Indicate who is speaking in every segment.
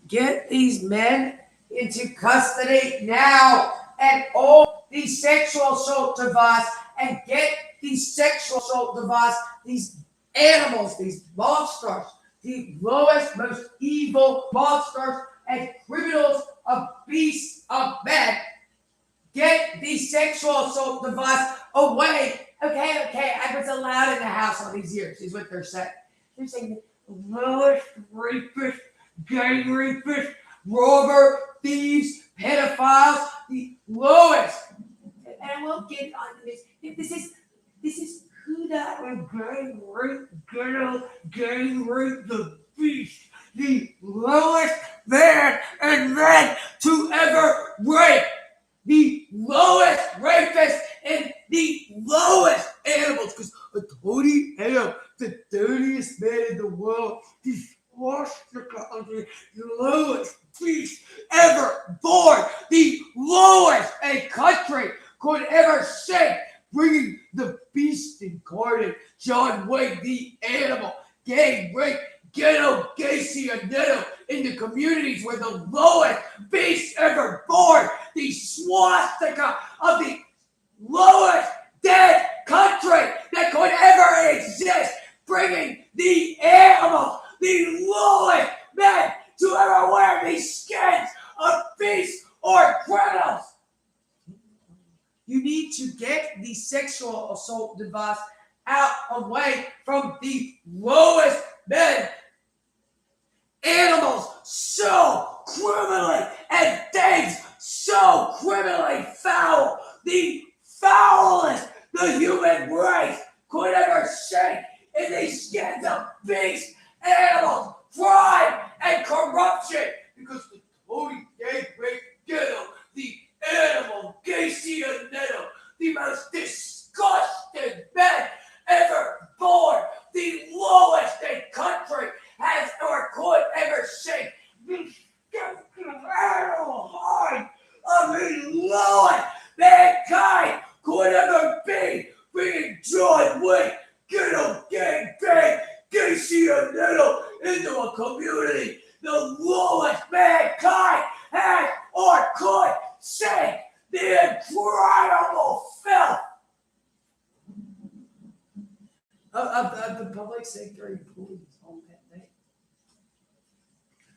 Speaker 1: Get these men into custody now and all these sexual assault devices and get these sexual assault devices, these animals, these monsters, the lowest, most evil monsters and criminals of beasts of men. Get the sexual assault device away. Okay, I was allowed in the house all these years, is what they're saying. They're saying the lowest rapist, gang rapists, robber, thieves, pedophiles, the lowest. And I won't get onto this. This is who that would gang rape, girl, gang rape the beast, the lowest man and men to ever rape, the lowest rapist and the lowest animals. Because a Tony Hale, the dirtiest man in the world, the swastika of the lowest beast ever born, the lowest a country could ever shake, bringing the beast incarnate, John Wayne, the animal, gang rape, ghetto, Gacy, and Netto in the communities where the lowest beast ever born, the swastika of the lowest dead country that could ever exist, bringing the animals, the lowest men to ever wear these skins of beasts or criminals. You need to get the sexual assault device out away from the lowest men. Animals so criminally and things so criminally foul. The foulest the human race could ever shake in these skins of beasts, animals, crime, and corruption. Because the Tony Gang Rape Ghetto, the animal, Gacy and Netto, the most disgusting men ever born, the lowest a country has or could ever shake, the animal hide of the lowest mankind could ever be, bringing John Wayne, Ghetto Gang Bang, Gacy and Netto into a community the lowest mankind has or could shake, the incredible filth of the public sector employees on that day.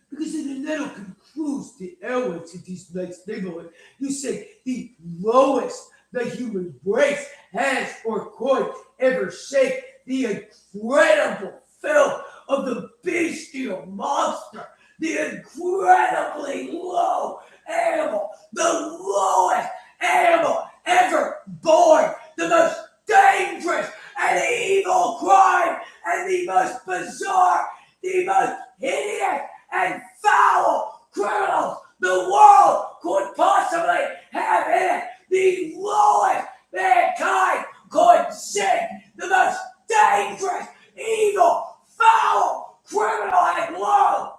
Speaker 1: Because in the Nettle can cruise the airways in these nice neighborhoods. You say the lowest the human race has or could ever shake, the incredible filth of the bestial monster, the incredibly low animal, the lowest animal ever born, the most dangerous and evil crime, and the most bizarre, the most hideous and foul criminals the world could possibly have in it. The lowest mankind could shake, the most dangerous, evil, foul criminal and low.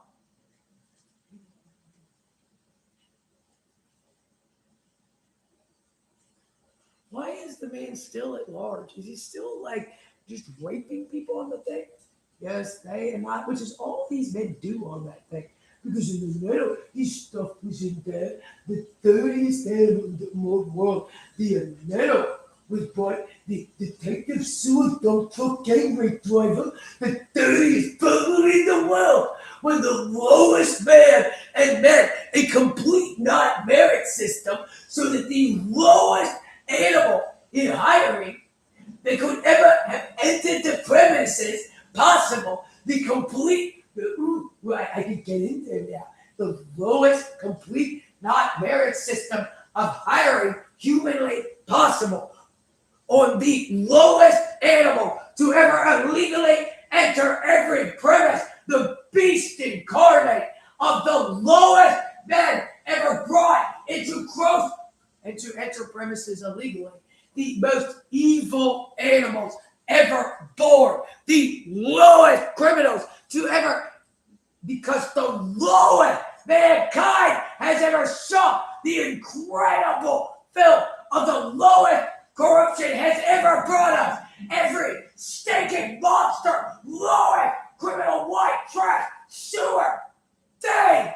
Speaker 1: Why is the man still at large? Is he still like just raping people on the thing? Yes, they and I, which is all these men do on that thing. Because in the middle, his stuff was in there. The dirtiest animal in the world, the Netto, was brought the detective suicide truck gang rape driver, the dirtiest burglar in the world, when the lowest man and men a complete not merit system, so that the lowest animal in hiring that could ever have entered the premises possible, the complete, right, I could get into there now, the lowest complete not merit system of hiring humanly possible on the lowest animal to ever illegally enter every premise, the beast incarnate of the lowest men ever brought into growth and to enter premises illegally. The most evil animals ever born. The lowest criminals to ever, because the lowest mankind has ever shown, the incredible filth of the lowest corruption has ever brought us. Every stinking monster, lowest criminal white trash, sewer, thing,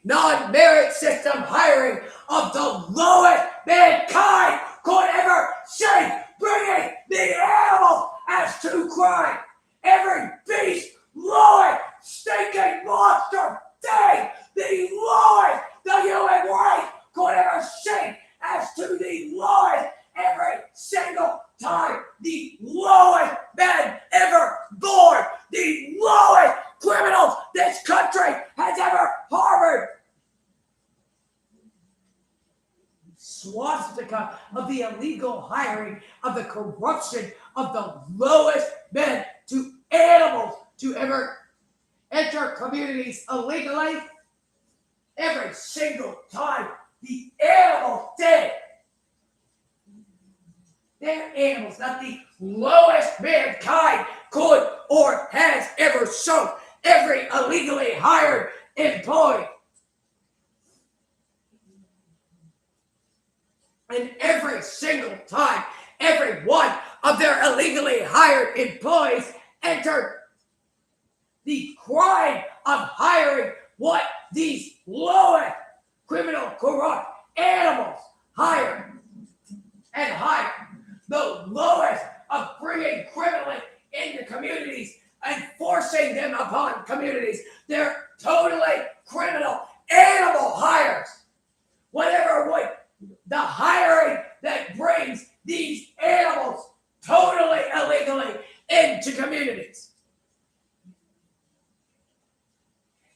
Speaker 1: non-merit system hiring of the lowest mankind could ever see, bringing the animals as to crime. Every beast, lowest, stinking monster thing, the lowest the human race could ever see, as to the lowest every single time, the lowest men ever born, the lowest criminals this country has ever harbored. Swastika of the illegal hiring, of the corruption of the lowest men to animals to ever enter communities illegally. Every single time the animals did. They're animals, not the lowest mankind could or has ever shown. Every illegally hired employee. And every single time, every one of their illegally hired employees entered the crime of hiring what these lowest criminal corrupt animals hire and hire. The lowest of bringing criminals into communities and forcing them upon communities. They're totally criminal animal hires. Whatever would the hiring that brings these animals totally illegally into communities.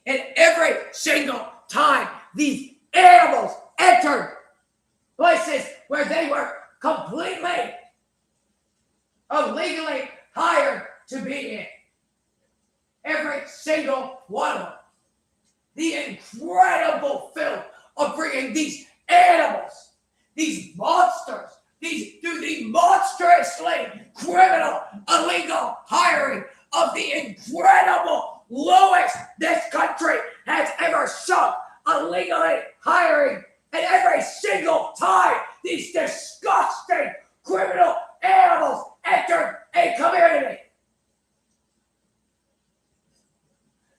Speaker 1: And every single time these animals entered places where they were completely illegally hired to be in, every single one of them, the incredible filth of bringing these animals, these monsters, through the monstrously criminal illegal hiring of the incredible lowest this country has ever shown, illegally hiring, and every single time these disgusting criminal animals entered a community.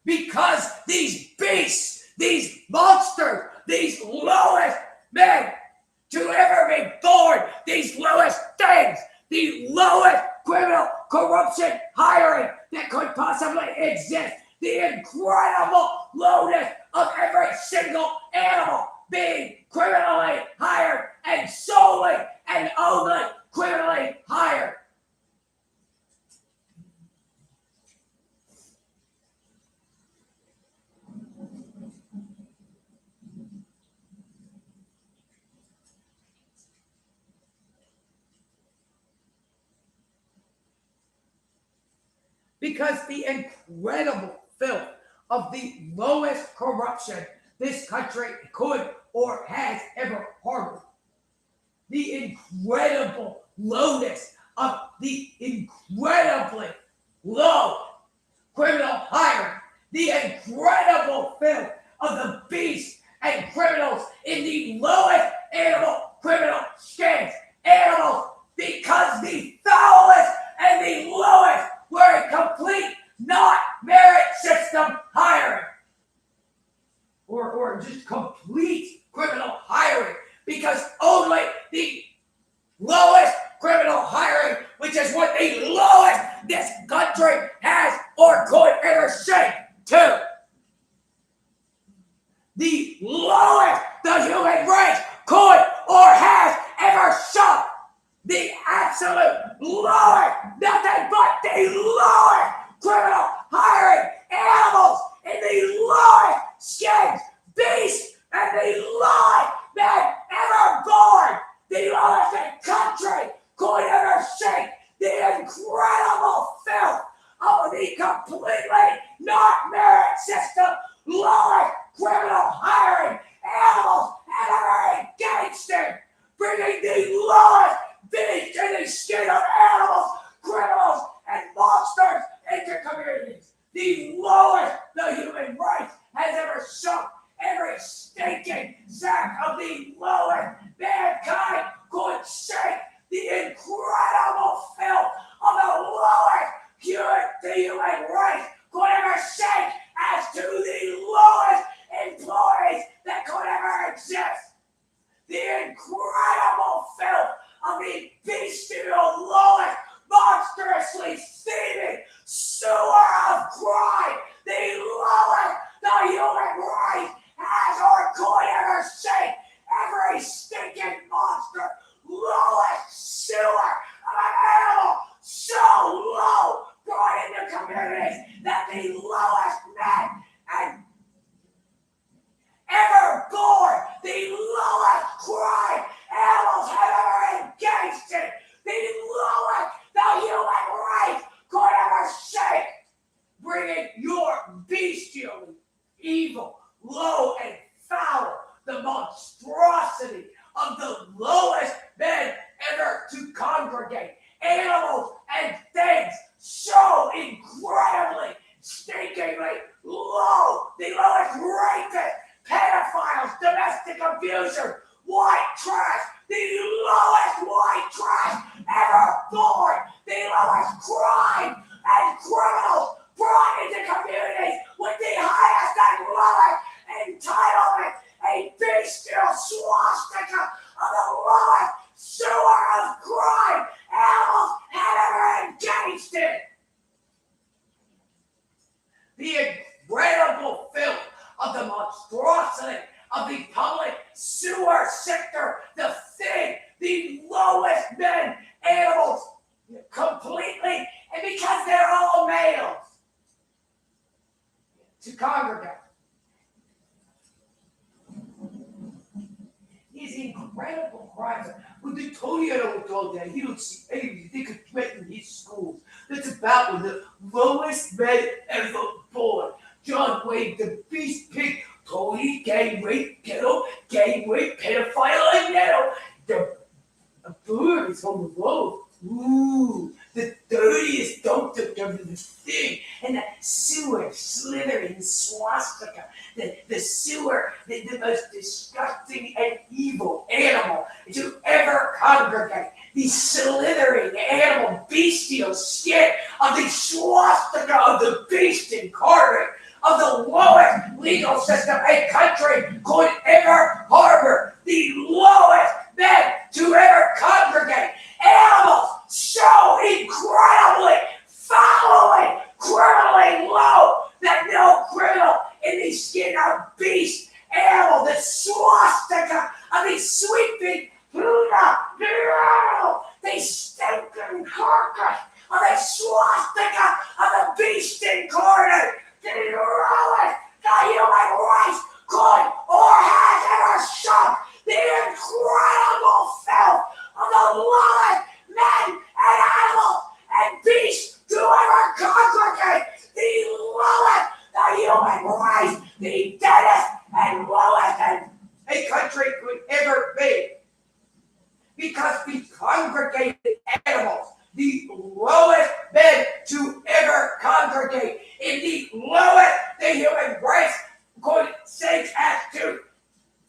Speaker 1: Because these beasts, these monsters, these lowest men to ever be born, these lowest things, the lowest criminal corruption hiring that could possibly exist, the incredible lowness of every single animal being criminally hired and solely and only criminally hired. Because the incredible filth of the lowest corruption this country could or has ever harbored, the incredible lowness of the incredibly low criminal hiring, the incredible filth of the beasts and criminals in the lowest animal criminal skins, animals, because the foulest and the lowest were a complete not merit system hiring. Or just complete criminal hiring, because only the lowest criminal hiring, which is what the lowest this country has or could ever say to, the lowest the human race could or has ever shown, the absolute lowest, nothing but the lowest criminal hiring animals in the lowest skins, beasts, and the lowest men ever born, the lowest the country could ever see, the incredible filth of the completely not merit system, lowest criminal hiring animals ever engaged in, bringing the lowest beast in the skin of animals, criminals, and monsters into communities. The lowest the human race has ever shown. Every stinking sack of the lowest mankind could shake the incredible filth of the lowest the human race could ever shake, as to the lowest employees ever seen. Every stinking monster, lowest sewer of an animal, so low, brought into communities that the lowest men and ever born, the lowest crime animals have ever engaged in, the lowest the human race could ever see, bringing your bestial, evil, low and foul, the monstrosity of the lowest men ever to congregate, animals and things so incredibly, stinkingly low, the lowest rapists, pedophiles, domestic abusers, white trash, the lowest white trash ever born, the lowest crime and criminals brought into communities with the highest and lowest entitlement, a bestial swastika of the lowest sewer of crime animals have ever engaged in. The incredible filth of the monstrosity of the public sewer sector, the thing, the lowest men, animals, completely, and because they're all males, to congregate. These incredible crimes. When the Toyota was all that, you don't see anything they could threaten his schools. That's about when the lowest men ever born. John Wayne, the beast pig, Tony, gang rape, ghetto, gang rape, pedophile, and ghetto. The bird is on the road. Ooh, the dirtiest dumpster of the thing. And the sewer, slithering swastika. The sewer, the most disgusting and evil animal to ever congregate. The slithering animal, bestial skin of the swastika of the beast incarnate, of the lowest legal system a country could ever harbor. The lowest men to ever congregate. Animals so incredibly, foully, criminally low that no criminal in the skin of beast animal, the swastika of the sweeping Buddha, the stinking carcass of the swastika of the beast incarnate, the lowest the human race could or has ever shown, the incredible filth of the lowest men and animals and beasts to ever congregate, the lowest the human race, the deadest and lowest and a country could ever be. Because we congregated animals, the lowest men to ever congregate, in the lowest the human race could sink as to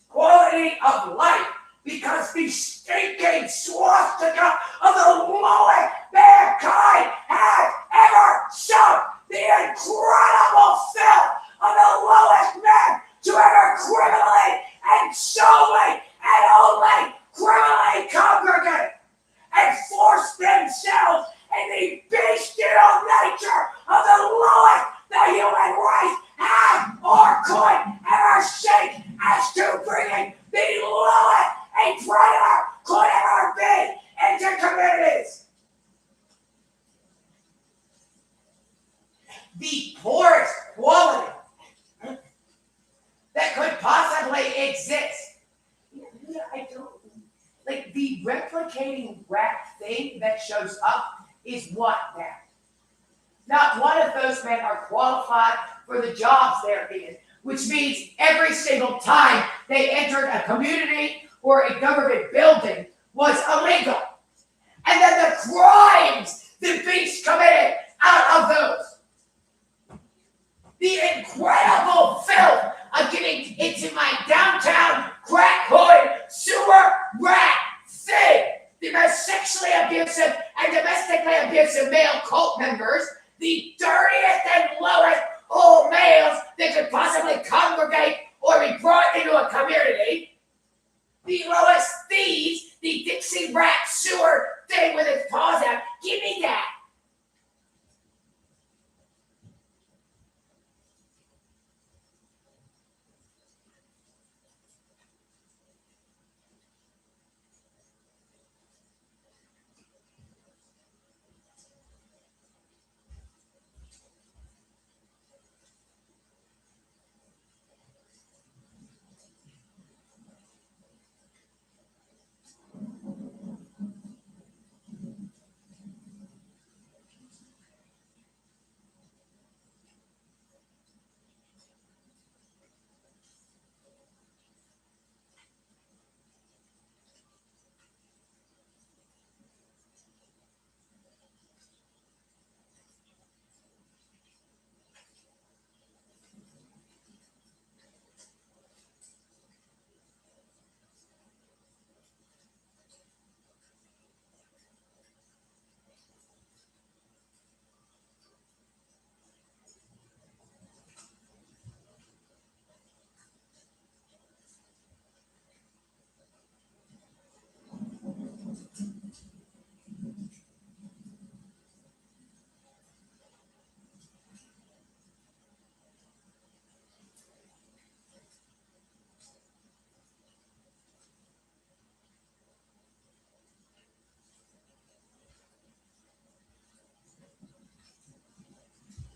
Speaker 1: quality of life, because the stinking swastika of the lowest mankind has ever shown, the incredible filth of the lowest men to ever criminally and solely and only criminally congregate and force themselves in the bestial nature of the lowest the human race has or could ever seek as to bringing the lowest a predator could ever be into communities. The poorest quality that could possibly exist. I don't like the replicating rat thing that shows up is what now? Not one of those men are qualified for the jobs they're in, which means every single time they entered a community or a government building was illegal. And then the crimes the beast committed out of those. The incredible filth of getting into my downtown crack hood sewer rat thing. The most sexually abusive and domestically abusive male cult members, the dirtiest and lowest old males that could possibly congregate or be brought into a community, the lowest thieves, the Dixie rat sewer thing with its paws out. Give me that.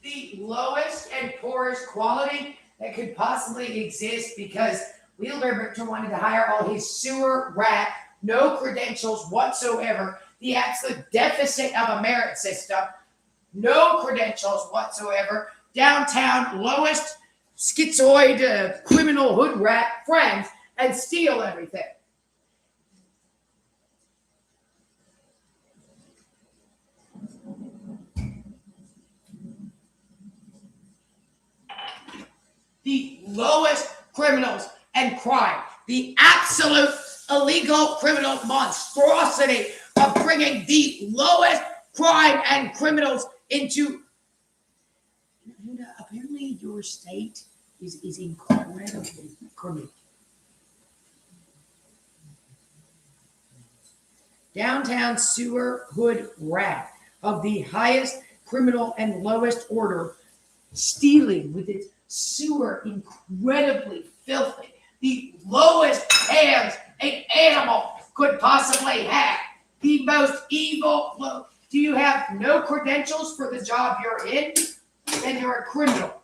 Speaker 1: the lowest and poorest quality that could possibly exist because Wilbur Bertram wanted to hire all his sewer rat, no credentials whatsoever, the absolute deficit of a merit system, no credentials whatsoever, downtown lowest schizoid criminal hood rat friends, and steal everything. The lowest criminals and crime, the absolute illegal criminal monstrosity of bringing the lowest crime and criminals into. Apparently, your state is incredibly criminal. Downtown sewer hood rat of the highest criminal and lowest order, stealing with its sewer incredibly filthy, the lowest hands an animal could possibly have, the most evil. Do you have no credentials for the job you're in? Then you're a criminal.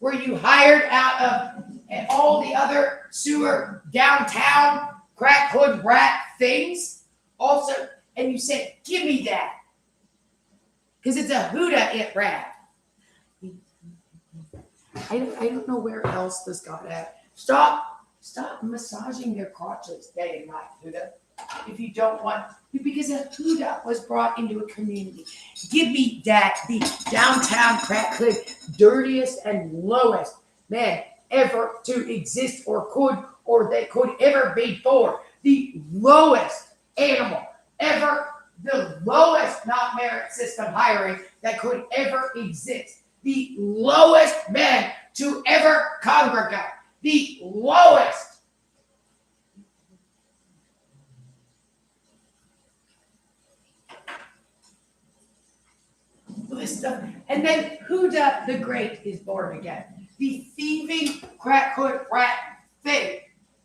Speaker 1: Were you hired out of all the other sewer downtown crack hood rat things? Also, and you said, give me that. Because it's a Huda it rat. I don't know where else this got at. Stop massaging their crotches day and night, Huda. If you don't want, because a Huda was brought into a community. Give me that, the downtown crack hood, dirtiest and lowest man ever to exist or that could ever be born. The lowest animal ever, the lowest not merit system hiring that could ever exist. The lowest man to ever congregate. The lowest. And then Huda the Great is born again. The thieving crack hood rat thing.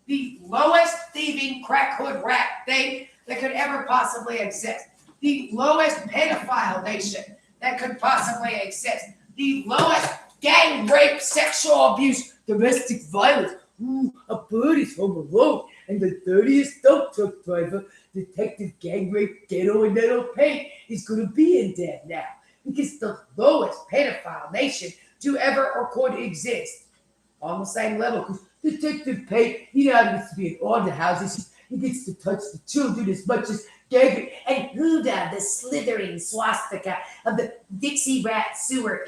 Speaker 1: The lowest thieving crack hood rat thing that could ever possibly exist. The lowest pedophile nation that could possibly exist. The lowest gang rape, sexual abuse, domestic violence. A bird is home alone, and the dirtiest dump truck driver, detective gang rape, ghetto and metal paint is going to be in there now. Because the lowest pedophile nation to ever or could exist. On the same level, because Detective Pate, he now gets to be in all the houses. He gets to touch the children as much as Gagger and Huda, the slithering swastika of the Dixie Rat sewer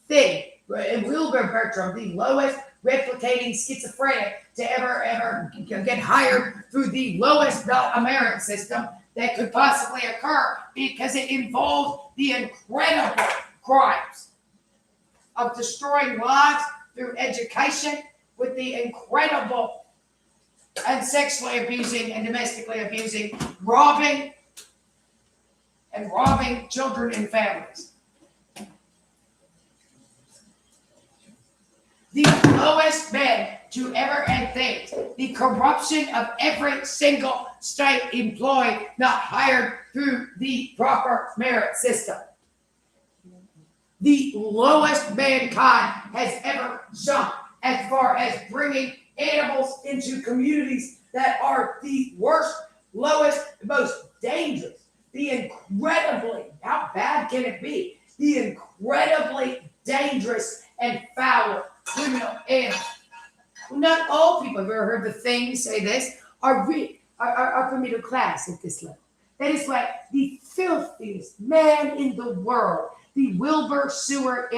Speaker 1: thing. And Wilbur Bertram, the lowest replicating schizophrenic to ever get hired through the lowest merit system that could possibly occur because it involved the incredible crimes of destroying lives through education with the incredible and sexually abusing and domestically abusing, robbing children and families. The lowest men to ever end things. The corruption of every single state employee not hired through the proper merit system. The lowest mankind has ever sunk as far as bringing animals into communities that are the worst, lowest, most dangerous. The incredibly, how bad can it be? The incredibly dangerous and foul criminal animals. Not all people, have ever heard the Thing say this, are upper middle class at this level. That is why the filthiest man in the world, the Wilbur Sewer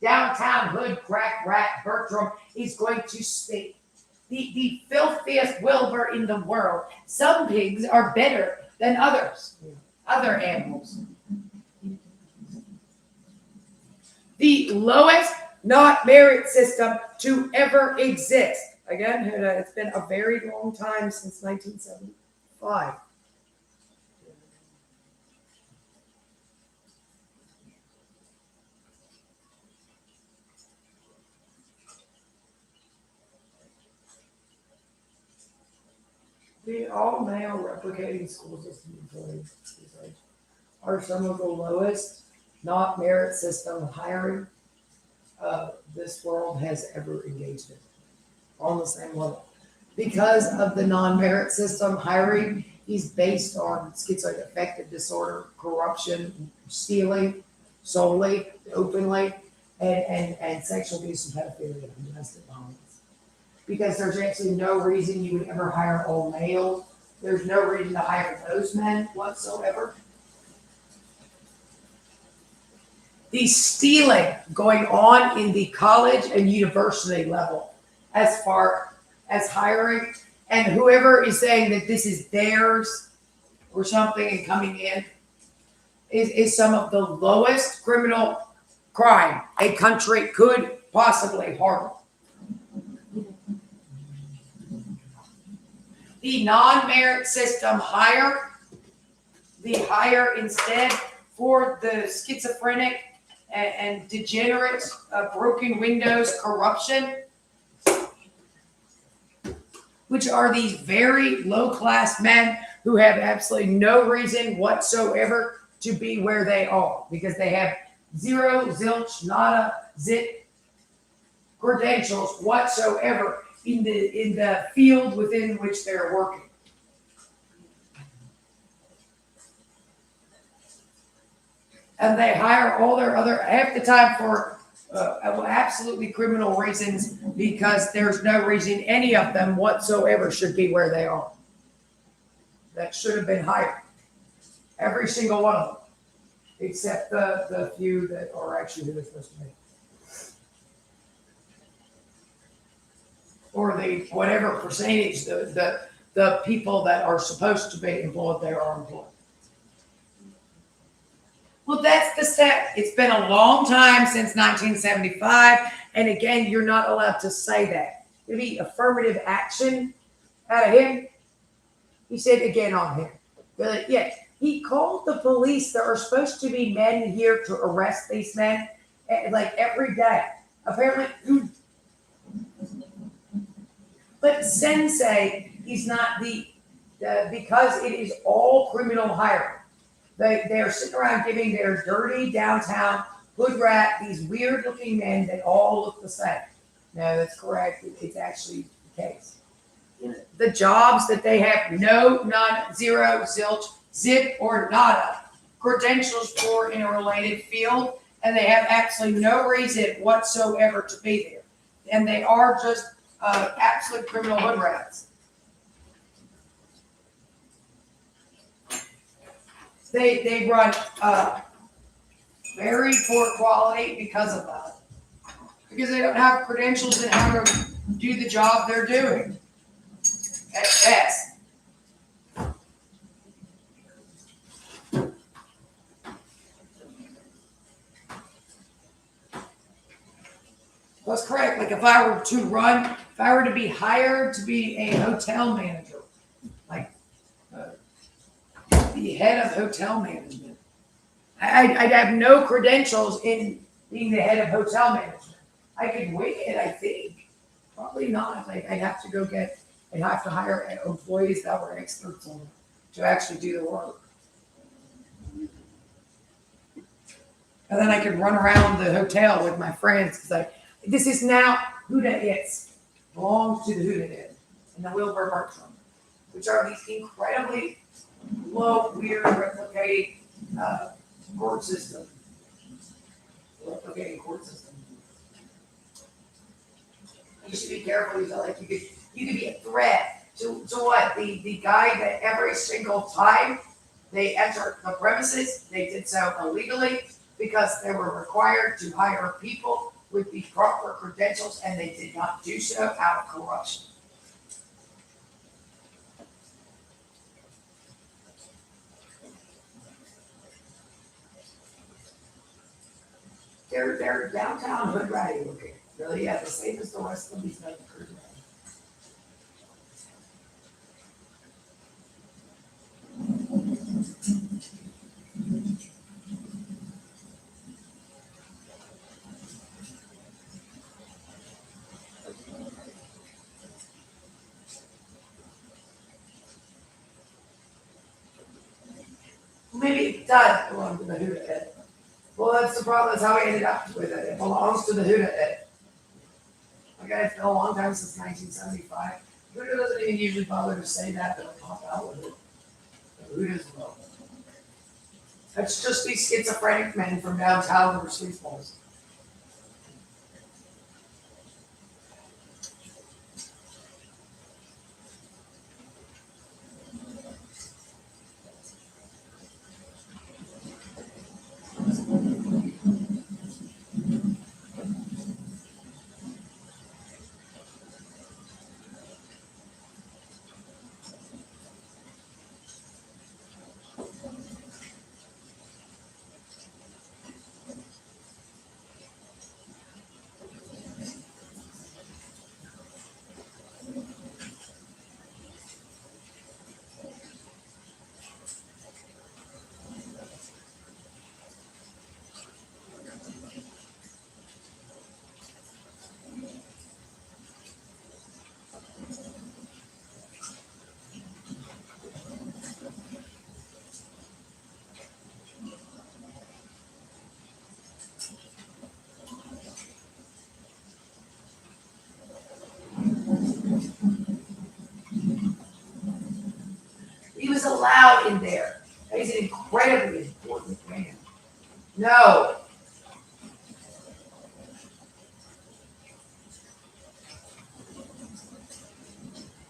Speaker 1: downtown hood crack rat Bertram is going to speak. The filthiest Wilbur in the world. Some pigs are better than others, other animals. The lowest not merit system to ever exist. Again, it's been a very long time since 1975. The all-male replicating school system employees are some of the lowest not merit system hiring this world has ever engaged in on the same level. Because of the non-merit system hiring, he's based on schizoaffective disorder, corruption, stealing solely, openly, and sexual abuse and pedophilia and domestic violence. Because there's actually no reason you would ever hire all males. There's no reason to hire those men whatsoever. The stealing going on in the college and university level as far as hiring, and whoever is saying that this is theirs or something and coming in is some of the lowest criminal crime a country could possibly harbor. The non-merit system hire, the hire instead for the schizophrenic and degenerate, broken windows corruption, which are these very low-class men who have absolutely no reason whatsoever to be where they are because they have zero, zilch, nada, zit credentials whatsoever in the field within which they're working. And they hire all their other, half the time for absolutely criminal reasons because there's no reason any of them whatsoever should be where they are. That should have been hired. Every single one of them. Except the few that are actually who they're supposed to be. Or the whatever percentage the people that are supposed to be employed there are employed. Well, that's the step. It's been a long time since 1975. And again, you're not allowed to say that. Maybe affirmative action out of him. He said again on him. Really, yeah. He called the police. There are supposed to be men here to arrest these men like every day. Apparently, but Sensei is not because it is all criminal hiring. They're sitting around giving their dirty downtown hood rat, these weird looking men that all look the same. No, that's correct. It's actually the case. The jobs that they have no, none, zero, zilch, zip, or nada credentials for in a related field, and they have absolutely no reason whatsoever to be there. And they are just absolute criminal hood rats. They run very poor quality because of that. Because they don't have credentials in how to do the job they're doing. At best. That's correct. Like if I were to be hired to be a hotel manager, like the head of hotel management, I'd have no credentials in being the head of hotel management. I could wing it, I think. Probably not. Like I'd have to hire employees that were experts on it to actually do the work. And then I could run around the hotel with my friends because this is now Huda It's. Belongs to the Huda It and the Wilbur Bertram, which are these incredibly low, weird, replicating court system. Replicating court system. You should be careful. You feel like you could be a threat to what? The guy that every single time they enter the premises, they did so illegally because they were required to hire people with the proper credentials, and they did not do so out of corruption. They're downtown hood ratty looking. Really, yeah, the same as the rest of these night crews. Maybe it does belong to the Huda It. Well, that's the problem. That's how we ended up with it. It belongs to the Huda. Like it's been a long time since 1975. Huda doesn't even usually bother to say that, but I'll pop out with it. The Huda's low. That's just these schizophrenic men from downtown that were sleazeballs. He was allowed in there. He's an incredibly important man. No.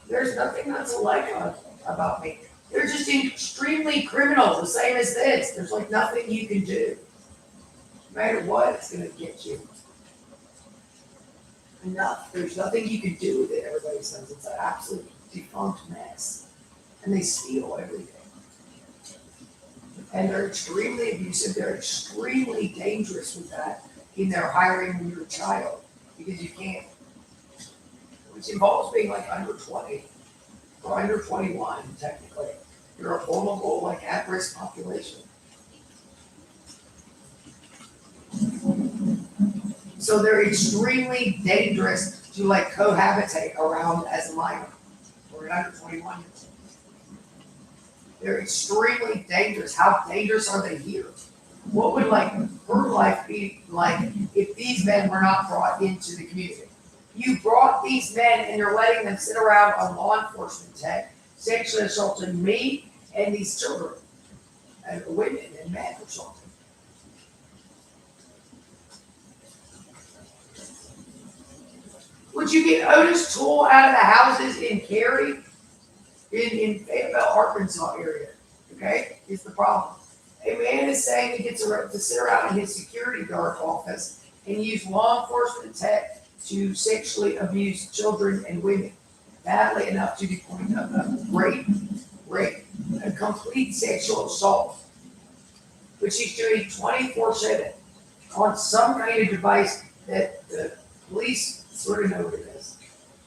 Speaker 1: There's nothing not to like about me. They're just extremely criminal, the same as this. There's like nothing you can do. No matter what, it's going to get you. Enough. There's nothing you can do with it, everybody says. It's an absolute defunct mess. And they steal everything. And they're extremely abusive. They're extremely dangerous with that in their hiring when you're a child. Because you can't. Which involves being like under 20 or under 21, technically. You're a vulnerable, like at-risk population. So they're extremely dangerous to like cohabitate around as a minor or an under 21 years old. They're extremely dangerous. How dangerous are they here? What would like her life be like if these men were not brought into the community? You brought these men and you're letting them sit around on law enforcement tech, sexually assaulting me and these children, and women and men or something. Would you get Otis Toole out of the houses in Cary, in Fayetteville, Arkansas area? Okay, is the problem. A man is saying he gets to sit around in his security guard office and use law enforcement tech to sexually abuse children and women, badly enough to the point of rape, a complete sexual assault, which he's doing 24/7 on some kind of device that the police sort of know what it is,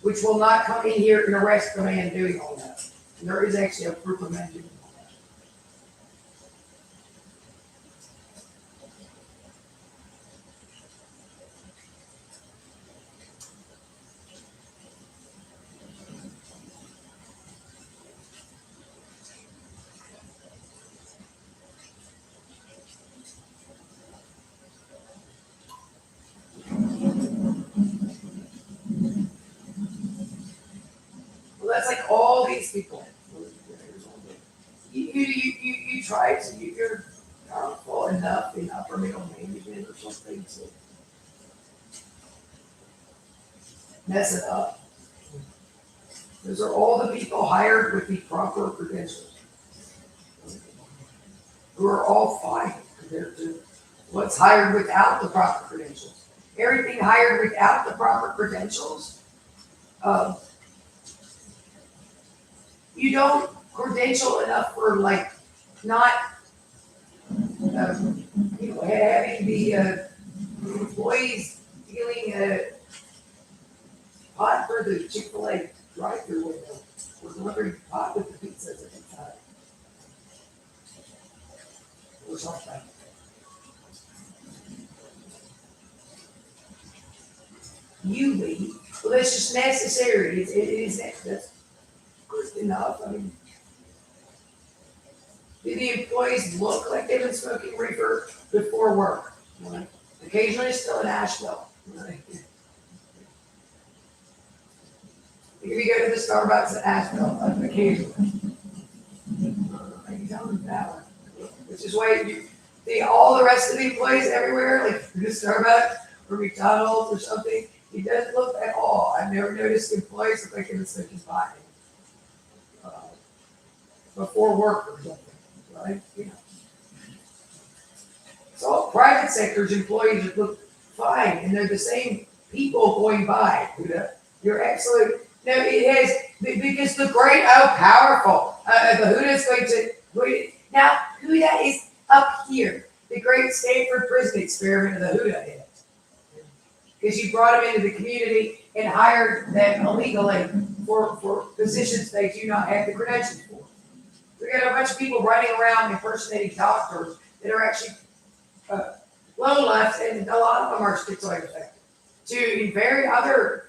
Speaker 1: which will not come in here and arrest the man doing all that. And there is actually a group of men doing all that. Well, that's like all these people. You try to, you're powerful enough in upper middle management or something to mess it up. Those are all the people hired with the proper credentials, who are all fine compared to what's hired without the proper credentials. Everything hired without the proper credentials, you don't credential enough for like not, having the employees dealing pot for the Chick-fil-A drive-through window or delivering pot with the pizzas at the time. Or something. You leave. Well, that's just necessary. It is that's good enough. I mean, Do the employees look like they've been smoking reefer before work? Occasionally still in Asheville. If you go to the Starbucks at Asheville, occasionally. I can tell them that one. Which is why you see all the rest of the employees everywhere, like the Starbucks or McDonald's or something, he doesn't look at all. I've never noticed employees look like in the smoking pot before work or something, right? So private sector's employees look fine, and they're the same people going by. You're absolutely no. It has because the great, powerful. The Huda's going to now. Huda is up here. The great Stanford prison experiment of the Huda is because you brought them into the community and hired them illegally for positions they do not have the credentials for. We got a bunch of people running around impersonating doctors that are actually low left, and a lot of them are schizoid affected. In very other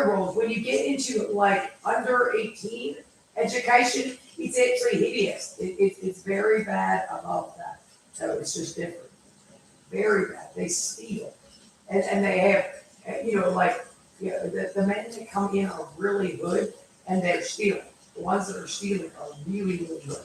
Speaker 1: roles, when you get into like under 18 education, it's actually hideous. It's very bad above that. So it's just different. Very bad. They steal, and they have the men that come in are really good, and they're stealing. The ones that are stealing are really, really good.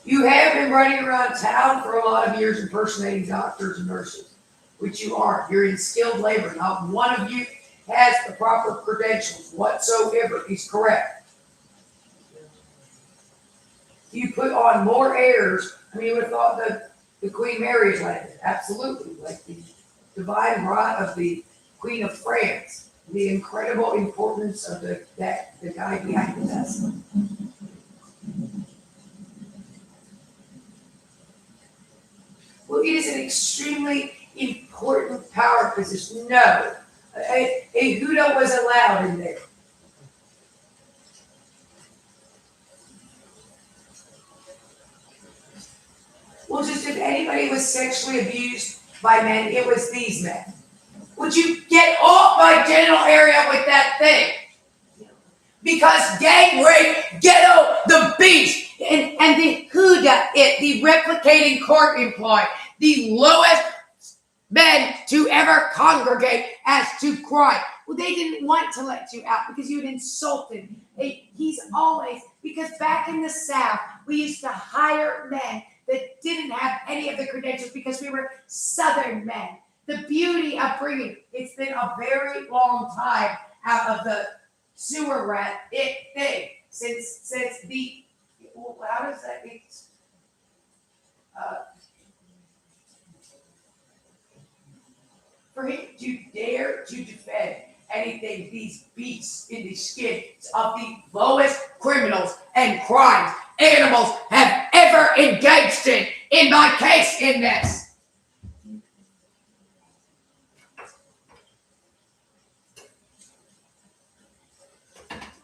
Speaker 1: You have been running around town for a lot of years impersonating doctors and nurses, which you aren't. You're in skilled labor. Not one of you has the proper credentials whatsoever. He's correct. You put on more airs. I mean, you would have thought that the Queen Mary landed. Absolutely. Like the divine right of the Queen of France. The incredible importance of the guy behind the desk. Well, it is an extremely important power position. No, a Huda was allowed in there. Well, just if anybody was sexually abused by men, it was these men. Would you get off my genital area with that thing? Because gang rape, ghetto, the beast, and the Huda, the replicating court employee, the lowest men to ever congregate as to crime. Well, they didn't want to let you out because you had insulted. He's always, because back in the South, we used to hire men that didn't have any of the credentials because we were Southern men. The beauty of bringing, it's been a very long time out of the sewer rat thing since the, how does that mean? For him to dare to defend anything these beasts in the skin of the lowest criminals and crimes animals have ever engaged in my case in this.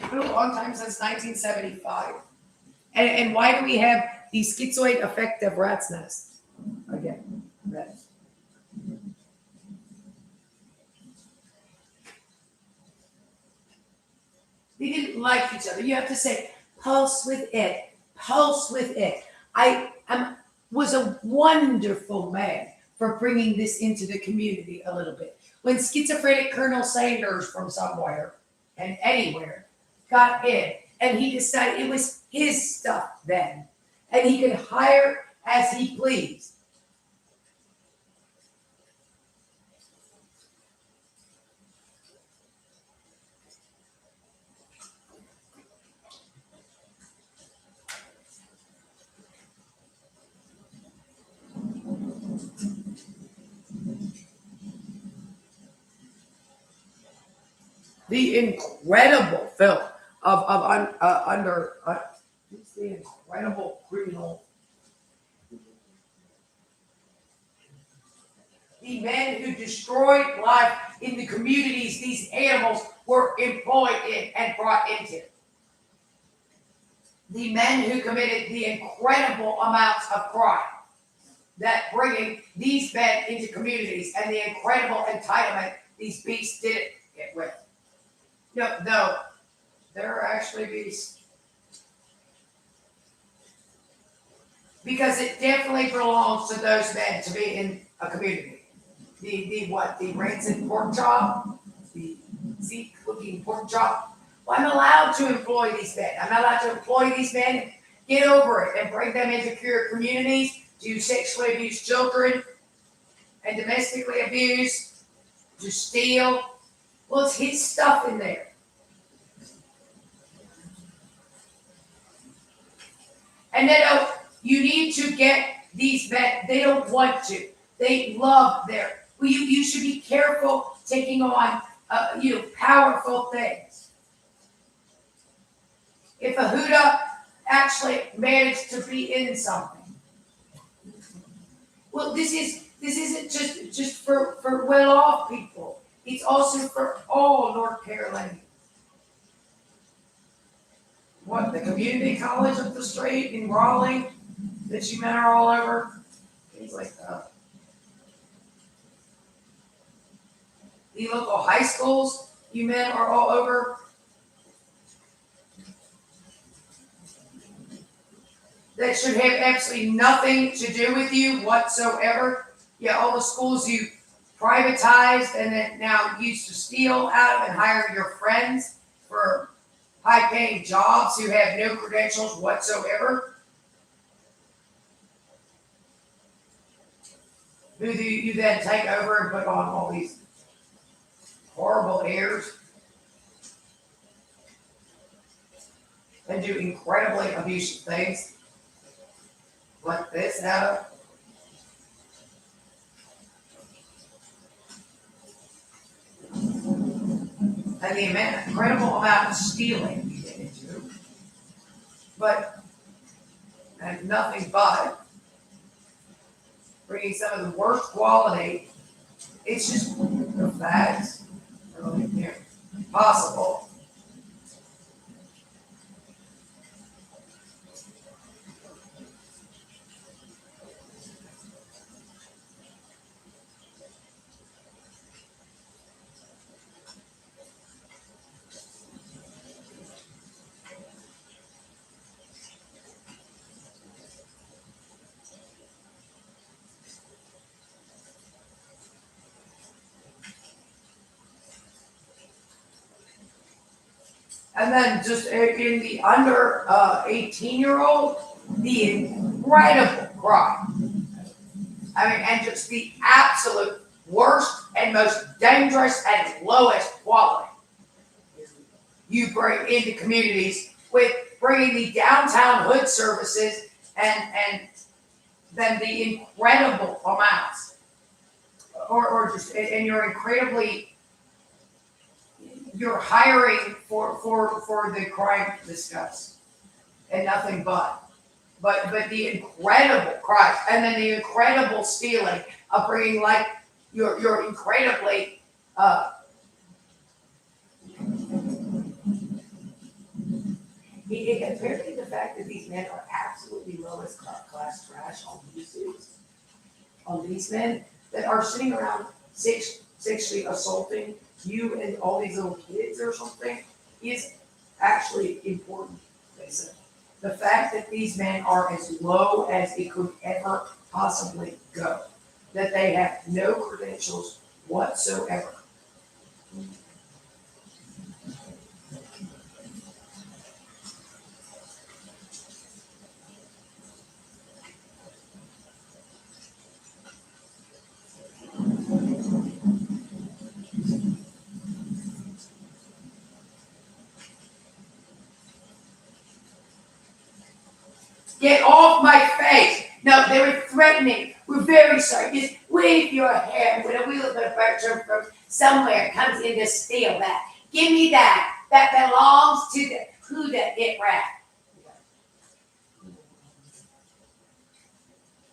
Speaker 1: It's been a long time since 1975. And why do we have the schizoid affective rat's nest? Again, rats. They didn't like each other. You have to say, pulse with it, pulse with it. I was a wonderful man for bringing this into the community a little bit. When schizophrenic Colonel Sanders from somewhere and anywhere got in, and he decided it was his stuff then, and he could hire as he pleased. The incredible film it's the incredible criminal. the men who destroyed life in the communities these animals were employed in and brought into. The men who committed the incredible amounts of crime that bringing these men into communities and the incredible entitlement these beasts did it with. No, they're actually beasts. Because it definitely belongs to those men to be in a community. The rancid pork chop, the Zeke looking pork chop. Well, I'm allowed to employ these men. I'm allowed to employ these men, get over it, and bring them into pure communities to sexually abuse children and domestically abuse, to steal. Well, it's his stuff in there. And then you need to get these men. They don't want to. They love their. Well, you should be careful taking on powerful things. If a Huda actually managed to be in something, well, this isn't just for well-off people. It's also for all North Carolinians. What, the community college up the street in Raleigh that you men are all over? Things like that. The local high schools you men are all over. That should have absolutely nothing to do with you whatsoever. Yeah, all the schools you privatized and then now used to steal out of and hire your friends for high-paying jobs who have no credentials whatsoever. Who do you then take over and put on all these horrible airs and do incredibly abusive things like this out of? And the incredible amount of stealing you get into, and nothing but bringing some of the worst quality. It's just the facts are impossible. And then just in the under 18-year-old, the incredible crime. And just the absolute worst and most dangerous and lowest quality you bring into communities with bringing the downtown hood services and then the incredible amounts you're hiring for the crime to discuss and nothing but the incredible crime and then the incredible stealing of bringing like your incredibly apparently the fact that these men are absolutely lowest class trash on these men that are sitting around sexually assaulting you and all these little kids or something is actually important. The fact that these men are as low as it could ever possibly go, that they have no credentials whatsoever. Get off my face. No, they were threatening. We're very sorry. Just wave your hand when a wheelbarrow from somewhere comes in to steal that. Give me that. That belongs to the Huda It Rat.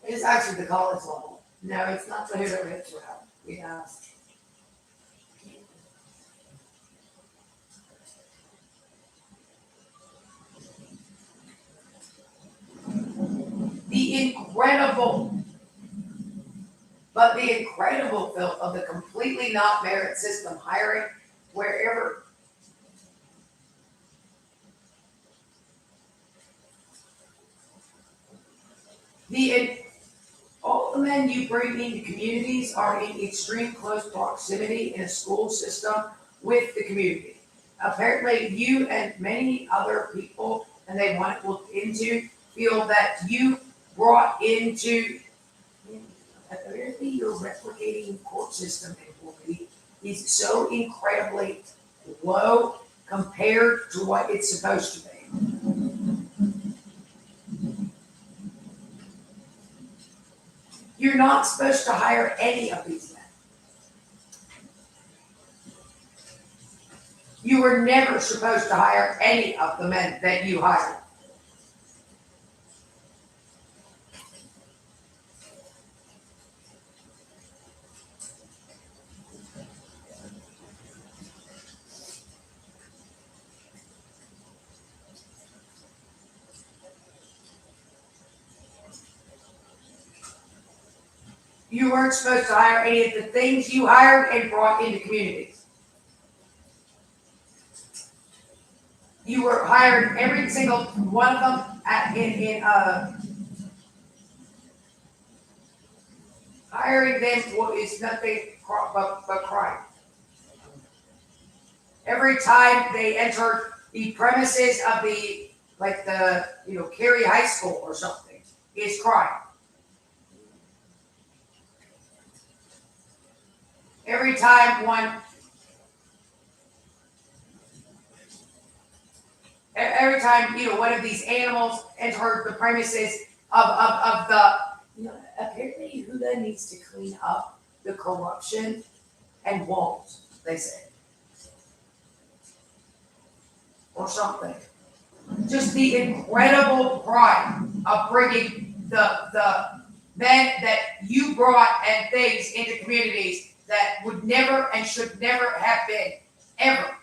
Speaker 1: It's actually the college level. No, it's not the Huda It Rat. Yeah. The incredible, but the incredible filth of the completely not merit system hiring wherever the all the men you bring into communities are in extreme close proximity in a school system with the community. Apparently, you and many other people, and they want to look into, feel that you brought into. Apparently, your replicating court system employee is so incredibly low compared to what it's supposed to be. You're not supposed to hire any of these men. You were never supposed to hire any of the men that you hired. You weren't supposed to hire any of the things you hired and brought into communities. You were hired every single one of them hiring them is nothing but crime. Every time they entered the premises of Cary High School or something is crime. Every time one of these animals entered the premises of the, apparently who then needs to clean up the corruption and won't, they say. Or something. Just the incredible pride of bringing the men that you brought and things into communities that would never and should never have been, ever.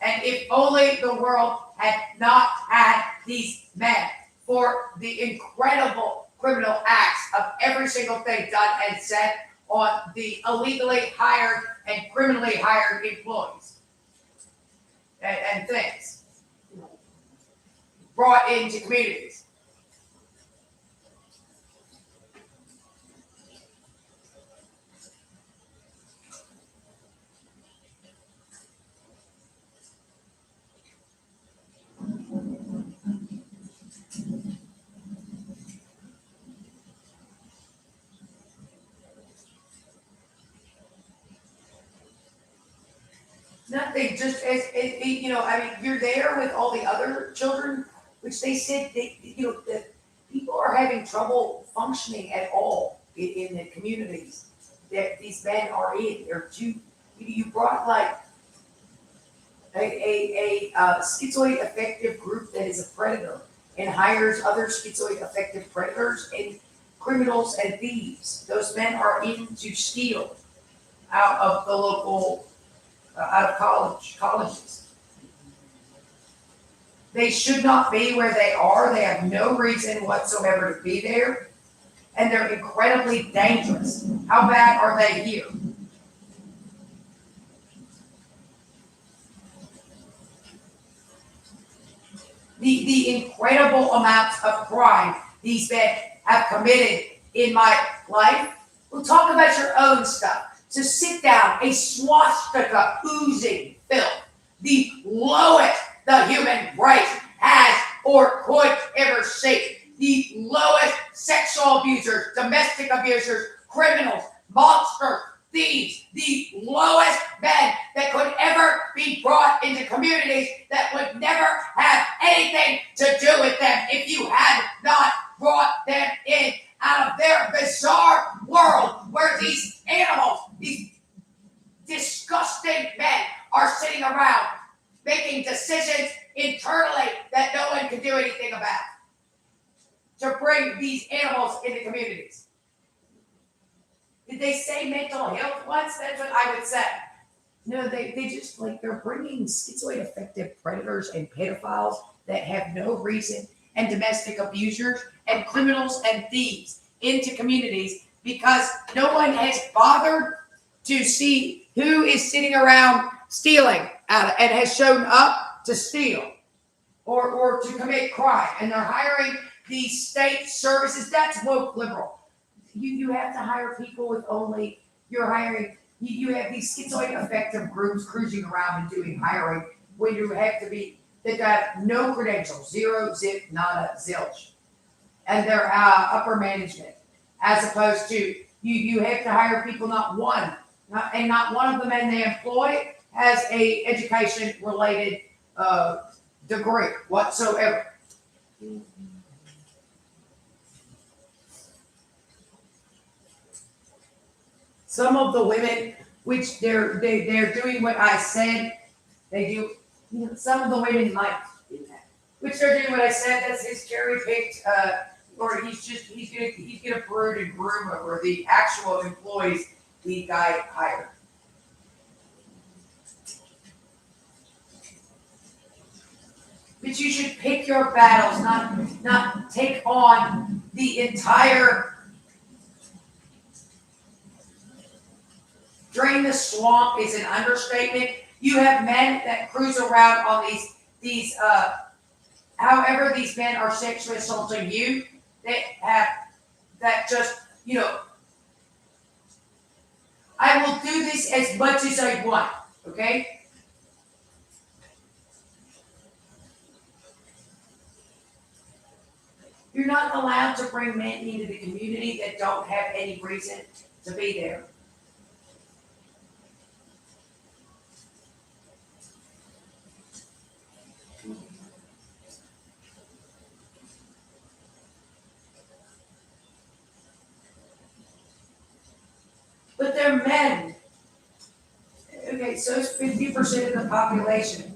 Speaker 1: And if only the world had not had these men for the incredible criminal acts of every single thing done and said on the illegally hired and criminally hired employees and things brought into communities. Nothing, just you're there with all the other children, which they said that people are having trouble functioning at all in the communities that these men are in. They're too, you brought like a schizoid affective group that is a predator and hires other schizoid affective predators and criminals and thieves. Those men are in to steal out of the local out of colleges. They should not be where they are. They have no reason whatsoever to be there. And they're incredibly dangerous. How bad are they here? The incredible amounts of crime these men have committed in my life. We'll talk about your own stuff. To sit down, a swastika oozing filth, the lowest the human race has or could ever see. The lowest sexual abusers, domestic abusers, criminals, monsters, thieves, the lowest men that could ever be brought into communities that would never have anything to do with them if you had not brought them in out of their bizarre world where these animals, these disgusting men are sitting around making decisions internally that no one can do anything about to bring these animals into communities. Did they say mental health once? That's what I would say. No, they just like they're bringing schizoid affective predators and pedophiles that have no reason and domestic abusers and criminals and thieves into communities because no one has bothered to see who is sitting around stealing and has shown up to steal or to commit crime. And they're hiring these state services. That's woke liberal. You have to hire people with only, you're hiring, you have these schizoid affective groups cruising around and doing hiring when you have to be, they've got no credentials, zero, zip, nada, zilch. And they're upper management, as opposed to you have to hire people, not one of the men they employ has a education related degree whatsoever. Some of the women, which they're doing what I said, they do. You know, some of the women might do that, which they're doing what I said. That's his cherry picked, or he's gonna brood and groom over the actual employees the guy hired. But you should pick your battles, not take on the entire. Drain the swamp is an understatement. You have men that cruise around on these however these men are sexually assaulting you, they have that just, you know, I will do this as much as I want, okay? You're not allowed to bring men into the community that don't have any reason to be there. But they're men. Okay, so it's 50% of the population.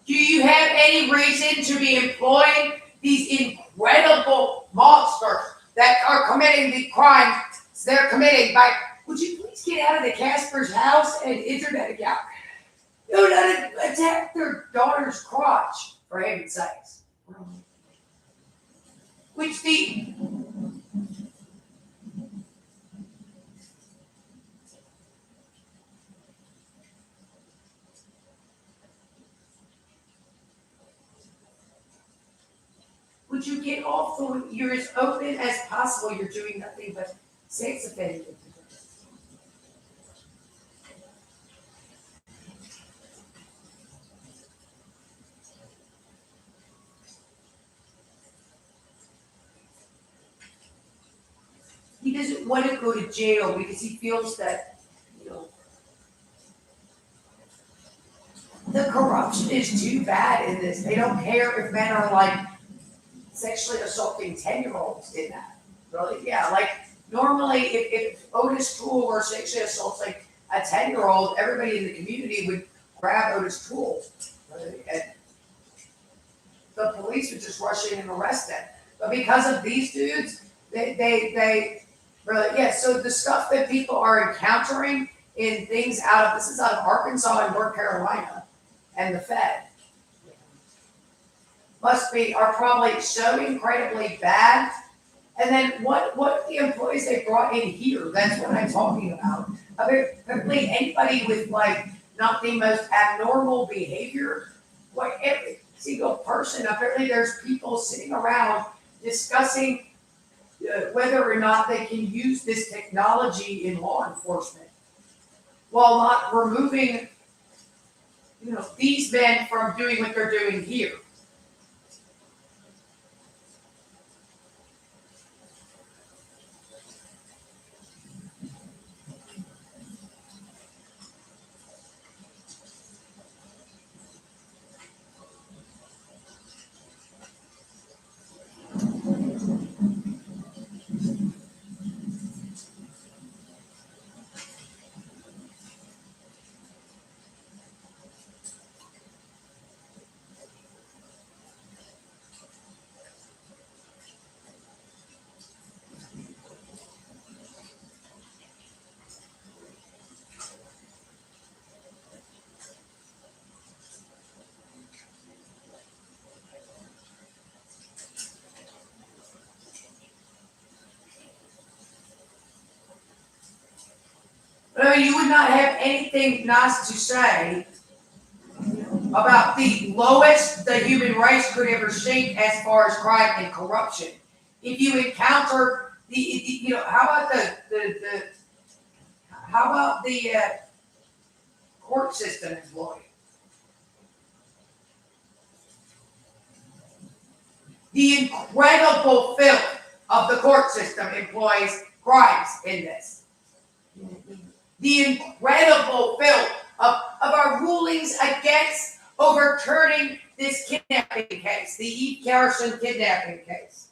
Speaker 1: Do you have any reason to be employing these incredible monsters that are committing the crimes they're committing by, would you please get out of the Casper's house and internet account? No, not attack their daughter's crotch, for heaven's sakes. Which the would you get off the, you're as open as possible, you're doing nothing but sex offending. He doesn't want to go to jail because he feels that, you know, the corruption is too bad in this. They don't care if men are like sexually assaulting 10-year-olds in that. Really? Yeah, like normally if Otis Toole were sexually assaulting a 10-year-old, everybody in the community would grab Otis Toole. Right? And the police would just rush in and arrest them. But because of these dudes, they really, yeah, so the stuff that people are encountering in things this is out of Arkansas and North Carolina and the Fed are probably so incredibly bad. And then what the employees they brought in here, that's what I'm talking about. Apparently, anybody with like not the most abnormal behavior, like every single person, apparently there's people sitting around discussing whether or not they can use this technology in law enforcement while not removing, these men from doing what they're doing here. You would not have anything nice to say about the lowest the human race could ever sink as far as crime and corruption. If you encounter how about the court system employee? The incredible filth of the court system employs crimes in this. The incredible filth of our rulings against overturning this kidnapping case, the Eve Carson kidnapping case,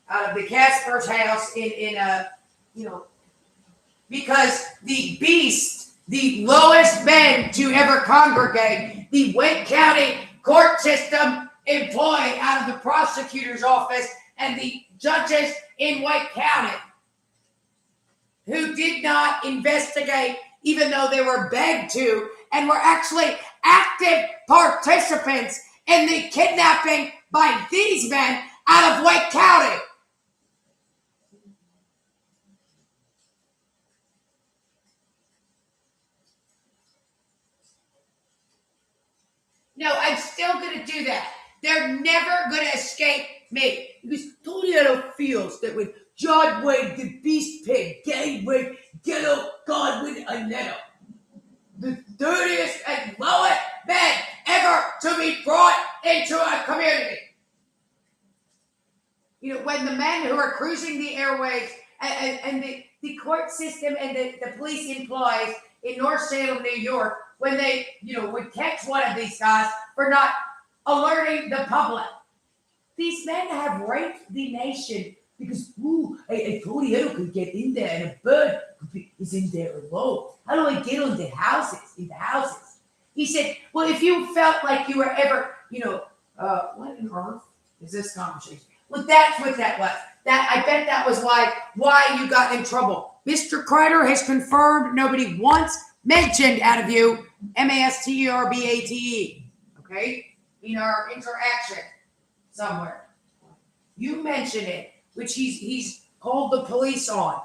Speaker 1: out of the Casper's house because the beast, the lowest men to ever congregate, the Wake County court system employee out of the prosecutor's office and the judges in Wake County, who did not investigate even though they were begged to, and were actually active participants in the kidnapping by these men out of Wake County. No, I'm still going to do that. They're never going to escape me. Because Tony feels that when John Wayne, the Beast Pig, Gateway, Ghetto, Godwin, Anetto, the dirtiest and lowest men ever to be brought into a community. When the men who are cruising the airwaves and the court system and the police employees in North Salem, New York, when they, would catch one of these guys for not alerting the public. These men have raped the nation because, a tornado could get in there and a bird is in there alone. How do I get on the houses? He said, well, if you felt like you were ever, what on earth is this conversation? Well, that's what that was. I bet that was why you got in trouble. Mr. Kreider has confirmed nobody once mentioned out of you MASTERBATE, okay, in our interaction somewhere. You mentioned it, which he's called the police on.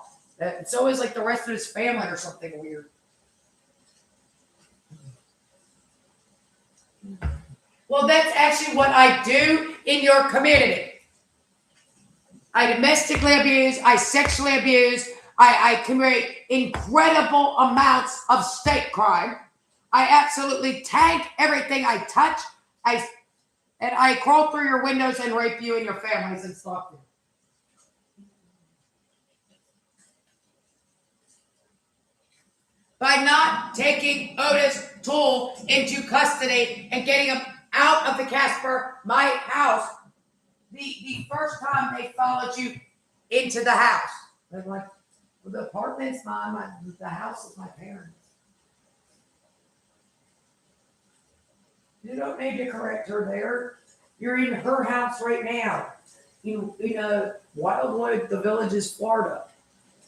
Speaker 1: So is like the rest of his family or something weird. Well, that's actually what I do in your community. I domestically abuse, I sexually abuse, I commit incredible amounts of state crime. I absolutely tank everything I touch. And I crawl through your windows and rape you and your families and stalk you. By not taking Otis Toole into custody and getting him out of the Casper, my house, the first time they followed you into the house. They're like, well, the apartment's mine, the house is my parents. You don't need to correct her there. You're in her house right now. In Wildwood, the Villages, Florida.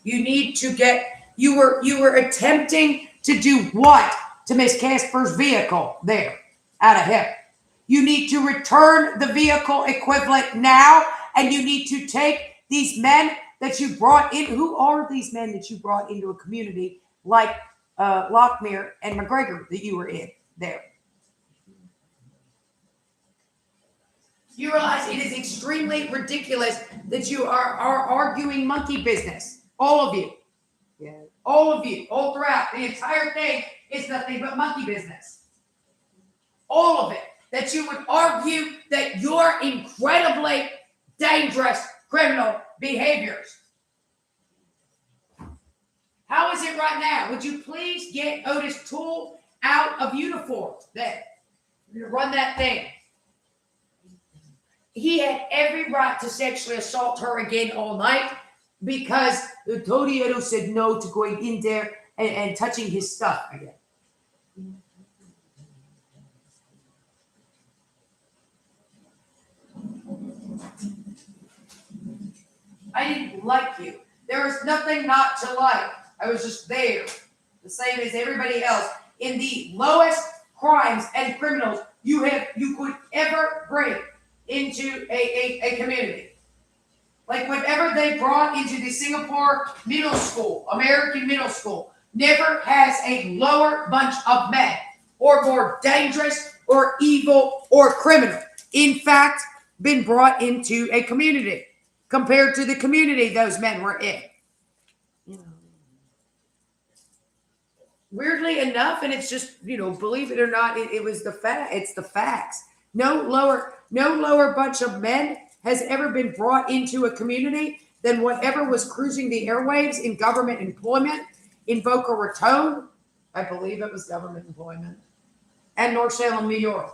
Speaker 1: You need to you were attempting to do what to Miss Casper's vehicle there out of him. You need to return the vehicle equivalent now, and you need to take these men that you brought in. Who are these men that you brought into a community like Lockmere and McGregor that you were in there. You realize it is extremely ridiculous that you are arguing monkey business. All of you. Yeah. All of you. All throughout. The entire thing is nothing but monkey business. All of it. That you would argue that your incredibly dangerous criminal behaviors. How is it right now? Would you please get Otis Toole out of uniform? Then run that thing. He had every right to sexually assault her again all night because the Torriero said no to going in there and touching his stuff again. I didn't like you. There was nothing not to like. I was just there, the same as everybody else. In the lowest crimes and criminals you could ever bring into a community. Like whatever they brought into the Singapore middle school, American middle school, never has a lower bunch of men or more dangerous or evil or criminal, in fact, been brought into a community compared to the community those men were in. Weirdly enough, and it's just, believe it or not, it was the fact. It's the facts. No lower bunch of men has ever been brought into a community than whatever was cruising the airwaves in government employment in Boca Raton. I believe it was government employment. And North Salem, New York.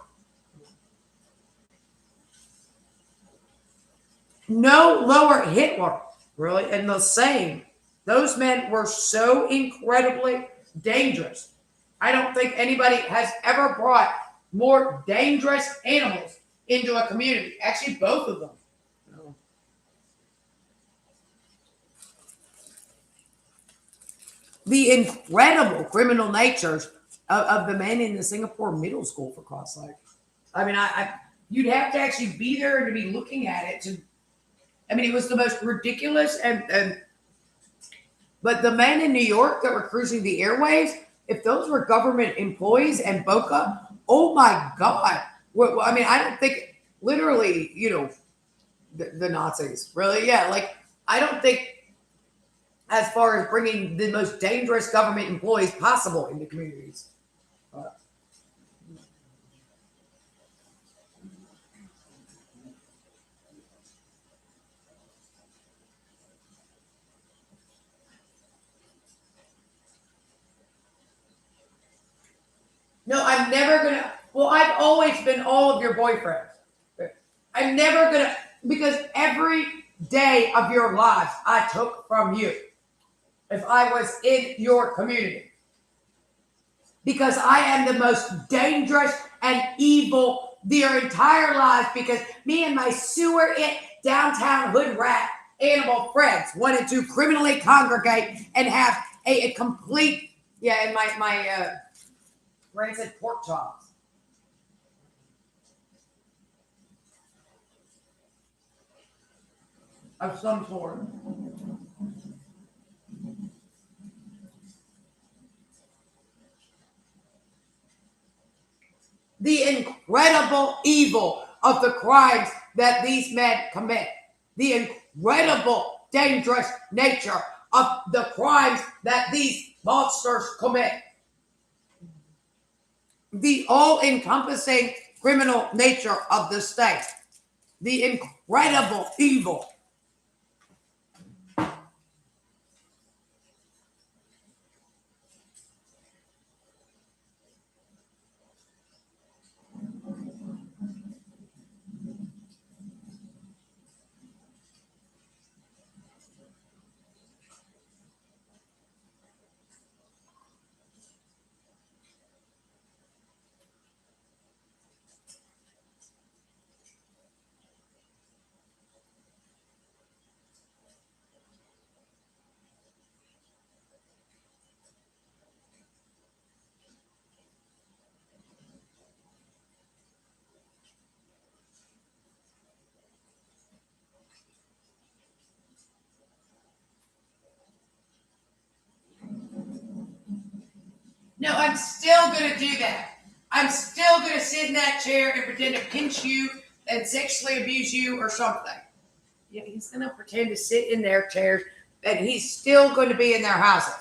Speaker 1: No lower Hitler, really, and the same. Those men were so incredibly dangerous. I don't think anybody has ever brought more dangerous animals into a community. Actually, both of them. The incredible criminal natures of the men in the Singapore middle school, for Christ's sake. I mean, you'd have to actually be there and to be looking at it to. I mean, it was the most ridiculous but the men in New York that were cruising the airwaves, if those were government employees and Boca, oh my God. Well, I mean, I don't think literally, the Nazis, really. Yeah, like, I don't think as far as bringing the most dangerous government employees possible into communities. No, I'm never going to. Well, I've always been all of your boyfriends. I'm never going to, because every day of your lives I took from you if I was in your community. Because I am the most dangerous and evil their entire lives, because me and my sewer it downtown hood rat animal friends wanted to criminally congregate and have a complete, and my rancid pork chops. Of some sort. The incredible evil of the crimes that these men commit. The incredible dangerous nature of the crimes that these monsters commit. The all-encompassing criminal nature of the state. The incredible evil. No, I'm still gonna do that. I'm still gonna sit in that chair and pretend to pinch you and sexually abuse you or something. Yeah, he's gonna pretend to sit in their chairs, and he's still going to be in their houses.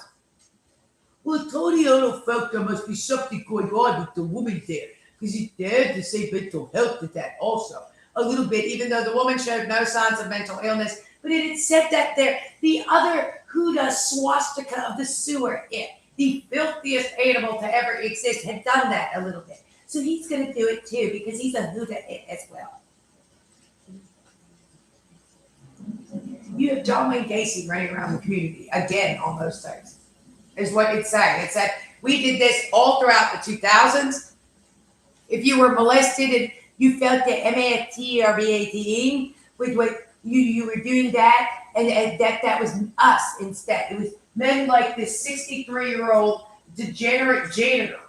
Speaker 1: Well, Tony Ono felt there must be something going on with the woman there, because he dared to say mental health to that also. A little bit, even though the woman showed no signs of mental illness, but it had said that there, the other Huda swastika of the sewer, the filthiest animal to ever exist, had done that a little bit. So he's going to do it too, because he's a Huda as well. You have John Wayne Gacy running around the community again on those things, is what it's saying. It said we did this all throughout the 2000s. If you were molested and you felt the MAFT or BATE, with what you were doing that, and that was us instead. It was men like this 63-year-old degenerate janitor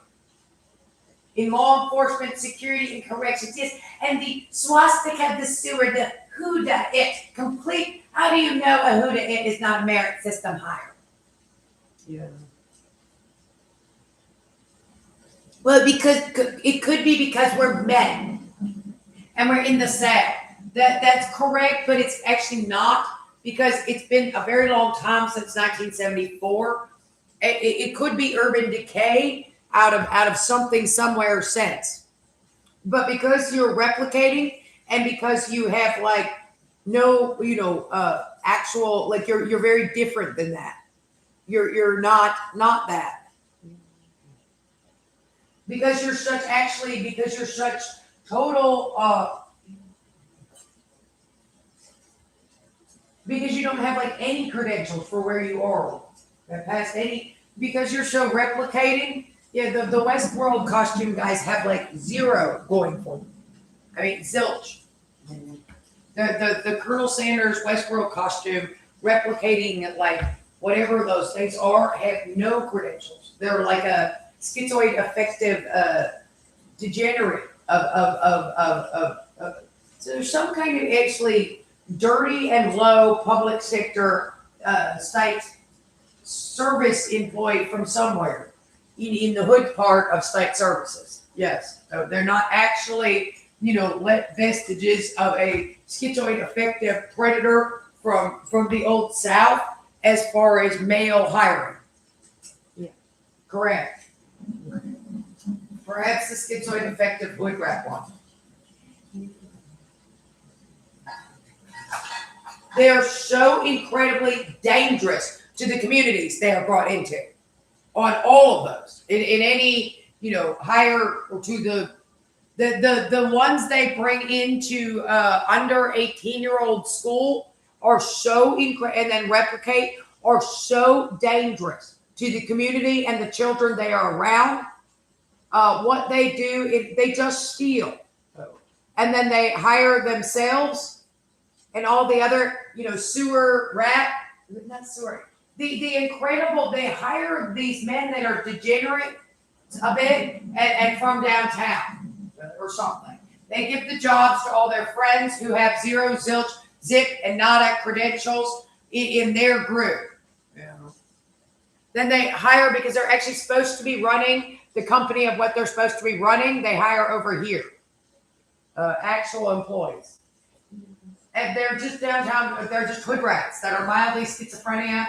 Speaker 1: in law enforcement, security, and corrections. Yes, and the swastika, the sewer, the Huda it, complete. How do you know a Huda it is not a merit system hire? Yeah. Well, because it could be because we're men and we're in the South. That's correct, but it's actually not, because it's been a very long time since 1974. It could be urban decay out of something somewhere since. But because you're replicating, and because you have like no, actual, like you're very different than that. You're not that. Because you're such total because you don't have like any credentials for where you are that past any, because you're so replicating. Yeah, the Westworld costume guys have like zero going for them. I mean, zilch. The Colonel Sanders Westworld costume replicating like whatever those things are have no credentials. They're like a schizoid affective degenerate of so there's some kind of actually dirty and low public sector state service employee from somewhere in the hood part of state services. Yes, so they're not actually vestiges of a schizoid affective predator from the old South as far as male hiring. Yeah, correct. Perhaps the schizoid affective would wrap one. They are so incredibly dangerous to the communities they are brought into. On all of those, in any higher, or to the ones they bring into under 18-year-old school are so and then replicate, are so dangerous to the community and the children they are around. What they do is they just steal, and then they hire themselves and all the other sewer rat, not sewer. The incredible, they hire these men that are degenerate a bit and from downtown or something. They give the jobs to all their friends who have zero, zilch, zip, and nada credentials in their group. Yeah. Then they hire, because they're actually supposed to be running the company of what they're supposed to be running, they hire over here. Actual employees. And they're just downtown, they're just hood rats that are mildly schizophrenic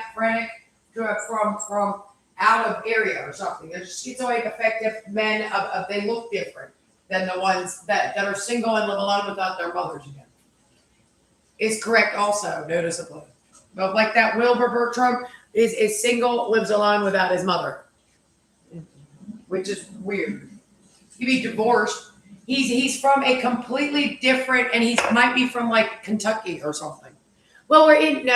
Speaker 1: from out of area or something. They're just schizoid affective men they look different than the ones that are single and live alone without their mothers again. Is correct also, noticeably. But like that Wilbur Bertram is single, lives alone without his mother. Which is weird. He'd be divorced. He's from a completely different, and he might be from like Kentucky or something. Well, they're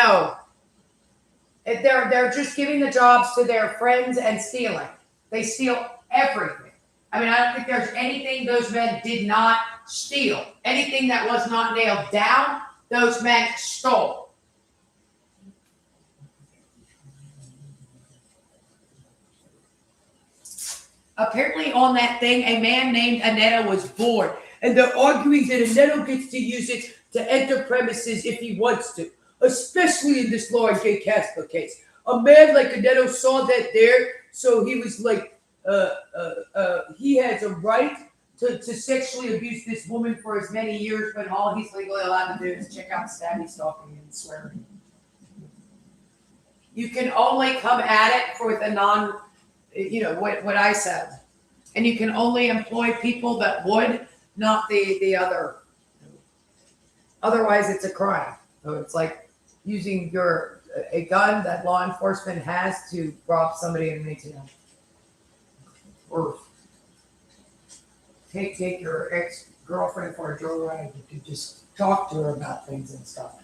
Speaker 1: just giving the jobs to their friends and stealing. They steal everything. I mean, I don't think there's anything those men did not steal. Anything that was not nailed down, those men stole. Apparently on that thing, a man named Anetto was bored, and they're arguing that Anetto gets to use it to enter premises if he wants to, especially in this Lauren J. Casper case. A man like Anetto saw that there, so he was like, he has a right to sexually abuse this woman for as many years, but all he's legally allowed to do is check out stabby stalking and swearing. You can only come at it for the non, what I said. And you can only employ people that would, not the other. Otherwise, it's a crime. So it's like using a gun that law enforcement has to rob somebody in an ATM. Or take your ex-girlfriend for a joyride to just talk to her about things and stuff.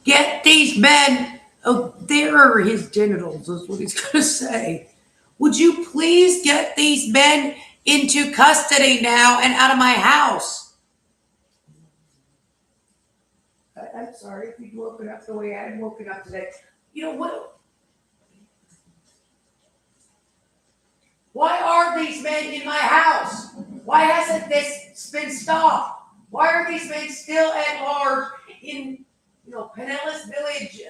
Speaker 1: get these men, oh, there are his genitals, is what he's going to say. Would you please get these men into custody now and out of my house? I'm sorry if you've woken up the way I'm woken up today. You know what? Why are these men in my house? Why hasn't this been stopped? Why are these men still at large in, Pinellas Village,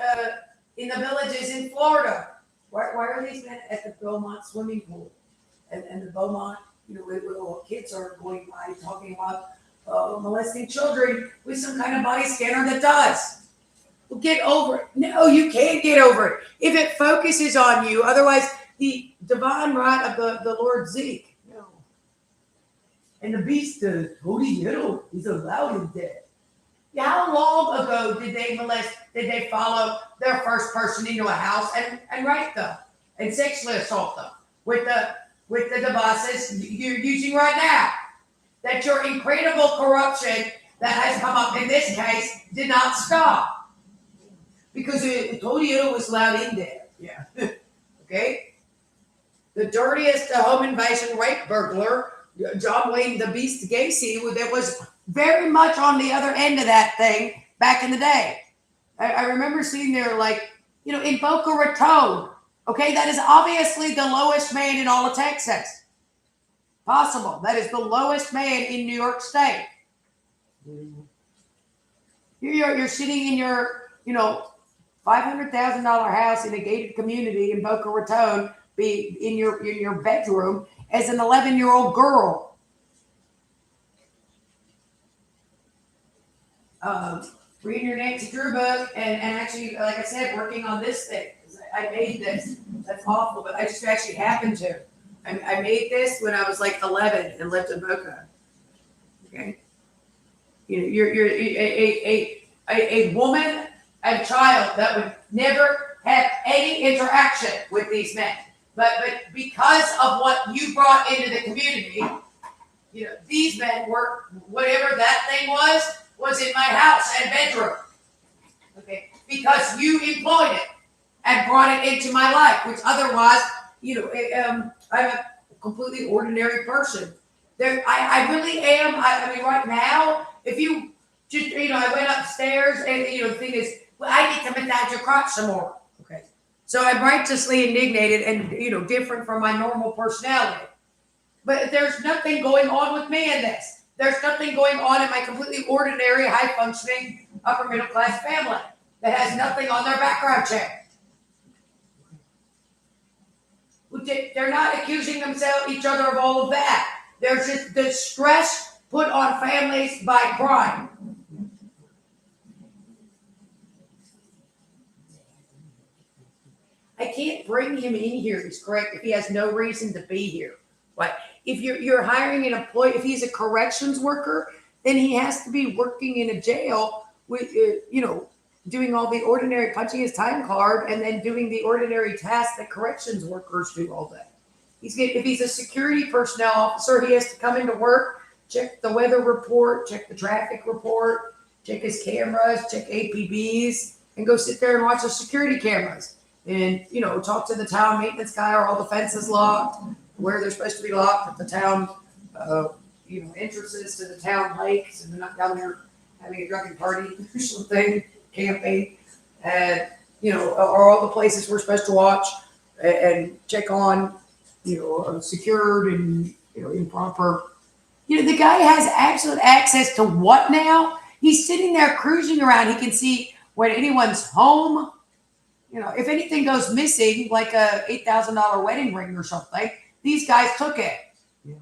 Speaker 1: in the villages in Florida? Why are these men at the Beaumont swimming pool? And the Beaumont, little kids are going by talking about molesting children with some kind of body scanner that does. Well, get over it. No, you can't get over it. If it focuses on you, otherwise the divine right of the Lord Zeke. No. And the beast, Hody Hiddle, is allowed in death. Yeah, how long ago did they follow their first person into a house and rape them and sexually assault them with the devices you're using right now? That your incredible corruption that has come up in this case did not stop. Because Hody Hiddle was allowed in there. Yeah. Okay? The dirtiest home invasion rape burglar, John Wayne the Beast Gacy, that was very much on the other end of that thing back in the day. I remember seeing there, in Boca Raton. Okay, that is obviously the lowest man in all of Texas. Possible. That is the lowest man in New York State. You're sitting in your, $500,000 house in a gated community in Boca Raton, be in your bedroom as an 11-year-old girl. Reading your Nancy Drew book and actually, like I said, working on this thing. I made this. That's awful, but I just actually happened to. I made this when I was like 11 and lived in Boca. Okay, you're a woman and child that would never have any interaction with these men, but because of what you brought into the community, these men were whatever that thing was in my house and bedroom. Okay, because you employed it and brought it into my life, which otherwise, I'm a completely ordinary person. I really am. I mean, right now, if you just, I went upstairs and, the thing is, I need to massage your crotch some more. Okay. So I'm righteously indignated and, different from my normal personality. But there's nothing going on with me in this. There's nothing going on in my completely ordinary, high-functioning, upper-middle-class family that has nothing on their background check. They're not accusing each other of all of that. There's just the stress put on families by crime. I can't bring him in here, he's correct, if he has no reason to be here. Right? If you're hiring an employee, if he's a corrections worker, then he has to be working in a jail with, doing all the ordinary, punching his time card, and then doing the ordinary tasks that corrections workers do all day. If he's a security personnel officer, he has to come into work, check the weather report, check the traffic report, check his cameras, check APBs, and go sit there and watch the security cameras. And, talk to the town maintenance guy, are all the fences locked, where they're supposed to be locked at the town, entrances to the town lakes, and they're not down there having a drunken party or something, camping, and, are all the places we're supposed to watch and check on, secured and, improper. The guy has absolute access to what now? He's sitting there cruising around. He can see when anyone's home. If anything goes missing, like a $8,000 wedding ring or something, these guys took it. Yeah.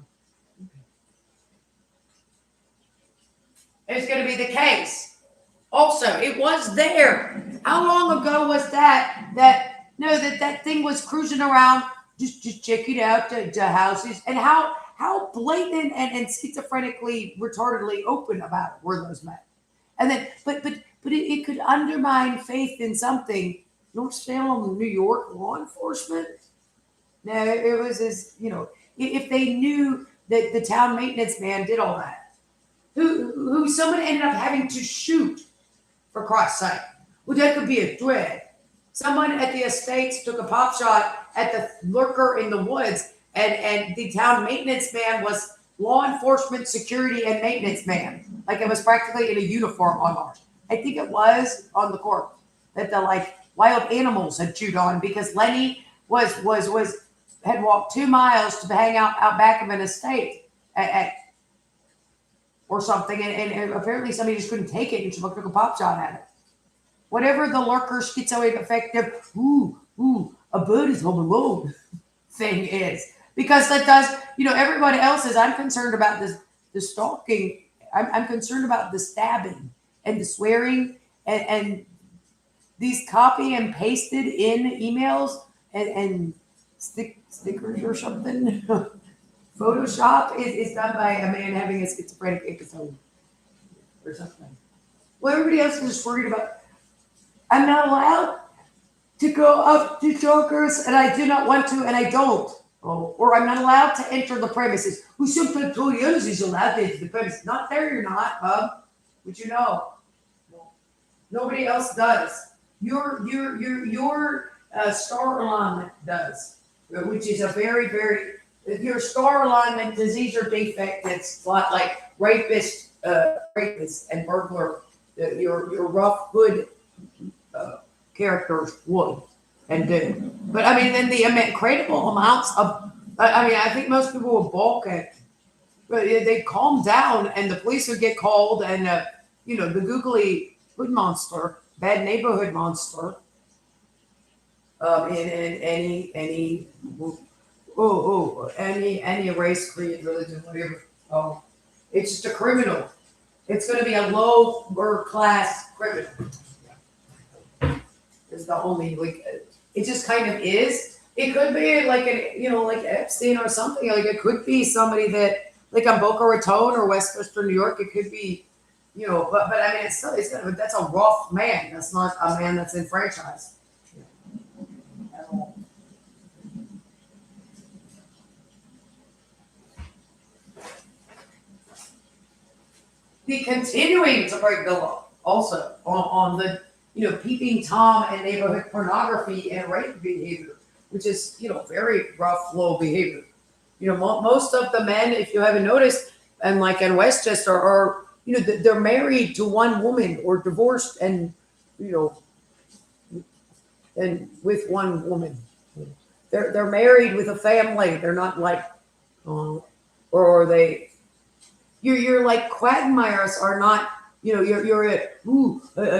Speaker 1: It's going to be the case. Also, it was there. How long ago was that thing was cruising around, just check it out to houses, and how blatant and schizophrenically, retardedly open about it were those men? And then, but it could undermine faith in something. North Salem, New York law enforcement. No, it was as if they knew that the town maintenance man did all that, who someone ended up having to shoot, for Christ's sake. Well, that could be a threat. Someone at the estates took a pop shot at the lurker in the woods, and the town maintenance man was law enforcement, security, and maintenance man. Like it was practically in a uniform on Mars. I think it was on the corpse that the like wild animals had chewed on because Lenny was had walked 2 miles to hang out back of an estate at or something, and apparently somebody just couldn't take it and took a pop shot at it. Whatever the lurker schizoid affective, a bird is home alone thing is. Because that does, everybody else is, I'm concerned about this, the stalking. I'm concerned about the stabbing and the swearing and these copy and pasted in emails and stickers or something. Photoshop is done by a man having a schizophrenic episode or something. Well, everybody else is just worried about, I'm not allowed to go up to jokers, and I do not want to, and I don't. Oh, or I'm not allowed to enter the premises. Who sometimes told the others is allowed to enter the premises. Not there, you're not, bub. But you know, nobody else does. Your star alignment does, which is a very, very your star alignment disease or defect. That's a lot like rapist and burglar. Your rough hood characters would and do. But I mean, then the incredible amounts of, I think most people will balk at, but they calm down and the police would get called and, the googly hood monster, bad neighborhood monster, in any race, creed, religion, whatever. Oh, it's just a criminal. It's going to be a lower class criminal. Is the only it just kind of is. It could be like like Epstein or something. Like it could be somebody that like on Boca Raton or Westchester, New York. It could be, but I mean it's that's a rough man. That's not a man that's enfranchised. Be continuing to break the law also on the peeping Tom and neighborhood pornography and rape behavior, which is very rough, low behavior. Most of the men, if you haven't noticed, and like in Westchester, are they're married to one woman or divorced and and with one woman. They're married with a family. They're not like, or are they? You're like quagmires are not. You're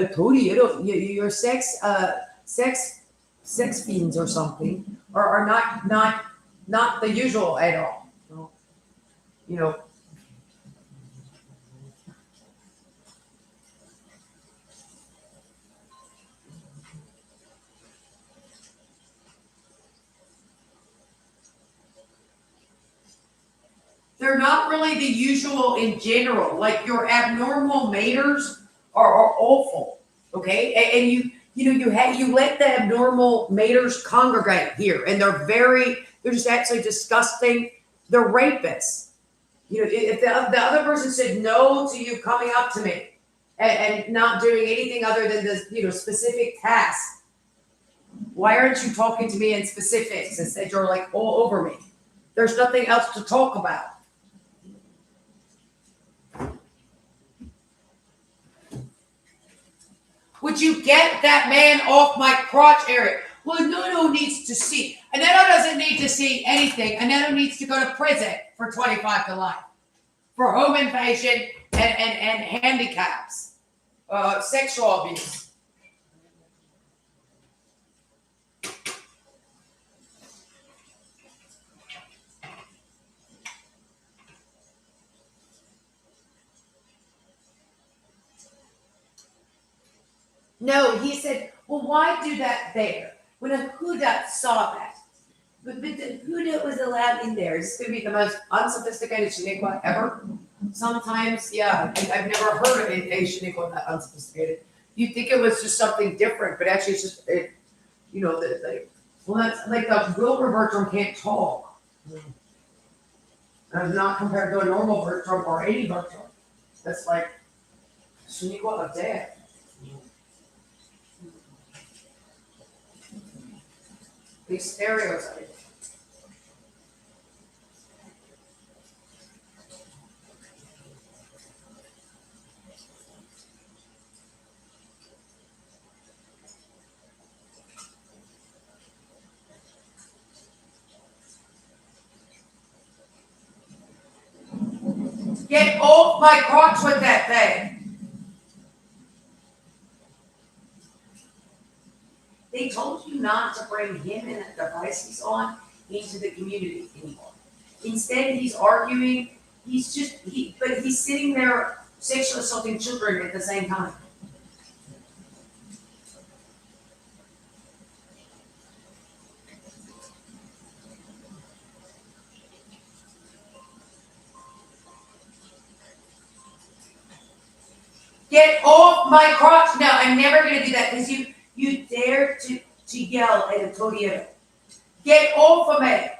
Speaker 1: Tony. Your sex fiends or something are not the usual at all. They're not really the usual in general. Like your abnormal maters are awful. Okay, and you let the abnormal maters congregate here, and they're just absolutely disgusting. They're rapists. If the other person said no to you coming up to me and not doing anything other than this, specific task, why aren't you talking to me in specifics? Instead, you're like all over me. There's nothing else to talk about. Would you get that man off my crotch area? Well, Nuno needs to see. Nuno doesn't need to see anything. Nuno needs to go to prison for 25 to life for home invasion and handicaps, sexual abuse. No, he said, well, why do that there? When a Huda saw that. But the Huda was allowed in there. It's going to be the most unsophisticated Shaniqua ever. Sometimes, yeah, I've never heard of a Shaniqua that unsophisticated. You'd think it was just something different, but actually it's just, that's like the Wilbur Bertram can't talk. Not compared to a normal Bertram or any Bertram. That's like Shaniqua of death. These stereotypes. Get off my crotch with that thing. They told you not to bring him and the device he's on into the community anymore. Instead, he's arguing. But he's sitting there sexually assaulting children at the same time. Get off my crotch! No, I'm never going to do that because you dare to yell at a Toyota. Get off of me!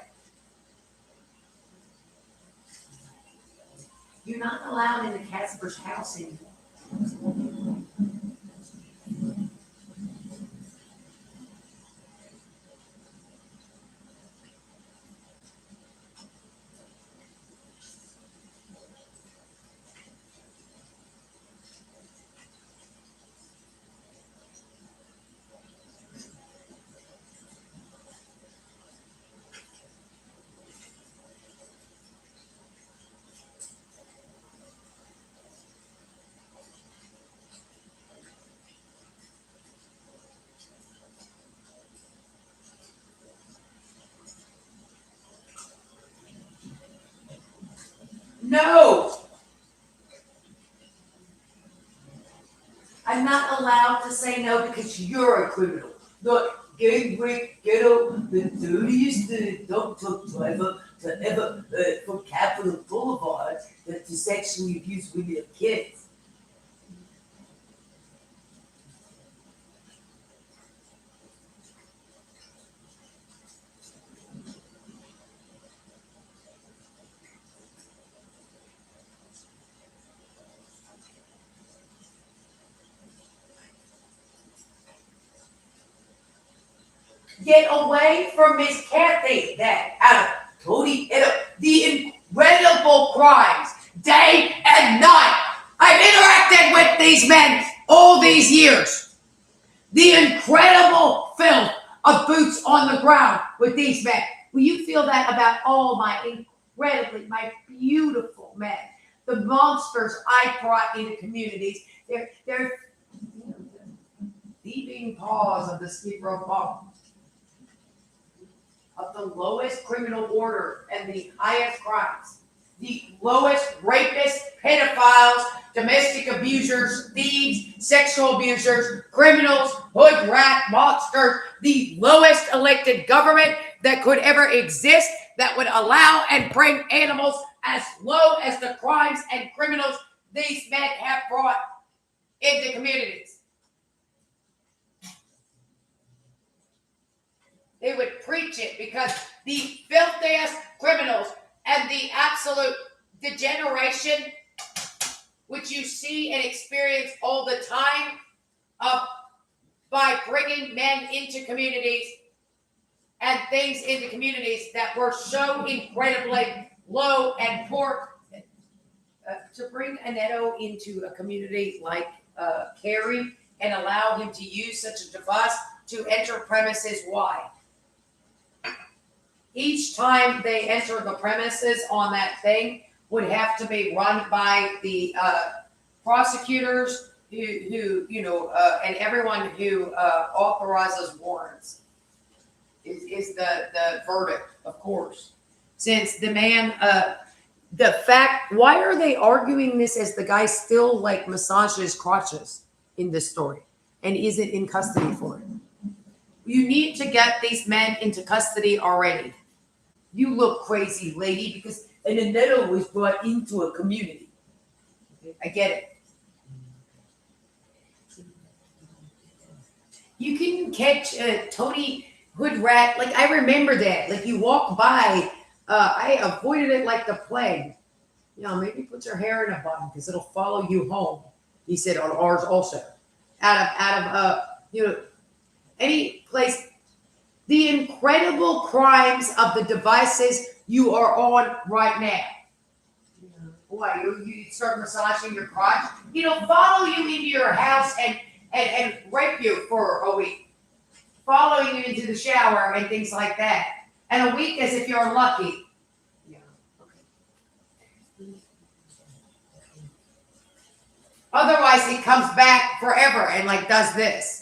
Speaker 1: You're not allowed in the Casper's house anymore. No! I'm not allowed to say no because you're a criminal. Look, Gateway Ghetto, the dirtiest dog driver to ever from Capitol Boulevard to sexually abuse women and kids. Get away from Miss Kathy, that out of Tony, the incredible crimes, day and night. I've interacted with these men all these years. The incredible filth of boots on the ground with these men. Will you feel that about all my beautiful men? The monsters I brought into communities. They're thieving paws of the Skid Row mob. Of the lowest criminal order and the highest crimes. The lowest rapists, pedophiles, domestic abusers, thieves, sexual abusers, criminals, hood rat monsters, the lowest elected government that could ever exist that would allow and bring animals as low as the crimes and criminals these men have brought into communities. They would preach it because the filthiest criminals and the absolute degeneration, which you see and experience all the time, by bringing men into communities and things into communities that were so incredibly low and poor. To bring a Neto into a community like Cary and allow him to use such a device to enter premises, why? Each time they enter the premises on that thing would have to be run by the prosecutors who and everyone who authorizes warrants is the verdict, of course. Since the man, the fact, why are they arguing this as the guy still like massages crotches in this story and isn't in custody for it? You need to get these men into custody already. You look crazy, lady, because an Neto was brought into a community. I get it. You can catch a Tony Hood rat. Like, I remember that. Like, you walk by, I avoided it like the plague. Maybe put your hair in a bun because it'll follow you home. He said on ours also. Out of any place the incredible crimes of the devices you are on right now. Why you start massaging your crotch? Follow you into your house and rape you for a week, following you into the shower and things like that, and a week as if you're lucky. Yeah. Okay. Otherwise, he comes back forever and like does this.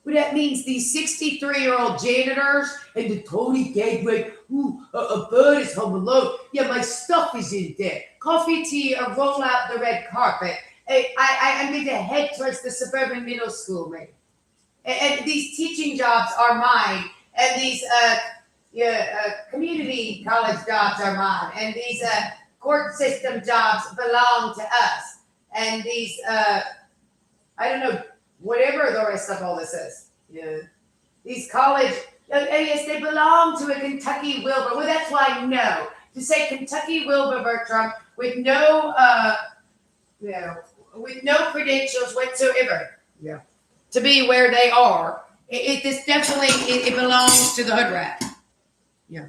Speaker 1: But that means these 63-year-old janitors and the Tony Gateway, a bird is home alone. Yeah, my stuff is in there. Coffee, tea, or roll out the red carpet. I need to head towards the suburban middle school, right? And these teaching jobs are mine. And these community college jobs are mine. And these court system jobs belong to us. And these, I don't know, whatever the rest of all this is. Yeah. These college, yes, they belong to a Kentucky Wilbur. Well, that's why no. To say Kentucky Wilbur Bertram with no, with no credentials whatsoever. Yeah. To be where they are, this definitely it belongs to the hood rat. Yeah.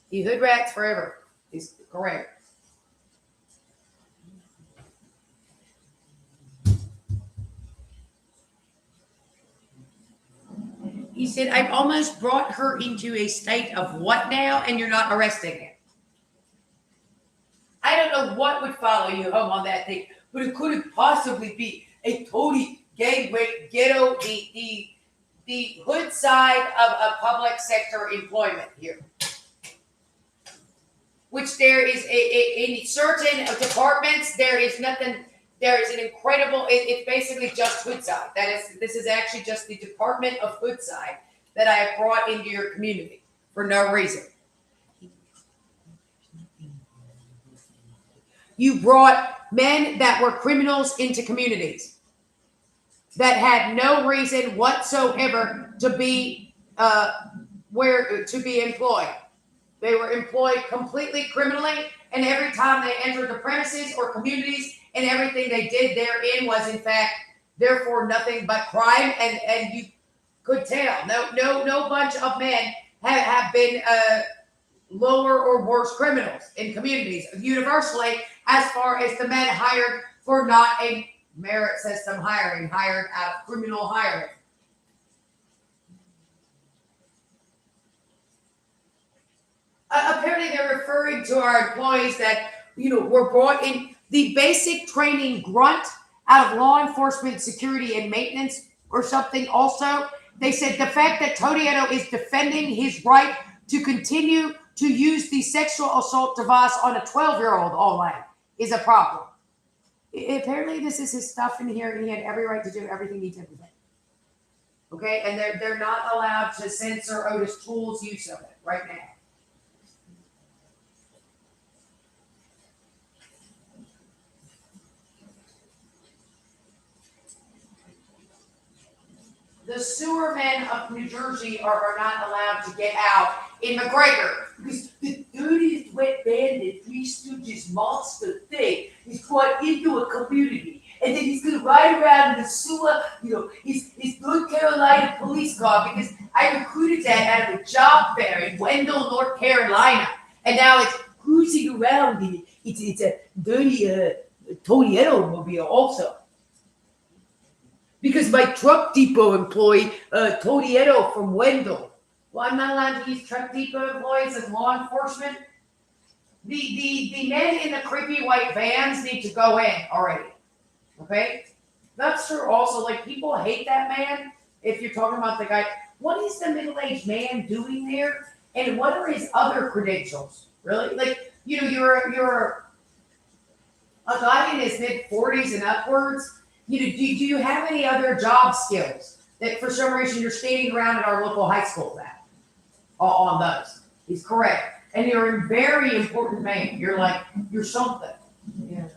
Speaker 1: The hood rats forever is correct. He said, I've almost brought her into a state of what now, and you're not arresting it. I don't know what would follow you home on that thing, but it could possibly be a totally ghetto, the hood side of public sector employment here. Which there is in certain departments, there is nothing. There is an incredible. It's basically just hood side. This is actually just the Department of Hood side that I have brought into your community for no reason. You brought men that were criminals into communities that had no reason whatsoever to be employed. They were employed completely criminally, and every time they entered the premises or communities, and everything they did therein was, in fact, therefore nothing but crime. And you could tell no bunch of men have been lower or worse criminals in communities universally, as far as the men hired for not a merit system hiring, hired out of criminal hiring. Apparently they're referring to our employees that were brought in the basic training grunt out of law enforcement, security, and maintenance or something. Also, they said the fact that Todietto is defending his right to continue to use the sexual assault device on a 12-year-old online is a problem. Apparently this is his stuff in here, and he had every right to do everything he did with it. Okay, and they're not allowed to censor Otis Toole's use of it right now. The sewer men of New Jersey are not allowed to get out in McGregor because the dirtiest wet bandit, Three Stooges monster thing, is brought into a community. And then he's going to ride around in the sewer, his North Carolina police car, because I recruited that out of a job fair in Wendell, North Carolina. And now it's cruising around in it. It's a dirty Todietto mobile also. Because my Truck Depot employee, Todietto from Wendell. Well, I'm not allowed to use Truck Depot employees as law enforcement. The men in the creepy white vans need to go in already. Okay? That's true also. Like, people hate that man. If you're talking about the guy, what is the middle-aged man doing there? And what are his other credentials? Really? Like, you're a guy in his mid-40s and upwards. Do you have any other job skills that for some reason you're standing around at our local high school that on those? He's correct. And you're a very important man. You're something. Yeah.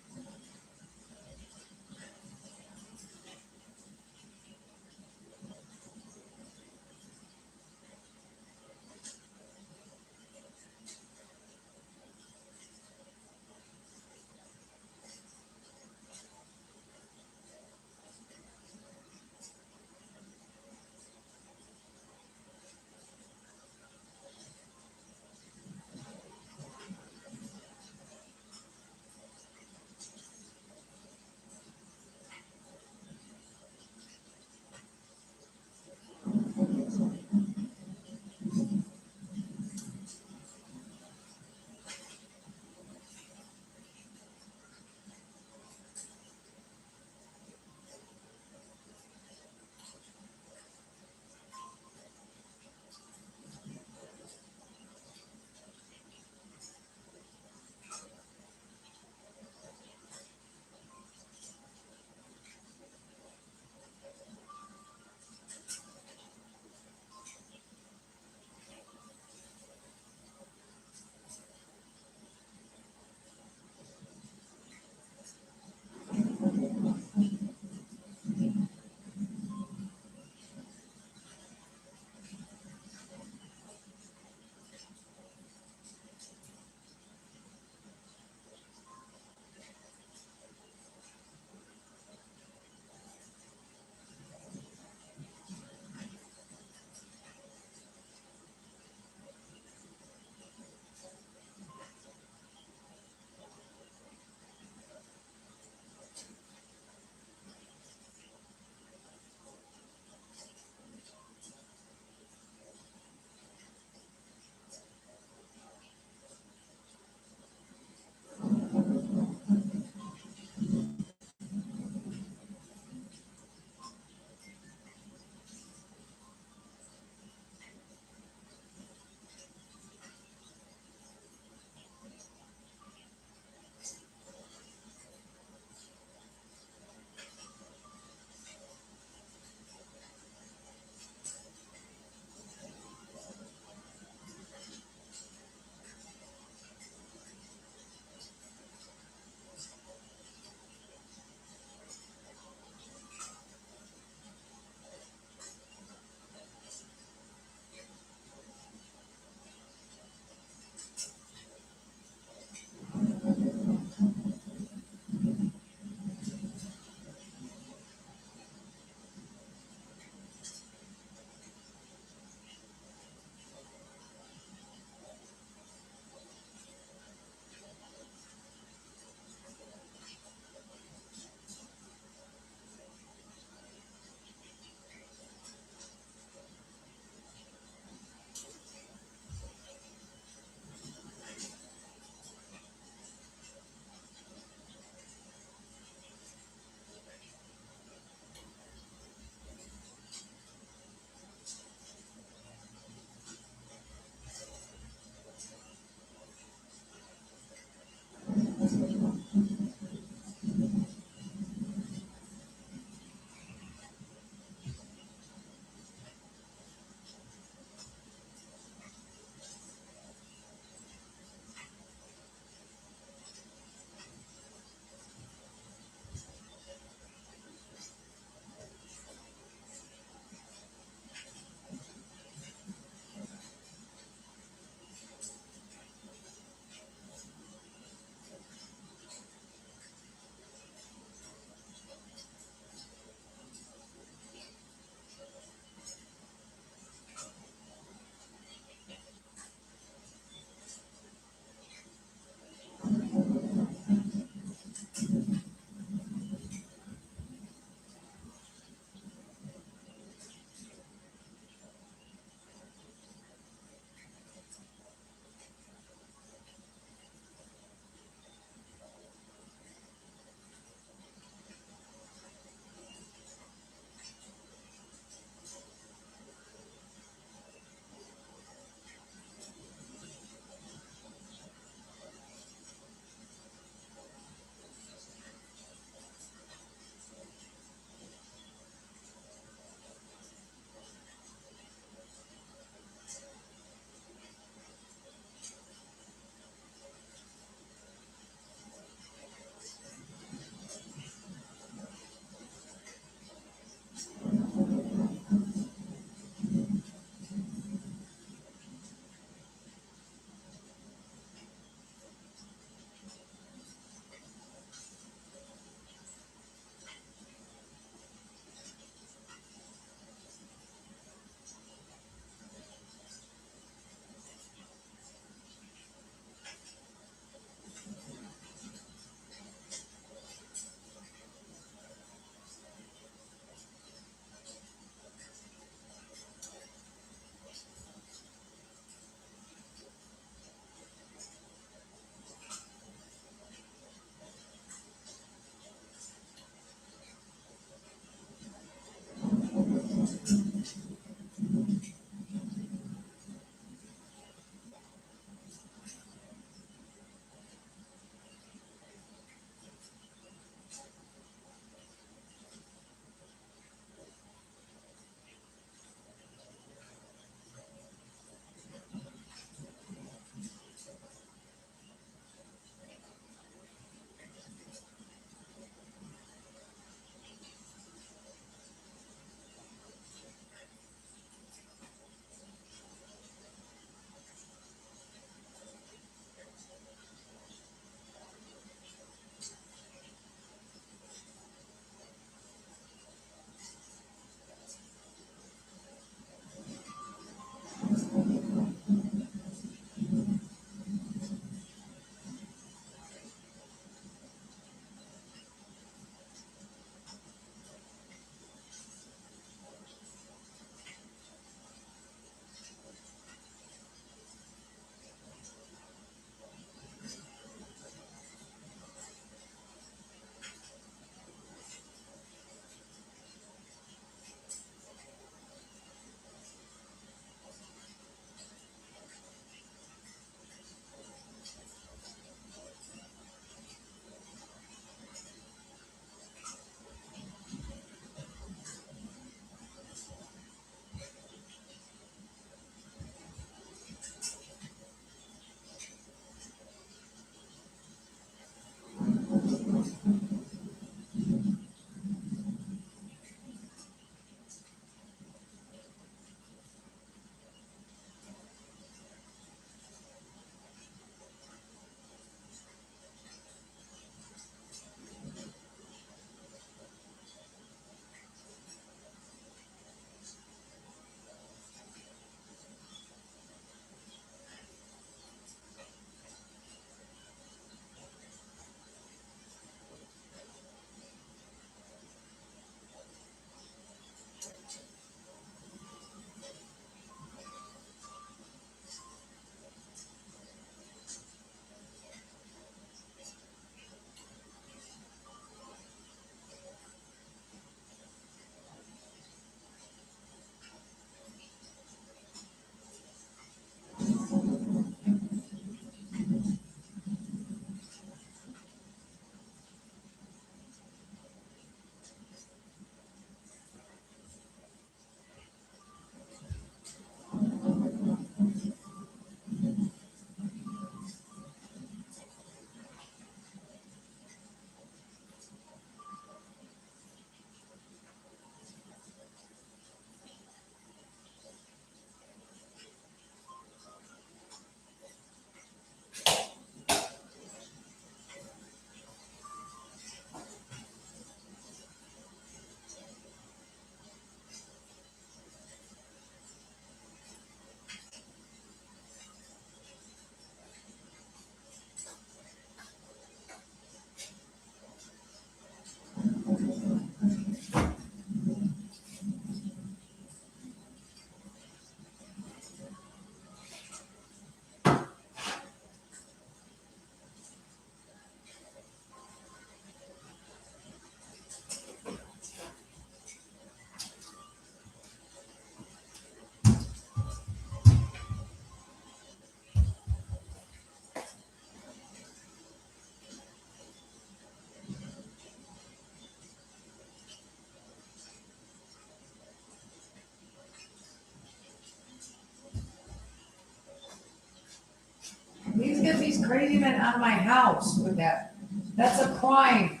Speaker 1: these crazy men out of my house with that. That's a crime.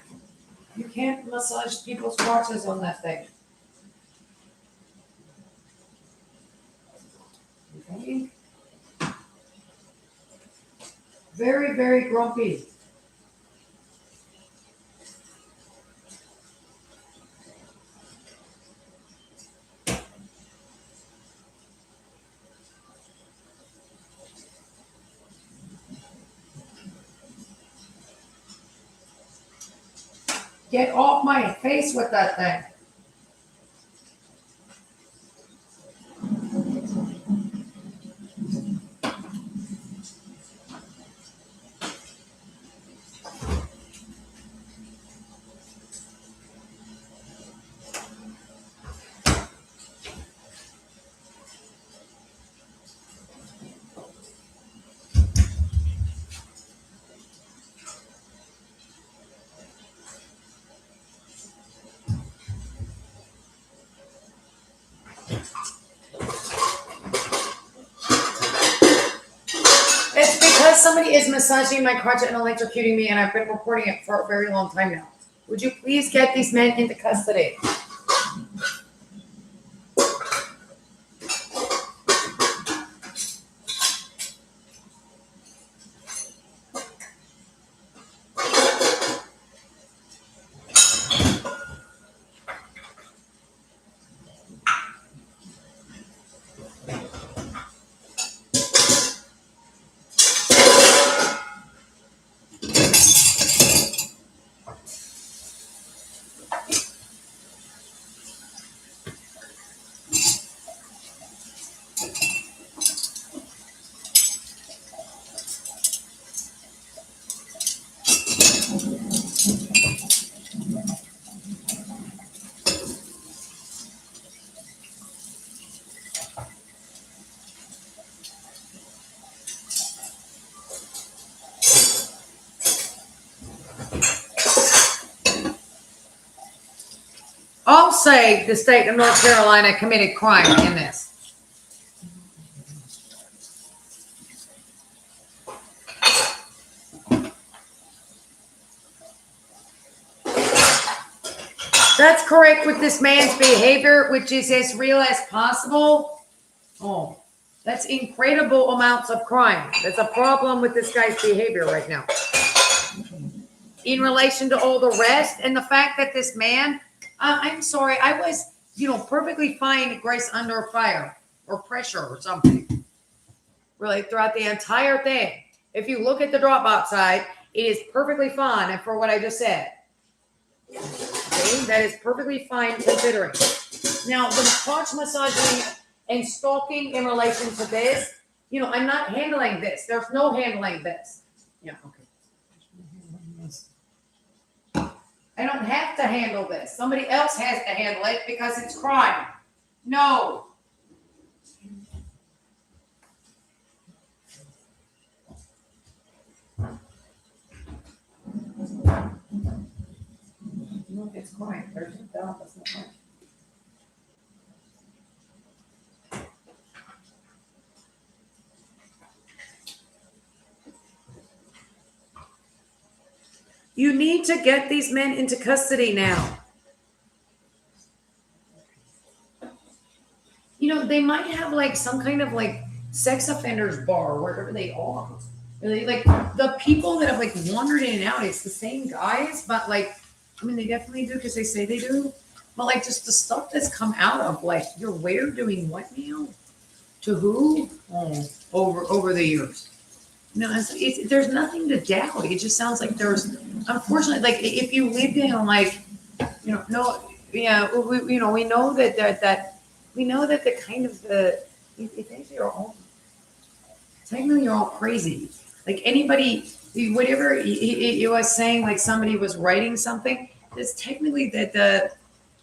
Speaker 1: You can't massage people's crotches on that thing. Okay. Very, very grumpy. Get off my face with that thing. It's because somebody is massaging my crotch and electrocuting me, and I've been reporting it for a very long time now. Would you please get these men into custody? I'll say the state of North Carolina committed crime in this. That's correct with this man's behavior, which is as real as possible. Oh, that's incredible amounts of crime. There's a problem with this guy's behavior right now. In relation to all the rest and the fact that this man, I'm sorry, I was, perfectly fine, Grace, under fire or pressure or something. Really, throughout the entire thing. If you look at the Dropbox side, it is perfectly fine. And for what I just said, okay, that is perfectly fine considering. Now, the crotch massaging and stalking in relation to this, I'm not handling this. There's no handling this. Yeah, okay. I don't have to handle this. Somebody else has to handle it because it's crime. No. No, it's crime. There's no doubt that's not crime. You need to get these men into custody now. They might have like some kind of like sex offenders bar wherever they are. Like the people that have like wandered in and out, it's the same guys, but like, they definitely do because they say they do. But like just the stuff that's come out of like, you're where doing what now? To who? Oh, over the years. No, there's nothing to doubt. It just sounds like there's, unfortunately, like if you lived in like, no, yeah, we know that we know that the kind of you're all, technically you're all crazy. Like anybody, whatever you was saying, like somebody was writing something. It's technically that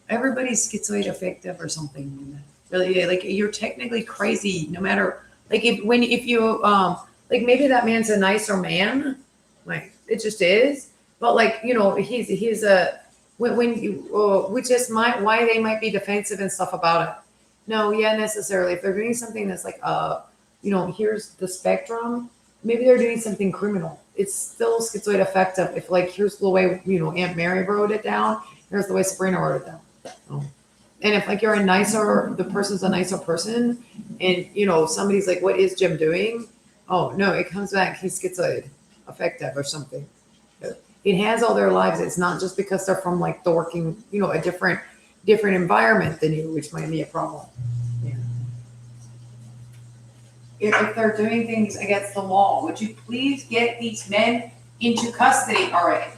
Speaker 1: everybody's schizoaffective or something. Really, like you're technically crazy, no matter like if you like maybe that man's a nicer man, like it just is. But like he's a when you which is why they might be defensive and stuff about it. No, yeah, necessarily. If they're doing something that's like here's the spectrum.
Speaker 2: maybe they're doing something criminal. It's still schizoid affective. If like here's the way Aunt Mary wrote it down, here's the way Sabrina wrote it down. Oh. And if like the person's a nicer person, and somebody's like, what is Jim doing? Oh no, it comes back. He's schizoid affective or something. It has all their lives. It's not just because they're from like the working, a different environment than you, which might be a problem. Yeah. If they're doing things against the law, would you please get these men into custody already?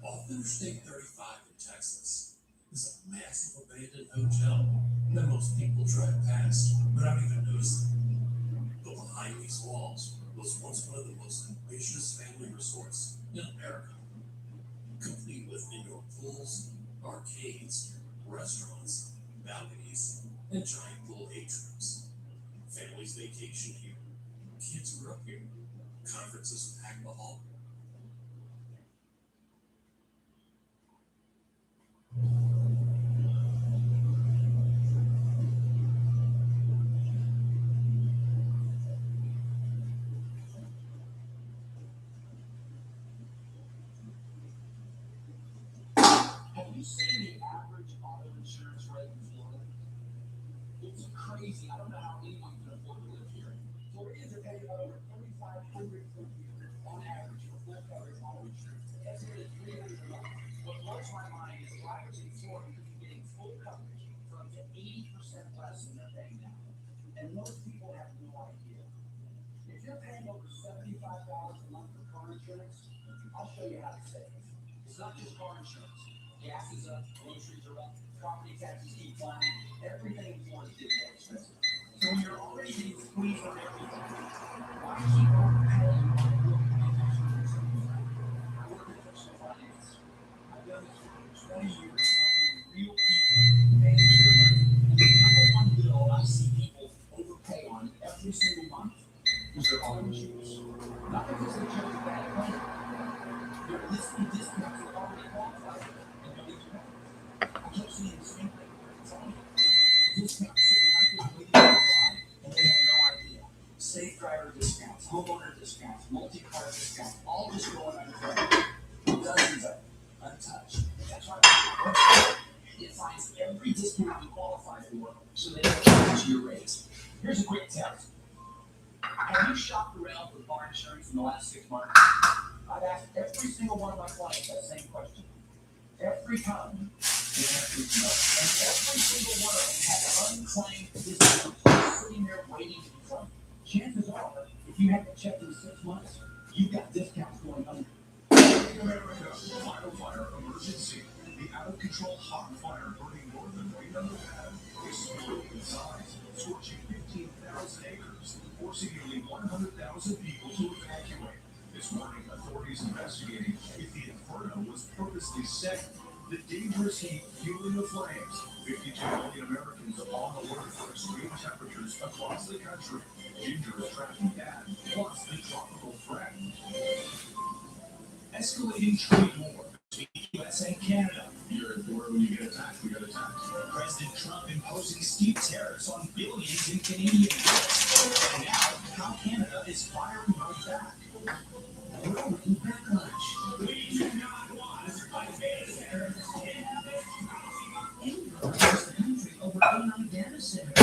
Speaker 3: Off Interstate 35 in Texas is a massive abandoned hotel that most people drive past without even noticing. But behind these walls was once one of the most ambitious family resorts in America, complete with indoor pools, arcades, restaurants, balconies, and giant pool atriums. Families vacation here, kids grew up here, conferences pack the hall. Have you seen the average auto insurance rate in Florida? It's crazy. I don't know how anyone can afford to live here. Floridians are paying over $3,500 per year on average for full coverage auto insurance. That's nearly $300 a month. What blows my mind is drivers in Florida could be getting full coverage for up to 80% less than they're paying now. And most people have no idea. If you're paying over $75 a month for car insurance, I'll show you how to save. It's not just car insurance. Gas is up, groceries are up, property taxes keep climbing, everything in Florida is more expensive. So when you're already being squeezed on everything, why keep overpaying on real insurance? I work in personal finance. I've done this for 20 years, helping real people manage their money. And the number one bill I see people overpay on every single month is their auto insurance. Not because they chose a bad plan. They're listing discounts that already qualify and don't even know. I kept seeing the same thing. It's on discounts sitting right there waiting to apply, and they have no idea. Safe driver discounts, homeowner discounts, multi-car discounts, all just going under dozens of them, untouched. That's why my website, it finds every discount you qualify for, so they don't charge your rates. Here's a quick test. Have you shopped around for car insurance in the last 6 months? I've asked every single one of my clients that same question. Every time, the answer is no. And every single one of them had unclaimed discounts sitting there waiting to be claimed. Chances are, if you haven't checked in 6 months, you've got discounts going under. America, wildfire emergency. The out-of-control hot fire burning northern Reno, Nevada, exploding in size, scorching 15,000 acres, forcing nearly 100,000 people to evacuate. This morning, authorities investigating if the inferno was purposely set. The dangerous heat fueling the flames. 52 million Americans are on alert for extreme temperatures across the country. Ginger is tracking that, plus the tropical threat. Escalating trade war between the US and Canada. You're at war when you get attacked, we get attacked. President Trump imposing steep tariffs on billions in Canadian goods. And now, how Canada is firing right back. We're looking backlash. We do not want to fight tariffs. England across the country over AI data center.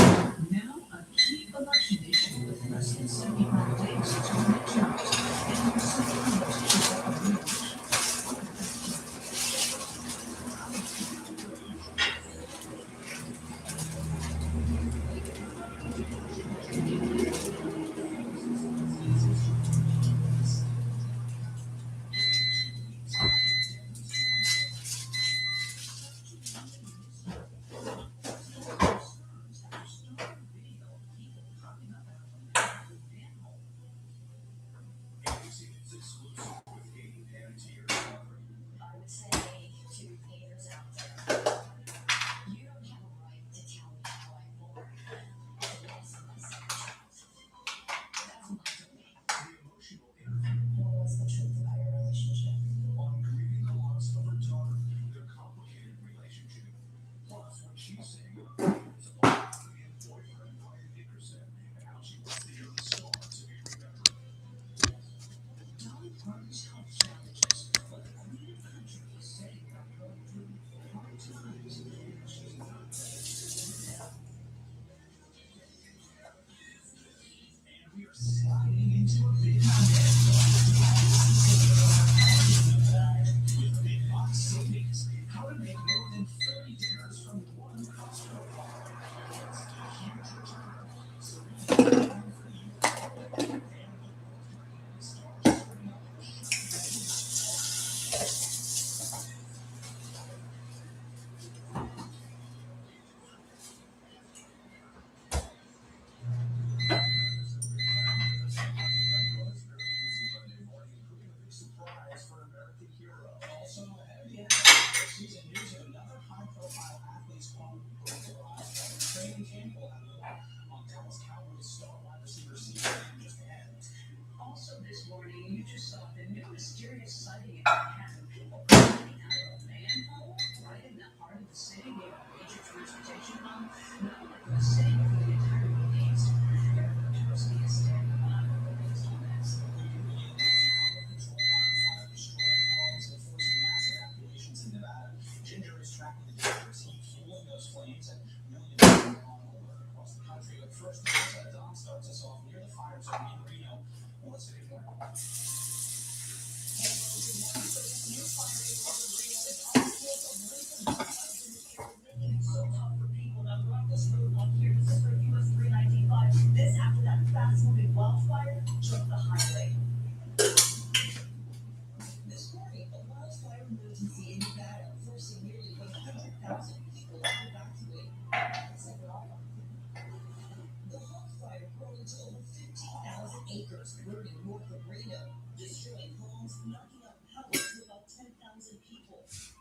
Speaker 3: Now a key election issue with less than 75 days to midterms. And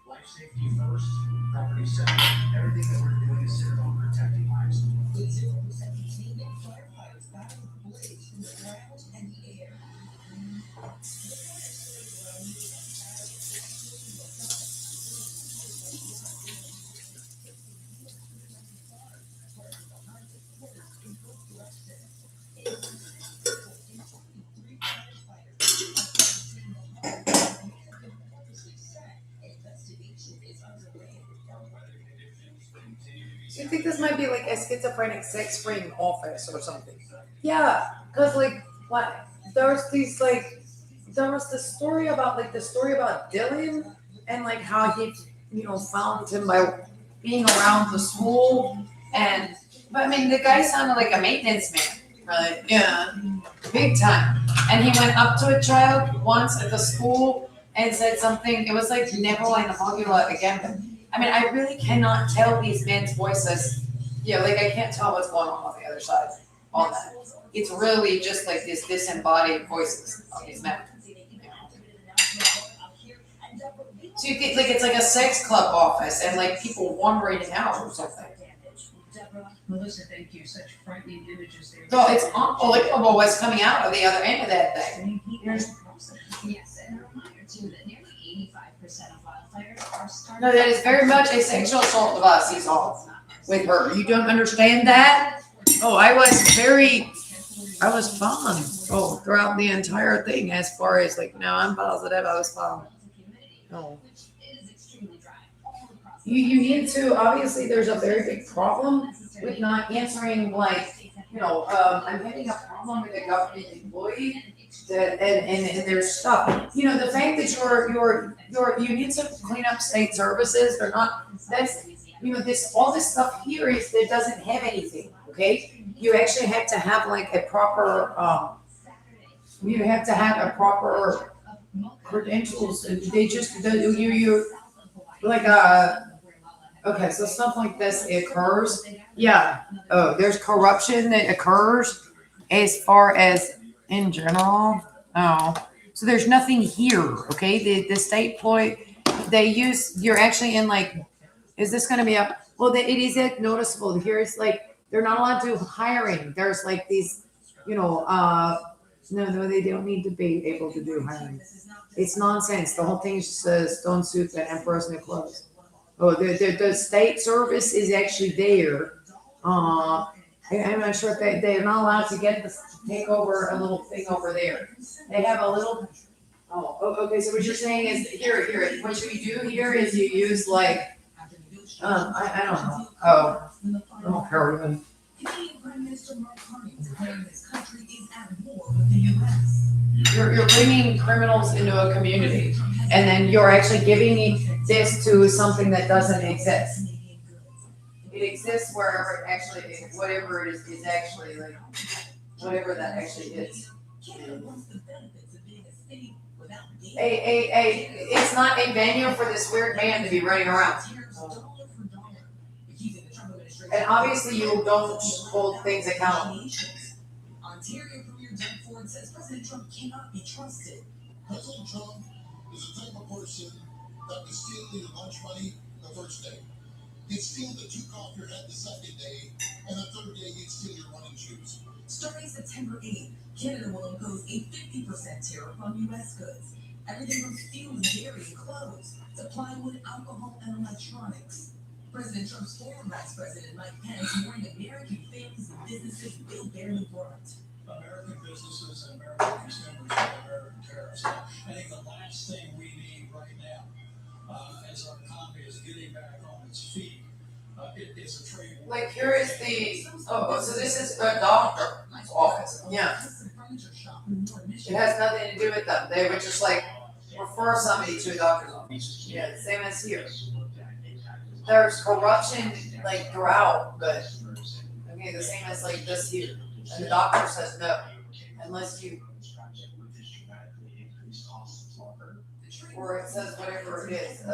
Speaker 3: Life safety first, property second. Everything that we're doing is centered on protecting lives.
Speaker 2: So you think this might be like a schizophrenic sex ring office or something? Yeah, because like what there was these like there was the story about Dylan and like how he found him by being around the school and but I mean the guy sounded like a maintenance man, right? Yeah, big time. And he went up to a child once at the school and said something. It was like Neville and Hogula again. But I mean, I really cannot tell these men's voices. Yeah, like I can't tell what's going on the other side on that. It's really just like this disembodied voices of these men. So you think like it's like a sex club office and like people wandering out or something.
Speaker 4: Melissa, thank you. Such frightening images there.
Speaker 2: So it's unbelievable what's coming out of the other end of that thing.
Speaker 4: Yes, and a reminder too that nearly 85% of wildfires are started.
Speaker 2: No, that is very much a sexual assault device he's on with her. You don't understand that? Oh, I was fine. Oh, throughout the entire thing as far as like, no, I'm positive I was fine. No. You need to, obviously there's a very big problem with not answering like, I'm having a problem with a government employee that, and there's stuff. The fact that you need to clean up state services, they're not, that's, all this stuff here that doesn't have anything, okay? You actually have to have like a proper, credentials. They just, okay, so stuff like this occurs. Yeah. Oh, there's corruption that occurs as far as in general. Oh, so there's nothing here. Okay. The state you're actually in like, is this going to be up? Well, it is noticeable. Here it's like, they're not allowed to do hiring. There's like these, no, they don't need to be able to do hiring. It's nonsense. The whole thing says stone soup and emperor's new clothes. Oh, the state service is actually there. I'm not sure if they're not allowed to take over a little thing over there. They have a little. Oh, okay. So what you're saying is here. What you do here is you use like, I don't know. Oh, I don't care even. You're bringing criminals into a community, and then you're actually giving this to something that doesn't exist. It exists wherever it actually is, whatever it is actually like, whatever that actually is. It's not a venue for this weird man to be running around. And obviously you don't hold things accountable.
Speaker 5: Ontario Premier Doug Ford says President Trump cannot be trusted.
Speaker 6: President Trump is the type of person that can steal your lunch money the first day. He'd steal the toque off your head the second day, and the third day he'd steal your running shoes.
Speaker 5: Starting September 8th, Canada will impose a 50% tariff on U.S. goods. Everything from steel and dairy and clothes to plywood, alcohol, and electronics. President Trump's former Vice President Mike Pence warned American families and businesses will bear the brunt.
Speaker 3: American businesses and American consumers pay American tariffs. I think the last thing we need right now, as our economy is getting back on its feet, it is a trade war.
Speaker 2: Like here is so this is a doctor's office. Yeah. It has nothing to do with them. They would just like refer somebody to a doctor's office. Yeah, same as here. There's corruption like throughout, but okay, the same as like this here. And the doctor says no. unless you, or it says whatever it is,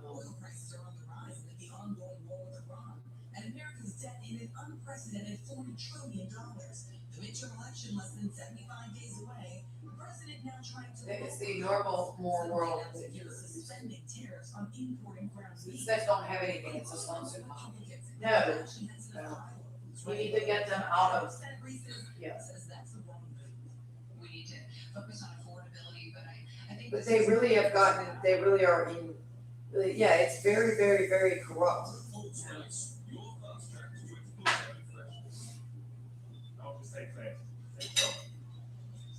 Speaker 5: Oil prices are on the rise amid the ongoing war with Iran, and America's debt hit an unprecedented $40 trillion. The midterm election less than 75 days away. The president now trying to
Speaker 2: it's the normal more world.
Speaker 5: suspending tariffs on importing ground beef.
Speaker 2: These guys don't have anything, it's a slum soup.
Speaker 5: Republicans
Speaker 2: No, no. We need to get them out of, yeah.
Speaker 5: Says that's the wrong move.
Speaker 4: We need to focus on affordability, but I think.
Speaker 2: But they really have gotten, they really are in, yeah, it's very, very, very corrupt.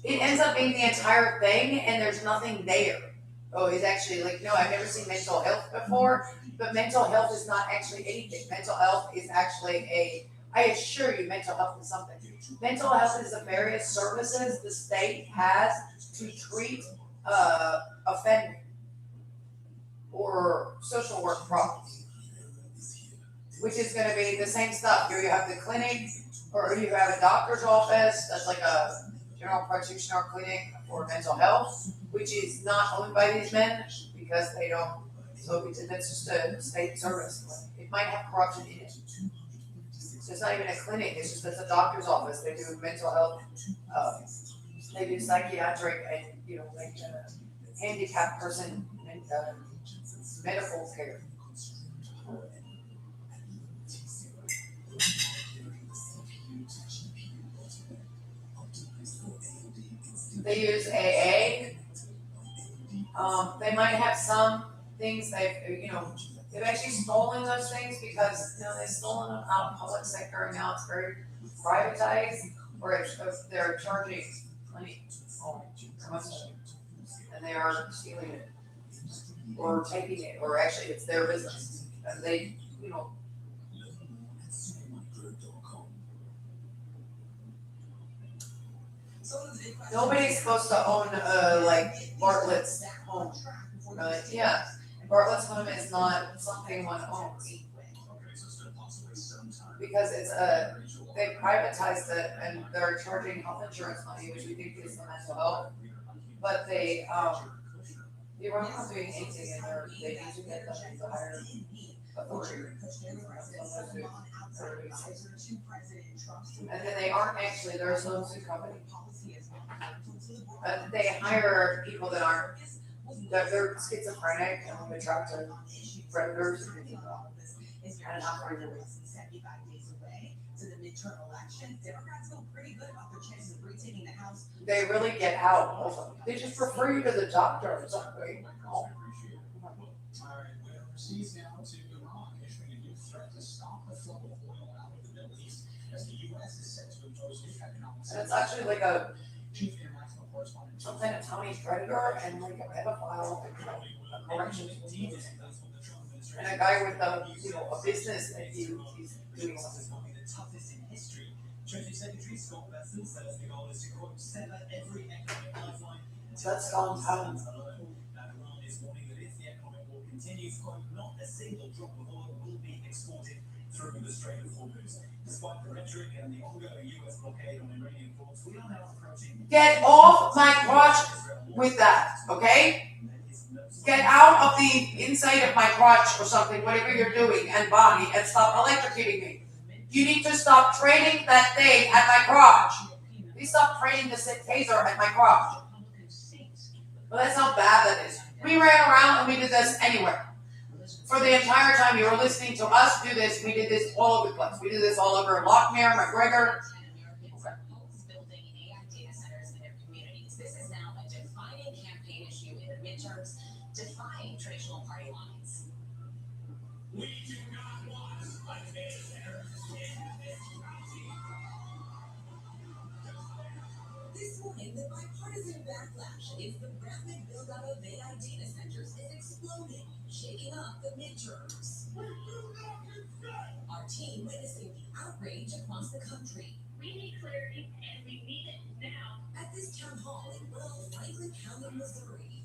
Speaker 2: It ends up being the entire thing and there's nothing there. Oh, it's actually like, no, I've never seen mental health before, but mental health is not actually anything. Mental health is actually I assure you, mental health is something. Mental health is the various services the state has to treat offending or social work problems, which is going to be the same stuff. You have the clinic, or you have a doctor's office that's like a general practitioner clinic for mental health, which is not owned by these men because they don't. So that's just a state service. It might have corruption in it. So it's not even a clinic. It's just a doctor's office. They do mental health. They do psychiatric and like handicapped person and medical care. They use AA. They might have some things they've actually stolen those things because they've stolen them out of public sector and now it's very privatized, or they're charging money and they are stealing it or taking it, or actually it's their business and they nobody's supposed to own like Bartlett's home. Yeah, Bartlett's home is not something one owns because it's they privatized it and they're charging health insurance money, which we think is the mental health. But they were not doing anything in there. They need to get them to hire authority. And then they aren't actually, they're a slow suit company. But they hire people that aren't, they're schizophrenic and they attract to predators and things like that. And not very good.
Speaker 5: To the midterm election, Democrats feel pretty good about their chances of retaking the House.
Speaker 2: They really get out also. They just refer you to the doctor or something.
Speaker 7: All right, we're overseas now to Iran, issuing a new threat to stop the flow of oil out of the Middle East as the U.S. is set to impose new economic
Speaker 2: And it's actually like a
Speaker 7: Chief International Correspondent
Speaker 2: some kind of Tony predator and like a pedophile and a corrections and a guy with a business that he's doing something.
Speaker 7: the toughest in history. Treasury Secretary Scott Bessent says the goal is to quote sever every economic lifeline.
Speaker 2: That's gone down.
Speaker 7: Iran is warning that if the economic war continues, quote, not a single drop of oil will be exported through the Strait of Hormuz. Despite the rhetoric and the ongoing U.S. blockade on Iranian ports, we are now approaching.
Speaker 2: Get off my crotch with that, okay? Get out of the inside of my crotch or something, whatever you're doing, and body, and stop electrocuting me. You need to stop training that thing at my crotch. Please stop training the taser at my crotch. Well, that's how bad that is. We ran around and we did this anywhere. For the entire time you were listening to us do this, we did this all over the place. We did this all over Lockmere, McGregor.
Speaker 4: Building AI data centers in their communities. This is now a defining campaign issue in the midterms, defying traditional party lines.
Speaker 3: We do not want a data center in this county.
Speaker 5: This morning, the bipartisan backlash against the rapid build-out of AI data centers is exploding, shaking up the midterms. Our team witnessing the outrage across the country.
Speaker 4: We need clarity and we need it now.
Speaker 5: At this town hall in rural Franklin County, Missouri.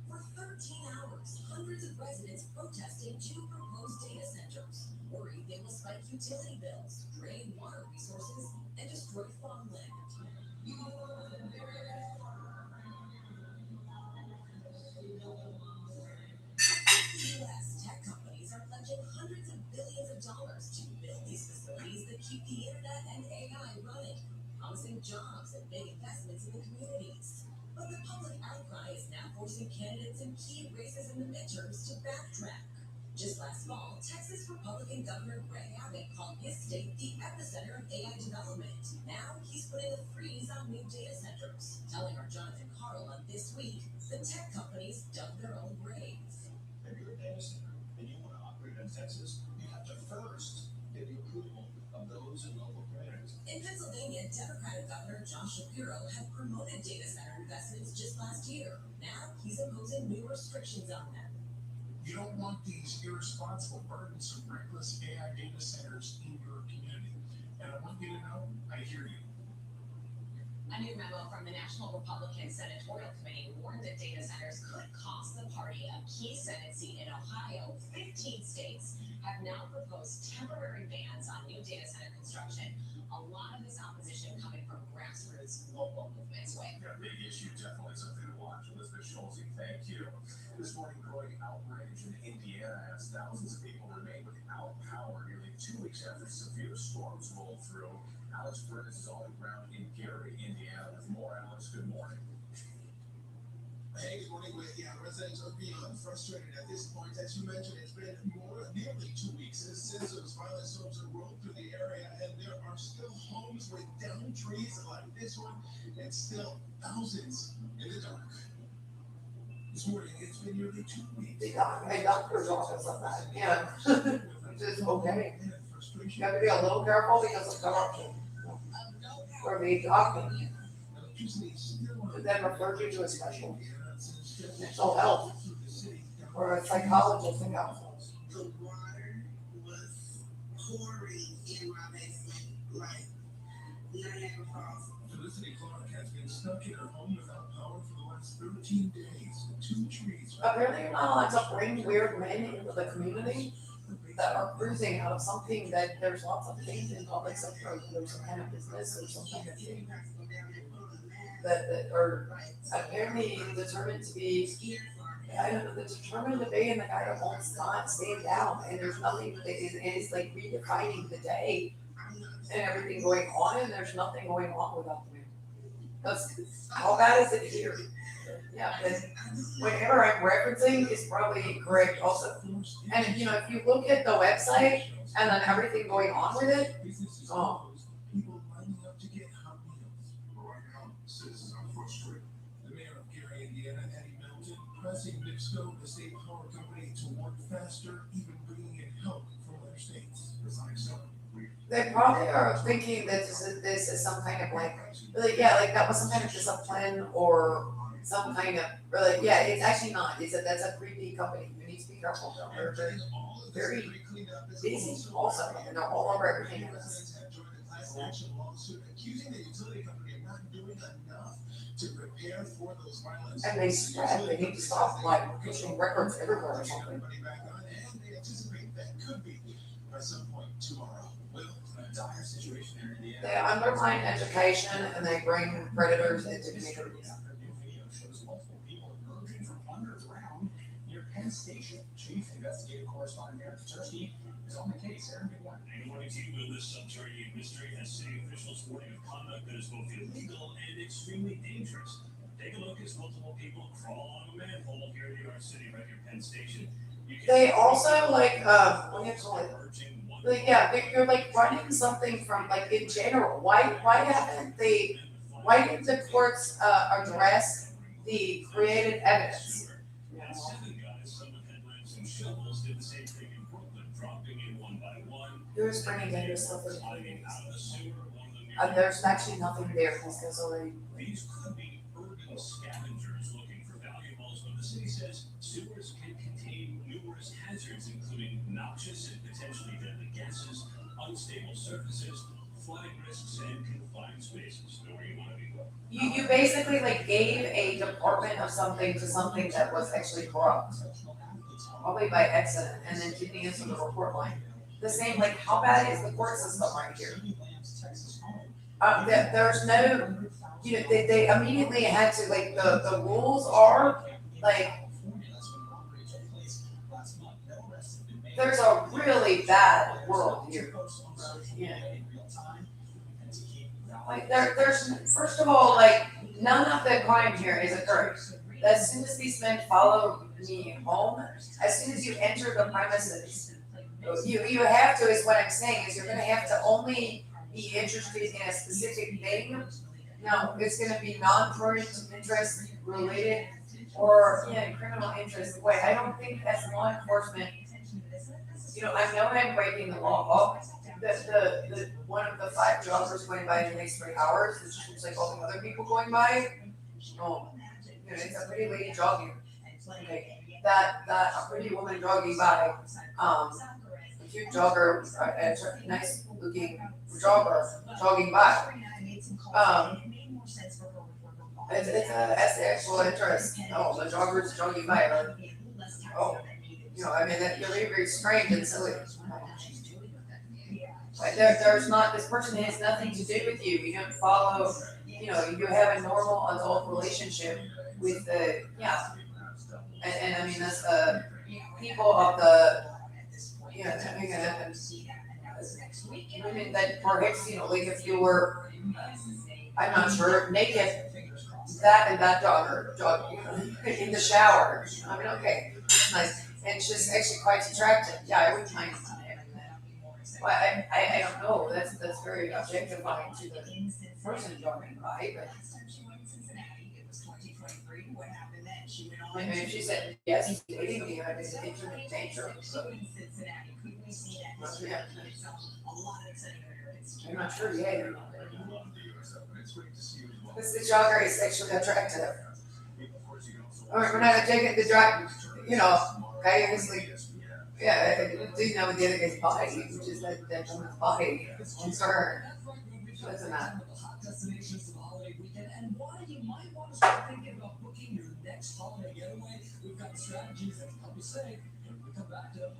Speaker 5: For 13 hours, hundreds of residents protesting two proposed data centers. worried they will spike utility bills, drain water resources, and destroy farmland. US tech companies are pledging hundreds of billions of dollars to build these facilities that keep the internet and AI running, promising jobs and big investments in the communities. But the public outcry is now forcing candidates in key races in the midterms to backtrack. Just last fall, Texas Republican Governor Greg Abbott called his state the epicenter of AI development. Now he's putting a freeze on new data centers, telling our Jonathan Carl on This Week the tech companies dug their own graves.
Speaker 7: If you're a data center and you want to operate in Texas, you have to first get the approval of those in local communities.
Speaker 5: In Pennsylvania, Democratic Governor Josh Shapiro had promoted data center investments just last year. Now he's imposing new restrictions on them.
Speaker 6: You don't want these irresponsible, burdensome, reckless AI data centers in your community. And I want you to know, I hear you.
Speaker 4: A new memo from the National Republican Senatorial Committee warned that data centers could cost the party a key Senate seat in Ohio. 15 states have now proposed temporary bans on new data center construction. A lot of this opposition coming from grassroots local movements.
Speaker 7: Yeah, big issue, definitely something to watch. Elizabeth Schulze, thank you. This morning, growing outrage in Indiana as thousands of people remain without power nearly 2 weeks after severe storms rolled through. Alex Burns is on the ground in Gary, Indiana. With more, Alex, good morning.
Speaker 6: Hey, good morning. Residents are beyond frustrated at this point. As you mentioned, it's been nearly 2 weeks since those violent storms have rolled through the area, and there are still homes with downed trees like this one, and still thousands in the dark. This morning, it's been nearly 2 weeks.
Speaker 2: My doctor's office on that, yeah. It's okay.
Speaker 6: And frustration.
Speaker 2: You have to be a little careful because of corruption. Or the doctor,
Speaker 6: Electricity is still on.
Speaker 2: who then refers you to a special mental health or a psychologist and counselors.
Speaker 8: The water was pouring in my basement, like Niagara Falls.
Speaker 6: Felicity Clark has been stuck in her home without power for the last 13 days. 2 trees.
Speaker 2: Apparently you're not allowed to bring weird men into the community that are cruising out of something that there's lots of things in public sector, there's some kind of business or some kind of thing that are apparently determined to be, I don't know, determined to be, and the guy that won't not stand down, and there's nothing, and it's like redefining the day and everything going on, and there's nothing going on without the man. That's, how bad is it here? Yeah, and whatever I'm referencing is probably correct also. And you know, if you look at the website and then everything going on with it, oh.
Speaker 6: People lining up to get hot meals. Right now, citizens are frustrated. The mayor of Gary, Indiana, Eddie Middleton, pressing NIPSCO, the state power company, to work faster, even bringing in help from other states. It's unacceptable.
Speaker 2: They probably are thinking that this is some kind of like that was some kind of discipline or some kind of really, yeah, it's actually not. That's a creepy company. You need to be careful. They're very busy also, and they're all over everything else.
Speaker 6: Have joined a class action lawsuit accusing the utility company of not doing enough to prepare for those violence.
Speaker 2: And they spread. They need to stop like pushing records everywhere or something.
Speaker 6: Everybody back on, and they anticipate that could be by some point tomorrow.
Speaker 7: Well, a dire situation there in Indiana.
Speaker 2: They undermine education and they bring predators into communities.
Speaker 7: A new video shows multiple people emerging from underground near Penn Station. Chief Investigative Correspondent Aaron Tursky is on the case. Aaron, good morning.
Speaker 3: Good morning to you. This subterranean mystery has city officials warning of conduct that is both illegal and extremely dangerous. Take a look as multiple people crawl on a manhole here in New York City, right near Penn Station. You can
Speaker 2: They also like what do you call it?
Speaker 3: emerging one
Speaker 2: Like, yeah, you're like running something from like in general. Why haven't they? Why didn't the courts address the created evidence?
Speaker 3: And 7 guys, some with headlamps and shovels, did the same thing in Brooklyn, dropping in one by one,
Speaker 2: You're just bringing dangerous stuff to the
Speaker 3: climbing
Speaker 2: community.
Speaker 3: out of the sewer. One of them near
Speaker 2: There's actually nothing there. This goes already.
Speaker 3: These could be urban scavengers looking for valuables, but the city says sewers can contain numerous hazards, including noxious and potentially deadly gases, unstable surfaces, flooding risks, and confined spaces. Know where you want to be.
Speaker 2: You basically like gave a department of something to something that was actually corrupt, probably by accident, and then keeping it to the report line. the same, like, how bad is the court system right here?
Speaker 7: Jimmy Lamb's Texas home.
Speaker 2: There's no, you know, they immediately had to, like, the rules are, like, there's a really bad world here. Yeah. Like, there's, first of all, like, none of the crime here is occurring. As soon as these men follow me home, as soon as you enter the premises, you have to, is what I'm saying, is you're gonna have to only be interested in a specific thing. No, it's gonna be non-current interest related or, yeah, criminal interest. Wait, I don't think as law enforcement, you know, I know I'm breaking the law. Oh, the one of the 5 joggers going by in the next 3 hours, it just looks like all the other people going by. Oh, you know, it's a pretty lady jogging. Okay, that a pretty woman jogging by, a cute jogger, a nice looking jogger jogging by. It's a sexual interest. Oh, the jogger's jogging by. Oh, you know, I mean, you're very, very strange and silly. But there's not, this person has nothing to do with you. You don't follow, you know, you have a normal adult relationship with the, yeah. And I mean, that's the people of the, you know, I mean, women that perhaps, you know, like if you were, I'm not sure, naked, that and that jogger, you know, in the shower. I mean, okay, nice. And she's actually quite attractive. Yeah, I wouldn't mind. Well, I don't know. That's very objectifying to the person jogging by, but. I mean, if she said yes, he's dating me, I'd say it's in danger. So. Yeah. I'm not sure yet. This jogger is sexually attractive. Alright, we're not taking the drive, you know, okay, it's like, yeah, I do know the other guy's body, which is that woman's body, it's concerned. Doesn't matter.
Speaker 9: Destinations for the holiday weekend, and why you might want to start thinking about booking your next holiday getaway. We've got strategies that can help you save when we come back to them.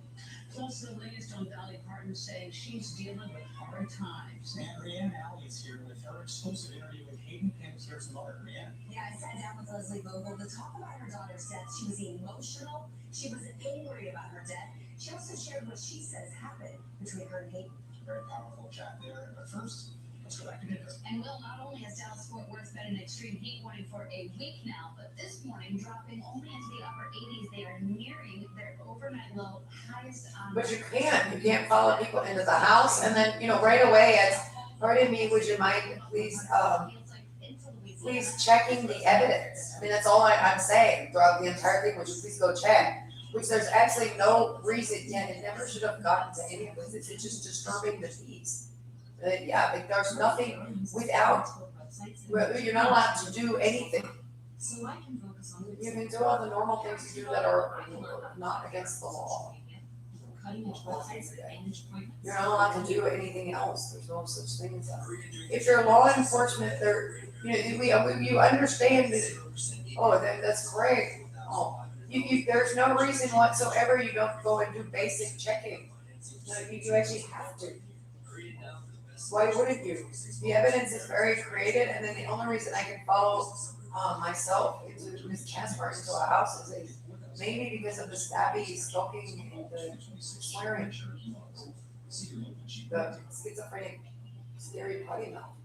Speaker 4: Plus, the latest on Dolly Parton saying she's dealing with hard times.
Speaker 7: And Rianne Alley is here with her exclusive interview with Hayden Panettiere's mother, Rianne.
Speaker 5: Yeah, I sat down with Leslie Vogel to talk about her daughter's death. She was emotional. She was angry about her death. She also shared what she says happened between her and Hayden.
Speaker 7: Very powerful chat there. But first, let's go back to dinner.
Speaker 4: And Will, not only has Dallas Fort Worth been in extreme heat warning for a week now, but this morning dropping only into the upper 80s. They are nearing their overnight low, highest on.
Speaker 2: But you can't follow people into the house and then, you know, right away it's, pardon me, would you mind please checking the evidence. I mean, that's all I'm saying throughout the entire thing, which is please go check. Which there's actually no reason, yet it never should have gotten to any of this. It's just disturbing the peace. Yeah, like there's nothing without, you're not allowed to do anything.
Speaker 5: So I can focus on
Speaker 2: You can do all the normal things you do that are not against the law.
Speaker 5: cutting edge websites and appointments.
Speaker 2: You're not allowed to do anything else. There's no such thing as that. If you're law enforcement, you understand that, oh, that's great. Oh, there's no reason whatsoever you don't go and do basic checking. No, you actually have to. Why wouldn't you? The evidence is very created, and then the only reason I can follow myself into Ms. Casper into a house is mainly because of the stabby, stalking, and the swearing. The schizophrenic, scary potty mouth.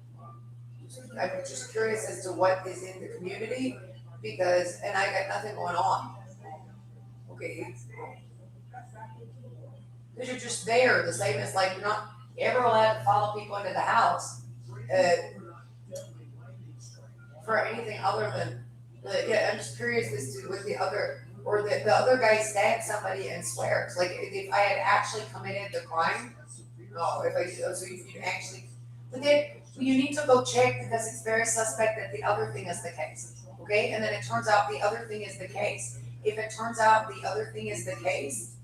Speaker 2: I'm just curious as to what is in the community, because, and I got nothing going on. Okay. Because you're just there, the same as like you're not ever allowed to follow people into the house for anything other than, I'm just curious as to what the other, or the other guy stabbed somebody and swears. Like if I had actually committed the crime, no, so you actually, but then you need to go check because it's very suspect that the other thing is the case. Okay, and then it turns out the other thing is the case. If it turns out the other thing is the case,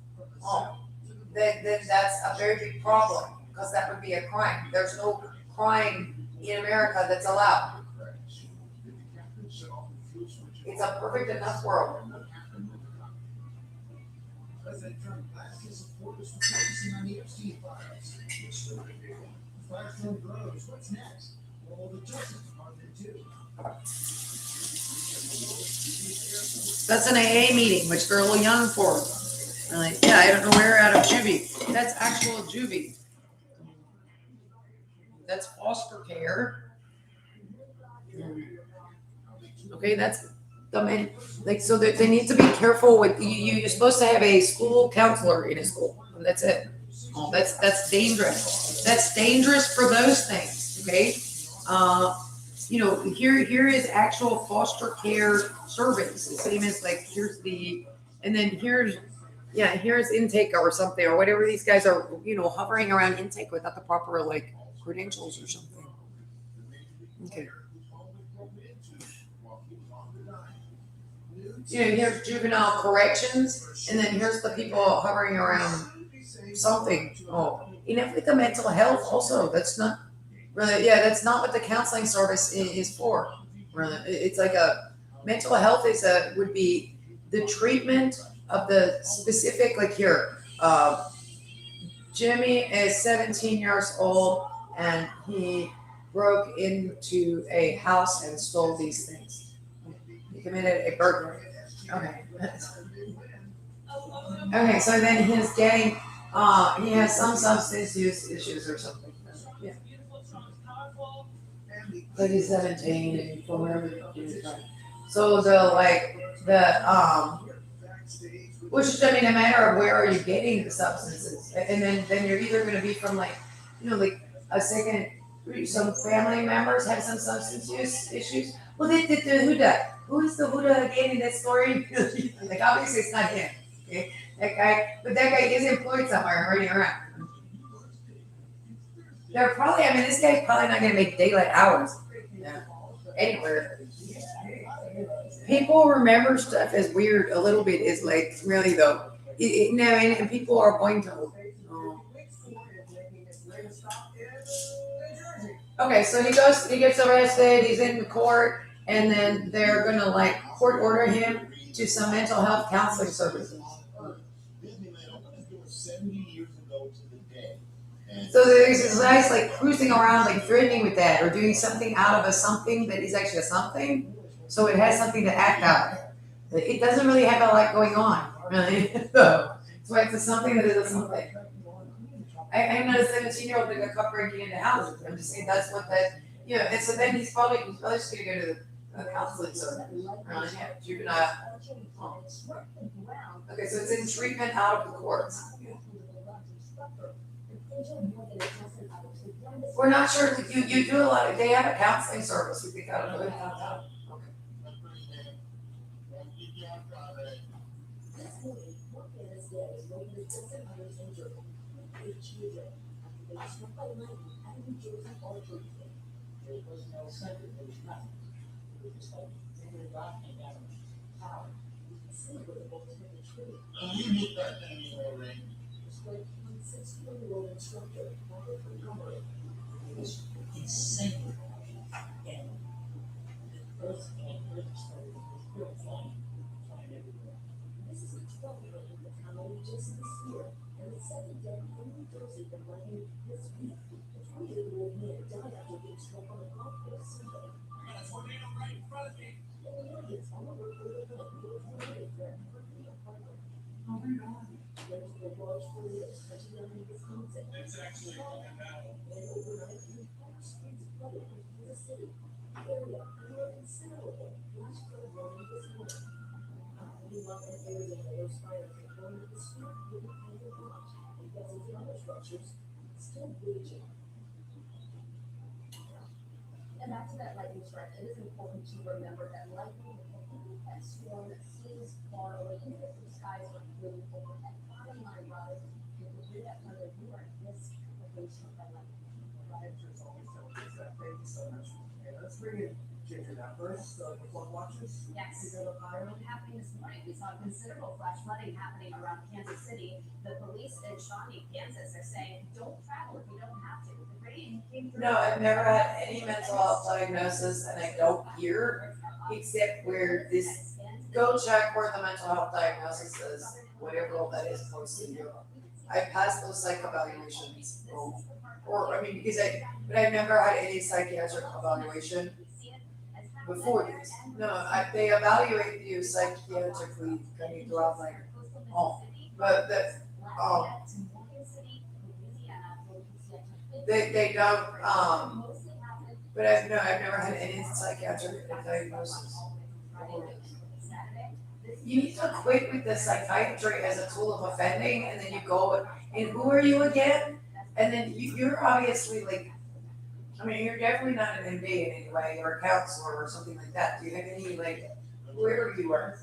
Speaker 2: then that's a very big problem, because that would be a crime. There's no crime in America that's allowed. It's a perfect enough world.
Speaker 6: President Trump last his support reporters for focusing on the Epstein files. Firestorm grows. What's next? Well, the Justice Department too.
Speaker 2: That's an AA meeting, which they're a little young for. I'm like, yeah, I don't know where out of juvie. That's actual juvie. That's foster care. Okay, that's the main, like, so they need to be careful with, you're supposed to have a school counselor in a school. That's it. Oh, that's dangerous. That's dangerous for those things, okay? Here is actual foster care service. The same as like, here's the, and then here's intake or something, or whatever these guys are, hovering around intake without the proper like credentials or something. Okay. Here's juvenile corrections, and then here's the people hovering around something. Oh, enough with the mental health also. That's not really, that's not what the counseling service is for. Really, it's like a mental health would be the treatment of the specific, like here, Jimmy is 17 years old and he broke into a house and stole these things. He committed a burglary. Okay. Okay, so then he's getting, he has some substance use issues or something. Yeah. But he's 17 and from wherever he's from. So which is, a matter of where are you getting the substances, and then you're either going to be from like a second, some family members have some substance use issues. Well, the Huda, who is the Huda again in that story? Like obviously it's not him, okay? That guy, but that guy is employed somewhere running around. They're probably, this guy's probably not going to make daylight hours. Yeah. Anywhere. People remember stuff as weird a little bit, is like really though. And people are going to. Okay, so he gets arrested, he's in court, and then they're gonna like court order him to some mental health counseling services. So there's this guy's like cruising around, like threatening with that, or doing something out of a something that is actually a something. So it has something to act out. It doesn't really have a lot going on, really. So it's a something that is a something. I'm not a 17-year-old that got caught breaking into houses. I'm just saying that's what that, and so then he's probably just going to go to the counseling service. Juvenile. Oh. Okay, so it's in treatment out of the courts. We're not sure. You do a lot of, they have a counseling service. We think, I don't know if that's out.
Speaker 10: And back to that lightning strike, it is important to remember that lightning, that storm that seems far away, even if the skies are really overhead. Bottom line, Robert, if you do that thunder, you are at risk of being struck by lightning.
Speaker 11: Thank you so much. Okay, let's bring in Ginger now. First, the flood watches.
Speaker 10: Yes.
Speaker 11: To go to Ohio.
Speaker 10: Happening this morning, we saw considerable flash flooding happening around Kansas City. The police in Shawnee, Kansas, are saying, don't travel if you don't have to. The rain came through.
Speaker 2: No, I've never had any mental health diagnosis, and I don't hear, except where this, go check where the mental health diagnosis is, whatever that is posted here. I passed those psych evaluations. Or, I mean, but I've never had any psychiatric evaluation before this. No, they evaluate you psychiatrically when you go out like, but they don't, but I've never had any psychiatric diagnosis. You need to quit with the psychiatry as a tool of offending, and then you go, and who are you again? And then you're obviously like, I mean, you're definitely not an MD in any way, or a counselor or something like that. Do you have any, like, where you are?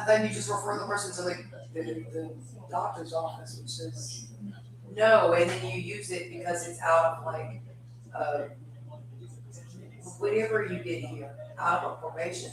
Speaker 2: Then you just refer the person to like the doctor's office, which says no, and then you use it because it's out of like, whatever you did here, out of probation.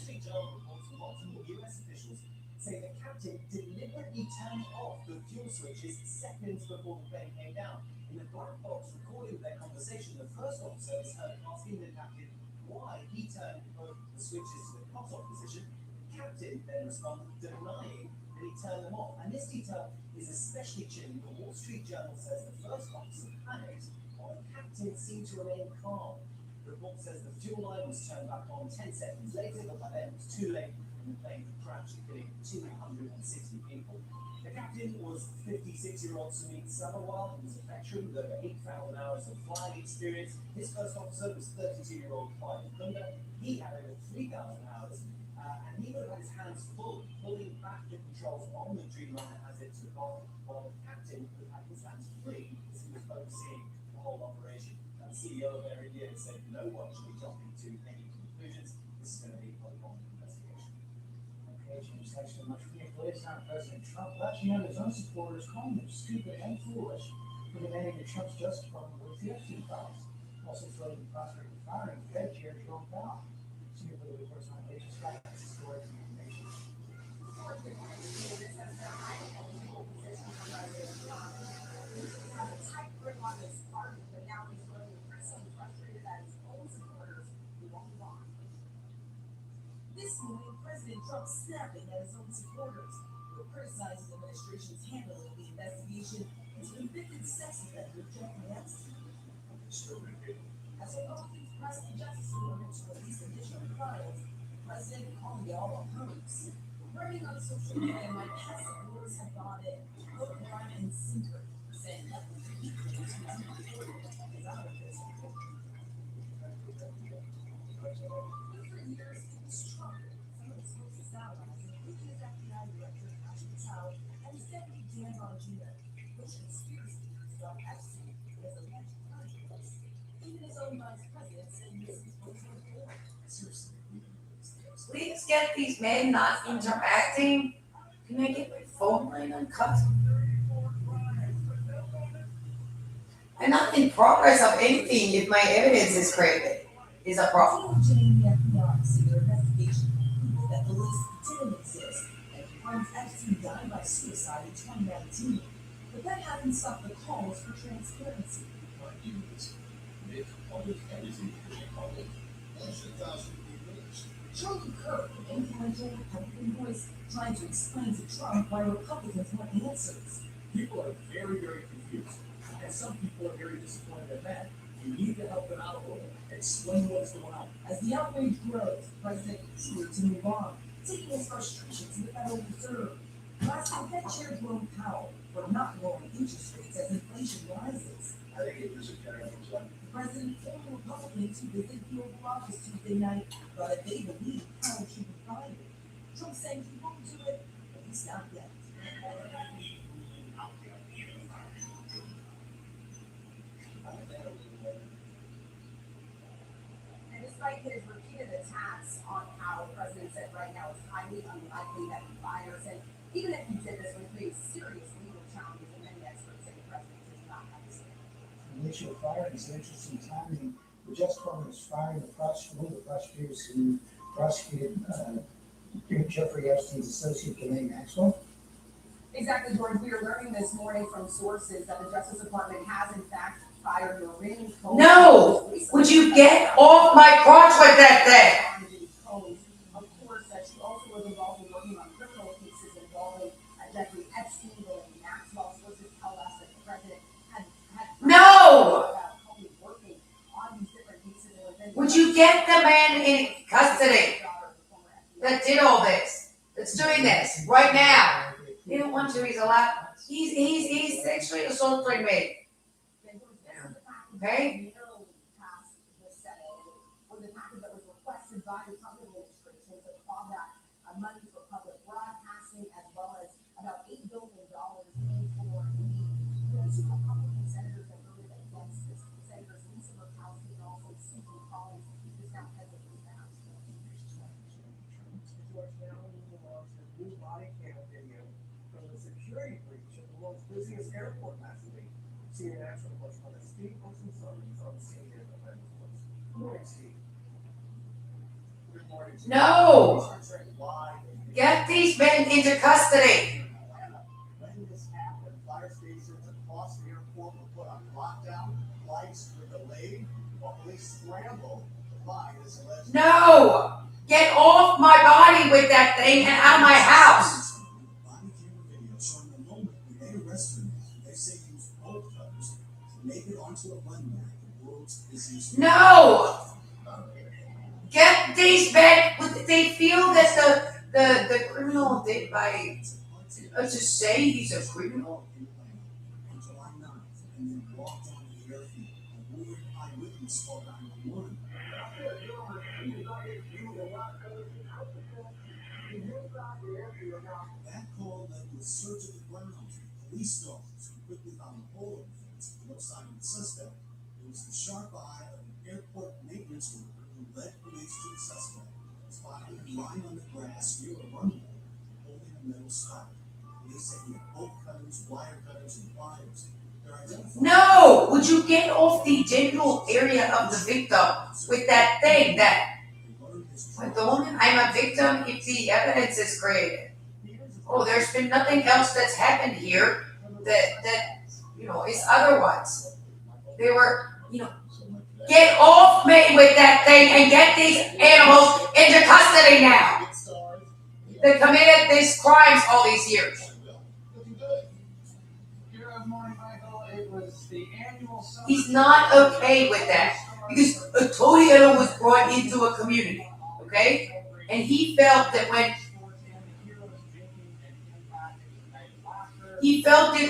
Speaker 7: Say the captain deliberately turned off the fuel switches seconds before the plane came down. In the black box recording of their conversation, the first officer is heard asking the captain why he turned both the switches to the cut-off position. The captain then responded, denying that he turned them off. And this detail is especially chilling. The Wall Street Journal says the first officer panicked, while the captain seemed to remain calm. The report says the fuel line was turned back on 10 seconds later, but by then it was too late. The plane crashed, killing 260 people. The captain was 56-year-old Sumit Sabharwal. He was a veteran with over 8,000 hours of flying experience. His first officer was 32-year-old Clive Thunder. He had over 3,000 hours, and he would have had his hands full pulling back the controls on the Dreamliner as it took off, while the captain would have had his hands free as he was overseeing the whole operation. The CEO of Air India said no one should be jumping to any conclusions. This is going to be a long investigation.
Speaker 9: Okay, James, thanks so much for your latest on President Trump. Lashing out his own supporters, calling them stupid and foolish for demanding that Trump's Justice Department release the Epstein files. Also threatening to prosecute the firing of Fed Chair Jerome Powell. Senior political reports on Asia Scott has the story and information.
Speaker 5: This morning, President Trump snapping at his own supporters who are criticizing the administration's handling of the investigation into convicted sex offender Jeffrey Epstein. As Republicans press the Justice Department to release additional files, the president calling it all a hoax. Writing on social media, my pet supporters have gone in, hook, line, and sinker, saying nothing to keep the news is out of this. For years, it was Trump. Some of his closest allies, including his FBI director, Ashton Patel, and his deputy Dan Bongino, which conspiracy theories about Epstein as alleged controversy. Even his own vice president said this is what he was doing. Seriously.
Speaker 2: Please get these men not interacting. Can I get my phone line uncut? I'm not in progress of anything if my evidence is created. Is a problem.
Speaker 5: DOJ and the FBI say their investigation concluded that the list didn't exist and confirms Epstein died by suicide in 2019. But that hasn't stopped the calls for transparency. Charlie Kirk, an influential Republican voice, trying to explain to Trump why Republicans want answers.
Speaker 7: People are very, very confused. And some people are very disappointed at that. You need to help them out a little bit. Explain what's going on.
Speaker 5: As the outrage grows, the president is eager to move on, taking his frustrations to the Federal Reserve. Blasting Fed Chair Jerome Powell for not lowering interest rates as inflation rises.
Speaker 6: I think it was a general plan.
Speaker 5: The president told Republicans who visited the Oval Office Tuesday night that they believe Powell should be fired. Trump saying he won't do it, at least not yet.
Speaker 10: And despite his repeated attacks on how the president said right now it's highly unlikely that he fires him, even if he did, this would create serious legal challenges, and many experts say the president does not have to say.
Speaker 9: The issue of firing is an interesting timing. The Justice Department is firing one of the prosecutors who prosecuted Jeffrey Epstein's associate, Ghislaine Maxwell.
Speaker 10: Exactly, George. We are learning this morning from sources that the Justice Department has in fact fired Noreen Combs.
Speaker 1: No! Would you get off my crotch with that thing?
Speaker 10: Of course, that she also was involved in working on criminal cases in
Speaker 1: get the man in custody that did all this, that's doing this right now. They don't want to, he's allowed, he's sexually assaulting me, okay?
Speaker 10: Or the package that was requested by the Trump administration to combat money for public broadcasting, as well as about $8 billion in for the two Republican senators that voted against this. Senators Lisa Murkowski and also Susan Collins, who's now heading the House.
Speaker 11: George Meloni launched a new body cam video from the security breach at the world's busiest airport last week. CNN National correspondent Steve Wilson from CNN Event Reports. Good morning, Steve. Good morning.
Speaker 1: No! Get these men into custody.
Speaker 7: When this happened, fire stations across the airport were put on lockdown, flights were delayed, while police scrambled to find this alleged.
Speaker 1: No! Get off my body with that thing and out of my house.
Speaker 3: Body camera video showing the moment when they arrested him. They say he used bolt cutters to make it onto a bun bag, the world's busiest.
Speaker 1: No! Get these men, they feel that the criminal did by, to say he's a criminal.
Speaker 3: On July 9th, and then walked onto the airfield. A woman eyewitness called 911. That call led to a search of the ground. Police dogs who quickly found a hole in the fence with no sign of the suspect. It was the sharp eye of an airport maintenance worker who led police to the suspect, spotted him lying on the grass near a runway, holding a metal spike. Police said he had bolt cutters, wire cutters, and pliers. They're identifying.
Speaker 1: No! Would you get off the general area of the victim with that thing that, with the woman, I'm a victim if the evidence is created. Oh, there's been nothing else that's happened here that is otherwise. They were, get off me with that thing and get these animals into custody now. They committed these crimes all these years.
Speaker 11: Good morning, Michael. It was the annual.
Speaker 1: He's not okay with that because a Toyota was brought into a community, okay? And he felt that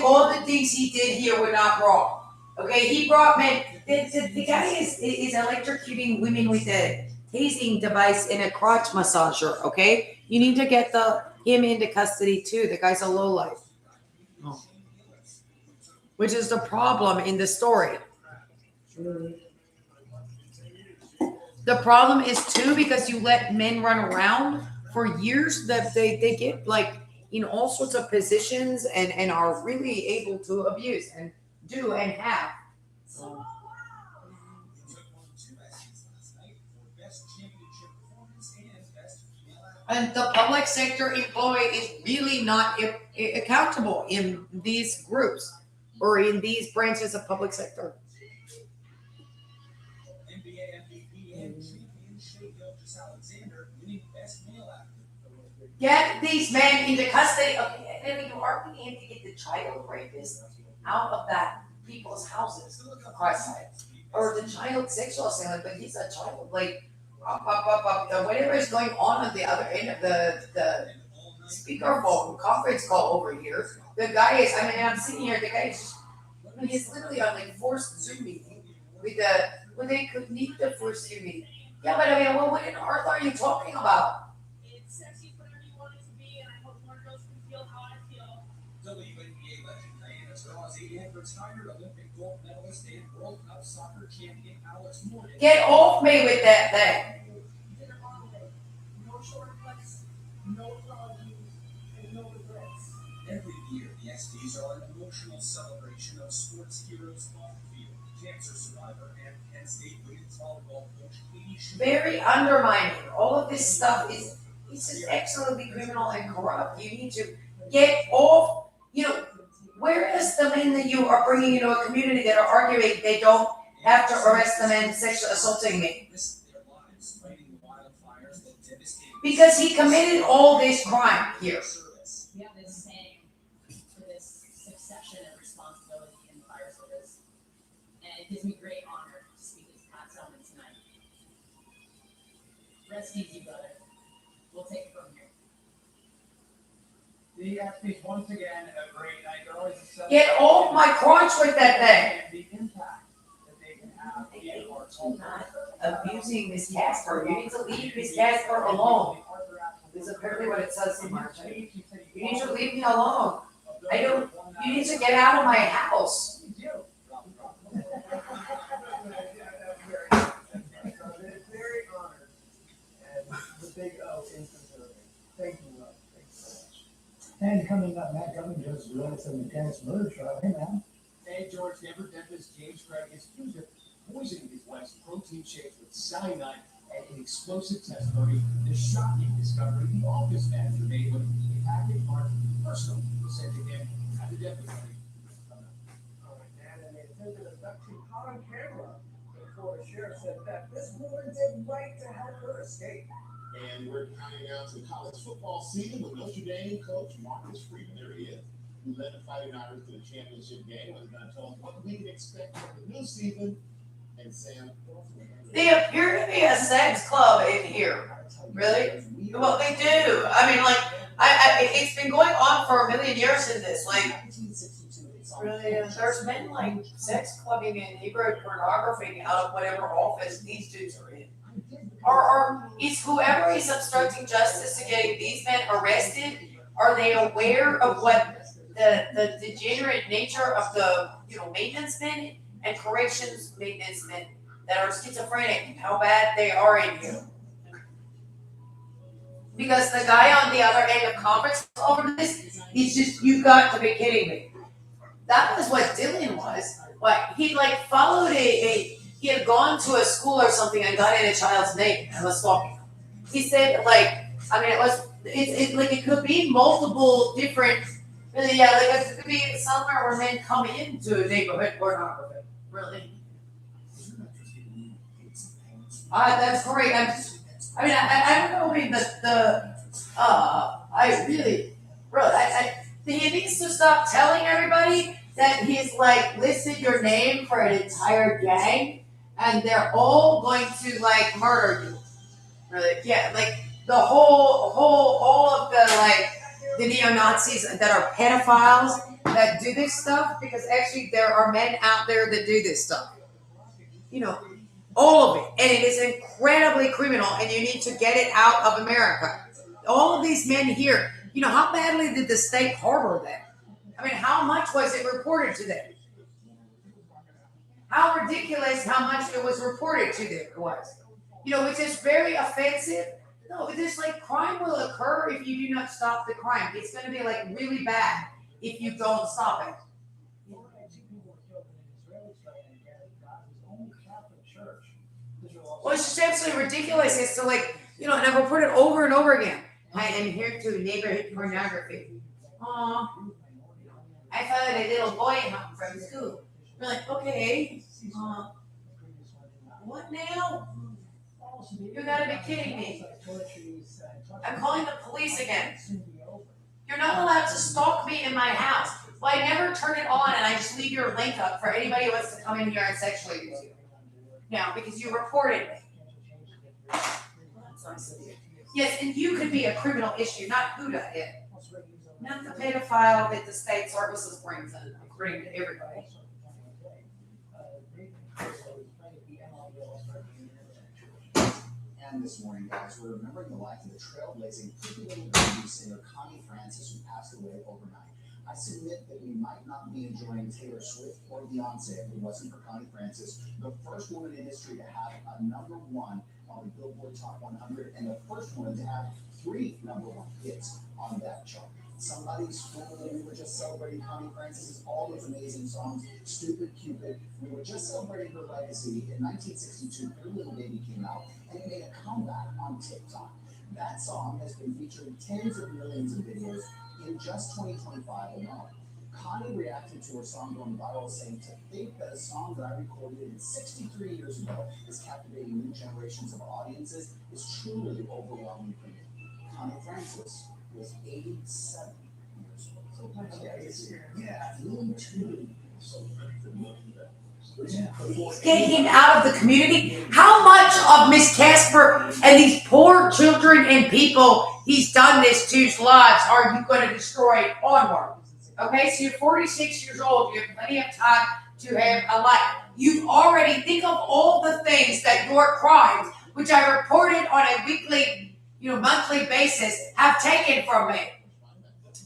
Speaker 1: all the things he did here were not wrong. Okay, he brought men. The guy is electrocuting women with a tasing device and a crotch massager. Okay, you need to get him into custody too. The guy's a lowlife, which is the problem in the story. The problem is too because you let men run around for years that they get like in all sorts of positions and are really able to abuse and do and have. And the public sector employee is really not accountable in these groups or in these branches of public sector. Get these men into custody. Okay, and you are being able to get the child rapist out of that people's houses, for Christ's sake. Or the child sexual assailant, but he's a child, like, whatever is going on the other end of the speakerphone conference call over here. The guy is, I'm sitting here, the guy is he's literally on like forced Zoom meeting when they could need the forced Zoom meeting. Yeah, but what in earth are you talking about?
Speaker 4: It's sexy, whatever you want it to be, and I hope more girls can feel how I feel.
Speaker 7: WNBA legend Diana Taurasi and retired Olympic gold medalist and World Cup soccer champion Alex Morgan.
Speaker 1: Get off me with that thing.
Speaker 11: No shortcuts, no apologies, and no regrets.
Speaker 7: Every year, the ESPYs are an emotional celebration of sports heroes off the field. Cancer survivor and Penn State women's volleyball coach Katie Schmidt.
Speaker 1: Very undermining. All of this stuff is just absolutely criminal and corrupt. You need to get off. Where is the men that you are bringing into a community that are arguing they don't have to arrest the men sexually assaulting me? Because he committed all this crime here.
Speaker 4: We have been saying for this succession of responsibility in the fire service, and it gives me great honor to speak with Pat Selman tonight. Rest easy, brother. We'll take it from here.
Speaker 9: The EXP's once again a great night. They're always a
Speaker 1: Get off my crotch with that thing.
Speaker 9: The impact that they can have in our
Speaker 2: You're not abusing Miss Casper. You need to leave Miss Casper alone. This is apparently what it says in March. You need to leave me alone. You need to get out of my house.
Speaker 11: Very honored. And the big O in preserving. Thank you, Rob. Thank you so much.
Speaker 9: And coming up, Matt Governor just released the Dennis murder trial. Hey, man.
Speaker 7: And George, Denver dentist James Craig is accused of poisoning his wife's protein shakes with cyanide and an explosive testimony. The shocking discovery the office manager made when a package marked personal was sent to him at the Denver clinic.
Speaker 11: All right, and they attempted abduction caught on camera. The Florida sheriff said that this woman did right to help her escape.
Speaker 6: And we're counting down to the college football season with Notre Dame coach Marcus Freeman. There he is. Who led the Fighting Irish to the championship game. Was going to tell us what we can expect from the new season. And Sam.
Speaker 1: They appear to be a sex club in here. Really? Well, they do. I mean, like, it's been going on for a million years in this. Like, really, there's been like sex clubbing and neighborhood pornography out of whatever office these dudes are in. Or is whoever is obstructing justice to getting these men arrested, are they aware of what the degenerate nature of the maintenance men and corrections maintenance men that are schizophrenic, how bad they are in here? Because the guy on the other end of conference over this, he's just, you got to be kidding me. That was what Dylan was. What he followed he had gone to a school or something and got in a child's name and was stalking. He said it could be multiple different, it could be somewhere where men come into neighborhood pornography. Really. That's great. I don't know. I mean, he needs to stop telling everybody that he's listed your name for an entire gang, and they're all going to murder you. Really? Yeah, the all of the neo-Nazis that are pedophiles that do this stuff, because actually there are men out there that do this stuff. All of it. And it is incredibly criminal, and you need to get it out of America. All of these men here, how badly did the state harbor them? I mean, how much was it reported to them? How ridiculous how much it was reported to them was. Which is very offensive. No, it's just crime will occur if you do not stop the crime. It's going to be really bad if you don't stop it. Well, it's just absolutely ridiculous. It's to and I've reported over and over again. I am here to neighborhood pornography. Aw, I followed a little boy home from school. We're like, okay, what now? You gotta be kidding me. I'm calling the police again. You're not allowed to stalk me in my house. Well, I never turn it on and I just leave your link up for anybody who wants to come in here and sexually abuse you. Now, because you reported me. Yes, and you could be a criminal issue, not Huda it. Not the pedophile that the state services brings in, according to everybody.
Speaker 12: And this morning, guys, we're remembering the life of the trailblazing Pretty Little Baby singer Connie Francis, who passed away overnight. I submit that we might not be enjoying Taylor Swift or Beyonce if it wasn't for Connie Francis, the first woman in history to have a #1 on the Billboard Top 100 and the first woman to have 3 #1 hits on that chart. Somebody's Fool, we were just celebrating Connie Francis's all those amazing songs, Stupid Cupid. We were just celebrating her legacy. In 1962, Pretty Little Baby came out and it made a comeback on TikTok. That song has been featured in tens of millions of videos in just 2025 alone. Connie reacted to her song going viral, saying, "To think that a song that I recorded 63 years ago is captivating new generations of audiences is truly overwhelming for me." Connie Francis was 87 years old. Yeah, me too.
Speaker 1: Get him out of the community. How much of Miss Casper and these poor children and people he's done this to's lives are you going to destroy onward? Okay, so you're 46 years old. You have plenty of time to have a life. You already think of all the things that your crimes, which I reported on a weekly, monthly basis, have taken from me.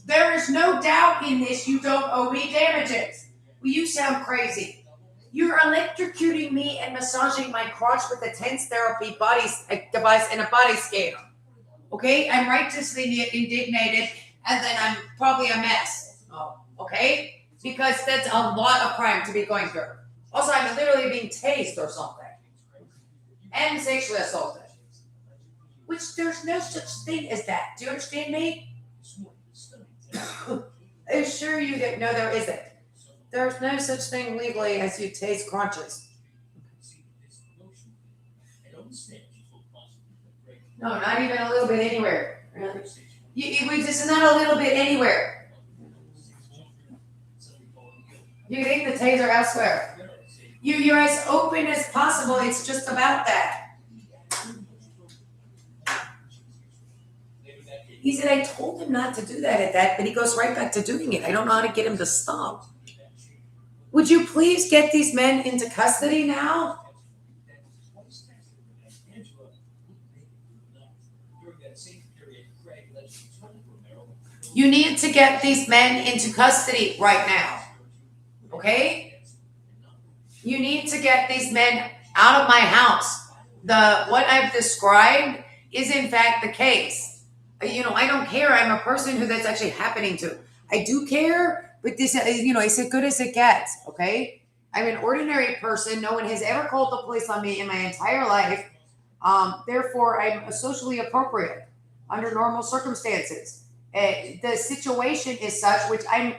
Speaker 1: There is no doubt in this you don't owe me damages. Well, you sound crazy. You're electrocuting me and massaging my crotch with a TENS therapy device and a body scanner. Okay? I'm righteously indignated, and then I'm probably a mess. Okay? Because that's a lot of crime to be going through. Also, I'm literally being tased or something. And sexually assaulted. Which there's no such thing as that. Do you understand me? I assure you that no, there isn't. There's no such thing legally as you taste crunches. No, not even a little bit anywhere. This is not a little bit anywhere. You can take the taser elsewhere. You're as open as possible. It's just about that. He said, I told him not to do that at that, but he goes right back to doing it. I don't know how to get him to stop. Would you please get these men into custody now? You need to get these men into custody right now. Okay? You need to get these men out of my house. What I've described is in fact the case. I don't care. I'm a person who that's actually happening to. I do care, but this, it's as good as it gets, okay? I'm an ordinary person. No one has ever called the police on me in my entire life. Therefore, I'm socially appropriate under normal circumstances. The situation is such, which I'm,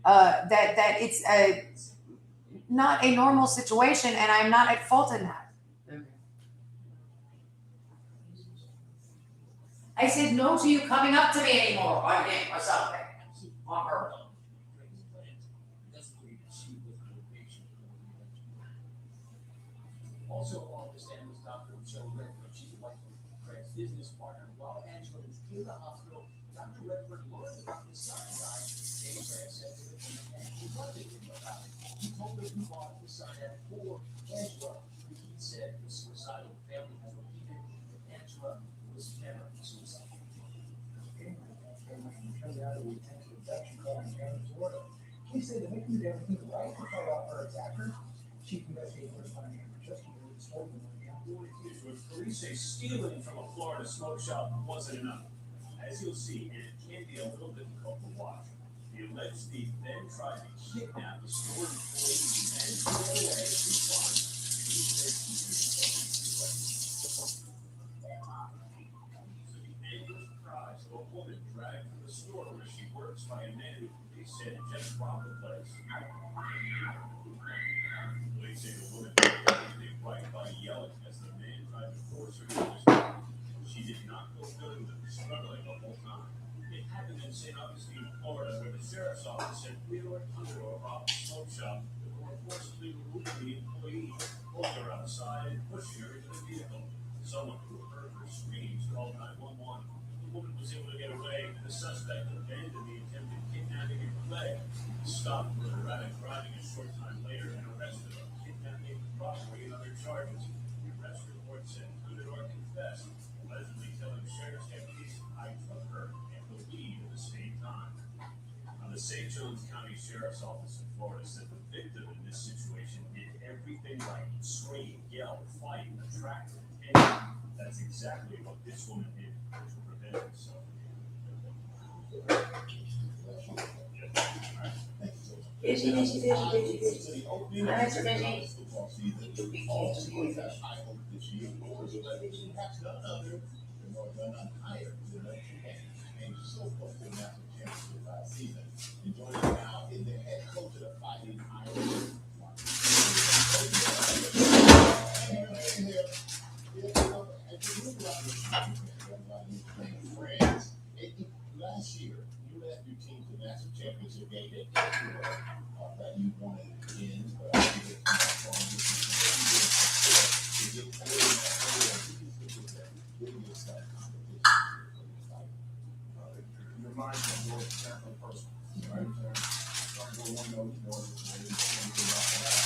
Speaker 1: that it's not a normal situation, and I'm not at fault in that. I said no to you coming up to me anymore on him or something. On her.
Speaker 7: Also on the stand was Dr. Michelle Redford. She's a wife of Craig's business partner. While Angela was in the hospital, Dr. Redford learned about his son died. Dave Craig said to him and he wanted him about it. He told her he wanted his son had for Angela. He said the suicidal family has repeated that Angela was never suicidal.
Speaker 9: He said the victim did everything right to fight off her attacker. Chief investigator responding to investigator told them
Speaker 7: Police say stealing from a Florida smoke shop wasn't enough. As you'll see, and it can be a little difficult to watch. The alleged thief then tried to kidnap the store employee and get away through farm. So the anguished cries of a woman dragged from the store where she works by a man who they said just robbed the place. Police say the woman they right by yelling as the man tried to force her to his car. She did not feel good and was struggling the whole time. It happened in St. Augustine, Florida, where the sheriff's office said Wheeler and Underwood robbed the smoke shop before forcibly removing the employee, pulling her outside and pushing her into the vehicle. Someone who heard her screams called 911. The woman was able to get away. The suspect abandoned the attempted kidnapping and fled. Stopped for erratic driving a short time later and arrested her. Kidnapping, robbery, and other charges. The arrest report said Tudor confessed, allegedly telling sheriff's deputies, I took her and the lead at the same time. Now, the St. John's County Sheriff's Office in Florida said the victim in this situation did everything right. Scream, yell, fight, attract attention. That's exactly what this woman did to prevent herself.
Speaker 6: Last year, you led your team to national championship game that you wanted in, but I think know, you know, I didn't say anything about that.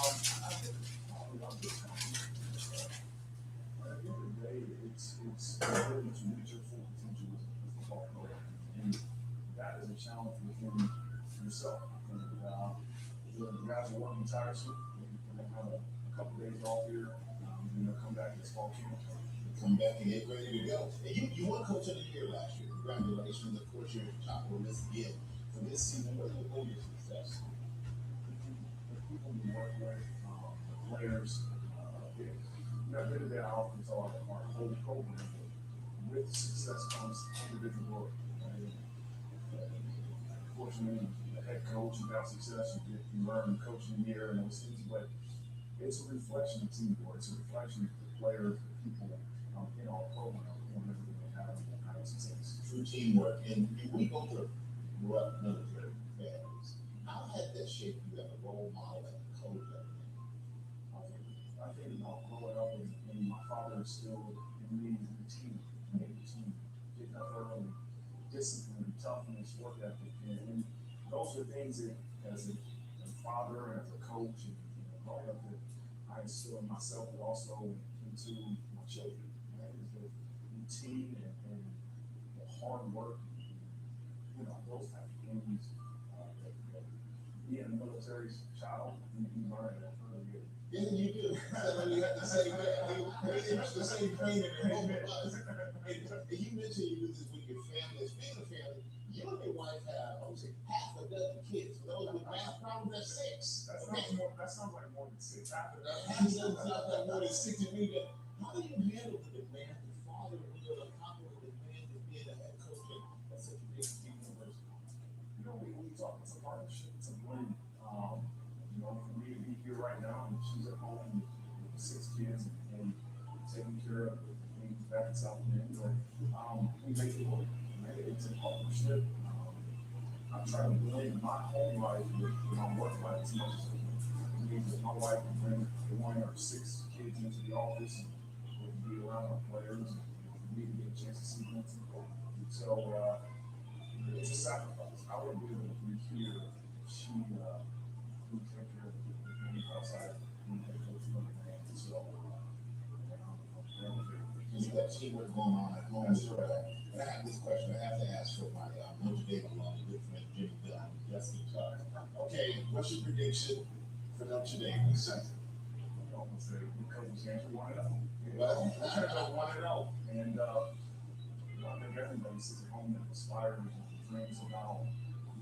Speaker 6: I think probably I'm just at the end of the day, it's very much reach your full potential as a football player. And that is a challenge within yourself. And the guys are working tirelessly. They have a couple days off here, and they'll come back to this fall camp.
Speaker 12: Come back and get ready to go. And you won Coach of the Year last year. Congratulations. Of course, you're top of the list again for this season. What do you owe your success?
Speaker 6: The people you work with, the players, I've been to that often, so our whole program. With success comes individual work. Fortunately, the head coach, you have success, you learn coaching year and those things, but it's a reflection of teamwork. It's a reflection of the players, the people in our program, whenever they have success.
Speaker 12: True teamwork. And we both grew up military families. How has that shaped you as a role model and a coach?
Speaker 6: I think growing up and my father instilled in me routine, getting up early, discipline, toughness, work ethic, and those are things that as a father and as a coach and growing up that I instill in myself, but also into my children. Right? Is the routine and the hard work, those type of things. Being a military child, you learn that early.
Speaker 12: Yeah, you do. So you have the same the same training and both of us. And you mentioned you do this with your family. Speaking of family, you and your wife have, I would say, half a dozen kids. For those with math problems, that's 6.
Speaker 6: That sounds like more than 6. Half a dozen
Speaker 12: sounds like more than 6 to me. But how do you handle the demand, the fatherhood, on top of the demand of being a head coach at such a big university?
Speaker 6: We talk, it's a partnership, it's a blend. For me to be here right now, and she's at home with 6 kids and taking care of things back in South Bend, but we make it work. Right? It's a partnership. I try to blend my home life with my work life as much as I can. With my wife, we bring 1 or 6 kids into the office and we can be around our players and for me to get a chance to see them. So it's a sacrifice. I wouldn't be able to be here if she would take care of the things outside and head coach for the man. So
Speaker 12: you got teamwork going on at home as well. And I have this question I have to ask for my Notre Dame alum, good friend Jimmy Bell. Yes, okay, what's your prediction for Notre Dame this season?
Speaker 6: I'm going to say the coaches games we 1-0.
Speaker 12: Well,
Speaker 6: We're going to go 1-0. And I think everybody sits at home and aspires and dreams about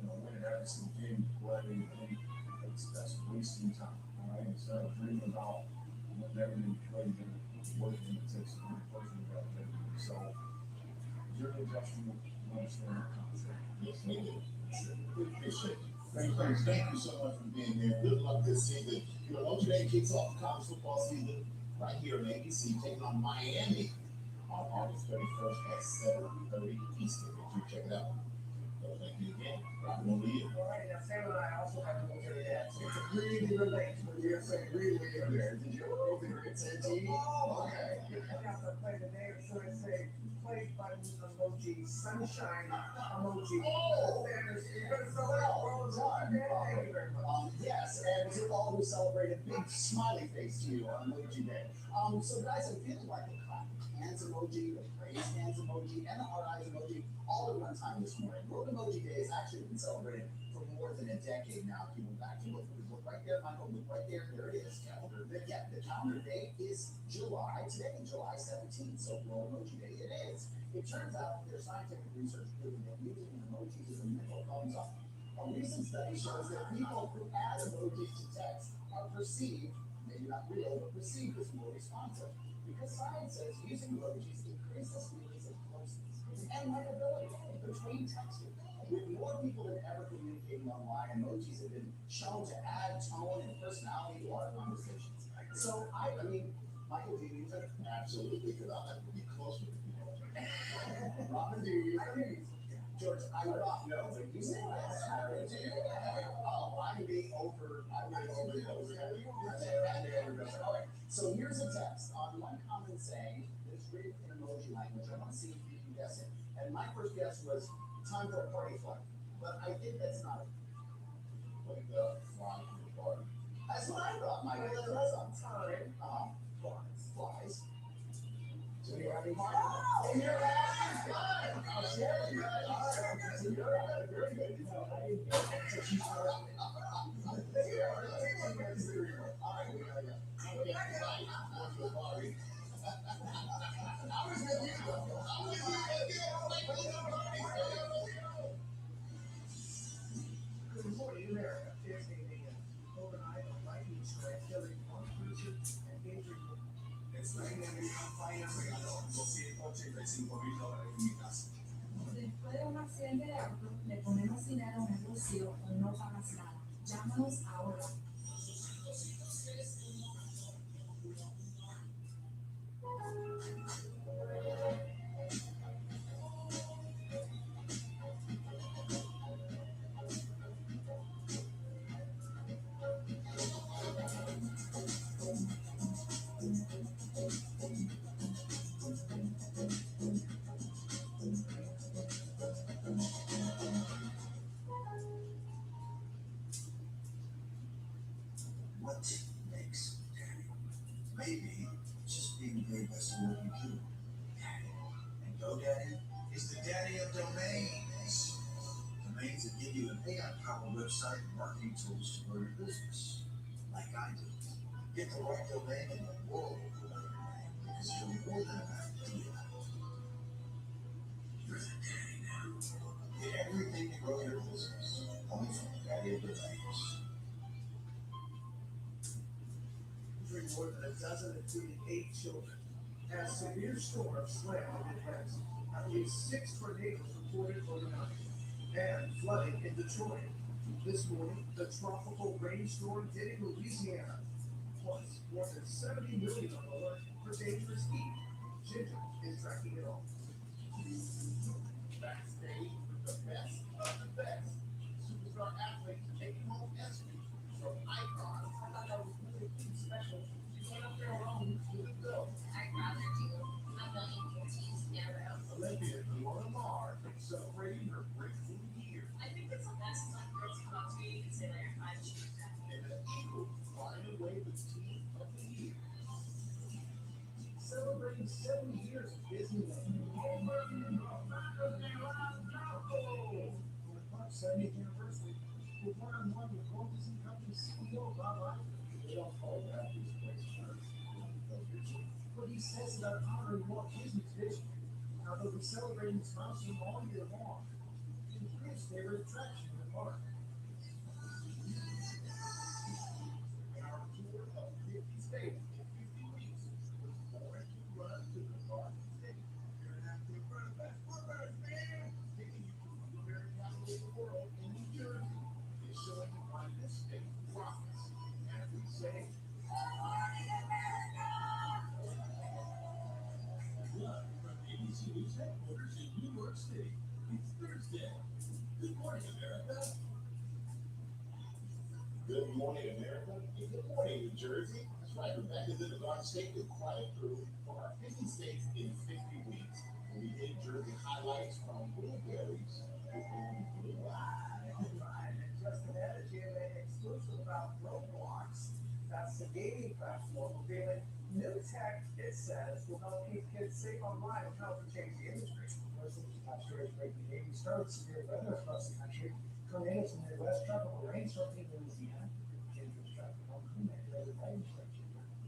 Speaker 6: winning every single game you play. And that's wasting time. All right, instead of dreaming about whenever you play, working it takes a good person about that. So you're adjusting to understand the concept.
Speaker 12: Yes, we do. We appreciate you. Thank you so much for being here. Good luck this season. Notre Dame kicks off the college football season right here on ABC, taking on Miami on August 31st at 7:30 Eastern. Make sure you check it out. So thank you again. Robin, over to you.
Speaker 11: All right, now Sam and I also have to go to that. It's a really relate to what you're saying, really there. Did you go there? It's a team. Okay. I got to play today, so it's a play button emoji, sunshine emoji.
Speaker 12: Oh!
Speaker 11: So thank you very much.
Speaker 12: Yes, and to all who celebrated, big smiley face to you on Emoji Day. So guys, I'm feeling like the clap hands emoji, the praise hands emoji, and the heart eyes emoji all at one time this morning. World Emoji Day has actually been celebrated for more than a decade now. If you went back to look right there, Michael, look right there. There it is. The calendar date is July 17th. So World Emoji Day it is. It turns out there's scientific research proving that using an emoji is a mental thumbs up. A recent study shows that people who add emojis to text are perceived, maybe not real, but perceived as more responsive. Because science says using emojis increases feelings of closeness and likability between texting. With more people than ever communicating online, emojis have been shown to add tone and personality to our conversations. So, I mean, Michael, do you use it? Absolutely, because I like to be close with people. Robin, do you use it? George, I would not know, but you say yes. I'm being over. All right. So here's a text on one common saying that's written in emoji language. I want to see if you can guess it. And my first guess was time for a party flight. But I think that's not like the fly from the garden. That's what I thought, Mike. That's what I thought.
Speaker 11: Time.
Speaker 12: Flies.
Speaker 11: So you have a
Speaker 12: Oh, you're right. Oh, shit. You're right. All right. So you're right. Very good.
Speaker 11: No, I didn't get it. So she started.
Speaker 12: All right, we gotta go. Sorry. I was with you. I was
Speaker 11: Good morning, America. Tuesday, the overnight a lightning strike killing one person and injuring one.
Speaker 6: Estoy en mi campaña regaló $285,000 en mi casa.
Speaker 5: Después de un accidente de auto, le ponemos dinero en el bolsillo o no pagas nada. Llámanos ahora.
Speaker 12: What makes Daddy? Maybe it's just being the very best at what you do. Daddy. And GoDaddy is the daddy of domains. Domains that give you an AI-powered website and marketing tools to grow your business. Like I do. Get the right domain and the world will know your name. Because you're more than an idea. You're the daddy now. Get everything to grow your business. Only from the daddy of domains.
Speaker 11: More than a dozen, including 8 children. As severe storms slammed the Midwest, at least 6 tornadoes reported overnight, and flooding in Detroit. This morning, the tropical rainstorm hitting Louisiana. Plus, more than 70 million on alert for dangerous heat. Ginger is tracking it all.
Speaker 12: Backstage with the best of the best. Superstar athletes taking home ESPY from Icon. I thought that was really special. She went up there alone with the bill.
Speaker 4: I'd rather do a million routines in a row.
Speaker 12: Olympian Luana Mar celebrating her breakthrough year.
Speaker 4: I think it's the best when girls come up to me and say like, I'm choosing that.
Speaker 12: And the Eagle flying away the team of the year.
Speaker 11: Celebrating 70 years of Disneyland. For the club's 70th anniversary, we're one-on-one with Walt Disney Company CEO Bob Iger. They don't call that these places. But he says about honoring Walt Disney's vision. Now they'll be celebrating this milestone all year long. And his favorite attraction in the park.
Speaker 12: And our tour of 50 states in 50 weeks was born to run to the park city. You're an active running back. Runners, man! Taking you from the very capital of the world in New Jersey. Is showing you why this state rocks. As we say, live from ABC News headquarters in New York City, it's Thursday. Good morning, America. Good morning, America. And good morning, New Jersey. That's right, Rebecca's in the Garden State with Quiet Crew for our 50 states in 50 weeks. And we did Jersey highlights from blueberries to blue
Speaker 11: Right, and just an energy and an exclusive about Roblox. That's the gaming platform revealing new tech it says will help keep kids safe online and help to change the industry. First, the top story is breaking gaming starts severe weather across the country. Tornadoes in the Midwest, tropical rainstorm in Louisiana. Dangerous tropical rain.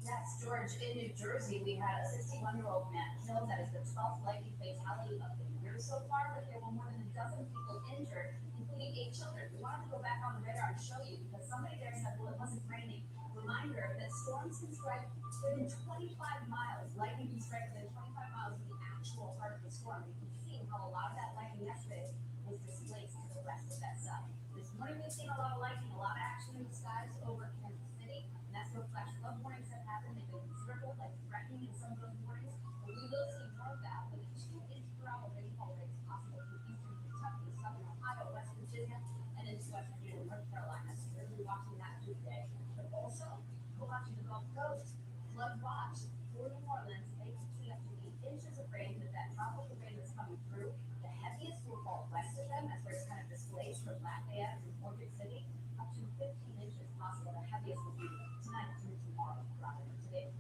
Speaker 10: Yes, George, in New Jersey, we had a 61-year-old man killed. That is the 12th lightning fatality of the year so far, but there were more than a dozen people injured, including 8 children. We wanted to go back on the radar and show you because somebody there said, well, it wasn't raining. Reminder that storms can strike within 25 miles. Lightning can strike within 25 miles of the actual heart of the storm. You can see how a lot of that lightning yesterday was displaced to the west of that side. This morning we've seen a lot of lightning, a lot of action in the skies over Kansas City, and that's where flash flood warnings have happened. They've been considerable, like threatening in some of those warnings, but we will see more of that with a 2-inch per hour rainfall rates possible through eastern Kentucky, southern Ohio, West Virginia, and into West Virginia and North Carolina. So we're going to be watching that through today. But also, we're watching the Gulf Coast. Flood watch for New Orleans, 8 to 2 up to 8 inches of rain with that tropical rain that's coming through. The heaviest will fall west of them, that's where it's kind of displaced from Lafayette and Orchard City, up to 15 inches possible. The heaviest will be tonight through tomorrow. Rather than today.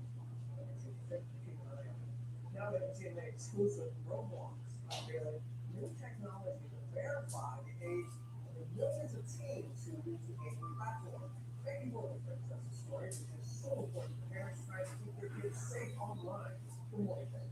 Speaker 11: Now that it's in the exclusive Roblox, there new technology to verify the age of the millions of teens who use the gaming platform. Maybe more than Princess story, which is so important. Parents trying to keep their kids safe online. Good morning, Ben.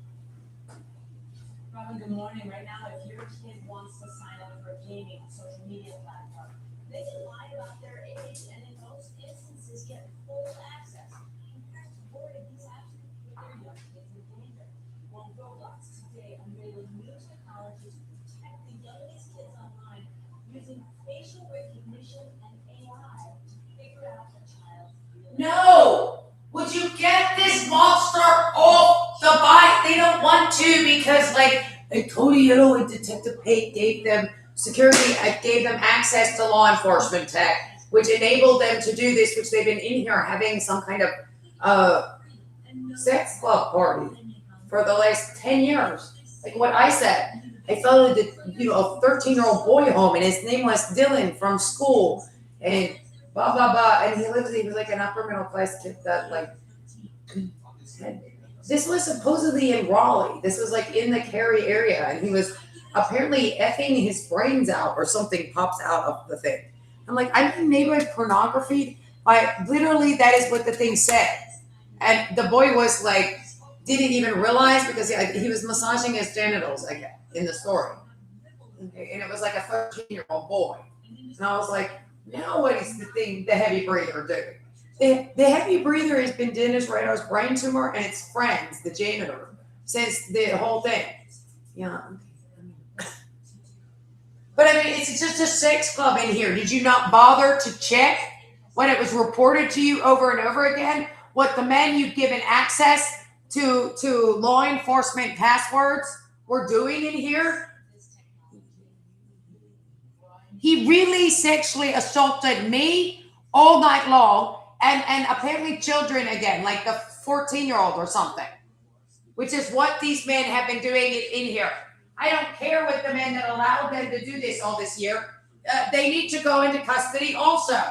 Speaker 4: Robin, good morning. Right now, if your kid wants to sign up for a gaming social media platform, they can lie about their age and in most instances get full access. And parents worry these apps can put their young kids in danger. Well, Roblox today unveiling new technology to protect the youngest kids online using facial recognition and AI to figure out a child's real.
Speaker 1: No! Would you get this monster off the bike? They don't want to because, like, Tony Yellow and Detective Pate gave them access to law enforcement tech, which enabled them to do this, which they've been in here having some kind of sex club party for the last 10 years. Like what I said, I followed a 13-year-old boy home, and his name was Dylan from school, and blah blah blah, and he was like an upper middle class kid that like. This was supposedly in Raleigh. This was like in the Cary area, and he was apparently effing his brains out, or something pops out of the thing. I'm like, I mean, neighborhood pornography. Literally, that is what the thing said, and the boy was like, didn't even realize because he was massaging his genitals again in the story, okay, and it was like a 13-year-old boy, and I was like. Now what is the heavy breather doing? The heavy breather has been Dennis Rader's brain tumor and its friends, the janitor, since the whole thing. Yeah. But I mean, it's just a sex club in here. Did you not bother to check when it was reported to you over and over again what the men you've given access to law enforcement passwords were doing in here? He really sexually assaulted me all night long, and apparently children again, like the 14-year-old or something, which is what these men have been doing in here. I don't care what the men that allowed them to do this all this year. They need to go into custody also.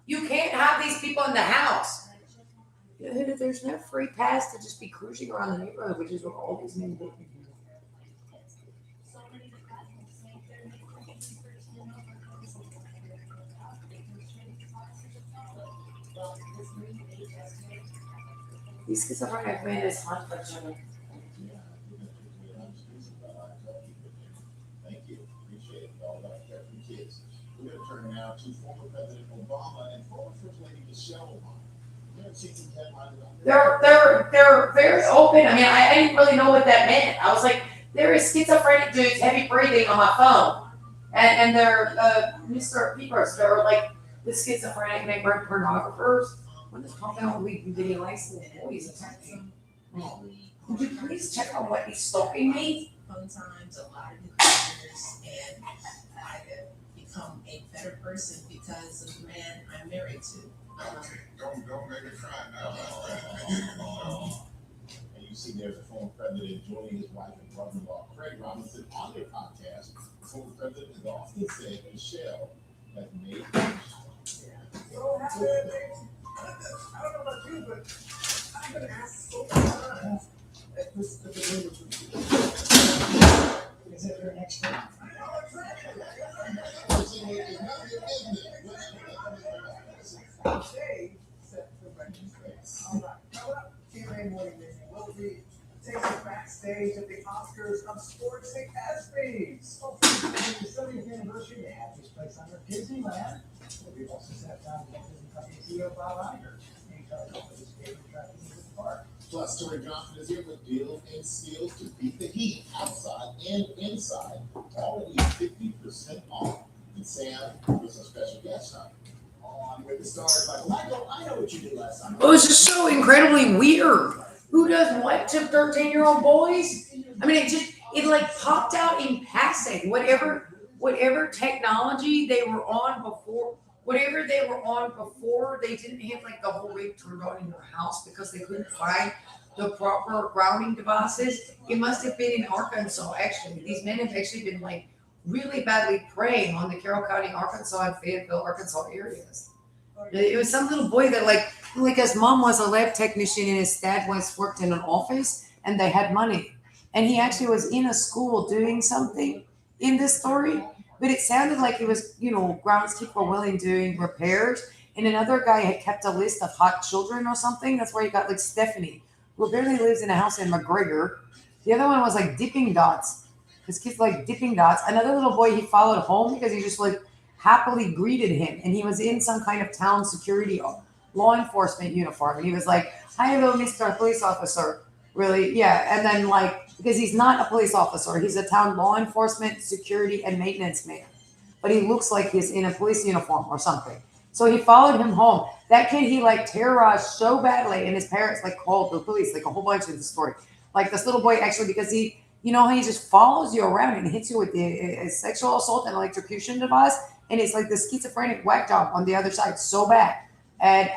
Speaker 1: You can't have these people in the house. There's no free pass to just be cruising around the neighborhood, which is what all these men do. These schizophrenic men is hot for children.
Speaker 6: Thank you. Appreciate it. All about care for kids. We're going to turn now to former President Obama and former First Lady Michelle Obama.
Speaker 1: They're very open. I mean, I didn't really know what that meant. I was like, there is schizophrenic dudes heavy breathing on my phone, and they're Mr. Peepers. They're like the schizophrenic neighborhood pornographers. When this calm down, we can be nice little boys attacking. Could you please check on what he's stalking me?
Speaker 5: Sometimes a lot of new years, and I have become a better person because of the man I'm married to.
Speaker 6: Okay, don't make it cry now. And you see there's a former president joining his wife and brother-in-law, Craig Robinson, on their podcast. The former president has often said Michelle has made
Speaker 11: So happy, I don't know about you, but I've been asked so many times if this is it your next one? Today, set for breakfast. All right, coming up, Q&A morning meeting. We'll be taking backstage at the Oscars of Sports at ESPYs. Hopefully, the 70th anniversary, they have this place under Disneyland. We've also sat down with Disney Company CEO Bob Iger. He tells us his favorite attractions at the park.
Speaker 6: Plus, Tori Johnson is here with deals and skills to beat the heat outside and inside. Already 50% off. And Sam with some special guest time. On with the stars like Michael. I know what you did last time.
Speaker 1: It was just so incredibly weird. Who does what to 13-year-old boys? I mean, it like popped out in passing. Whatever technology they were on
Speaker 2: whatever they were on before, they didn't have like the whole rig turned on in their house because they couldn't find the proper grounding devices. It must have been in Arkansas, actually. These men have actually been like really badly preying on the Carroll County, Arkansas, and Fayetteville, Arkansas areas. It was some little boy that like his mom was a lab technician and his dad worked in an office and they had money. And he actually was in a school doing something in this story, but it sounded like he was, groundskeeper willing doing repairs. And another guy had kept a list of hot children or something. That's where you got like Stephanie, who apparently lives in a house in McGregor. The other one was like Dipping Dots. His kids like Dipping Dots. Another little boy he followed home because he just like happily greeted him. And he was in some kind of town security law enforcement uniform. And he was like, "Hi, hello, Mr. Police Officer." Really? Yeah. And then because he's not a police officer, he's a town law enforcement, security, and maintenance man. But he looks like he's in a police uniform or something. So he followed him home. That kid he terrorized so badly, and his parents called the police, a whole bunch of the story. This little boy actually, because he how he just follows you around and hits you with a sexual assault and electrocution device, and it's like the schizophrenic whack job on the other side so bad. And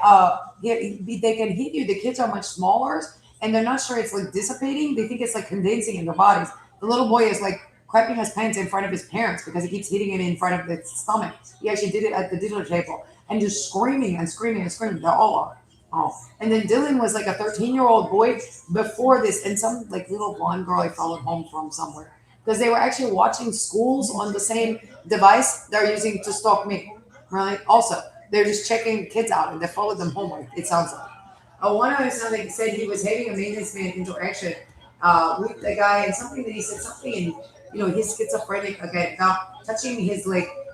Speaker 2: they can hit you. The kids are much smaller, and they're not sure it's dissipating. They think it's condensing in their bodies. The little boy is crapping his pants in front of his parents because he keeps hitting him in front of the stomach. He actually did it at the dinner table and just screaming and screaming and screaming. They're all are. Oh. And then Dylan was a 13-year-old boy before this, and some little blonde girl he followed home from somewhere because they were actually watching schools on the same device they're using to stalk me. Right? Also, they're just checking kids out and they followed them home. It sounds like. One of them said he was having a maintenance man interaction with the guy, and something that he said something in he's schizophrenic again. Now touching his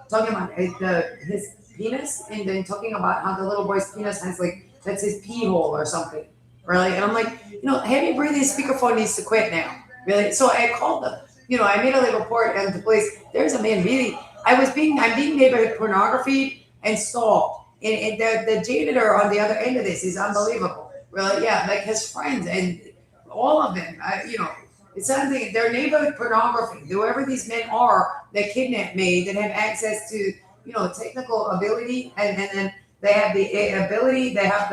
Speaker 2: talking about his penis, and then talking about how the little boy's penis has that's his pee hole or something, really. And I'm heavy breathing speakerphone needs to quit now, really. So I called them. I made a report and the police. There's a man really. I'm being neighborhood pornography and stalked, and the janitor on the other end of this is unbelievable, really. Yeah, his friends and all of them. It's something. They're neighborhood pornography. Whoever these men are that kidnapped me, that have access to technical ability, and then they have the ability. They have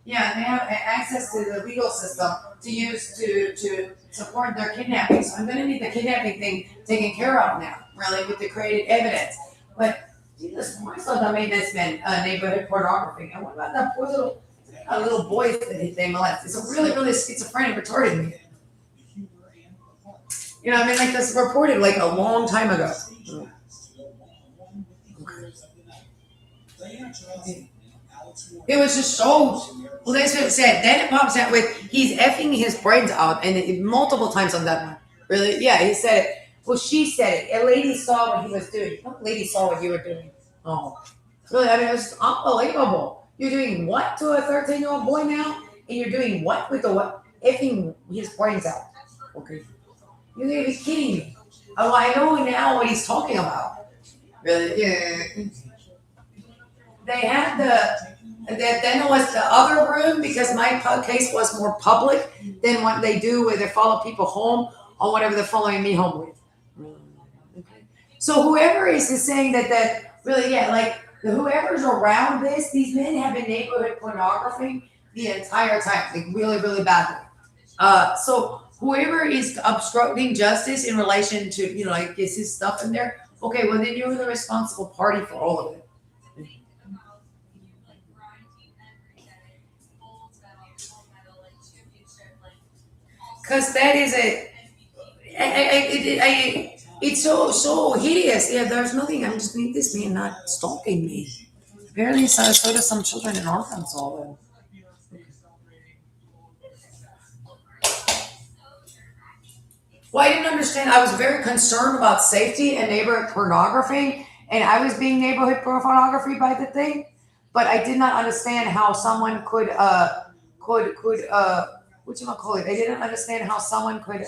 Speaker 2: they have access to the legal system to use to support their kidnapping. So I'm going to need the kidnapping thing taken care of now, really, with the created evidence. But Jesus Christ, I made this man neighborhood pornography. And what about that poor little boys that they molest? It's a really, really schizophrenic, retarded man. This reported a long time ago. It was just so. Well, that's what it said. Then it pops out with he's effing his brains out, and multiple times on that one. Really? Yeah, he said it. Well, she said it. A lady saw what he was doing. What lady saw what you were doing? Oh, really? It was unbelievable. You're doing what to a 13-year-old boy now, and you're doing what with the what? Effing his brains out. Okay. You're gonna be kidding me. Oh, I know now what he's talking about. Really? Yeah. They had then there was the other room because my case was more public than what they do where they follow people home or whatever they're following me home with. Okay. So whoever is saying that really, whoever's around this, these men have been neighborhood pornography the entire time, really, really badly. So whoever is obstructing justice in relation to, is his stuff in there, okay, well then you're the responsible party for all of it. Because that is it's so hideous. Yeah, there's nothing. I'm just need this man not stalking me. Apparently, so does some children in Arkansas. Though. Well, I didn't understand. I was very concerned about safety and neighborhood pornography, and I was being neighborhood pornography by the thing, but I did not understand how someone could whatchamacallit? I didn't understand how someone could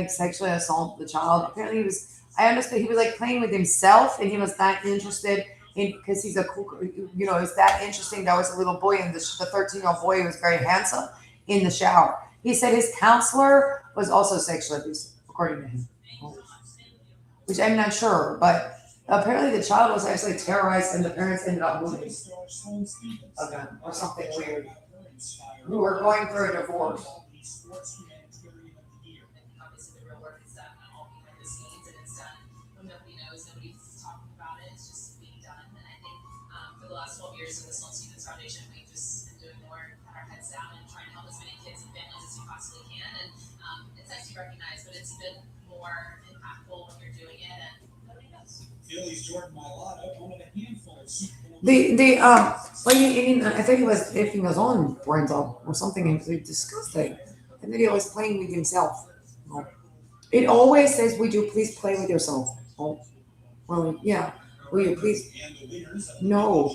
Speaker 2: sexually assault the child. Apparently I understood he was playing with himself, and he was not interested in, because he's a cool, it's that interesting. There was a little boy, and the 13-year-old boy was very handsome in the shower. He said his counselor was also sexually abusive, according to him. Which I'm not sure, but apparently the child was actually terrorized and the parents ended up moving again or something weird. We were going through a divorce.
Speaker 4: Obviously, the real work is done all behind the scenes, and it's done when nobody knows, nobody's talking about it. It's just being done. And I think for the last 12 years of the Sloan Stephens Foundation, we've just been doing the work, put our heads down, and trying to help as many kids and families as we possibly can. And it's nice to recognize, but it's even more impactful when you're doing it and nobody knows.
Speaker 7: Phillies Jordan Mailata, one of a handful of Super Bowl.
Speaker 2: Well, I think he was taking his own brains out or something. It was disgusting. And then he was playing with himself. Oh. It always says, "Would you please play with yourself?" Oh, well, yeah. Will you please? No.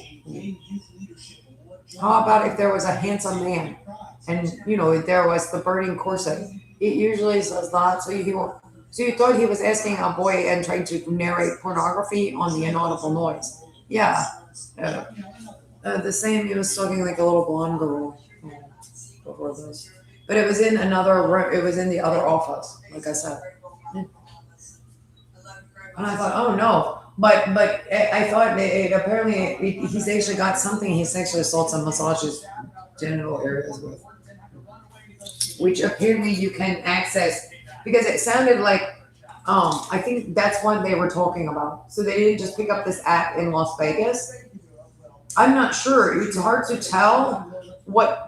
Speaker 2: How about if there was a handsome man, and there was the burning corset? It usually says that. So you thought he was asking a boy and trying to narrate pornography on the inaudible noise? Yeah. The same. He was talking like a little blonde girl before this, but it was in another room. It was in the other office, like I said. And I thought, oh no, but I thought apparently he's actually got something he sexually assaults and massages genital areas with, which apparently you can access because it sounded like I think that's what they were talking about. So they didn't just pick up this app in Las Vegas. I'm not sure. It's hard to tell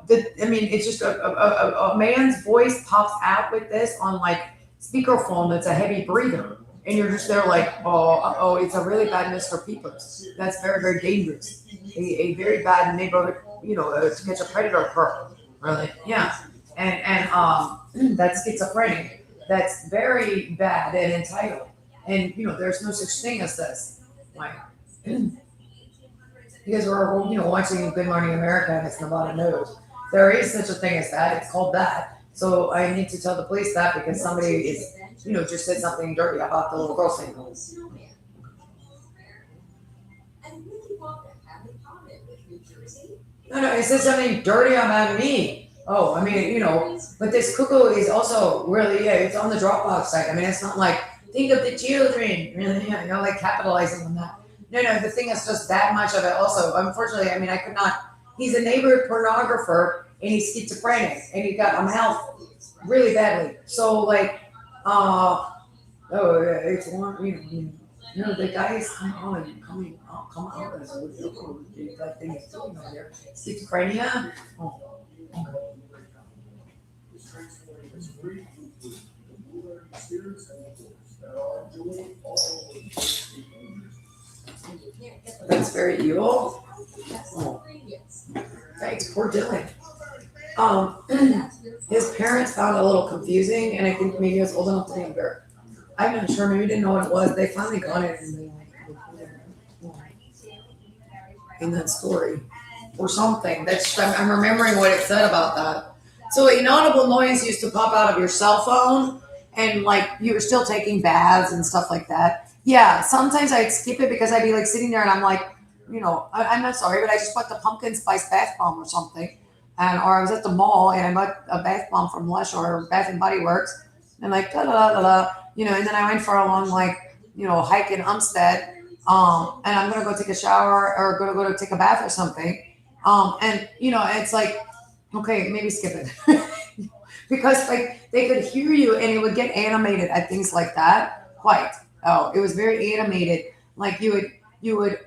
Speaker 2: it's just a man's voice pops out with this on like speakerphone that's a heavy breather. And you're just there like, it's a really bad Mr. Peepers. That's very, very dangerous. A very bad neighborhood, to catch a predator per. Really? Yeah. And that's schizophrenic. That's very bad and entitled. And, there's no such thing as this. Like, because we're, watching Good Morning America and it's nobody knows. There is such a thing as that. It's called that. So I need to tell the police that because somebody is, just said something dirty about the little girl saying. No, it says something dirty about me. Oh, but this cuckoo is also really, it's on the Dropbox site. It's not like, think of the children, really, like capitalizing on that. No, the thing is just that much of it also. Unfortunately, I could not, he's a neighborhood pornographer and he's schizophrenic and he got health really badly. So like, it's one, the guy is coming out as that thing is doing over there. Schizophrenia. Oh. That's very evil. Oh. Thanks, poor Dylan. His parents found it a little confusing, and I think maybe he was old enough to think there. I'm not sure. Maybe didn't know what it was. They finally got it in that story or something. I'm remembering what it said about that. So inaudible noise used to pop out of your cell phone, and like you were still taking baths and stuff like that. Yeah, sometimes I'd skip it because I'd be like sitting there and I'm like, I'm not sorry, but I just bought the pumpkin spice bath bomb or something. Or I was at the mall and I bought a bath bomb from Lush or Bath and Body Works and like, and then I went for a long, hike in Umstead. And I'm going to go take a shower or go to take a bath or something. It's like, okay, maybe skip it. Because like they could hear you and it would get animated at things like that. Quite. Oh, it was very animated. Like you would,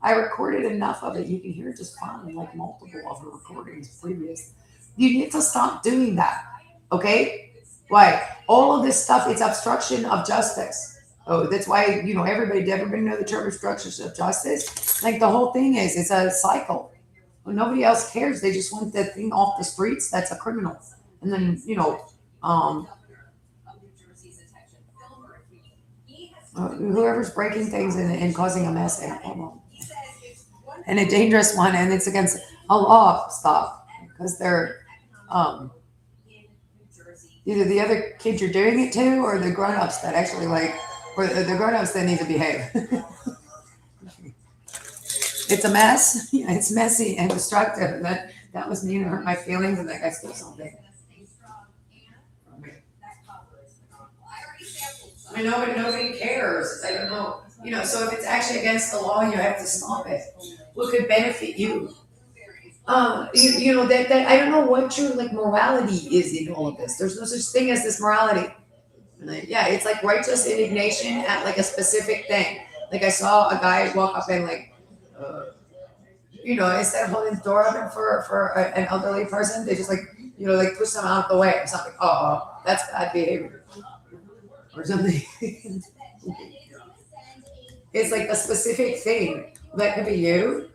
Speaker 2: I recorded enough of it. You can hear it just fine, like multiple of her recordings previous. You need to stop doing that. Okay? Why? All of this stuff, it's obstruction of justice. Oh, that's why, everybody know the term obstruction of justice. Like the whole thing it's a cycle. Well, nobody else cares. They just want the thing off the streets. That's a criminal. And then, whoever's breaking things and causing a mess, and a dangerous one, and it's against a law. Stop, because they're either the other kids you're doing it to, or the grown-ups that actually or the grown-ups that need to behave. It's a mess. It's messy and destructive, and that was me and hurt my feelings, and that guy stole something. I know, but nobody cares. I don't know. So if it's actually against the law, you have to stop it. What could benefit you? That I don't know what your like morality is in all of this. There's no such thing as this morality. Yeah, it's like righteous indignation at like a specific thing. Like I saw a guy walk up and like, instead of holding the door open for an elderly person, they just like, like push them out of the way or something. Oh, that's bad behavior or something. It's like a specific thing that could be you.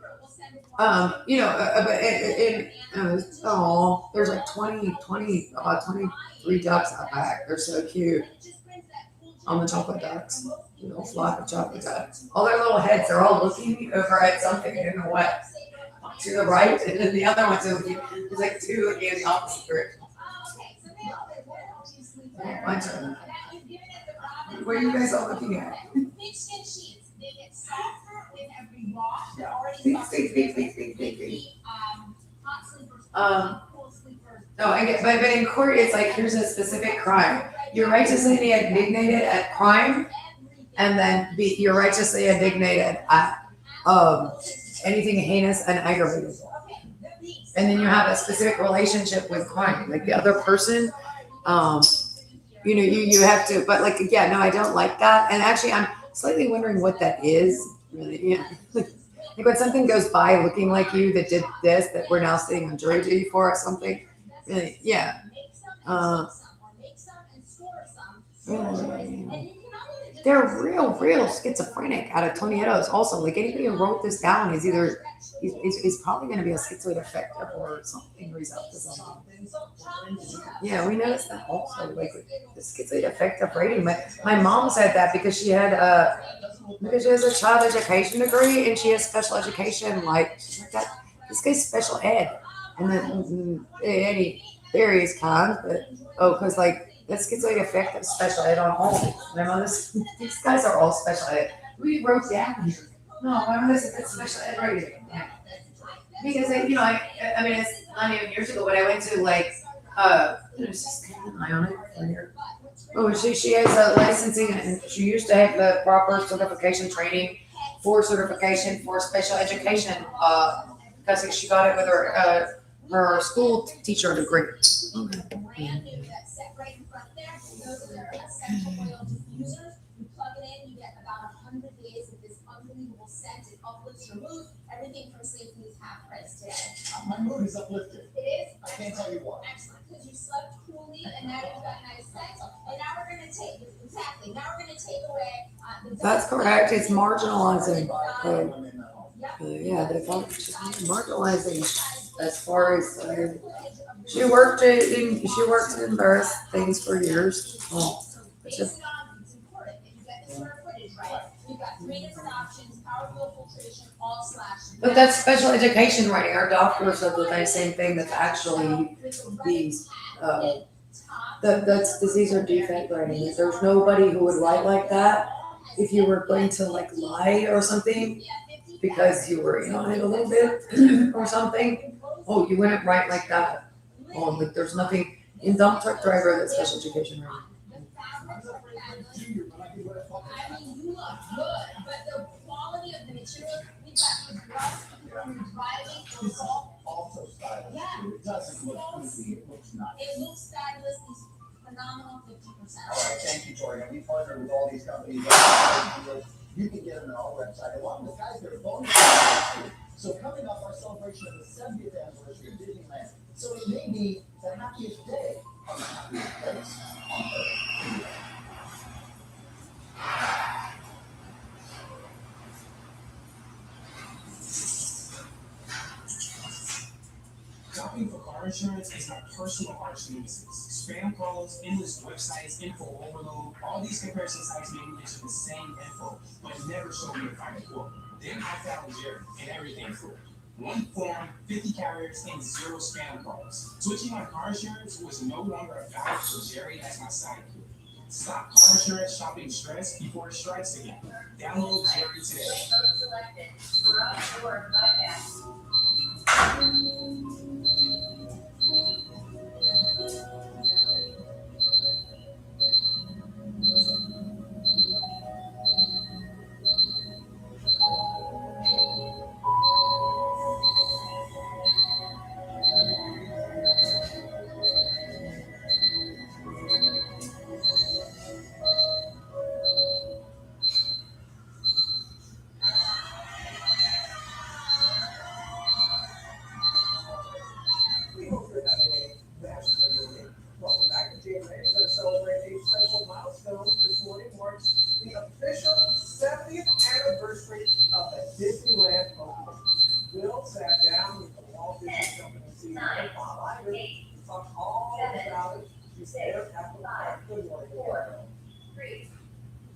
Speaker 2: There's like 23 ducks out back. They're so cute. On the chocolate ducks, flock of chocolate ducks. All their little heads, they're all looking over at something. I don't know what. To the right, and then the other one's looking. There's like two looking in the opposite direction. Bunch of them. What are you guys all looking at? No, I get, but in court, it's like here's a specific crime. You're righteously indignated at crime, and then you're righteously indignated at anything heinous and aggravated. And then you have a specific relationship with crime, like the other person. You have to, but like again, no, I don't like that. And actually, I'm slightly wondering what that is. Really, yeah. Like when something goes by looking like you that did this, that we're now sitting on jury duty for or something. Really, yeah. They're real schizophrenic out of Tonietos. Also, like anybody who wrote this down is either he's probably going to be a schizoid affective or something, or he's up to something. Yeah, we noticed that also, like the schizoid affective rating. My mom said that because she has a child education degree and she has special education. Like she's like that. This guy's special ed, and then any various kinds, but because like. That's schizoid affective special ed on all. Remember this? These guys are all special ed. We wrote down here. No, remember this? It's special ed rating. Yeah. Because I mean, it's not even years ago, but I went to like there's just kind of an eye on it here. Oh, she has a licensing, and she used to have the proper certification training for certification for special education. Because she got it with her school teacher degree. Okay.
Speaker 10: Those are their essential oil diffusers. You plug it in, you get about 100 days of this unbelievable scent. It uplifts your mood. Everything from safety is half price today.
Speaker 12: My mood is uplifted.
Speaker 10: It is?
Speaker 12: I can't tell you why.
Speaker 10: Excellent, because you slept coolly and now you've got nice scent. And now we're going to take away the
Speaker 2: That's correct. It's marginalizing. Yeah, they're marginalizing as far as she worked in birth things for years. Oh,
Speaker 10: it's important. If you get the square footage right, we've got 3 different options: powerful filtration, all slash.
Speaker 2: But that's special education writing. Our doctors are the same thing. That's actually these. That's disease or defect writing. There's nobody who would write like that if you were going to like lie or something because you were on it a little bit or something. Oh, you wouldn't write like that. Oh, like there's nothing in dump truck driver that's special education writing.
Speaker 10: I mean, you look good, but the quality of the material, we got the rust from driving or salt.
Speaker 12: Also stylish.
Speaker 10: Yeah.
Speaker 12: It doesn't look creepy. It looks nice.
Speaker 10: It looks fabulous. These phenomenal 50%.
Speaker 12: All right, thank you, Tori. We partner with all these companies. You can get them on our website. Along with guys that are bonus. So coming up, our celebration of the 70th anniversary of Disneyland. So it may be the happiest day on the happiest place on Earth.
Speaker 7: Shopping for car insurance is my personal arch nemesis. Spam calls, endless websites, info overload, all these comparison sites make me issue the same info, but never show me a final quote. Then I found Jerry and everything cool. One form, 50 carriers, and 0 spam calls. Switching my car insurance was no longer a battle for Jerry as my sidekick. Stop car insurance shopping stress before it strikes again. Download Jerry today.
Speaker 10: 6, 5, 4, 3,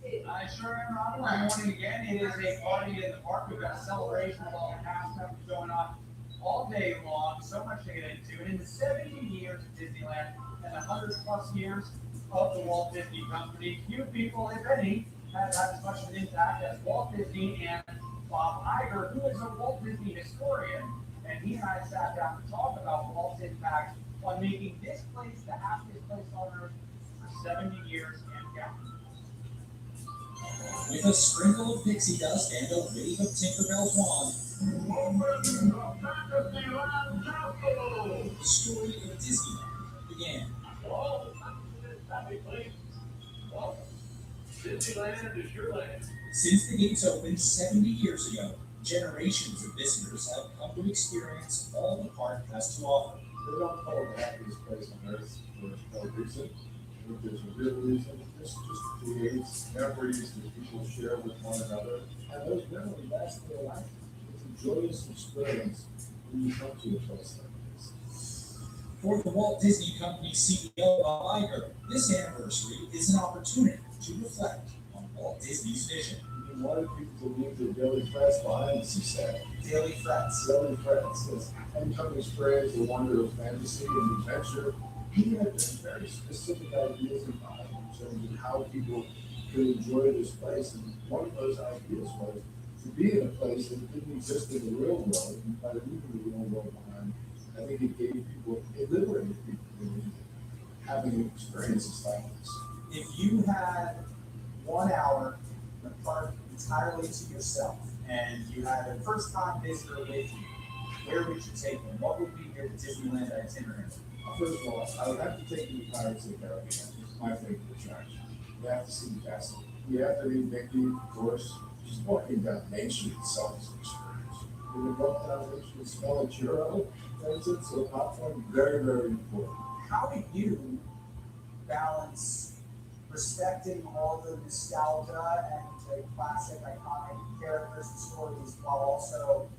Speaker 10: 2.
Speaker 7: I sure am, Robin. Good morning again. It is a party in the park. We've got a celebration of all the cast members going on all day long. So much to get into. And in the 70 years of Disneyland and the 100+ years of the Walt Disney Company, few people, if any, have had as much of an impact as Walt Disney and Bob Iger, who is a Walt Disney historian. And he and I sat down to talk about Walt's impact on making this place the happiest place on earth for 70 years and counting.
Speaker 13: With a sprinkle of pixie dust and a wave of Tinkerbell's wand, the story of Disneyland began.
Speaker 3: Disneyland is your land.
Speaker 13: Since the gates opened 70 years ago, generations of visitors have come to experience all the park has to offer.
Speaker 6: They don't call it the happiest place on earth for no reason. If there's a real reason, this just creates memories that people share with one another. And those memories last their life. It's a joyous experience when you come to a place like this.
Speaker 13: For the Walt Disney Company CEO Bob Iger, this anniversary is an opportunity to reflect on Walt Disney's vision.
Speaker 6: He wanted people to leave their daily frets behind, as he said.
Speaker 12: Daily frets.
Speaker 6: Daily frets. And come experience the wonder of fantasy and adventure. He had very specific ideas in mind in terms of how people could enjoy this place. And one of those ideas was to be in a place that didn't exist in the real world, and by leaving the real world behind, I think it gave people, it liberated people from having experiences like this.
Speaker 12: If you had 1 hour in the park entirely to yourself, and you had a first-time visitor with you, where would you take them? What would be your Disneyland itinerary?
Speaker 6: First of all, I would have to take you to Pirates of the Caribbean. It's my favorite attraction. You have to see the castle. You have to meet Mickey, of course. Just walking down Main Street itself is an experience. You would walk down Main Street, smell a churro, for instance, so popcorn, very, very important.
Speaker 12: How do you balance respecting all the nostalgia and the classic, iconic characters and stories while also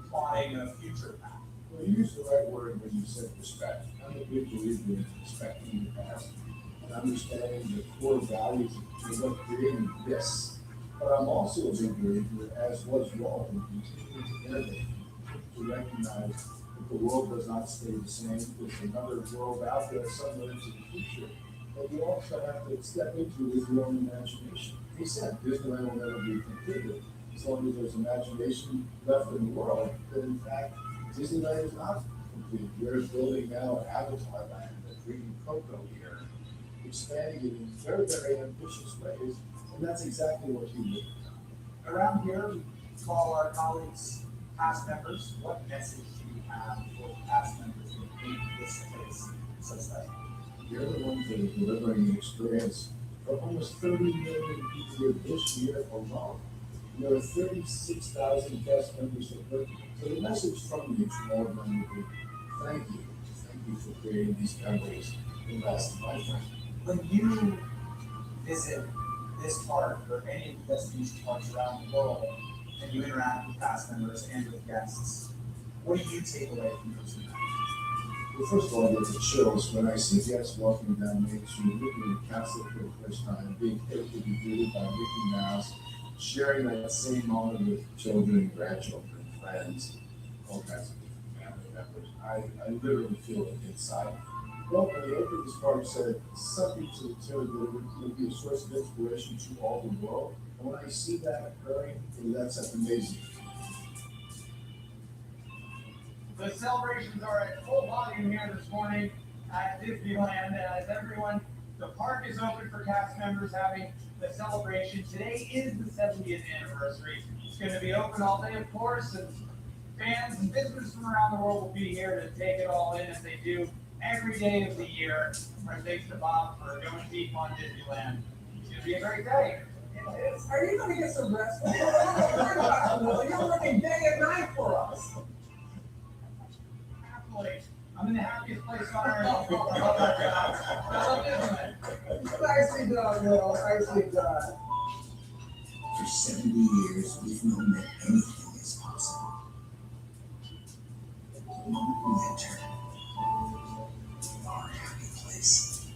Speaker 12: plotting a future path?
Speaker 6: Well, you used the right word when you said respect. I'm a big believer in respecting the past and understanding the core values of what created this. But I'm also a big believer, as was Walt, in continuing to innovate, to recognize that the world does not stay the same. There's another world out there somewhere into the future that you also have to step into with your own imagination. He said Disneyland will never be completed as long as there's imagination left in the world. But in fact, Disneyland is not complete. We're building now an Avatar land, bringing Coco here, expanding it in very, very ambitious ways, and that's exactly what he did.
Speaker 12: Around here, we call our colleagues past members. What message do you have for past members that make this place so special?
Speaker 6: You're the ones that are delivering the experience for almost 30 million people here this year alone. There are 36,000 cast members that work. So the message from you to all of them would be, thank you. Thank you for creating these memories in last lifetime.
Speaker 12: When you visit this park or any of the destination parks around the world and you interact with past members and with guests, what do you take away from those interactions?
Speaker 6: Well, first of all, I get the chills when I see guests walking down Main Street, looking at the castle for the first time, being able to be greeted by Mickey Mouse, sharing that same moment with children, grandchildren, friends, all kinds of different family members. I literally feel it inside. Well, when they opened this park, said something to the tune that it would be a source of inspiration to all the world. And when I see that occurring, that's amazing.
Speaker 7: The celebrations are at full volume here this morning at Disneyland. As everyone, the park is open for cast members having the celebration. Today is the 70th anniversary. It's going to be open all day, of course, and fans and visitors from around the world will be here to take it all in as they do every day of the year. Our thanks to Bob for going deep on Disneyland. It's going to be a great day.
Speaker 11: Are you going to get some rest? You're working day and night for us.
Speaker 7: Happily. I'm in the happiest place on earth. I love our jobs. I love Disneyland.
Speaker 11: Nicely done, Will. Nicely done.
Speaker 12: For 70 years, we've known that anything is possible. The moment we enter our happy place,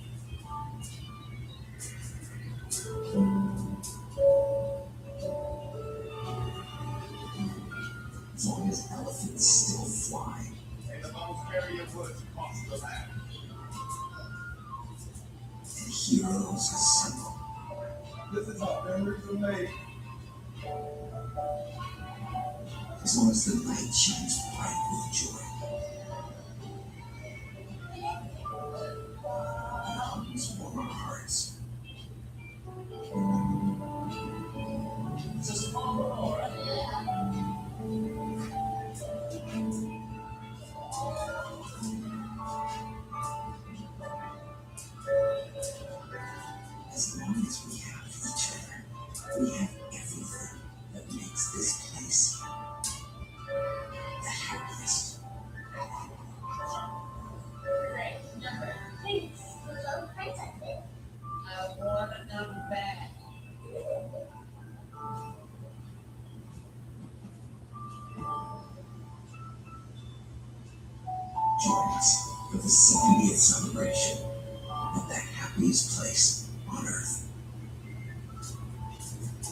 Speaker 12: heroes assemble.
Speaker 6: This is how memories are made.
Speaker 12: As long as the light shines bright with joy, and hugs warm our hearts. As long as we have each other, we have everything that makes this place the happiest.
Speaker 10: Great. Number. Thanks. Hello, princess. I want a number back.
Speaker 12: Join us for the 70th celebration of the happiest place on earth.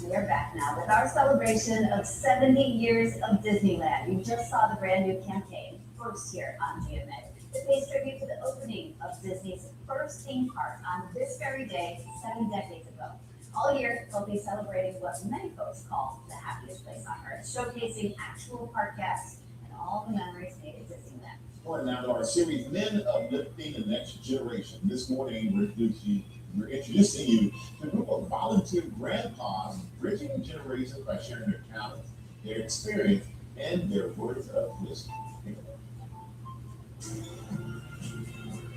Speaker 10: We are back now with our celebration of 70 years of Disneyland. You just saw the brand new campaign, First here on GMA. It pays tribute to the opening of Disney's first theme park on this very day 7 decades ago. All year, they'll be celebrating what many folks call the happiest place on earth, showcasing actual park guests and all the memories made at Disneyland.
Speaker 6: Well, now to our series, Men Uplifting the Next Generation. This morning, we're introducing you to a group of volunteer grandpas bridging generations by sharing their talents, their experience, and their words of wisdom.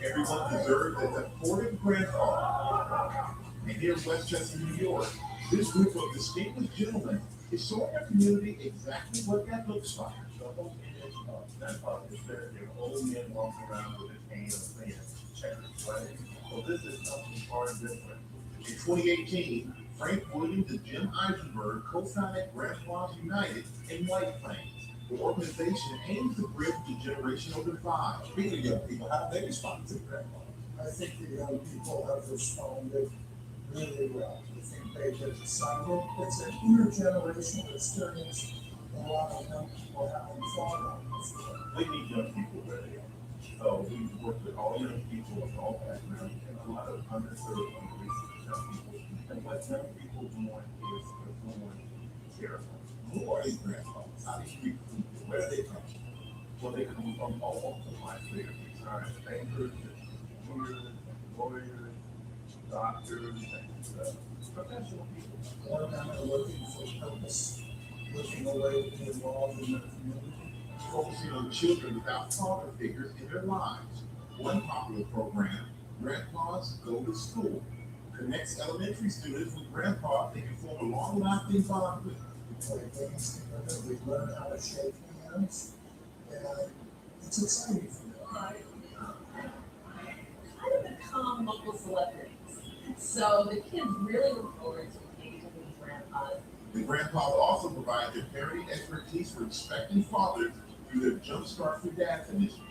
Speaker 6: Everyone deserves a supportive grandpa. And here in Westchester, New York, this group of distinguished gentlemen is showing our community exactly what that looks like. The whole image of grandpa is there. There are old men walking around with a cane of sand, checkers, right? So this is something far different. In 2018, Frank Williams and Jim Eisenberg co-founded Grandpas United in White Plains. The organization aims to bridge the generational divide. Speaking of young people, how do they respond to grandpa?
Speaker 11: I think the young people have responded really well. I think they get excited. It's an intergenerational experience. A lot of young people having fun on this.
Speaker 6: We need young people where they are. So we work with all young people of all backgrounds and a lot of underserved, underreached young people. And what young people want is someone to care about. Who are these grandpas? How do you recruit them? Where do they come from? Well, they come from all walks of life. They're retired bankers, engineers, lawyers, doctors, and professional people.
Speaker 11: A lot of them are looking for purpose, looking a way to be involved in their community.
Speaker 6: Focusing on children without father figures in their lives. One popular program, Grandpas Go to School, connects elementary students with grandpas they can form a long-lasting bond with.
Speaker 11: We play games together, we learn how to shake hands, and it's exciting for them.
Speaker 14: Kind of become local celebrities. So the kids really look forward to engaging with these grandpas.
Speaker 6: The grandpas also provide their parenting expertise for expecting fathers through their Jumpstart for Dads initiative.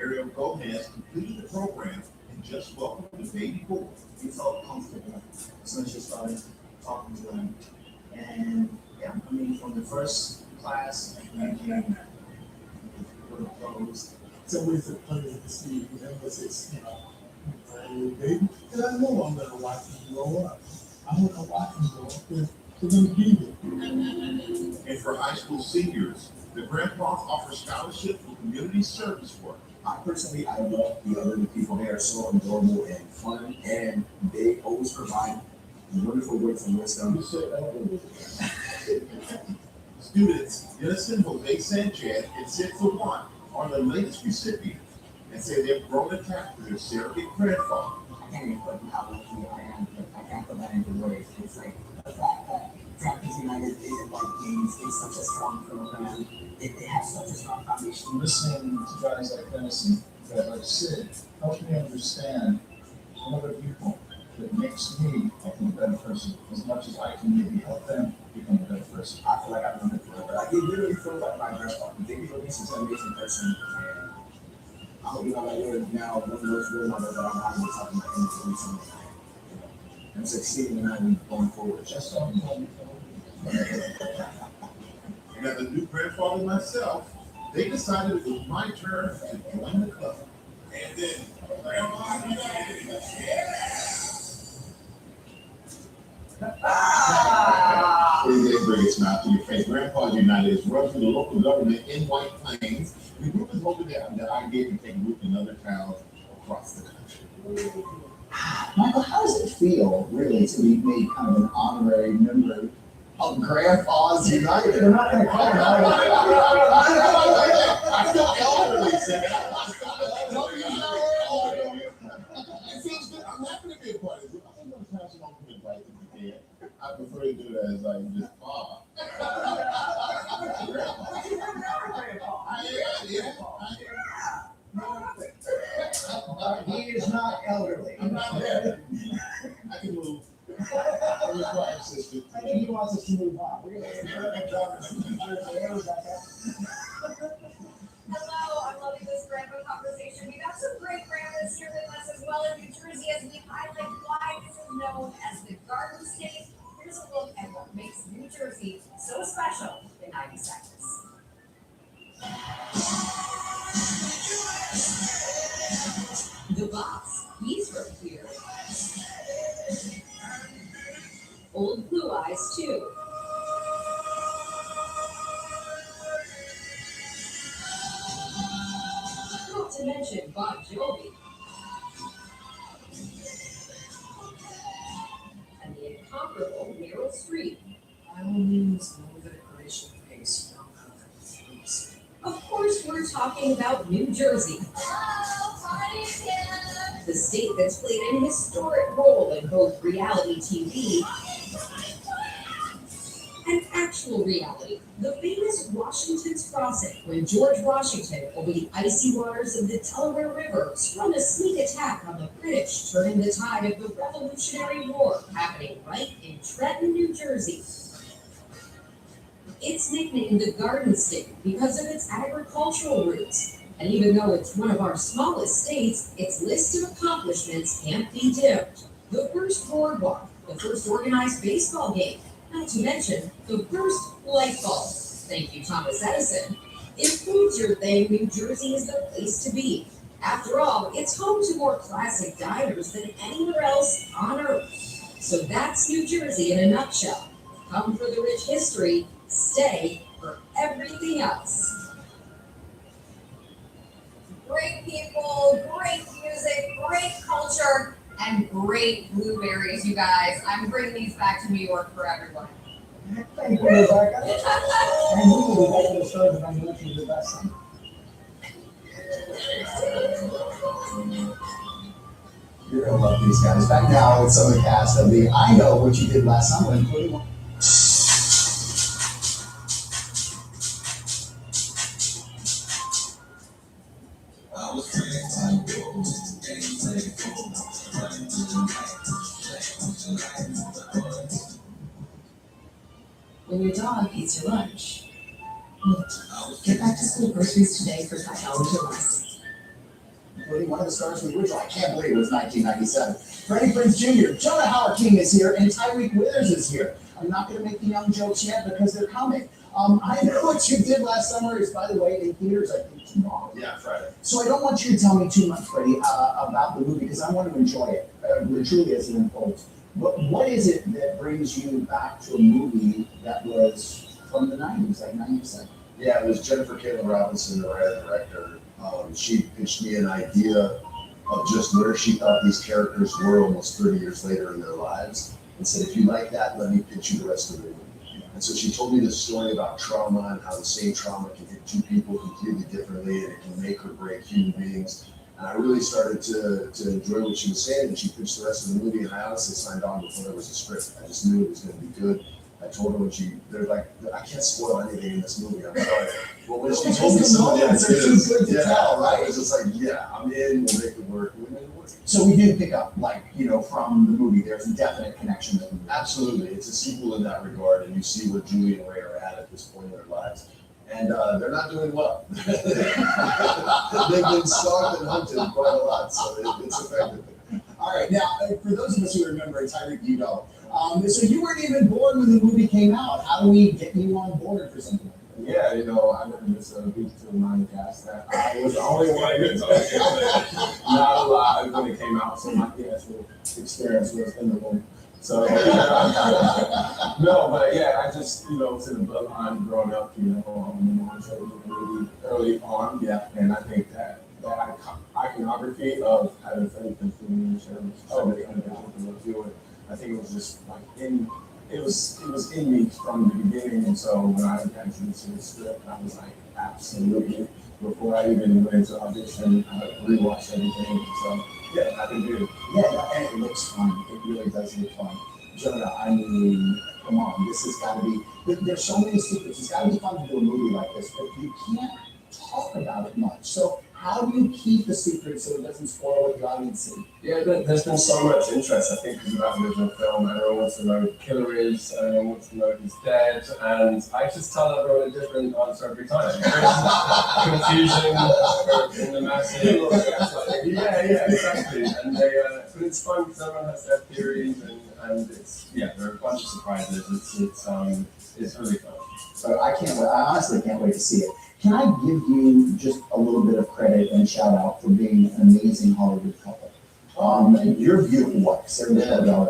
Speaker 6: Ariel Gomez completed the program and just welcomed the baby boy.
Speaker 12: We felt comfortable as soon as you started talking to them. And yeah, I mean, from the first class, and closed.
Speaker 11: It's always a pleasure to see them as it's, brand new baby. And I know I'm gonna watch them grow up. I'm gonna watch them grow up. They're gonna be there.
Speaker 6: And for high school seniors, the grandpas offer scholarships for community service work.
Speaker 12: I love the other people. They are so adorable and fun, and they always provide wonderful words and wisdom.
Speaker 6: Students Innocent Jose Sanchez and Sid for One are the latest recipients and say they've grown attached to their surrogate grandfather.
Speaker 12: I can't even put how lucky I am. I can't put that into words. It's like the fact that Grandpas United isn't like games. It's such a strong program. It has such a strong foundation.
Speaker 15: Listening to guys like Dennis and guys like Sid helps me understand another viewpoint that makes me a better person as much as I can maybe help them become a better person.
Speaker 12: I feel like I've done it forever. Like, it literally feels like my grandpa. They really is an amazing person. And I hope you know that you're now one of those role models that I'm having talking about in recently. And succeeding and I'm going forward.
Speaker 15: Just so important.
Speaker 6: And as a new grandfather myself, they decided it was my turn to join the club. And then Grandpa United, yes! Pittsburgh gets smacked in your face. Grandpa's United is run through the local government in White Plains. The group is hoping that idea can take root in other towns across the country.
Speaker 12: Michael, how does it feel, really, to be made kind of an honorary member of Grandpa's United?
Speaker 9: They're not gonna call it.
Speaker 6: I feel elderly, Sam. It feels good. I'm happy to be a part of it. I'm going to pass it on to the right to the dead. I prefer to do that as like just
Speaker 9: He is not elderly.
Speaker 6: I'm not there. I can move. I'm required assistant.
Speaker 9: I think he wants us to move on. We're gonna
Speaker 16: Hello, I'm loving this grandpa conversation. We got some great grandmas here with us as well in New Jersey as we highlight why this is known as the Garden State. Here's a look at what makes New Jersey so special in 90 seconds.
Speaker 4: The boss, he's from here. Old Blue Eyes, too. Not to mention Bon Jovi. And the incomparable Meryl Streep.
Speaker 2: By all means, move at a glacial pace. Please.
Speaker 4: Of course, we're talking about New Jersey. The state that's played an historic role in both reality TV and actual reality. The famous Washington's Crossing, when George Washington, over the icy waters of the Delaware River, sprung a sneak attack on the British, turning the tide of the Revolutionary War, happening right in Trenton, New Jersey. It's nicknamed the Garden State because of its agricultural roots. And even though it's one of our smallest states, its list of accomplishments can't be dimmed. The first boardwalk, the first organized baseball game, not to mention the first light bulb. Thank you, Thomas Edison. If food's your thing, New Jersey is the place to be. After all, it's home to more classic diners than anywhere else on Earth. So that's New Jersey in a nutshell. Come for the rich history, stay for everything else.
Speaker 16: Great people, great music, great culture, and great blueberries, you guys. I'm bringing these back to New York for everyone.
Speaker 9: Thank you, Rebecca. And we will be back to the start of my movie, The Best Summer.
Speaker 12: You're gonna love these guys. Back now with some of the cast of the I Know What You Did Last Summer, including one.
Speaker 5: When your dog eats your lunch, get back to school groceries today for $5 or less.
Speaker 12: Including one of the stars from the original. I can't believe it was 1997. Freddie Prinze Jr., Jonah Howard King is here, and Tyreek Withers is here. I'm not going to make the young jokes yet because they're coming. I Know What You Did Last Summer is, by the way, in theaters, I think, tomorrow.
Speaker 6: Yeah, Friday.
Speaker 12: So I don't want you to tell me too much, Freddie, about the movie because I want to enjoy it, truly as it unfolds. But what is it that brings you back to a movie that was from the 90s, like 97?
Speaker 6: Yeah, it was Jennifer Caitlin Robinson, the writer-director. She pitched me an idea of just where she thought these characters were almost 30 years later in their lives, and said, if you like that, let me pitch you the rest of the movie. And so she told me this story about trauma and how the same trauma can hit two people completely differently, and it can make or break human beings. And I really started to enjoy what she was saying, and she pitched the rest of the movie, and I honestly signed on before there was a script. I just knew it was going to be good. I told her when they're like, I can't spoil anything in this movie, I'm sorry. But when she told me some of the ideas,
Speaker 12: tell, right?
Speaker 6: I was just like, yeah, I'm in, we'll make it work. We made it work.
Speaker 12: So we did pick up, like, from the movie, there's a definite connection.
Speaker 6: Absolutely, it's a sequel in that regard, and you see where Julie and Ray are at this point in their lives. And they're not doing well. They've been stalked and hunted quite a lot, so it's affected them.
Speaker 12: All right, now, for those of us who remember, Tyreek, you know, so you weren't even born when the movie came out. How do we get you on board for something?
Speaker 6: Yeah, I never missed a beat to remind the cast that I was the only one who not alive when it came out, so my theatrical experience was in the room.
Speaker 17: So, no, but yeah, I just, you know, to the bloodline growing up, you know, really early on.
Speaker 12: Yeah.
Speaker 17: And I think that iconography of having faith in community service, I think it was just like it was in me from the beginning. And so when I got introduced to the script, I was like, absolutely. Before I even went into audition, I rewatched everything. So yeah, I can do it.
Speaker 12: Yeah, and it looks fun. It really does look fun. Jonah, I mean, come on, this has got to be, there's so many secrets. It's got to be fun to do a movie like this, but you can't talk about it much. So how do you keep the secret so it doesn't spoil what the audience sees?
Speaker 17: Yeah, there's been so much interest, I think, about the original film. Everyone wants to know who the killer is, everyone wants to know who's dead, and I just tell everyone a different answer every time. Confusion in the masses. Yeah, exactly. And but it's fun because everyone has their theories, and it's, there are a bunch of surprises. It's really fun.
Speaker 12: So I honestly can't wait to see it. Can I give you just a little bit of credit and shout out for being an amazing Hollywood couple? You're beautiful wife, Sarah Michelle Gellar.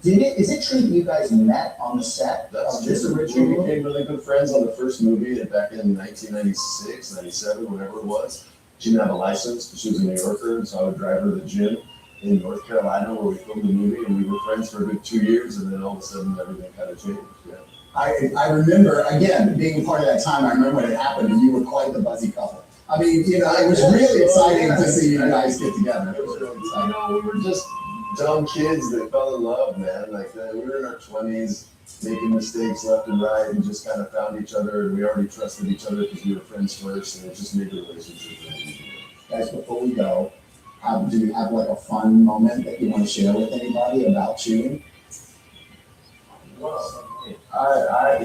Speaker 12: Is it true that you guys met on the set of this original
Speaker 18: We
Speaker 12: movie?
Speaker 18: became really good friends on the first movie back in 1996, 97, whenever it was. She didn't have a license, but she was a New Yorker, and so I would drive her to the gym in North Carolina where we filmed the movie, and we were friends for a good 2 years, and then all of a sudden everything kind of changed. Yeah.
Speaker 12: I remember, again, being a part of that time, I remember when it happened, and you were quite the buzzy couple. I mean, you know, it was really exciting to see you guys get together. It was really exciting.
Speaker 18: You know, we were just dumb kids that fell in love, man. Like, we were in our 20s, making mistakes left and right, and just kind of found each other, and we already trusted each other because we were friends first, and it just made the relationship really easy.
Speaker 12: Guys, before we go, do you have like a fun moment that you want to share with anybody about shooting?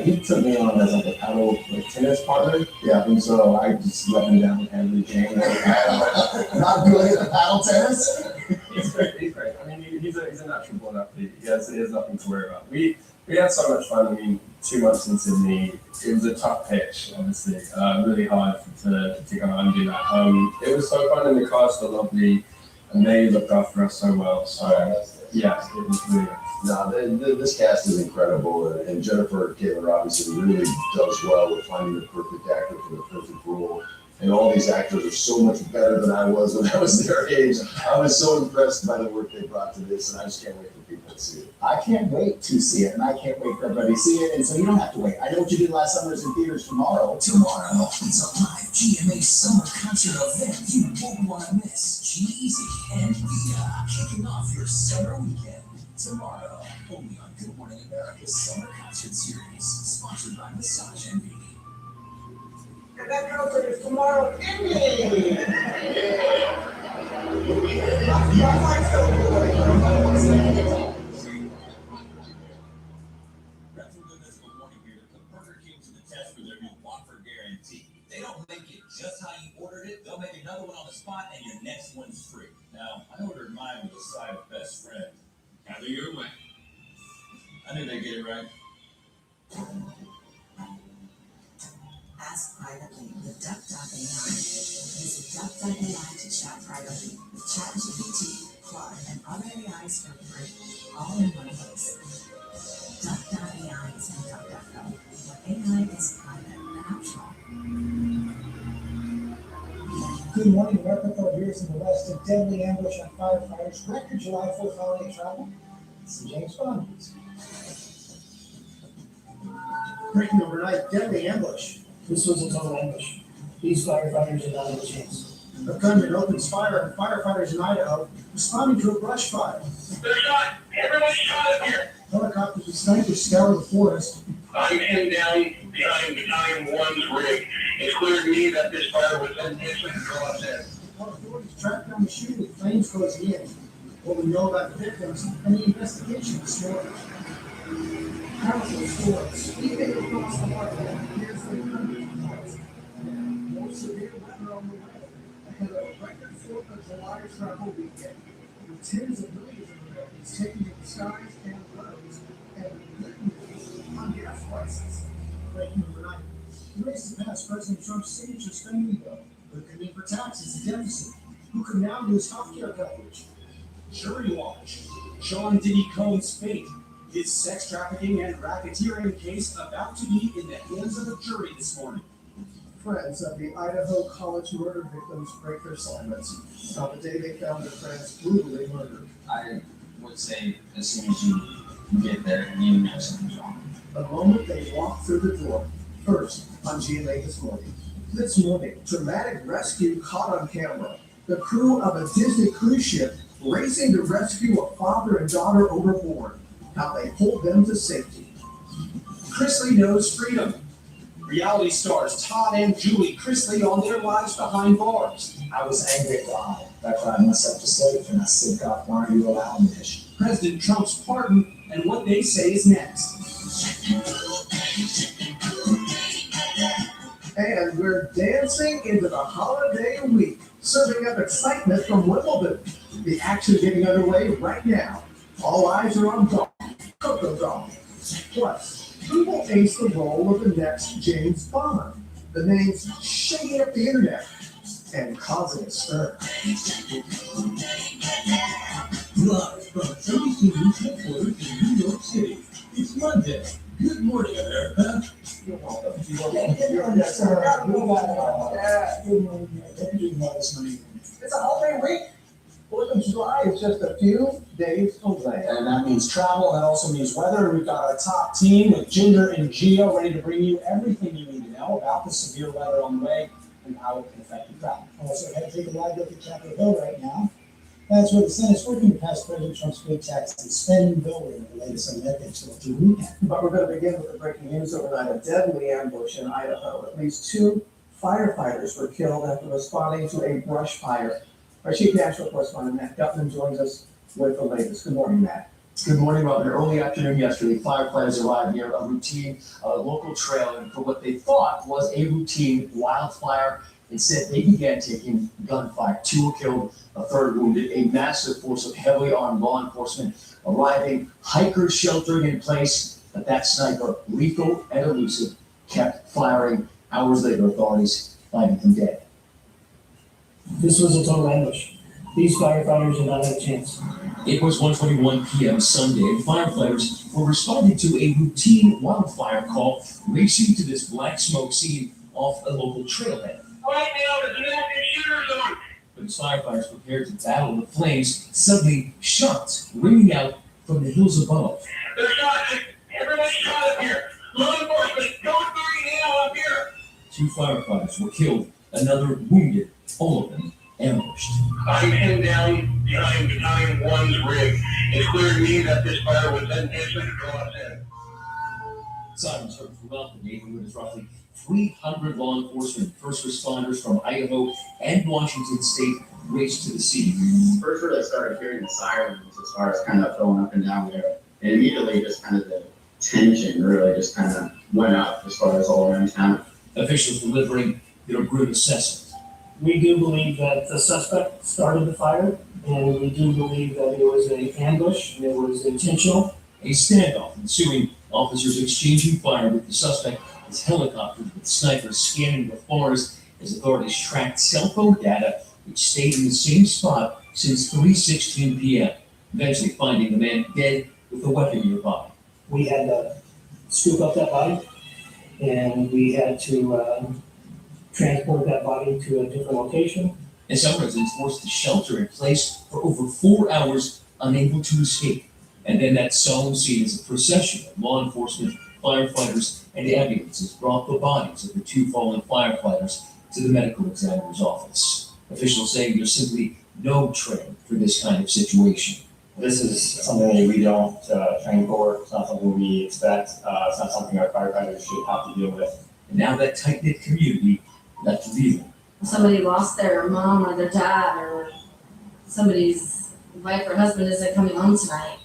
Speaker 17: He took me on as like a paddle tennis partner. Yeah, and so I just let him down every game.
Speaker 12: Not good at the paddle tennis?
Speaker 17: He's great. I mean, he's a natural born athlete. He has nothing to worry about. We had so much fun. I mean, 2 months in Sydney, it was a tough pitch, obviously. Really hard to go out and do that. It was so fun, and the cast are lovely, and they looked after us so well. So yeah, it was really nice.
Speaker 18: No, this cast is incredible, and Jennifer Taylor obviously really does well with finding the perfect actor for the perfect role. And all these actors are so much better than I was when I was their age. I was so impressed by the work they brought to this, and I just can't wait for people to see it.
Speaker 12: I can't wait to see it, and I can't wait for everybody to see it, and so you don't have to wait. I know what you did last summer is in theaters tomorrow.
Speaker 5: Tomorrow is a live GMA summer concert event you won't want to miss. G-Eazy and Via kicking off your summer weekend tomorrow. Only on Good Morning America's Summer Concert Series, sponsored by Massage Envy.
Speaker 11: And that concert is tomorrow evening. My wife's so good.
Speaker 7: They don't make it just how you ordered it. They'll make another one on the spot, and your next one's free. Now, I ordered mine with a side of best friend. Have it your way. I knew they'd get it right.
Speaker 5: Ask privately with Duck.ai. Visit Duck.ai to chat privately with ChatGPT, Claude, and other AIs for free, all in one place. Duck.ai is in Duck.go, where AI is private and optional.
Speaker 9: Good morning, America. Phil Here's in the West. A deadly ambush on firefighters. Record July 4th holiday travel. Some James Bond. Breaking overnight, deadly ambush. This was a total ambush. These firefighters are not in a chance. A gunman opens fire on firefighters in Idaho responding to a brush fire.
Speaker 6: They're shot! Everybody shot up here!
Speaker 9: Helicopters and snipers scour the forest.
Speaker 6: I'm pinned down behind Battalion 1's rig. It's clear to me that this fire was intentionally caused in.
Speaker 9: Authorities tracked down the shooter with flames closing in. What we know about the victims and the investigation this morning. Powerful storms sweeping across the heartland. Here's the country. More severe weather on the way ahead of a record 4th of July travel weekend. With tens of millions of Americans taking to the skies and roads, and good news on gas prices. Breaking overnight. The race has passed President Trump's signature spending bill. What could mean for taxes and deficit? Who could now lose health care coverage? Jury watch.
Speaker 13: Sean Diddy Combs' fate. His sex trafficking and racketeering case about to be in the hands of a jury this morning.
Speaker 11: Friends of the Idaho College murder victims break their silence on the day they found their friends brutally murdered.
Speaker 19: I would say as soon as you get there, you know something's wrong.
Speaker 11: The moment they walk through the door, first on GMA this morning. This morning, dramatic rescue caught on camera. The crew of a Disney cruise ship racing to rescue a father and daughter overboard. How they pulled them to safety.
Speaker 13: Chrisley knows freedom. Reality stars Todd and Julie Chrisley on their lives behind bars.
Speaker 12: I was angry at God. I cried myself to sleep and I said, God, why are you allowing this?
Speaker 13: President Trump's pardon and what they say is next.
Speaker 11: And we're dancing into the holiday week, serving up excitement from Wimbledon. The action getting underway right now. All eyes are on golf, Coco Golf. Plus, who will ace the role of the next James Bond? The name's shaking up the internet and causing a stir.
Speaker 7: Live from 32 News headquarters in New York City, it's Monday. Good morning, America.
Speaker 11: You're welcome.
Speaker 9: Good morning, It's a holiday week. 4th of July is just a few days away.
Speaker 13: And that means travel, and that also means weather. We've got our top team with Jinder and Gio ready to bring you everything you need to know about the severe weather on the way and how it can affect your travel.
Speaker 9: Also, I had to take a wide look at Capitol Hill right now. That's where the Senate's working to pass President Trump's big tax and spending bill in the latest on that next weekend.
Speaker 11: But we're going to begin with the breaking news overnight. A deadly ambush in Idaho. At least 2 firefighters were killed after responding to a brush fire. Our chief national correspondent, Matt Gutman, joins us with the latest. Good morning, Matt.
Speaker 20: Good morning, Robin. Early afternoon yesterday, firefighters arrived near a routine local trail and for what they thought was a routine wildfire. Instead, they began taking gunfire. 2 were killed, a 3rd wounded. A massive force of heavily armed law enforcement arriving, hikers sheltering in place, but that sniper, lethal and elusive, kept firing. Hours later, authorities finding him dead.
Speaker 9: This was a total ambush. These firefighters did not have a chance.
Speaker 3: It was 1:21 p.m. Sunday, and firefighters were responding to a routine wildfire call, racing to this black smoke scene off a local trailhead.
Speaker 6: Right now, there's an active shooter zone.
Speaker 3: But as firefighters prepared to battle the flames, suddenly shots ringing out from the hills above.
Speaker 6: There's shots. Everybody's shot up here. Law enforcement, don't worry now up here.
Speaker 3: 2 firefighters were killed, another wounded, all of them ambushed.
Speaker 6: I'm pinned down behind Battalion 1's rig. It's clear to me that this fire was intentionally to draw us in.
Speaker 3: Sirens heard throughout the neighborhood as roughly 300 law enforcement and first responders from Idaho and Washington State raced to the scene.
Speaker 21: First where I started hearing the sirens as far as kind of going up and down there, and immediately just kind of the tension really just kind of went up as far as all around town.
Speaker 3: Officials delivering their grim assessment.
Speaker 9: We do believe that the suspect started the fire, and we do believe that it was an ambush, and it was intentional.
Speaker 3: A standoff ensuing, officers exchanging fire with the suspect as helicopters with snipers scanning the forest as authorities tracked cell phone data which stayed in the same spot since 3:16 p.m., eventually finding the man dead with a weapon nearby.
Speaker 9: We had to scoop up that body, and we had to transport that body to a different location.
Speaker 3: And some residents forced to shelter in place for over 4 hours, unable to escape. And then that solemn scene as a procession of law enforcement, firefighters, and ambulances brought the bodies of the 2 fallen firefighters to the medical examiner's office. Officials saying there's simply no training for this kind of situation.
Speaker 22: This is something that we don't train for. It's not something we expect. It's not something our firefighters should have to deal with.
Speaker 3: And now that tight-knit community left revealing.
Speaker 14: Somebody lost their mom or their dad, or somebody's wife or husband isn't coming home tonight.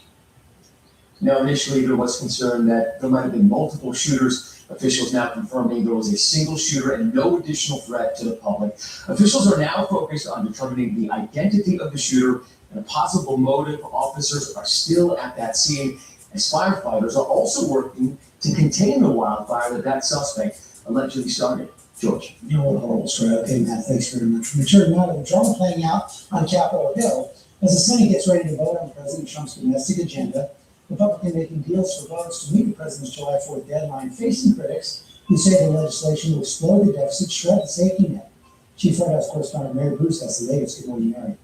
Speaker 20: Now, initially, there was concern that there might have been multiple shooters. Officials now confirming there was a single shooter and no additional threat to the public. Officials are now focused on determining the identity of the shooter and a possible motive. Officers are still at that scene, as firefighters are also working to contain the wildfire that suspect allegedly started. George.
Speaker 9: You're a horrible story. Okay, Matt, thanks very much. Returning now to the drama playing out on Capitol Hill. As the Senate gets ready to vote on President Trump's domestic agenda, Republicans making deals for votes to meet the president's July 4th deadline, facing critics who say the legislation will explode the deficit, shred the safety net. Chief White House correspondent Mary Bruce has the latest. Good morning, Mary.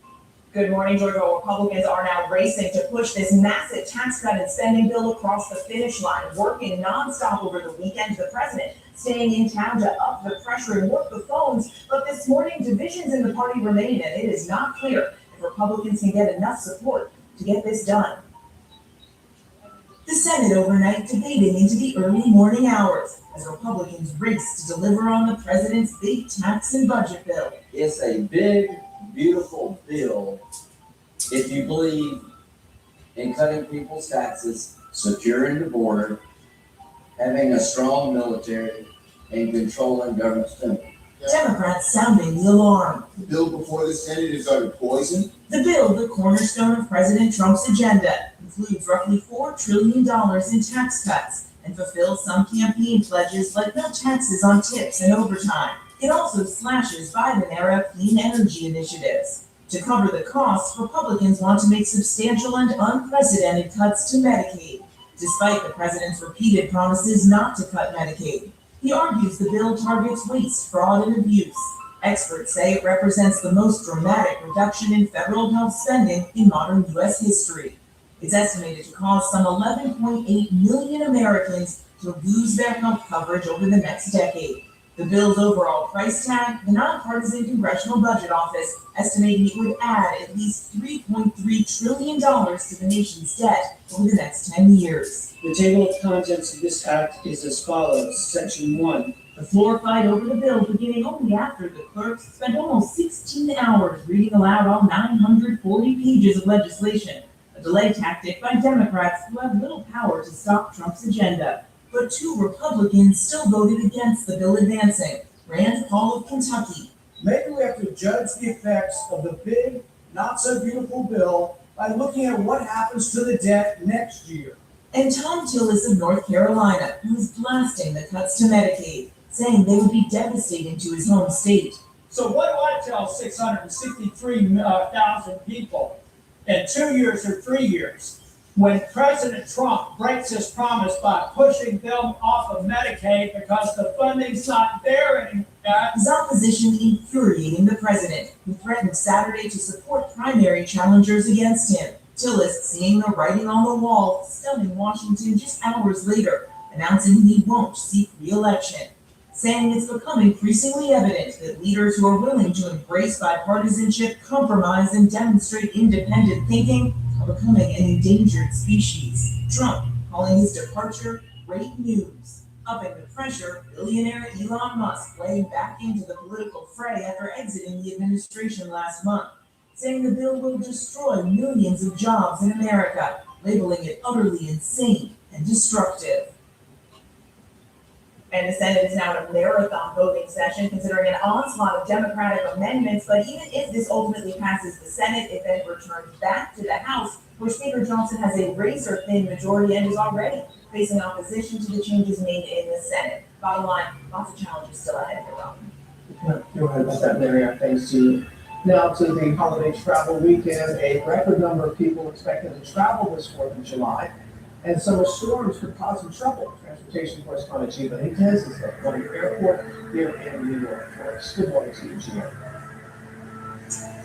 Speaker 1: Good morning, Georgia. Republicans are now racing to push this massive tax cut and spending bill across the finish line, working nonstop over the weekend. The president staying in town to up the pressure and work the phones. But this morning, divisions in the party remain, and it is not clear if Republicans can get enough support to get this done. The Senate overnight debating into the early morning hours as Republicans race to deliver on the president's big tax and budget bill.
Speaker 8: It's a big, beautiful bill if you believe in cutting people's taxes, securing the border, having a strong military, and controlling government spending.
Speaker 1: Democrats sounding the alarm.
Speaker 6: The bill before the Senate is utter poison.
Speaker 1: The bill, the cornerstone of President Trump's agenda, includes roughly $4 trillion in tax cuts and fulfills some campaign pledges like no taxes on tips and overtime. It also slashes Biden-era clean energy initiatives. To cover the costs, Republicans want to make substantial and unprecedented cuts to Medicaid, despite the president's repeated promises not to cut Medicaid. He argues the bill targets waste, fraud, and abuse. Experts say it represents the most dramatic reduction in federal health spending in modern U.S. history. It's estimated to cause some 11.8 million Americans to lose their health coverage over the next decade. The bill's overall price tag, the nonpartisan Congressional Budget Office estimating it would add at least $3.3 trillion to the nation's debt over the next 10 years.
Speaker 23: The table of contents of this act is as follows. Section 1.
Speaker 1: The floor fight over the bill beginning only after the clerks spent almost 16 hours reading aloud all 940 pages of legislation, a delay tactic by Democrats who have little power to stop Trump's agenda. But 2 Republicans still voted against the bill advancing. Rand Paul of Kentucky.
Speaker 11: Maybe we have to judge the effects of the big, not so beautiful bill by looking at what happens to the debt next year.
Speaker 1: And Tom Tillis of North Carolina, who is blasting the cuts to Medicaid, saying they would be devastating to his home state.
Speaker 23: So what do I tell 663,000 people in 2 years or 3 years? When President Trump breaks his promise by pushing them off of Medicaid because the funding's not there anymore.
Speaker 1: His opposition infuriating the president, who threatened Saturday to support primary challengers against him. Tillis, seeing the writing on the wall, stunning Washington just hours later, announcing he won't seek re-election, saying it's become increasingly evident that leaders who are willing to embrace bipartisanship, compromise, and demonstrate independent thinking are becoming an endangered species. Trump calling his departure great news. Upping the pressure, billionaire Elon Musk wading back into the political fray after exiting the administration last month, saying the bill will destroy millions of jobs in America, labeling it utterly insane and destructive. And the Senate is now in a marathon voting session, considering an onslaught of Democratic amendments. But even if this ultimately passes the Senate, it then returns back to the House, where Speaker Johnson has a razor-thin majority and is already facing opposition to the changes made in the Senate. Bottom line, lots of challenges still ahead for Trump.
Speaker 11: You're right about that, Mary. Thanks to you. Now to the holiday travel weekend. A record number of people expected to travel this 4th of July, and summer storms could cause some trouble. Transportation correspondent Gio Benitez is at LaGuardia Airport here in New York for us. Good morning to you, Gio.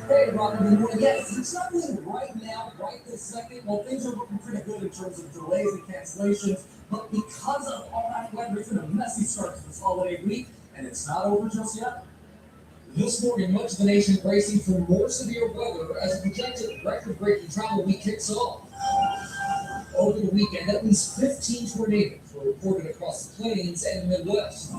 Speaker 24: Hey, Robert, good morning. Yes, it's traveling right now, right this second. Well, things are looking pretty good in terms of delays and cancellations, but because of all that weather, it's been a messy start to this holiday week, and it's not over just yet. This morning, much of the nation bracing for more severe weather as a projected record-breaking travel week kicks off. Over the weekend, at least 15 tornadoes were reported across the plains and the Midwest.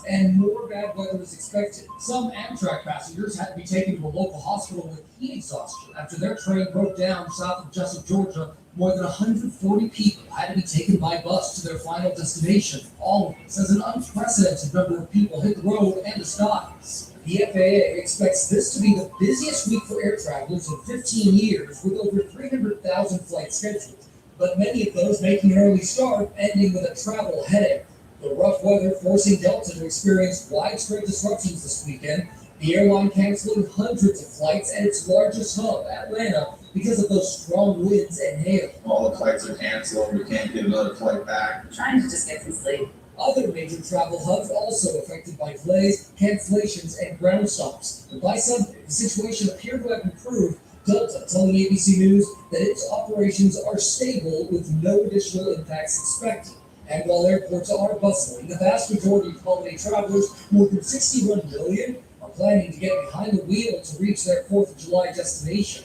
Speaker 24: And more bad weather is expected. Some Amtrak passengers had to be taken to a local hospital with heat exhaustion after their train broke down south of Jessup, Georgia. More than 140 people had to be taken by bus to their final destination. All of this as an unprecedented number of people hit the road and the skies. The FAA expects this to be the busiest week for air travelers in 15 years, with over 300,000 flights scheduled. But many of those making an early start, ending with a travel headache. The rough weather forcing Delta to experience widespread disruptions this weekend. The airline canceling hundreds of flights at its largest hub, Atlanta, because of those strong winds and hail.
Speaker 6: All the flights are canceled, we can't get another flight back.
Speaker 5: I'm trying to just get some sleep.
Speaker 24: Other major travel hubs also affected by delays, cancellations, and ground stops. But by Sunday, the situation appeared to have improved. Delta telling ABC News that its operations are stable with no additional impacts expected. And while airports are bustling, the vast majority of holiday travelers, more than 61 million, are planning to get behind the wheel to reach their 4th of July destination.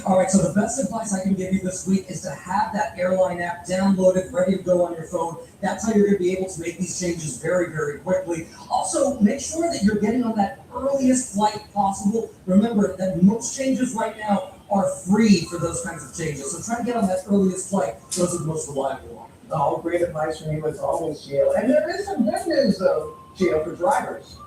Speaker 2: All right, so the best advice I can give you this week is to have that airline app downloaded, ready to go on your phone. That's how you're going to be able to make these changes very, very quickly. Also, make sure that you're getting on that earliest flight possible. Remember that most changes right now are free for those kinds of changes. So try to get on that earliest flight. Those are the most reliable ones.
Speaker 11: Oh, great advice from you as always, Gio. And there is some good news though, Gio, for drivers.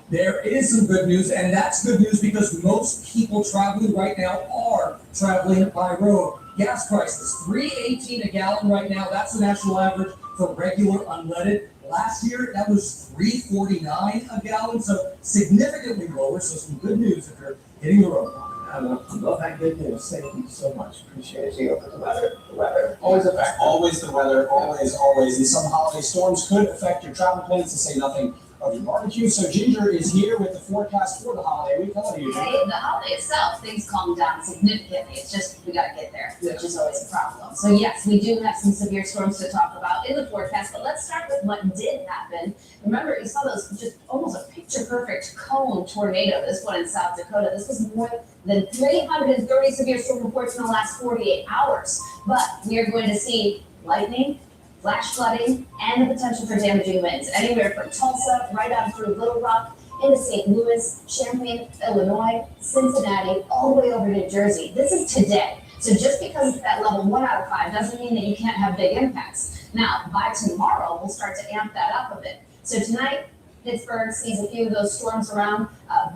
Speaker 2: There is some good news, and that's good news because most people traveling right now are traveling by road. Gas prices, $3.18 a gallon right now. That's the national average for regular unleaded. Last year, that was $3.49 a gallon, so significantly lower. So some good news if you're hitting the road.
Speaker 11: I love that good news. Thank you so much. Appreciate it, Gio. The weather, always a factor.
Speaker 13: Always the weather, always. And some holiday storms could affect your travel plans, to say nothing of your barbecue. So Ginger is here with the forecast for the holiday week. Hello to you, Ginger.
Speaker 4: Hey, the holiday itself, things calm down significantly. It's just we gotta get there, which is always a problem. So yes, we do have some severe storms to talk about in the forecast, but let's start with what did happen. Remember, you saw those just almost a picture perfect cone tornado, this one in South Dakota. This was more than 330 severe storm reports in the last 48 hours. But we are going to see lightning, flash flooding, and the potential for damaging winds anywhere from Tulsa right on through Little Rock into St. Louis, Champaign, Illinois, Cincinnati, all the way over to New Jersey. This is today. So just because it's at level 1 out of 5 doesn't mean that you can't have big impacts. Now, by tomorrow, we'll start to amp that up a bit. So tonight, Pittsburgh sees a few of those storms around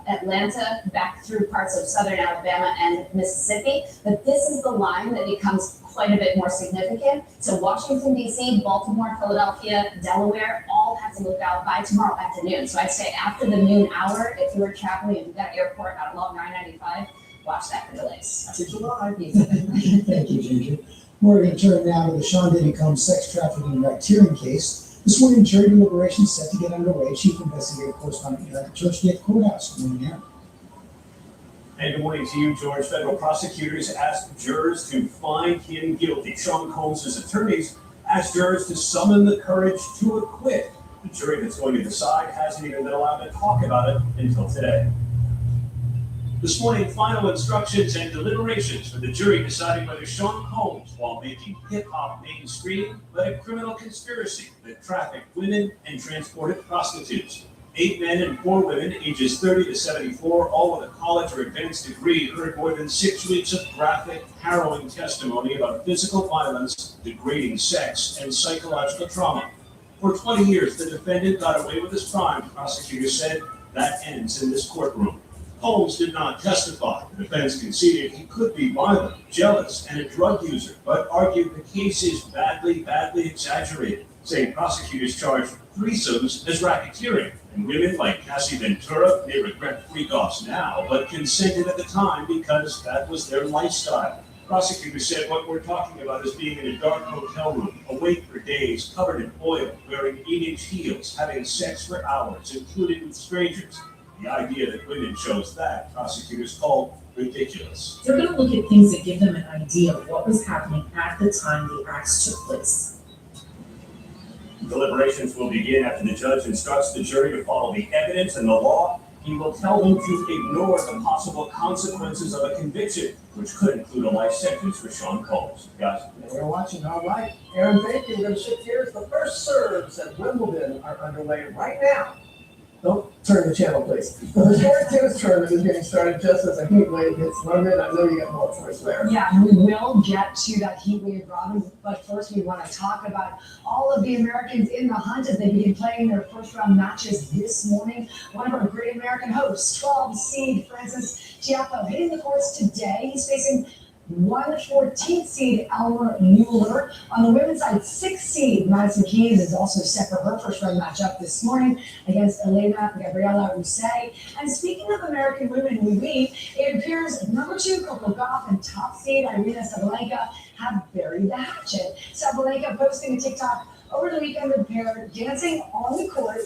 Speaker 4: Atlanta, back through parts of southern Alabama and Mississippi. But this is the line that becomes quite a bit more significant. So Washington, D.C., Baltimore, Philadelphia, Delaware, all have to look out by tomorrow afternoon. So I'd say after the noon hour, if you were traveling and that airport out along 995, watch that for delays.
Speaker 11: Happy July. Thank you, Ginger. We're going to turn now to the Sean Diddy Combs sex trafficking racketeering case. This morning, jury deliberations set to get underway. Chief Investigator Correspondent Eric Churchgate Courthouse. Good morning, Eric.
Speaker 7: Hey, good morning to you, George. Federal prosecutors asked jurors to find him guilty. Sean Combs' attorneys asked jurors to summon the courage to acquit. The jury that's going to decide hasn't even been allowed to talk about it until today. This morning, final instructions and deliberations for the jury deciding whether Sean Combs, while making hip-hop mainstream, led a criminal conspiracy that trafficked women and transported prostitutes. 8 men and 4 women, ages 30 to 74, all with a college or advanced degree, heard more than 6 weeks of graphic, harrowing testimony about physical violence, degrading sex, and psychological trauma. For 20 years, the defendant got away with his crime, prosecutors said. That ends in this courtroom. Combs did not testify. The defense conceded he could be violent, jealous, and a drug user, but argued the case is badly exaggerated, saying prosecutors charged threesomes as racketeering, and women like Cassie Ventura may regret freak-offs now, but consented at the time because that was their lifestyle. Prosecutors said what we're talking about is being in a dark hotel room, awake for days, covered in oil, wearing 8-inch heels, having sex for hours, including with strangers. The idea that women chose that, prosecutors called ridiculous.
Speaker 1: They're going to look at things that give them an idea of what was happening at the time the acts took place.
Speaker 7: Deliberations will begin after the judge instructs the jury to follow the evidence and the law. He will tell them to ignore the possible consequences of a conviction, which could include a life sentence for Sean Combs. Guys,
Speaker 11: we're watching. All right. Aaron, thank you. We're going to shift gears. The first serves at Wimbledon are underway right now. Don't turn the channel, please. The historic tennis tournament is getting started just as a heat wave hits London. I know you got more for us there.
Speaker 10: Yeah, and we will get to that heat wave, Robin. But first, we want to talk about all of the Americans in the hunt as they begin playing their first round matches this morning. One of our great American hosts, 12 seed Francis Tiafoe, hitting the courts today. He's facing 114th seed Elmer Mueller. On the women's side, 6th seed Madison Keys is also set for her first round matchup this morning against Elena Gabriela Rousset. And speaking of American women who lead, it appears number 2 Coco Gauff and top seed Irina Sabalenka have buried the hatchet. Sabalenka posting a TikTok over the weekend of the pair dancing on the court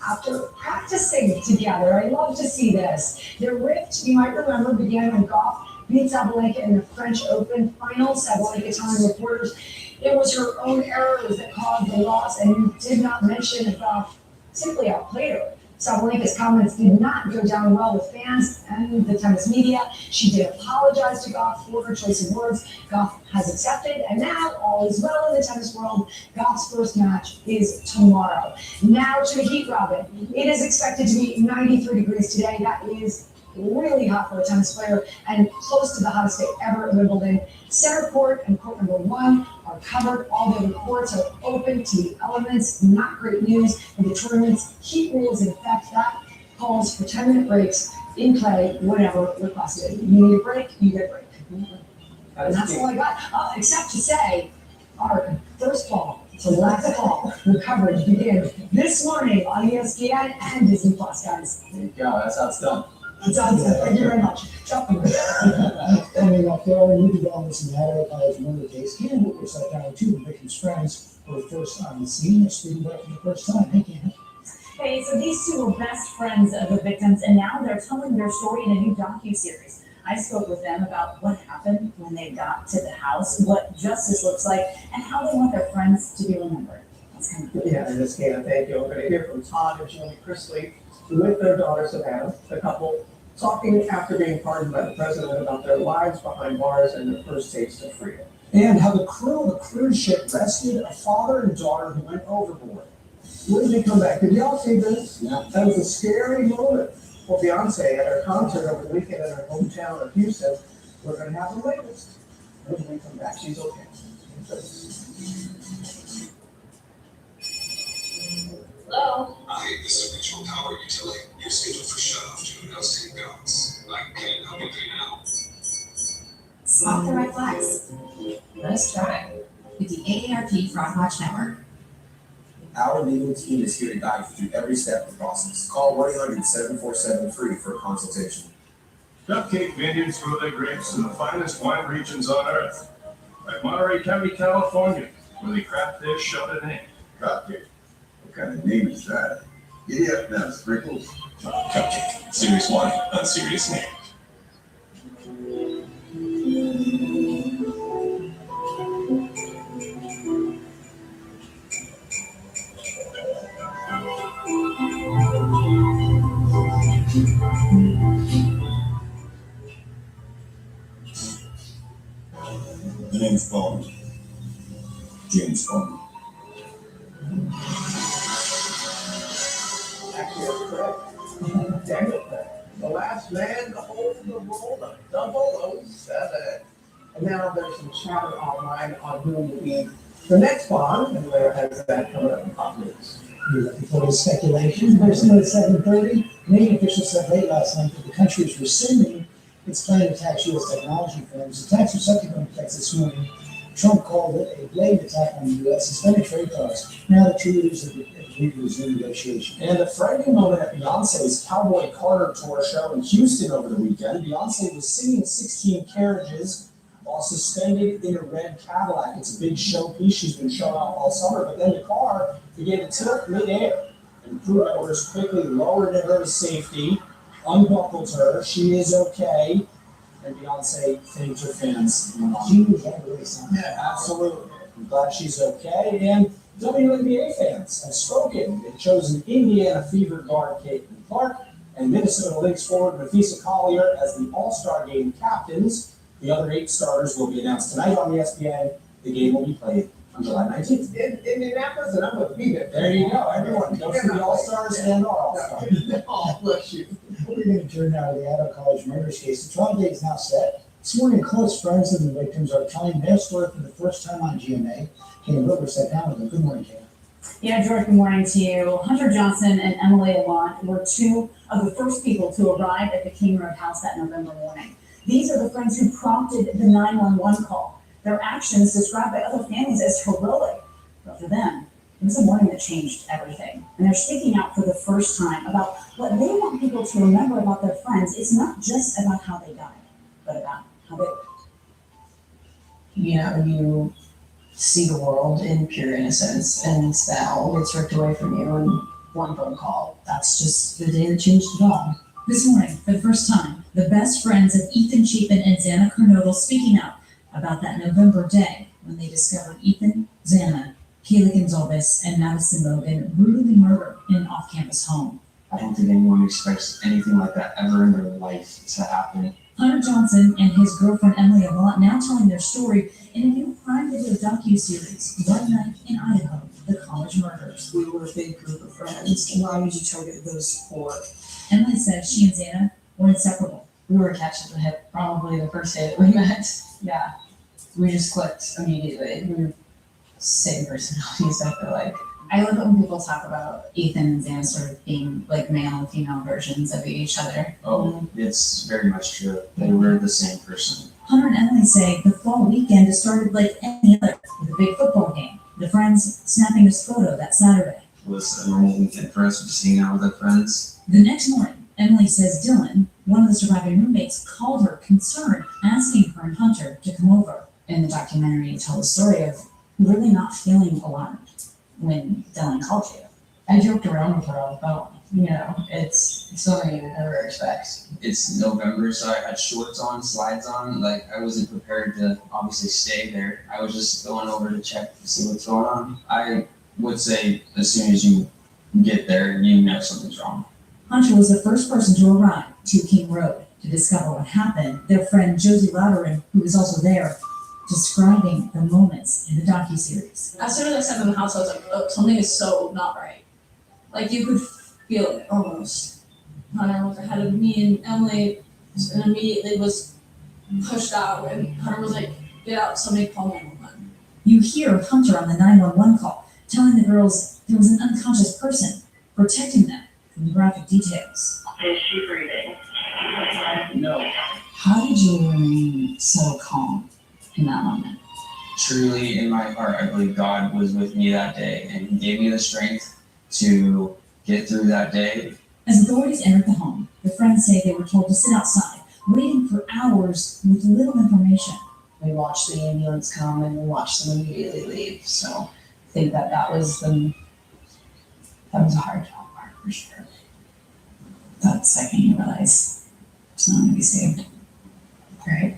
Speaker 10: after practicing together. I love to see this. The rift, you might remember, began when Gauff beat Sabalenka in the French Open final. Sabalenka telling reporters it was her own errors that caused the loss and did not mention if Gauff simply outplayed her. Sabalenka's comments did not go down well with fans and the tennis media. She did apologize to Gauff for her choice of words. Gauff has accepted, and now all is well in the tennis world. Gauff's first match is tomorrow. Now to the heat, Robin. It is expected to be 93 degrees today. That is really hot for a tennis player and close to the hottest day ever at Wimbledon. Center court and court number 1 are covered. All the other courts are open to the elements. Not great news for the tournament's heat rules in effect. That calls for 10-minute breaks in play whenever requested. You need a break, you get a break. And that's all I got, except to say our first ball to last ball coverage begins this morning on ESPN and Disney Plus, guys.
Speaker 22: There you go, that's how it's done.
Speaker 10: Thank you very much.
Speaker 9: Ending up there, new developments in the Idaho College murder case. Ken Hooper sat down with 2 of the victims' friends for the first time on the scene. They're speaking about it for the first time. Hey, Ken.
Speaker 15: Hey, so these 2 were best friends of the victims, and now they're telling their story in a new docuseries. I spoke with them about what happened when they got to the house, what justice looks like, and how they want their friends to be remembered. That's kind of cool.
Speaker 11: Yeah, and this Kayla, thank you. We're going to hear from Todd and Julie Chrisley with their daughter Savannah, the couple talking after being pardoned by the president about their lives behind bars and their first taste of freedom.
Speaker 13: And how the crew of a cruise ship rescued a father and daughter who went overboard.
Speaker 11: When did they come back? Did y'all see this?
Speaker 13: Yeah.
Speaker 11: That was a scary moment for Beyonce at her concert over the weekend in her hometown of Houston. We're going to have the latest. When we come back, she's okay.
Speaker 4: Hello?
Speaker 16: Hi, this is Regional Power Utility. You're scheduled for shut-off due to outstanding balance. I can't help you pay now.
Speaker 17: Spot the red flags. Let us try with the AARP Fraud Watch Network.
Speaker 18: Our legal team is here to guide you through every step of the process. Call 1-800-747-FREE for a consultation.
Speaker 25: Cupcake vineyards grow their grapes in the finest wine regions on earth. Like Monterey County, California, where they craft their Chardonnay.
Speaker 26: Cupcake? What kind of name is that? Giddy up now, Sprinkles.
Speaker 3: Cupcake. Serious wine, unserious name.
Speaker 26: The name's Bond. James Bond.
Speaker 11: Actually, that's correct. Daniel Craig, the last man to hold the role of 007. And now there's some chatter online on who will be the next Bond, and where has that coming up in pop news.
Speaker 9: Before the speculation, first note at 7:30, Canadian officials said late last night that the country is rescinding its plan to tax U.S. technology firms. The tax was subsequent to this morning. Trump called it a blatant attack on the U.S. suspended trade talks. Now the 2 leaders have agreed to resume negotiations.
Speaker 13: And a frightening moment at Beyonce's Cowboy Carter tour show in Houston over the weekend. Beyonce was singing 16 Carriages while suspended in a red Cadillac. It's a big showpiece. She's been showing off all summer, but then the car began to tilt midair. And crew members quickly lowered her to safety, unbuckled her. She is okay. And Beyonce thanked her fans.
Speaker 9: She was angry, son.
Speaker 13: Yeah, absolutely. I'm glad she's okay. And WNBA fans have spoken. They've chosen Indiana Fever guard Caitlin Clark and Minnesota Lynx forward Nafisa Collier as the All-Star Game captains. The other 8 starters will be announced tonight on ESPN. The game will be played on July 19th.
Speaker 11: In Indianapolis, and I'm going to be there.
Speaker 13: There you go, everyone. Go for the All-Stars and our All-Stars.
Speaker 11: Oh, bless you.
Speaker 9: We're going to turn now to the Idaho College murders case. The trial date is now set. This morning, close friends of the victims are telling their story for the first time on GMA. Kayla Hooper sat down with them. Good morning, Kayla.
Speaker 15: Yeah, George, good morning to you. Hunter Johnson and Emily Allant were 2 of the first people to arrive at the King Road house that November morning. These are the friends who prompted the 911 call. Their actions described by other families as heroic, but for them, it was a morning that changed everything. And they're speaking out for the first time about what they want people to remember about their friends. It's not just about how they died, but about how they lived.
Speaker 8: You know, you see the world in pure innocence, and that all gets ripped away from you in one phone call. That's just the day that changed it all.
Speaker 15: This morning, for the first time, the best friends of Ethan Chapin and Xana Kernodle speaking out about that November day when they discovered Ethan, Xana, Kayla Gonzalez, and Madison Logan brutally murdered in an off-campus home.
Speaker 12: I don't think anyone expects anything like that ever in their life to happen.
Speaker 15: Hunter Johnson and his girlfriend Emily Avant now telling their story in a new Prime Video docuseries, One Night in Idaho, The College Murders.
Speaker 8: We were a big group of friends. Why would you target those four?
Speaker 15: Emily said she and Xana were inseparable.
Speaker 8: We were attached at the hip probably the first day that we met. Yeah. We just clicked immediately. We were same personalities, I feel like.
Speaker 17: I love it when people talk about Ethan and Xana sort of being like male and female versions of each other.
Speaker 12: Oh, it's very much true. They were the same person.
Speaker 15: Hunter and Emily say the fall weekend started like any other, with a big football game. The friends snapping this photo that Saturday.
Speaker 12: It was a normal weekend for us, just hanging out with our friends.
Speaker 15: The next morning, Emily says Dylan, one of the surviving roommates, called her concerned, asking her and Hunter to come over.
Speaker 17: In the documentary, you tell the story of really not feeling alarmed when Dylan called you.
Speaker 8: I joked around with her on the phone. You know, it's something you would never expect.
Speaker 12: It's November, so I had shorts on, slides on. Like, I wasn't prepared to obviously stay there. I was just going over to check to see what's going on. I would say as soon as you get there, you know something's wrong.
Speaker 15: Hunter was the first person to arrive to King Road to discover what happened. Their friend Josie Louderin, who was also there, describing the moments in the docuseries.
Speaker 14: As soon as I stepped in the house, I was like, oh, something is so not right. Like, you could feel it almost. Hunter was ahead of me and Emily and immediately was pushed out, and Hunter was like, get out, somebody call 911.
Speaker 15: You hear Hunter on the 911 call telling the girls there was an unconscious person protecting them from the graphic details.
Speaker 19: Is she breathing?
Speaker 12: No.
Speaker 17: How did you remain so calm in that moment?
Speaker 12: Truly, in my heart, I believe God was with me that day, and He gave me the strength to get through that day.
Speaker 15: As authorities entered the home, the friends say they were told to sit outside, waiting for hours with little information.
Speaker 8: We watched the ambulance come and we watched them immediately leave. So I think that was a hard job part for sure.
Speaker 17: That second you realize it's not going to be saved.
Speaker 8: Right?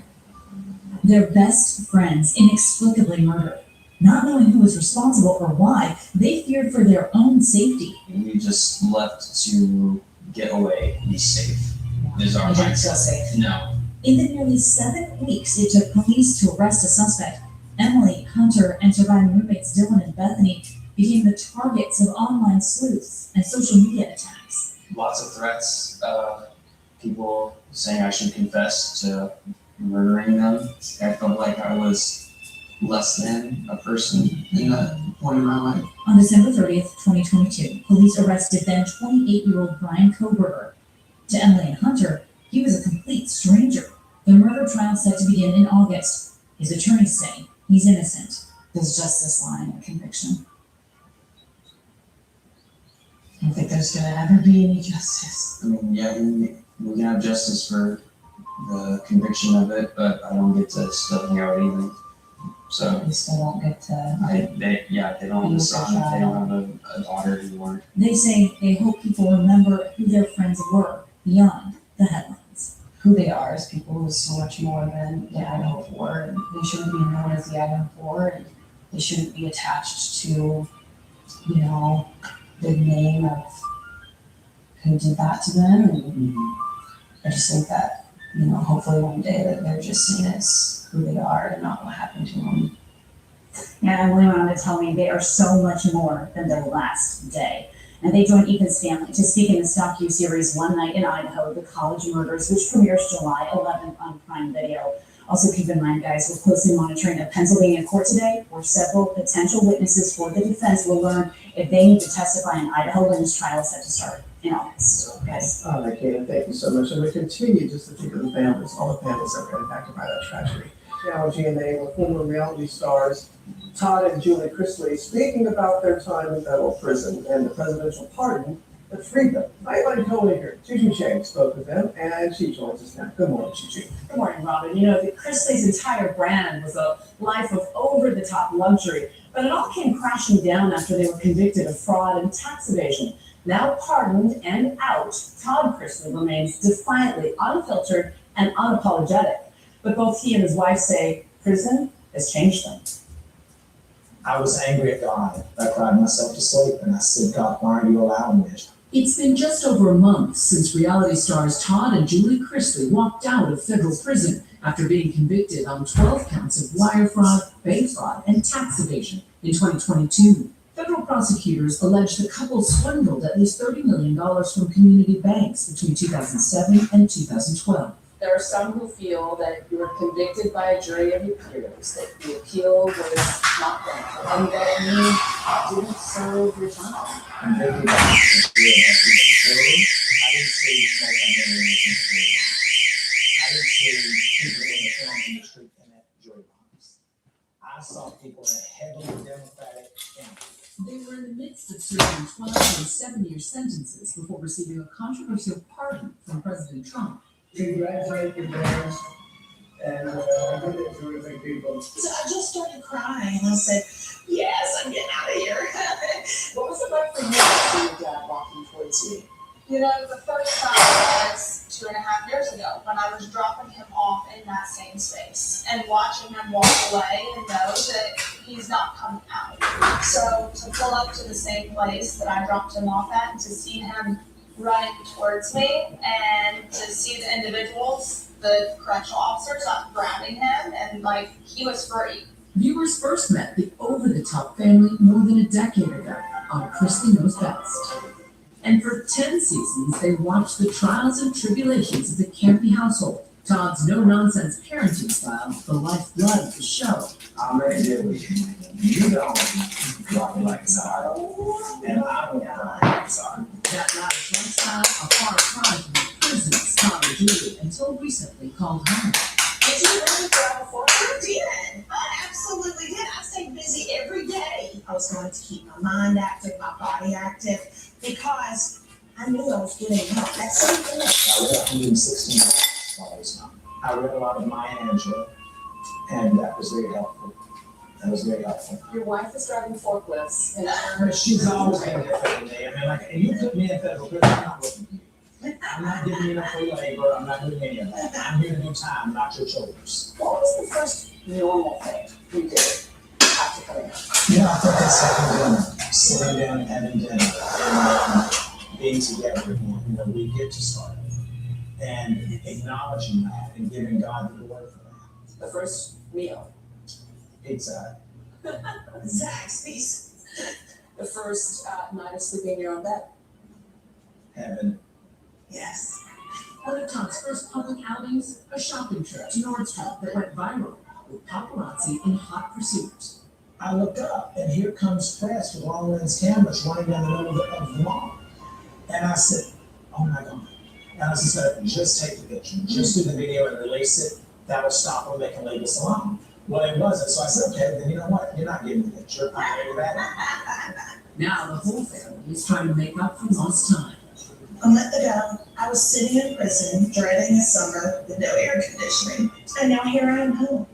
Speaker 15: Their best friends inexplicably murdered. Not knowing who was responsible or why, they feared for their own safety.
Speaker 12: We just left to get away, be safe. Is our
Speaker 15: You didn't
Speaker 12: mindset.
Speaker 15: feel safe?
Speaker 12: No.
Speaker 15: In the nearly 7 weeks it took police to arrest a suspect, Emily, Hunter, and surviving roommates Dylan and Bethany became the targets of online sleuths and social media attacks.
Speaker 12: Lots of threats, people saying I should confess to murdering them. I felt like I was less than a person in that point in my life.
Speaker 15: On December 30th, 2022, police arrested then 28-year-old Brian Koberger. To Emily and Hunter, he was a complete stranger. The murder trial set to begin in August. His attorneys say he's innocent.
Speaker 17: Does justice lie in a conviction? I don't think there's going to ever be any justice.
Speaker 12: I mean, yeah, we can have justice for the conviction of it, but I don't get to still hang out either. So
Speaker 17: You still don't get to.
Speaker 12: they don't have a son, they don't have a daughter anymore.
Speaker 15: They say they hope people remember who their friends were beyond the headlines.
Speaker 8: Who they are as people is so much more than the Idaho 4, and they shouldn't be known as the Idaho 4, and they shouldn't be attached to, the name of who did that to them. And I just think that, hopefully one day that they're just seen as who they are and not what happened to them.
Speaker 15: And Emily went on to tell me they are so much more than their last day. And they joined Ethan's family to speak in this docu-series One Night in Idaho, The College Murders, which premieres July 11th on Prime Video. Also keep in mind, guys, we're closely monitoring a Pennsylvania court today where several potential witnesses for the defense will learn if they need to testify in Idaho when this trial is set to start. in August. Guys.
Speaker 11: All right, Kate, thank you so much. And we continue just to think of the families, all the families that were impacted by that tragedy. Now, GMA were former reality stars Todd and Julie Chrisley speaking about their time in federal prison and the presidential pardon that freed them. My buddy co-leader, Juju Chang, spoke with them, and she joins us now. Good morning, Juju.
Speaker 15: Good morning, Robin. You know, the Chrisley's entire brand was a life of over-the-top luxury, but it all came crashing down after they were convicted of fraud and tax evasion. Now pardoned and out, Todd Chrisley remains defiantly unfiltered and unapologetic. But both he and his wife say prison has changed them.
Speaker 13: I was angry at God. I cried myself to sleep and I said, God, why are you allowing this?
Speaker 5: It's been just over a month since reality stars Todd and Julie Chrisley walked out of federal prison after being convicted on 12 counts of wire fraud, bank fraud, and tax evasion in 2022. Federal prosecutors allege the couple swindled at least $30 million from community banks between 2007 and 2012.
Speaker 6: There are some who feel that you were convicted by a jury of your peers, that the appeal was not granted, and that you didn't serve your time.
Speaker 13: I'm thinking about the jury. I didn't see smoke on the jury. I didn't see people in the film industry commit jury crimes. I saw people in a heavily Democratic county.
Speaker 5: They were in the midst of serving 12 and 7-year sentences before receiving a controversial pardon from President Trump.
Speaker 11: Congratulate your parents, and I think they're terrific people.
Speaker 1: So I just started crying and I said, yes, I'm getting out of here.
Speaker 6: What was it like for you to see your dad walking towards you?
Speaker 19: You know, the first time was 2.5 years ago when I was dropping him off in that same space and watching him walk away and know that he's not coming out. So to pull up to the same place that I dropped him off at and to see him running towards me and to see the individuals, the correctional officers, not grabbing him and like he was free.
Speaker 5: Viewers first met the over-the-top family more than a decade ago on Chrisley Knows Best. And for 10 seasons, they watched the trials and tribulations of the Campy household, Todd's no-nonsense parenting style, the lifeblood of the show.
Speaker 13: I'm ready to with you. You don't drop me like a sock, and I don't drop like a sock.
Speaker 5: That lavish lifestyle, a far cry from the prisons Todd and Julie, until recently called home.
Speaker 1: Did you really travel for? I did. I absolutely did. I stayed busy every day. I was going to keep my mind active, my body active, because I knew I was getting help. That's something.
Speaker 13: I read 116 books while I was young. I read a lot of Maya Angelou, and that was very helpful.
Speaker 6: Your wife is driving forklifts and
Speaker 13: But she's always been there for me. I mean, like, and you put me in federal prison, I'm not looking for you. I'm not giving you enough free labor. I'm not doing any of that. I'm here to do time, not your shoulders.
Speaker 6: what was the first normal thing you did after coming out?
Speaker 13: You know, I think that's second dinner, sitting down and having dinner, and being together again. You know, we get to start, and acknowledging that and giving God the glory for that.
Speaker 6: The first meal.
Speaker 13: Exactly.
Speaker 1: Zaxby's.
Speaker 6: The first night of sleeping in your own bed.
Speaker 13: Heaven.
Speaker 1: Yes.
Speaker 5: One of Todd's first public outings, a shopping trip to Nordstrom that went viral with paparazzi in hot pursuit.
Speaker 13: I looked up, and here comes press with long lens cameras running down the middle of the mall. And I said, oh my God. And I said, just take the picture, just do the video and release it. That'll stop them, they can leave us alone. Well, it wasn't, so I said, okay, then you know what? You're not giving me the picture. I'm going to that.
Speaker 5: Now the whole family is trying to make up for lost time.
Speaker 1: A month ago, I was sitting in prison, dreading the summer with no air conditioning, and now here I am home.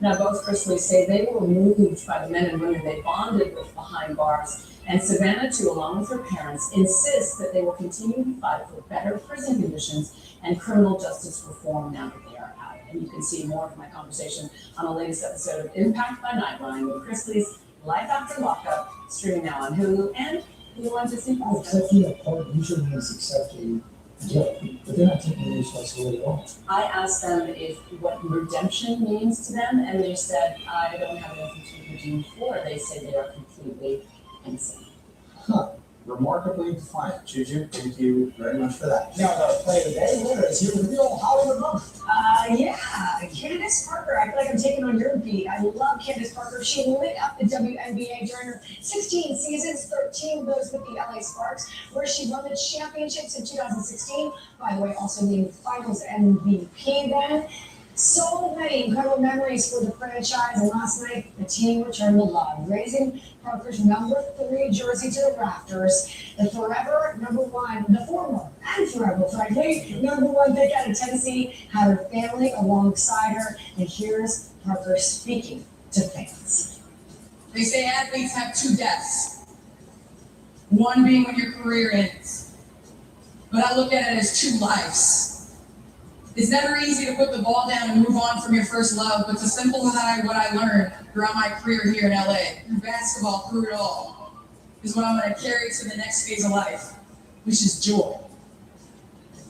Speaker 6: Now, both Chrisley say they were moved by the men and women they bonded with behind bars, and Savannah, too, along with her parents, insists that they will continue to fight for better prison conditions and criminal justice reform now that they are out. And you can see more of my conversation on the latest episode of Impact by Nightline with Chrisley's Life After Lockup, streaming now on Hulu and Hulu to see.
Speaker 9: Accepting a part usually means accepting guilt, but they're not taking any responsibility at all.
Speaker 6: I asked them if what redemption means to them, and they said, I don't have anything to be redeemed for. They say they are completely innocent.
Speaker 13: Huh. Remarkably defiant. Juju, thank you very much for that. Now, the play of the day winner is here with the real Hollywood Mom.
Speaker 10: Yeah, Candace Parker, I feel like I'm taking on your beat. I love Candace Parker. She lit up the WNBA during her 16 seasons, 13 of those with the LA Sparks, where she won the championships in 2016. By the way, also named Finals MVP then. So many incredible memories for the franchise, and last night the team returned the love, raising Parker's number 3 jersey to the rafters. The forever number 1, the former and forever, frankly, number 1 pick out of Tennessee had her family alongside her, and here's Parker speaking to fans.
Speaker 2: They say athletes have 2 deaths. One being when your career ends, but I look at it as 2 lives. It's never easy to put the ball down and move on from your first love, but to simplify what I learned throughout my career here in LA, through basketball, through it all, is what I'm going to carry to the next phase of life, which is joy.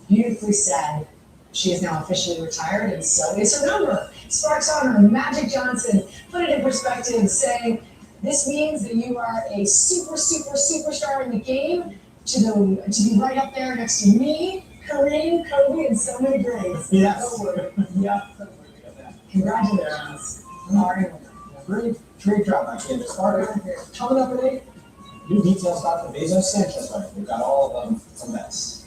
Speaker 10: Beautifully said. She is now officially retired, and so is her number. Sparks honor Magic Johnson put it in perspective, saying, "This means that you are a superstar in the game. To be right up there next to me, Kareem, Kobe, and so many greats."
Speaker 13: Yes.
Speaker 10: Yeah. Congratulations.
Speaker 13: Great job by Candace Parker. Coming up at 8, new details about the Bezos Sanchez fight. We've got all of them from this.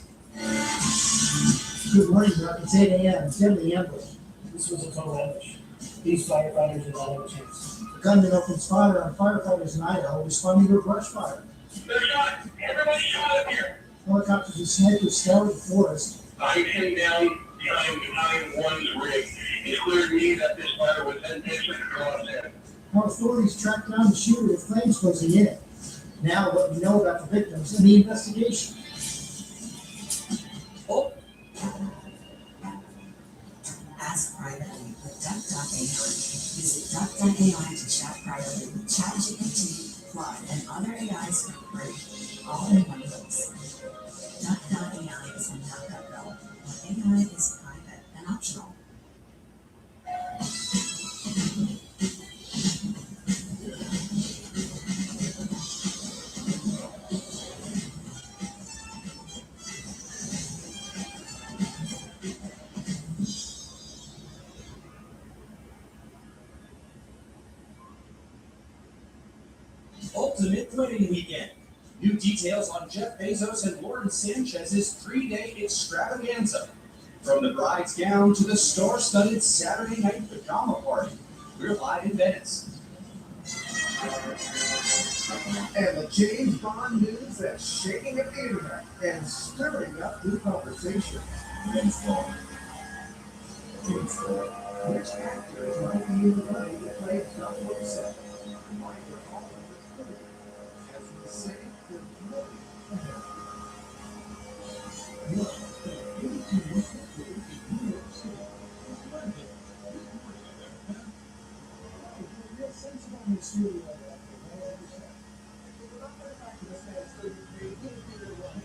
Speaker 9: Good morning, Mark. It's 8 a.m. Deadly ambush. This was a total ambush. These firefighters did not have a chance. The gunman opened fire on firefighters in Idaho responding to a brush fire.
Speaker 7: They're shot. Everybody shot up here.
Speaker 9: Helicopters and snipers scoured the forest.
Speaker 7: I came down behind 9-1's rig. It cleared me that this fire was then pictured across there.
Speaker 9: Our authorities tracked down the shooter with flames closing in. Now what we know about the victims and the investigation.
Speaker 17: Ask privately with Duck.ai. Visit Duck.ai to chat privately with ChatGPT, Claude, and other AIs for free, all in one place. Duck.ai is not DuckDuckGo, but AI is private and optional.
Speaker 13: Ultimate Wedding Weekend. New details on Jeff Bezos and Lauren Sanchez's 3-day extravaganza. From the bride's gown to the star-studded Saturday night pajama party. We're live in Venice.
Speaker 11: And the James Bond news that's shaking up the internet and stirring up new conversation.
Speaker 18: Vince Vaughn.
Speaker 11: Which actors might be in the running to play 007? As we say, they're really ahead. Look, the 18 years in New York City. It's a real sensible mystery like that. I understand. We're not going back to this man's 33. He'll be the one.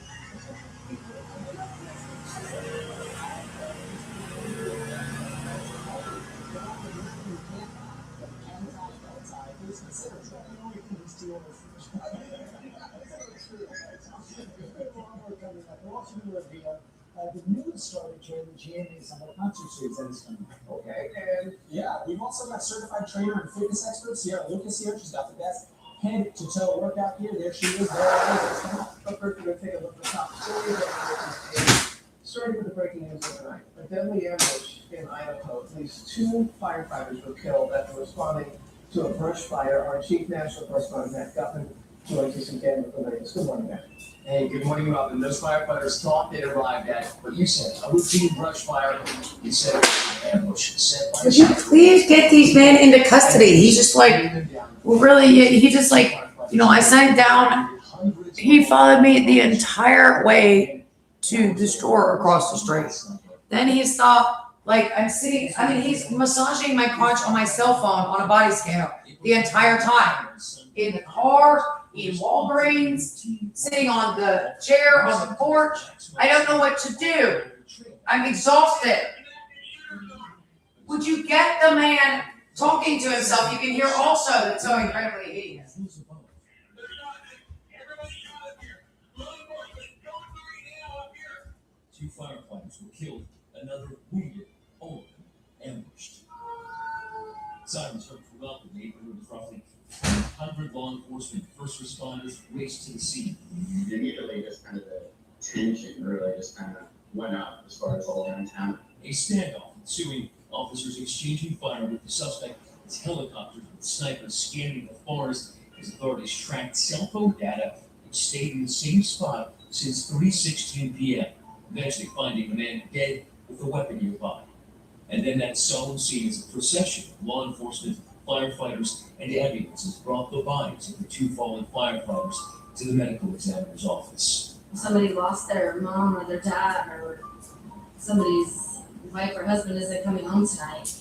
Speaker 9: The news started joining GMA's on the concert series that is coming.
Speaker 13: Okay, and yeah, we've also got certified trainer and fitness expert Sierra Lucas here. She's got the best head-to-toe workout here. There she is.
Speaker 11: But first, we're going to take a look at the top stories of starting with the breaking news of the night. A deadly ambush in Idaho. At least 2 firefighters were killed after responding to a brush fire. Our chief national correspondent, Matt Guffin, joins us again with the latest. Good morning, Matt.
Speaker 20: Hey, good morning, Robin. Those firefighters thought they'd arrived at what you said, a routine brush fire. You said ambush set by.
Speaker 21: Could you please get these men into custody? He's just like, well, really, he just like, I sent down, he followed me the entire way to the store across the street. Then he stopped, I'm sitting, he's massaging my crotch on my cell phone on a body scanner the entire time. In the car, in Walgreens, sitting on the chair on the porch. I don't know what to do. I'm exhausted. Would you get the man talking to himself? You can hear also that's so incredibly hideous.
Speaker 3: 2 firefighters were killed, another wounded, all ambushed.
Speaker 4: Sirens heard throughout the neighborhood with roughly 100 law enforcement first responders raced to the scene.
Speaker 16: Immediately, just kind of the tension really just kind of went up as far as all around town.
Speaker 4: A standoff ensuing, officers exchanging fire with the suspect as helicopters with snipers scanning the forest as authorities tracked cell phone data which stayed in the same spot since 3:16 p.m., eventually finding the man dead with a weapon nearby. And then that solemn scene as a procession of law enforcement, firefighters, and ambulances brought the bodies of the two fallen firefighters to the medical examiner's office.
Speaker 14: Somebody lost their mom or their dad, or somebody's wife or husband isn't coming home tonight.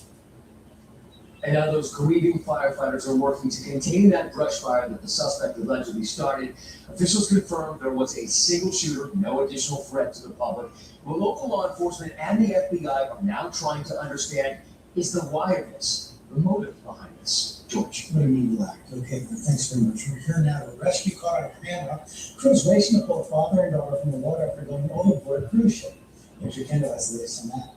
Speaker 20: And now those grieving firefighters are working to contain that brush fire that the suspect allegedly started. Officials confirmed there was a single shooter, no additional threat to the public. Well, local law enforcement and the FBI are now trying to understand, is the why of this, the motive behind this? George.
Speaker 9: What do you mean lack? Okay, well, thanks very much. We're here now to rescue caught on camera. Crews racing to pull father and daughter from the water after going overboard a cruise ship. Andrew Kendall has the latest on that.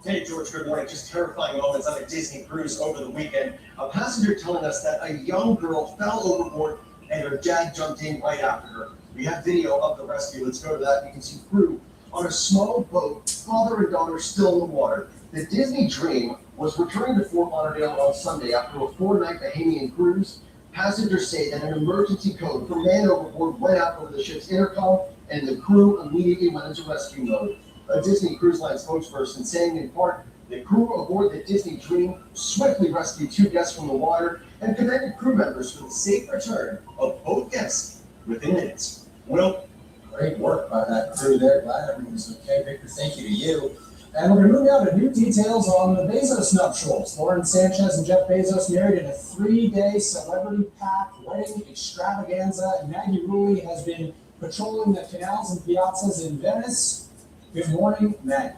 Speaker 22: Hey, George, good morning. Just terrifying moments on a Disney cruise over the weekend. A passenger telling us that a young girl fell overboard and her dad jumped in right after her. We have video of the rescue. Let's go to that. You can see crew on a small boat, father and daughter still in the water. The Disney Dream was returning to Fort Lauderdale on Sunday after a 4-night Bahamian cruise. Passengers say that an emergency code for man overboard went out over the ship's intercom, and the crew immediately went into rescue mode. A Disney Cruise Line spokesperson saying in part, the crew aboard the Disney Dream swiftly rescued 2 guests from the water and commended crew members for the safe return of both guests within minutes. Will?
Speaker 13: Great work by that crew there. Glad everything's okay. Victor, thank you to you. And we're going to move now to new details on the Bezos nuptials. Lauren Sanchez and Jeff Bezos married in a 3-day celebrity-packed wedding extravaganza. And Maggie Rulli has been patrolling the canals and piazzas in Venice. Good morning, Maggie.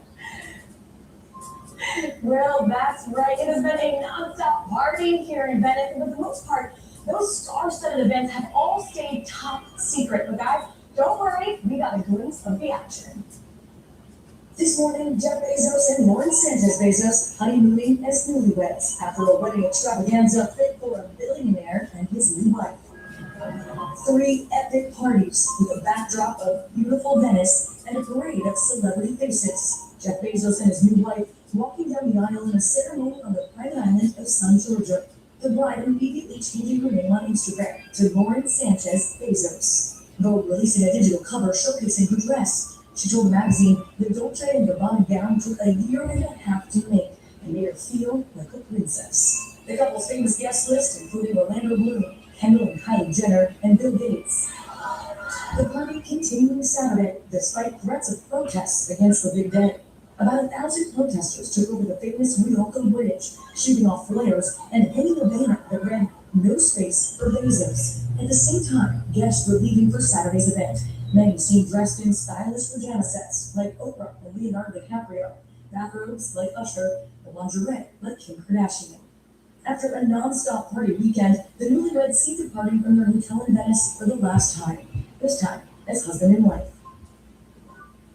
Speaker 10: Well, that's right. It has been a nonstop party here in Venice. And for the most part, those star-studded events have all stayed top secret. But guys, don't worry, we got a glimpse of the action. This morning, Jeff Bezos and Lauren Sanchez Bezos honeymooning as newlyweds after a wedding extravaganza fit for a billionaire and his new wife. 3 epic parties with a backdrop of beautiful Venice and a parade of celebrity faces. Jeff Bezos and his new wife walking down the aisle in a ceremony on the private island of San Giorgio. The bride immediately changing her name on Instagram to Lauren Sanchez Bezos. Vogue releasing a digital cover showcasing her dress. She told the magazine the Dolce & Gabbana gown took a 1.5 years to make and made her feel like a princess. The couple's famous guest list including Orlando Bloom, Kendall and Kylie Jenner, and Bill Gates. The party continuing Saturday despite threats of protests against the big day. About 1,000 protesters took over the famous Rialto Bridge, shooting off flares and hanging a banner that read, "No space for Bezos." At the same time, guests were leaving for Saturday's event. Many seen dressed in stylish pajama sets like Oprah and Leonardo DiCaprio, bathrobes like Usher, and lingerie like Kim Kardashian. After a non-stop party weekend, the newlyweds seem to party from their hotel in Venice for the last time, this time as husband and wife.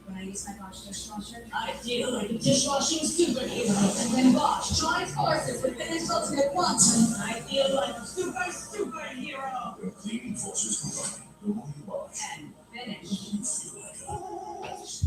Speaker 15: When I use my Bosch dishwasher,
Speaker 2: I feel like a dishwashing superhero. And when Bosch joins forces with Finnish Ultimate Quantum, I feel like a superhero.
Speaker 3: The cleaning forces combined, the more you watch,
Speaker 15: and
Speaker 3: the
Speaker 15: finish.
Speaker 3: more you feel like a boss.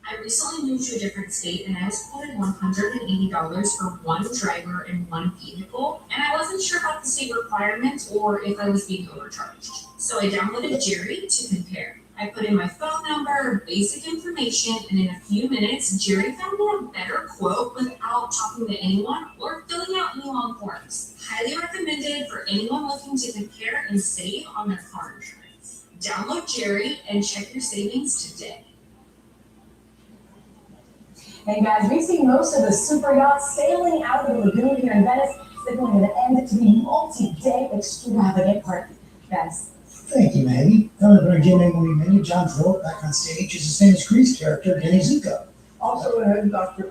Speaker 23: I recently moved to a different state and I was quoted $180 for one driver and one vehicle, and I wasn't sure about the state requirements or if I was being overcharged. So I downloaded Jerry to compare. I put in my phone number, basic information, and in a few minutes, Jerry found me a better quote without talking to anyone or filling out any long forms. Highly recommended for anyone looking to compare and save on their car insurance. Download Jerry and check your savings today.
Speaker 10: Hey guys, we've seen most of the super yachts sailing out of the lagoon here in Venice, signaling an end to the multi-day extravagant party. Guys,
Speaker 9: Thank you, Maggie. Governor Jim Menu, John Travolta back on stage is the Santa's Grease character, Danny Zuko.
Speaker 11: Also had Dr.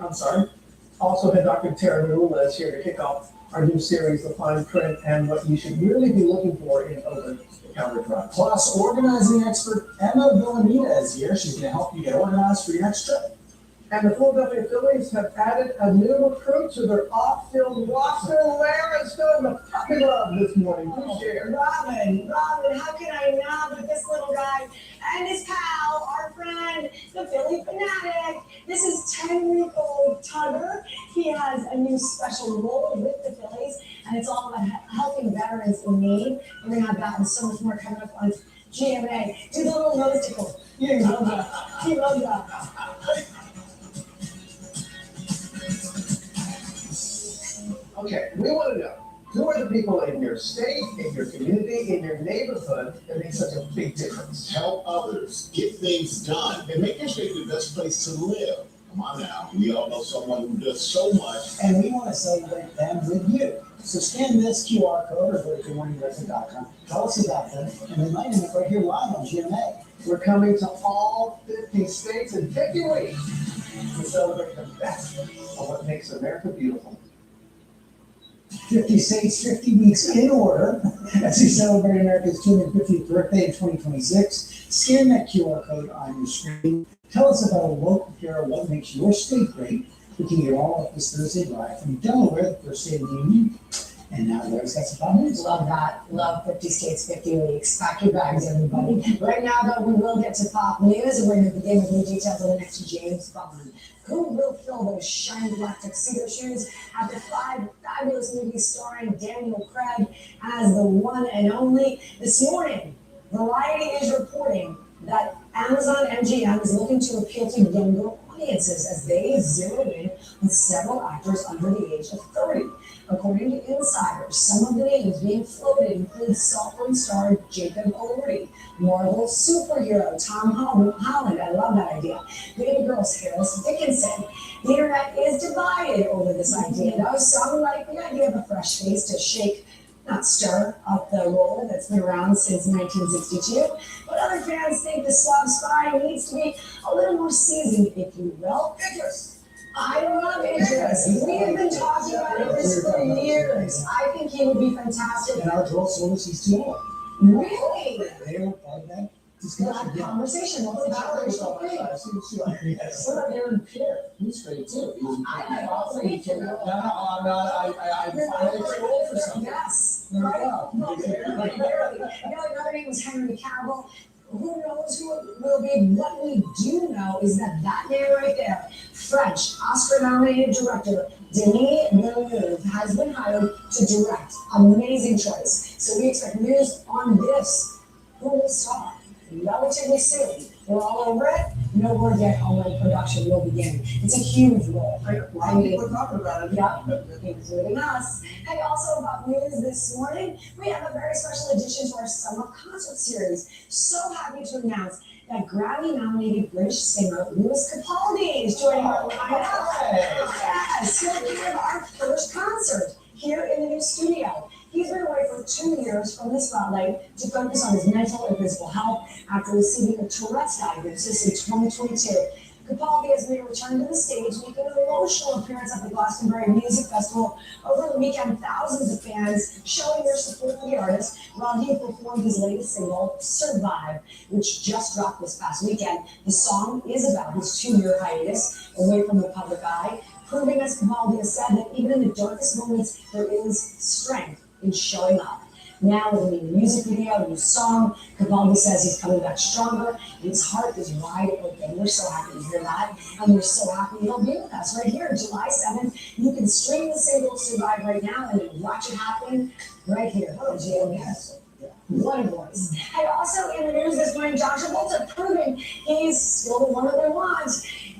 Speaker 11: Tara Newell is here to kick off our new series, The Fine Print, and what you should really be looking for in over-the-counter drugs.
Speaker 13: Plus, organizing expert Emma Villanita is here. She's going to help you get organized for your next trip.
Speaker 11: And the Philadelphia Phillies have added a new recruit to their off-field roster. Lara is feeling the puppy love this morning. Please share.
Speaker 10: Robin, how can I not with this little guy and his pal, our friend, the Philly Fanatic. This is 10-week-old Tugger. He has a new special role with the Phillies, and it's all about helping veterans in need. We're going to have that and so much more coming up on GMA. Do the little nose tickle. You love that. You love that.
Speaker 11: Okay, we want to know, who are the people in your state, in your community, in your neighborhood that make such a big difference?
Speaker 8: Help others, get things done, and make your state the best place to live. Come on now, we all know someone who does so much.
Speaker 9: And we want to celebrate them with you. So scan this QR code or go to goodmorningresident.com. Tell us about them, and we might end up right here live on GMA.
Speaker 11: We're coming to all 50 states in 50 weeks to celebrate the best of what makes America beautiful.
Speaker 9: 50 states, 50 weeks in order as we celebrate America's 250th birthday in 2026. Scan that QR code on your screen. Tell us about a local hero, what makes your state great. We can get all up this Thursday live from Delaware, the first state of the union. And now Larry's got some problems.
Speaker 10: Love that. Love 50 states, 50 weeks. Pack your bags, everybody. Right now, though, we will get to pop news, and we're going to begin with new details of the next James Bond. Who will fill those shiny black tuxedo shoes after 5 fabulous movies starring Daniel Craig as the one and only? This morning, Variety is reporting that Amazon MGM is looking to appeal to younger audiences as they zero in on several actors under the age of 30. According to insiders, some of the names being floated include Saltburn star Jacob Elordi, Marvel superhero Tom Holland, I love that idea, Baby Girl's Harris Dickinson. The internet is divided over this idea, though. Some like the idea of a fresh face to shake, not stir, up the role that's been around since 1962. But other fans think the Slav spy needs to be a little more seasoned, if you will. I love Idris. We have been talking about Idris for years. I think he would be fantastic.
Speaker 9: And our girl source is too old.
Speaker 10: Really?
Speaker 9: They don't like that.
Speaker 10: That conversation. What's about it? What about Aaron Pierre?
Speaker 9: He's great too.
Speaker 10: I like all three.
Speaker 9: No, I'm not. I find it too old for something.
Speaker 10: Yes.
Speaker 9: There we
Speaker 10: Right?
Speaker 9: go.
Speaker 10: Well, barely. Another name was Henry Cavill. Who knows who it will be? What we do know is that man right there, French Oscar-nominated director Denis Villeneuve, has been hired to direct. Amazing choice. So we expect news on this. Who will star relatively soon. We're all over it. No word yet on when production will begin. It's a huge role.
Speaker 11: I mean, we're talking about it.
Speaker 10: Yeah, including us. And also about news this morning, we have a very special addition to our summer concert series. So happy to announce that Grammy-nominated British singer Lewis Capaldi is joining our lineup. Yes, he'll give our first concert here in the new studio. He's been away for 2 years from the spotlight to focus on his mental and physical health after receiving a Tourette's diagnosis in 2022. Capaldi has made a return to the stage, making an emotional appearance at the Glastonbury Music Festival over the weekend. Thousands of fans showing their support for the artist while he performed his latest single, Survive, which just dropped this past weekend. The song is about his 2-year hiatus away from the public eye, proving, as Capaldi has said, that even in the darkest moments, there is strength in showing up. Now with a new music video, a new song, Capaldi says he's coming back stronger, and his heart is wide open. We're so happy to hear that, and we're so happy he'll be with us right here, July 7th. You can stream the single Survive right now and then watch it happen right here on GMS. What a voice. And also in the news this morning, John Travolta proving he's still the one that they want.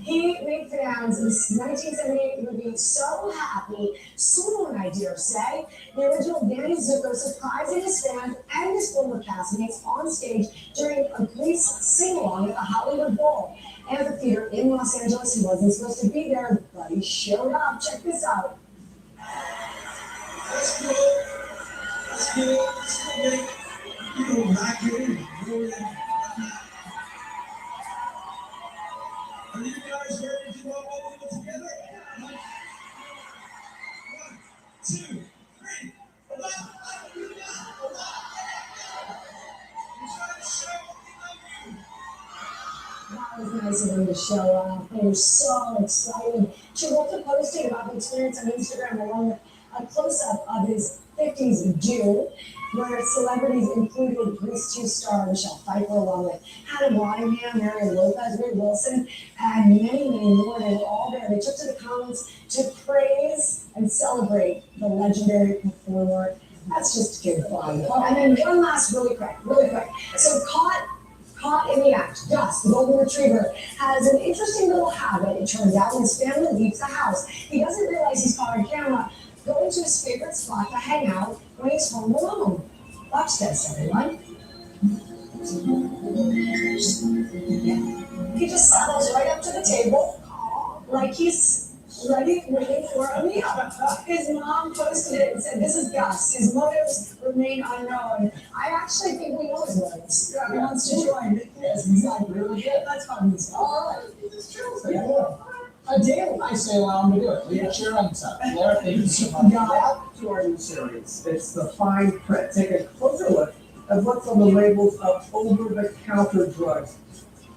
Speaker 10: He made fans in this 1978 movie So Happy, soon I dare say. The original Danny Zuko surprising his fans and his former castmates on stage during a Grease sing-along at the Hollywood Bowl Amphitheater in Los Angeles. He wasn't supposed to be there, but he showed up. Check this out.
Speaker 8: Let's go. Let's go. Let's go. You know, back here.
Speaker 10: nice of them to show up. They were so excited. She wrote a posting about the experience on Instagram along with a close-up of his 50s do, where celebrities included Grease 2 star Michelle Pfeiffer, along with Hannah Waddingham, Marion Lopez, Ray Wilson, and many, many more. They were all there. They took to the comments to praise and celebrate the legendary performer. That's just good fun. And then one last really quick. So caught in the act, Gus, the golden retriever, has an interesting little habit. It turns out when his family leaves the house, he doesn't realize he's caught on camera going to his favorite spot to hang out when he's home alone. Watch this, everyone. He just settles right up to the table, like he's waiting for a meal. His mom posted it and said, "This is Gus. His motives remain unknown." I actually think we know his motives. He wants to join. Yes, exactly. Really good. That's fun. All right. It's true.
Speaker 13: I do. I say allow him to do it. Leave a chair on top. There, thank you so much.
Speaker 11: Back to our new series. It's the fine print. Take a closer look at what's on the labels of over-the-counter drugs.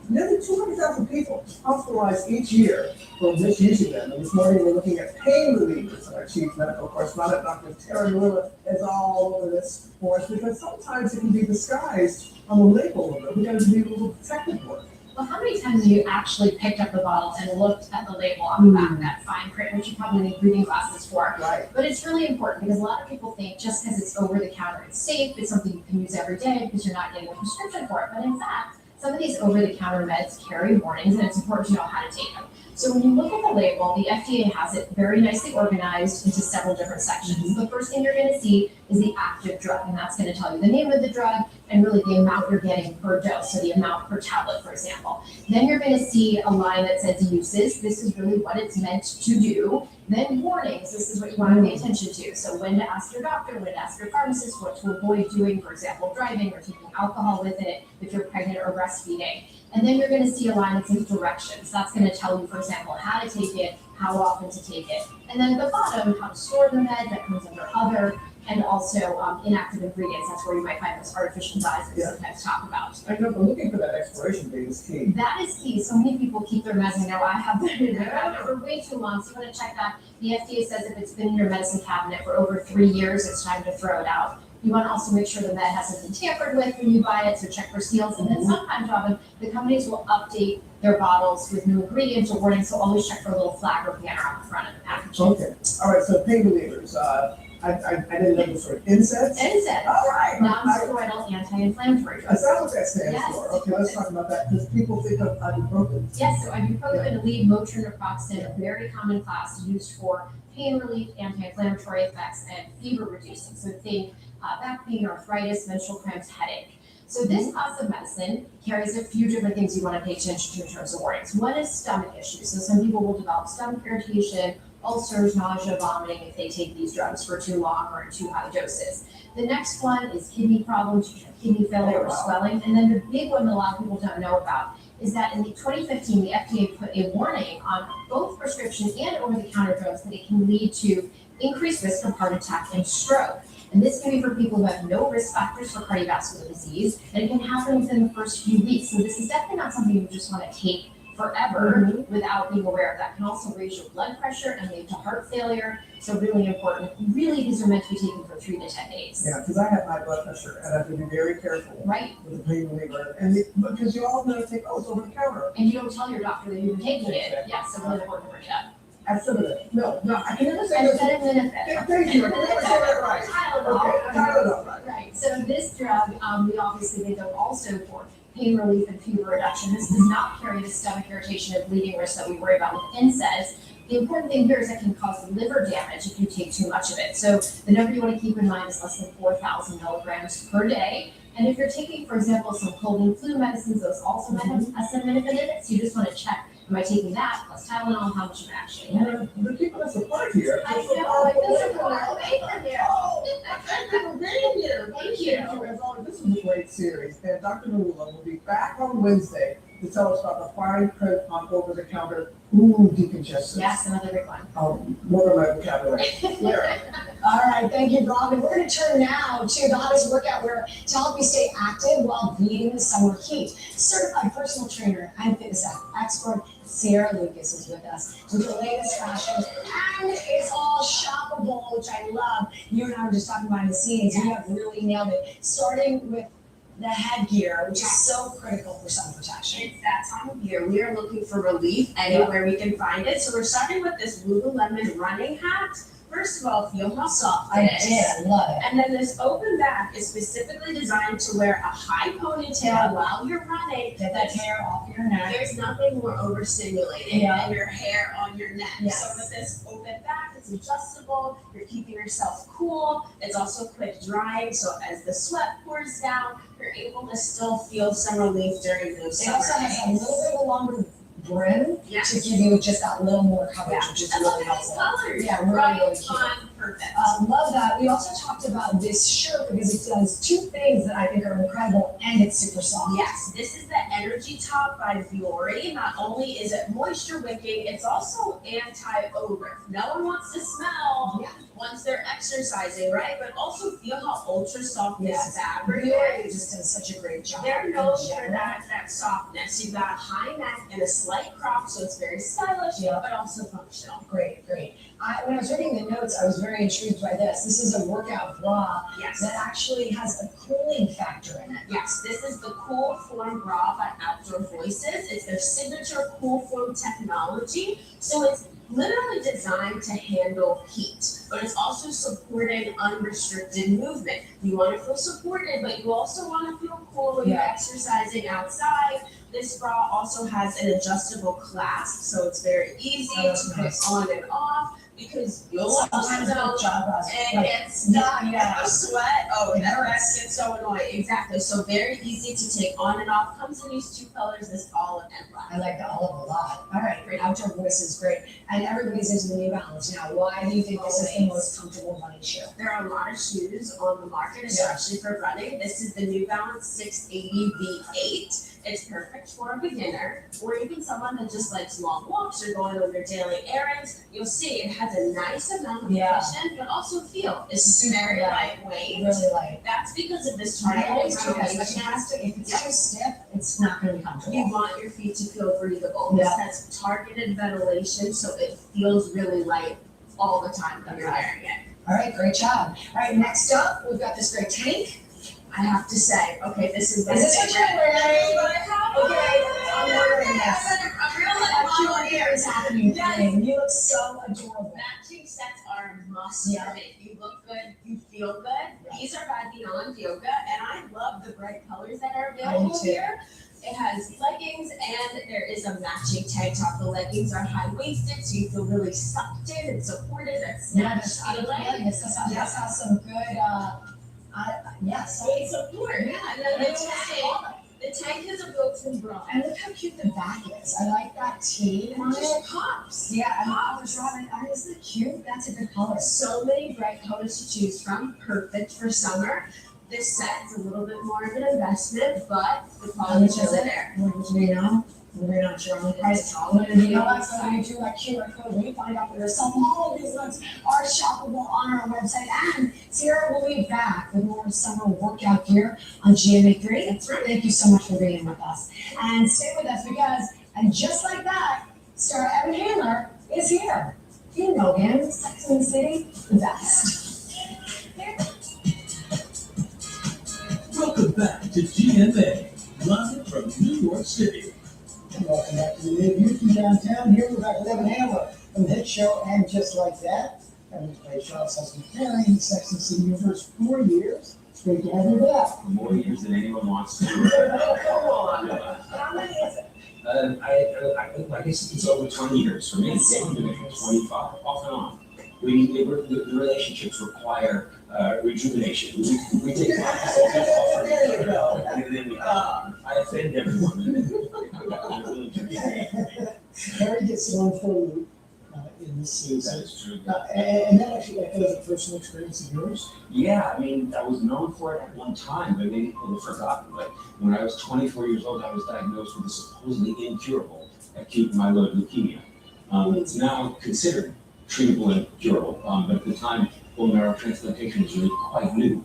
Speaker 11: Nearly 200,000 people hospitalized each year for misusing them. And this morning we're looking at pain relievers. Our chief medical correspondent, Dr. Tara Lula, is all over this for us because sometimes it can be disguised on the label of it. We got to do a little detective work.
Speaker 15: Well, how many times have you actually picked up the bottle and looked at the label on the back, that fine print, which you probably need reading glasses for?
Speaker 11: Right.
Speaker 15: But it's really important because a lot of people think just because it's over the counter, it's safe, it's something you can use every day because you're not getting a prescription for it. But in fact, some of these over-the-counter meds carry warnings, and it's important to know how to take them. So when you look at the label, the FDA has it very nicely organized into several different sections. The first thing you're going to see is the active drug, and that's going to tell you the name of the drug and really the amount you're getting per dose, so the amount per tablet, for example. Then you're going to see a line that says uses. This is really what it's meant to do. Then warnings. This is what you want to pay attention to. So when to ask your doctor, when to ask your pharmacist, what to avoid doing, for example, driving or taking alcohol with it if you're pregnant or breastfeeding. And then you're going to see a line that says directions. That's going to tell you, for example, how to take it, how often to take it. And then at the bottom, how to store the med, that comes under other, and also inactive ingredients. That's where you might find those artificial dyes that we sometimes talk about.
Speaker 11: I know, but looking for that expiration date is key.
Speaker 15: That is key. So many people keep their meds. I know I have them in my cabinet for way too long. So you want to check that. The FDA says if it's been in your medicine cabinet for over 3 years, it's time to throw it out. You want to also make sure the med hasn't been tampered with when you buy it, so check for seals. And then sometimes, Robin, the companies will update their bottles with new ingredients or warnings, so always check for a little flag or banner on the front of the package.
Speaker 11: Okay. All right, so pain relievers. I didn't know this word. NSAIDs?
Speaker 15: NSAIDs.
Speaker 11: All right.
Speaker 15: Non-steroidal anti-inflammatory drugs.
Speaker 11: Is that what that stands
Speaker 15: Yes.
Speaker 11: for? Okay, let's talk about that, because people think of ibuprofen.
Speaker 15: Yes, so ibuprofen, Aleve, Motrin, naproxen, a very common class used for pain relief, anti-inflammatory effects, and fever reducing. So think back pain, arthritis, menstrual cramps, headache. So this class of medicine carries a few different things you want to pay attention to in terms of warnings. One is stomach issues. So some people will develop stomach irritation, ulcers, nausea, vomiting if they take these drugs for too long or in too high doses. The next one is kidney problems, kidney failure or swelling. And then the big one that a lot of people don't know about is that in 2015, the FDA put a warning on both prescription and over-the-counter drugs that it can lead to increased risk of heart attack and stroke. And this can be for people who have no risk factors for cardiovascular disease, and it can happen within the first few weeks. So this is definitely not something you just want to take forever without being aware of that. It can also raise your blood pressure and lead to heart failure. So really important. Really, these are meant to be taken for 3 to 10 days.
Speaker 11: Yeah, because I have high blood pressure and I have to be very careful with the pain reliever. And because you all know, think, oh, it's over the counter.
Speaker 15: And you don't tell your doctor that you've been taking it. Yes, so really important to bring it up.
Speaker 11: Acetaminophen. No, I can never say that.
Speaker 15: Acetaminophen.
Speaker 11: Thank you. I can never say that right.
Speaker 15: Tylenol.
Speaker 11: Okay, Tylenol.
Speaker 15: Right. So this drug, we obviously they go also for pain relief and fever reduction. This does not carry the stomach irritation and bleeding risk that we worry about with NSAIDs. The important thing here is it can cause liver damage if you take too much of it. So the number you want to keep in mind is less than 4,000 milligrams per day. And if you're taking, for example, some cold and flu medicines, those also might have acetaminophen in it. So you just want to check, am I taking that plus Tylenol? How much am I actually having?
Speaker 11: They're keeping us apart here.
Speaker 15: I know, I feel so far away from here.
Speaker 11: Thank you for being here.
Speaker 15: Thank you.
Speaker 11: As always, this was a great series. And Dr. Narula will be back on Wednesday to tell us about the fine print on over-the-counter
Speaker 9: Ooh, decongestant.
Speaker 15: Yes, another big one.
Speaker 9: More of my vocabulary. Yeah.
Speaker 10: All right, thank you, Robin. We're going to turn now to the hottest workout wear to help you stay active while beating the summer heat. Certified personal trainer and fitness expert Sierra Lucas is with us with the latest fashions, and it's all shoppable, which I love. You and I were just talking behind the scenes, and you have really nailed it. Starting with the headgear, which is so critical for sun protection.
Speaker 5: It's that time of year. We are looking for relief anywhere we can find it. So we're starting with this Lululemon running hat. First of all, feel how soft it is.
Speaker 10: I did, I love it.
Speaker 5: And then this open back is specifically designed to wear a high ponytail while you're running.
Speaker 10: Get that hair off your neck.
Speaker 5: There's nothing more overstimulating than your hair on your neck.
Speaker 10: Yes.
Speaker 5: So with this open back, it's adjustable. You're keeping yourself cool. It's also quick drying. So as the sweat pours down, you're able to still feel some relief during those
Speaker 10: It
Speaker 5: summer
Speaker 10: also has a
Speaker 5: days.
Speaker 10: little bit of a longer brim to give you just that little more coverage, which is
Speaker 5: And
Speaker 10: really
Speaker 5: look at these
Speaker 10: helpful.
Speaker 5: colors.
Speaker 10: Yeah, really,
Speaker 5: Bright,
Speaker 10: really cute.
Speaker 5: fun, perfect.
Speaker 10: Love that. We also talked about this shirt because it does two things that I think are incredible, and it's super soft.
Speaker 5: Yes, this is the Energy Top by Vuori. Not only is it moisture wicking, it's also anti-odor. No one wants to smell once they're exercising, right? But also feel how ultra soft this fabric
Speaker 10: Vuori
Speaker 5: is.
Speaker 10: just does such a great job.
Speaker 5: They're
Speaker 10: in
Speaker 5: known for
Speaker 10: general.
Speaker 5: that softness. You've got a high neck and a slight crop, so it's very stylish, but also functional.
Speaker 10: Great, great. When I was reading the notes, I was very intrigued by this. This is a workout bra that actually has a cooling factor in it.
Speaker 5: Yes, this is the Cool Form Bra by Outdoor Voices. It's their signature Cool Form technology. So it's literally designed to handle heat, but it's also supporting unrestricted movement. You want to feel supported, but you also want to feel cool when you're exercising outside. This bra also has an adjustable clasp, so it's very easy to put on and off. Because you'll
Speaker 10: Sometimes
Speaker 5: also
Speaker 10: job bras,
Speaker 5: and
Speaker 10: like,
Speaker 5: get stuck in
Speaker 10: yeah.
Speaker 5: the sweat. Oh,
Speaker 10: It
Speaker 5: that
Speaker 10: hurts.
Speaker 5: gets so annoying. Exactly. So very easy to take on and off. Comes in these two colors, this olive and black.
Speaker 10: I like the olive a lot. All right, great. Outdoor Voice is great. And everybody's into the New Balance now. Why do you think this is the most comfortable running shoe?
Speaker 5: There are a lot of shoes on the market, especially for running. This is the New Balance 680 V8. It's perfect for a beginner or even someone that just likes long walks or going on their daily errands. You'll see it has a nice amount of cushion, but also feel. It's very lightweight.
Speaker 10: Really light.
Speaker 5: That's because of this
Speaker 10: I
Speaker 5: targeted
Speaker 10: always do that,
Speaker 5: ventilation.
Speaker 10: but you have to, if it's too stiff, it's not going to be comfortable.
Speaker 5: You want your feet to feel breathable. This has targeted ventilation, so it feels really light all the time when you're wearing it.
Speaker 10: All right, great job. All right, next up, we've got this great tank.
Speaker 5: I have to say, okay, this is my
Speaker 10: Is this what
Speaker 5: favorite.
Speaker 10: you're wearing?
Speaker 5: But I have
Speaker 10: Okay, I'm wearing this.
Speaker 5: I'm real
Speaker 10: That Q&A is happening.
Speaker 5: Yes.
Speaker 10: You look so adorable.
Speaker 5: Matching sets are a must for me. You look good, you feel good. These are by Beyond Yoga, and I love the bright colors that are available
Speaker 10: too.
Speaker 5: here. It has leggings and there is a matching tank top. The leggings are high-waisted, so you feel really sucked in and supported and snatched feeling.
Speaker 10: This has some good, yes.
Speaker 5: Great support, yeah. And then the tank is a built-in bra.
Speaker 10: And look how cute the back is. I like that tee
Speaker 5: And
Speaker 10: on
Speaker 5: it just
Speaker 10: it.
Speaker 5: pops.
Speaker 10: Yeah, and the colors, Robin, isn't it cute? That's a good color.
Speaker 5: So many bright colors to choose from, perfect for summer. This set is a little bit more of an investment, but the quality is there.
Speaker 10: You know, we're not sure on the price. You know what? So when you do that QR code, we find out where some all of these looks are shoppable on our website. And Sierra will be back with more summer workout gear on GMA3. That's right. Thank you so much for being with us. And stay with us because, and just like that, star Evan Handler is here. You know him, Sex and the City, the best.
Speaker 3: Welcome back to GMA, live from New York City.
Speaker 9: Welcome back to the Mid from downtown. Here we're back with Evan Handler from the hit show And Just Like That. And we played Charles husband Perry in Sex and the City universe 4 years. It's great to have you back.
Speaker 12: More years than anyone wants to.
Speaker 10: Oh, come on. How many is it?
Speaker 12: I guess it's over 20 years. For me, it's been 25, off and on. The relationships require rejuvenation. We take practice
Speaker 10: There you go.
Speaker 12: and then I offend everyone.
Speaker 9: Perry gets one for you in this season.
Speaker 12: That is true.
Speaker 9: And that actually echoes a personal experience of yours.
Speaker 12: Yeah, I mean, I was known for it at one time, but many people have forgotten. But when I was 24 years old, I was diagnosed with a supposedly incurable acute myeloid leukemia. It's now considered treatable and curable, but at the time, bone marrow transplantation was really quite new.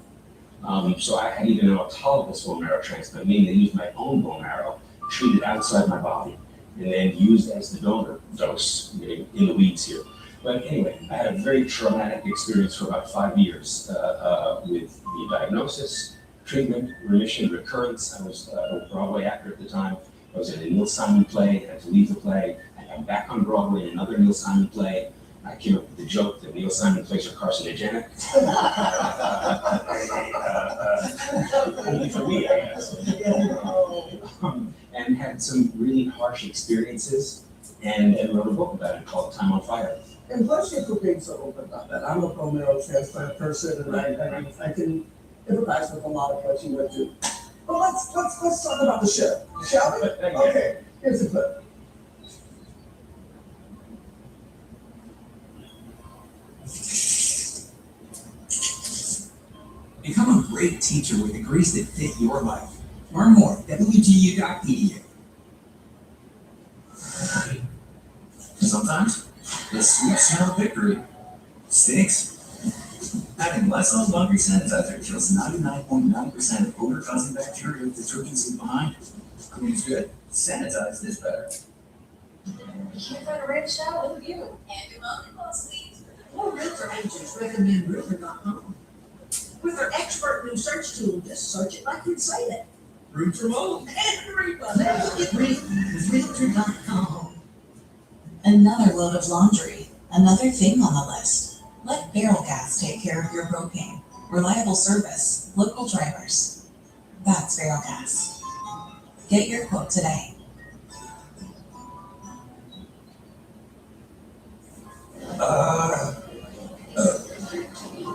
Speaker 12: So I had even an autologous bone marrow transplant, meaning they used my own bone marrow, treated outside my body, and then used as the donor dose, getting in the weeds here. But anyway, I had a very traumatic experience for about 5 years with the diagnosis, treatment, remission, recurrence. I was a Broadway actor at the time. I was in a Neil Simon play, I had to leave the play. I got back on Broadway in another Neil Simon play. I came up with the joke that Neil Simon plays are carcinogenic. Only for me, I guess. And had some really harsh experiences and wrote a book about it called Time on Fire.
Speaker 11: And plus you're being so open about that. I'm a bone marrow transplant person and I can empathize with a lot of what you went through. But let's talk about the show, shall we? Okay, here's the clip.
Speaker 1: Become a great teacher with degrees that fit your life. Learn more at WGU.edu. Sometimes the sweet smell of victory stinks. Having Lysol laundry sanitizer kills 99.9% of odor-causing bacteria with detergents leave behind. Clean's good. Sanitized is better.
Speaker 17: Can't find a ranch salad with you.
Speaker 23: And your mom mostly.
Speaker 17: Well, realtor agents recommend Realtor.com. With their expert new search tool, just search it like you'd say it.
Speaker 1: Root from home.
Speaker 17: And refund. Get real with Realtor.com. Another load of laundry. Another thing on the list. Let Barrel Gas take care of your propane. Reliable service. Local drivers. That's Barrel Gas. Get your quote today.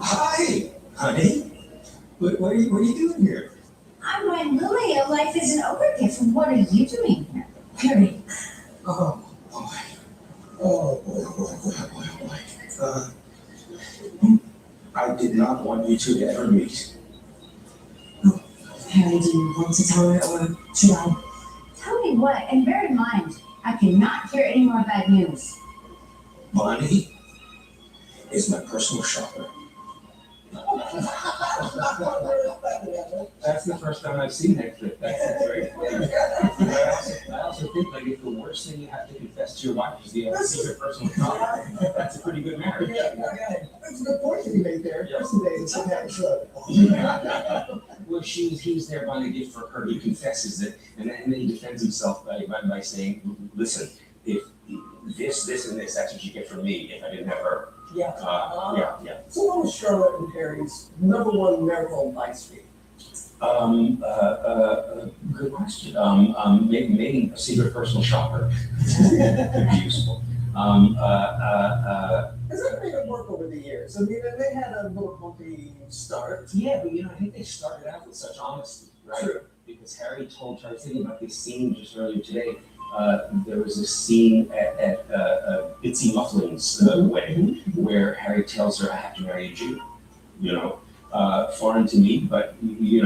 Speaker 1: Hi, honey. What are you doing here?
Speaker 15: I'm Ryan Lily. A life isn't over gift. What are you doing here? Harry.
Speaker 1: Oh boy. Oh boy. I did not want you two to ever meet.
Speaker 17: Harry, do you want to tell her or should I?
Speaker 15: Tell me what, and bear in mind, I cannot hear any more bad news.
Speaker 1: Bonnie is my personal shopper.
Speaker 12: That's the first time I've seen that clip. That's great. I also think like if the worst thing you have to confess to your wife is the secret personal shopper, that's a pretty good marriage.
Speaker 11: That's a good point that you made there. Person days and had should.
Speaker 12: Well, he was there buying a gift for her. He confesses it, and then he defends himself by saying, "Listen, if this, and this, that's what you get from me. If I didn't have her."
Speaker 11: Yeah.
Speaker 12: Yeah.
Speaker 11: So what was Charlotte and Harry's number one marital advice to you?
Speaker 12: Good question. Maybe a secret personal shopper could be useful.
Speaker 11: Has that made it work over the years? I mean, they had a little bumpy start.
Speaker 12: Yeah, but I think they started out with such honesty, right?
Speaker 11: True.
Speaker 12: Because Harry told her, I was thinking about this scene just earlier today. There was a scene at Bitsy Muffin's wedding where Harry tells her, "I have to marry a Jew," foreign to me, but he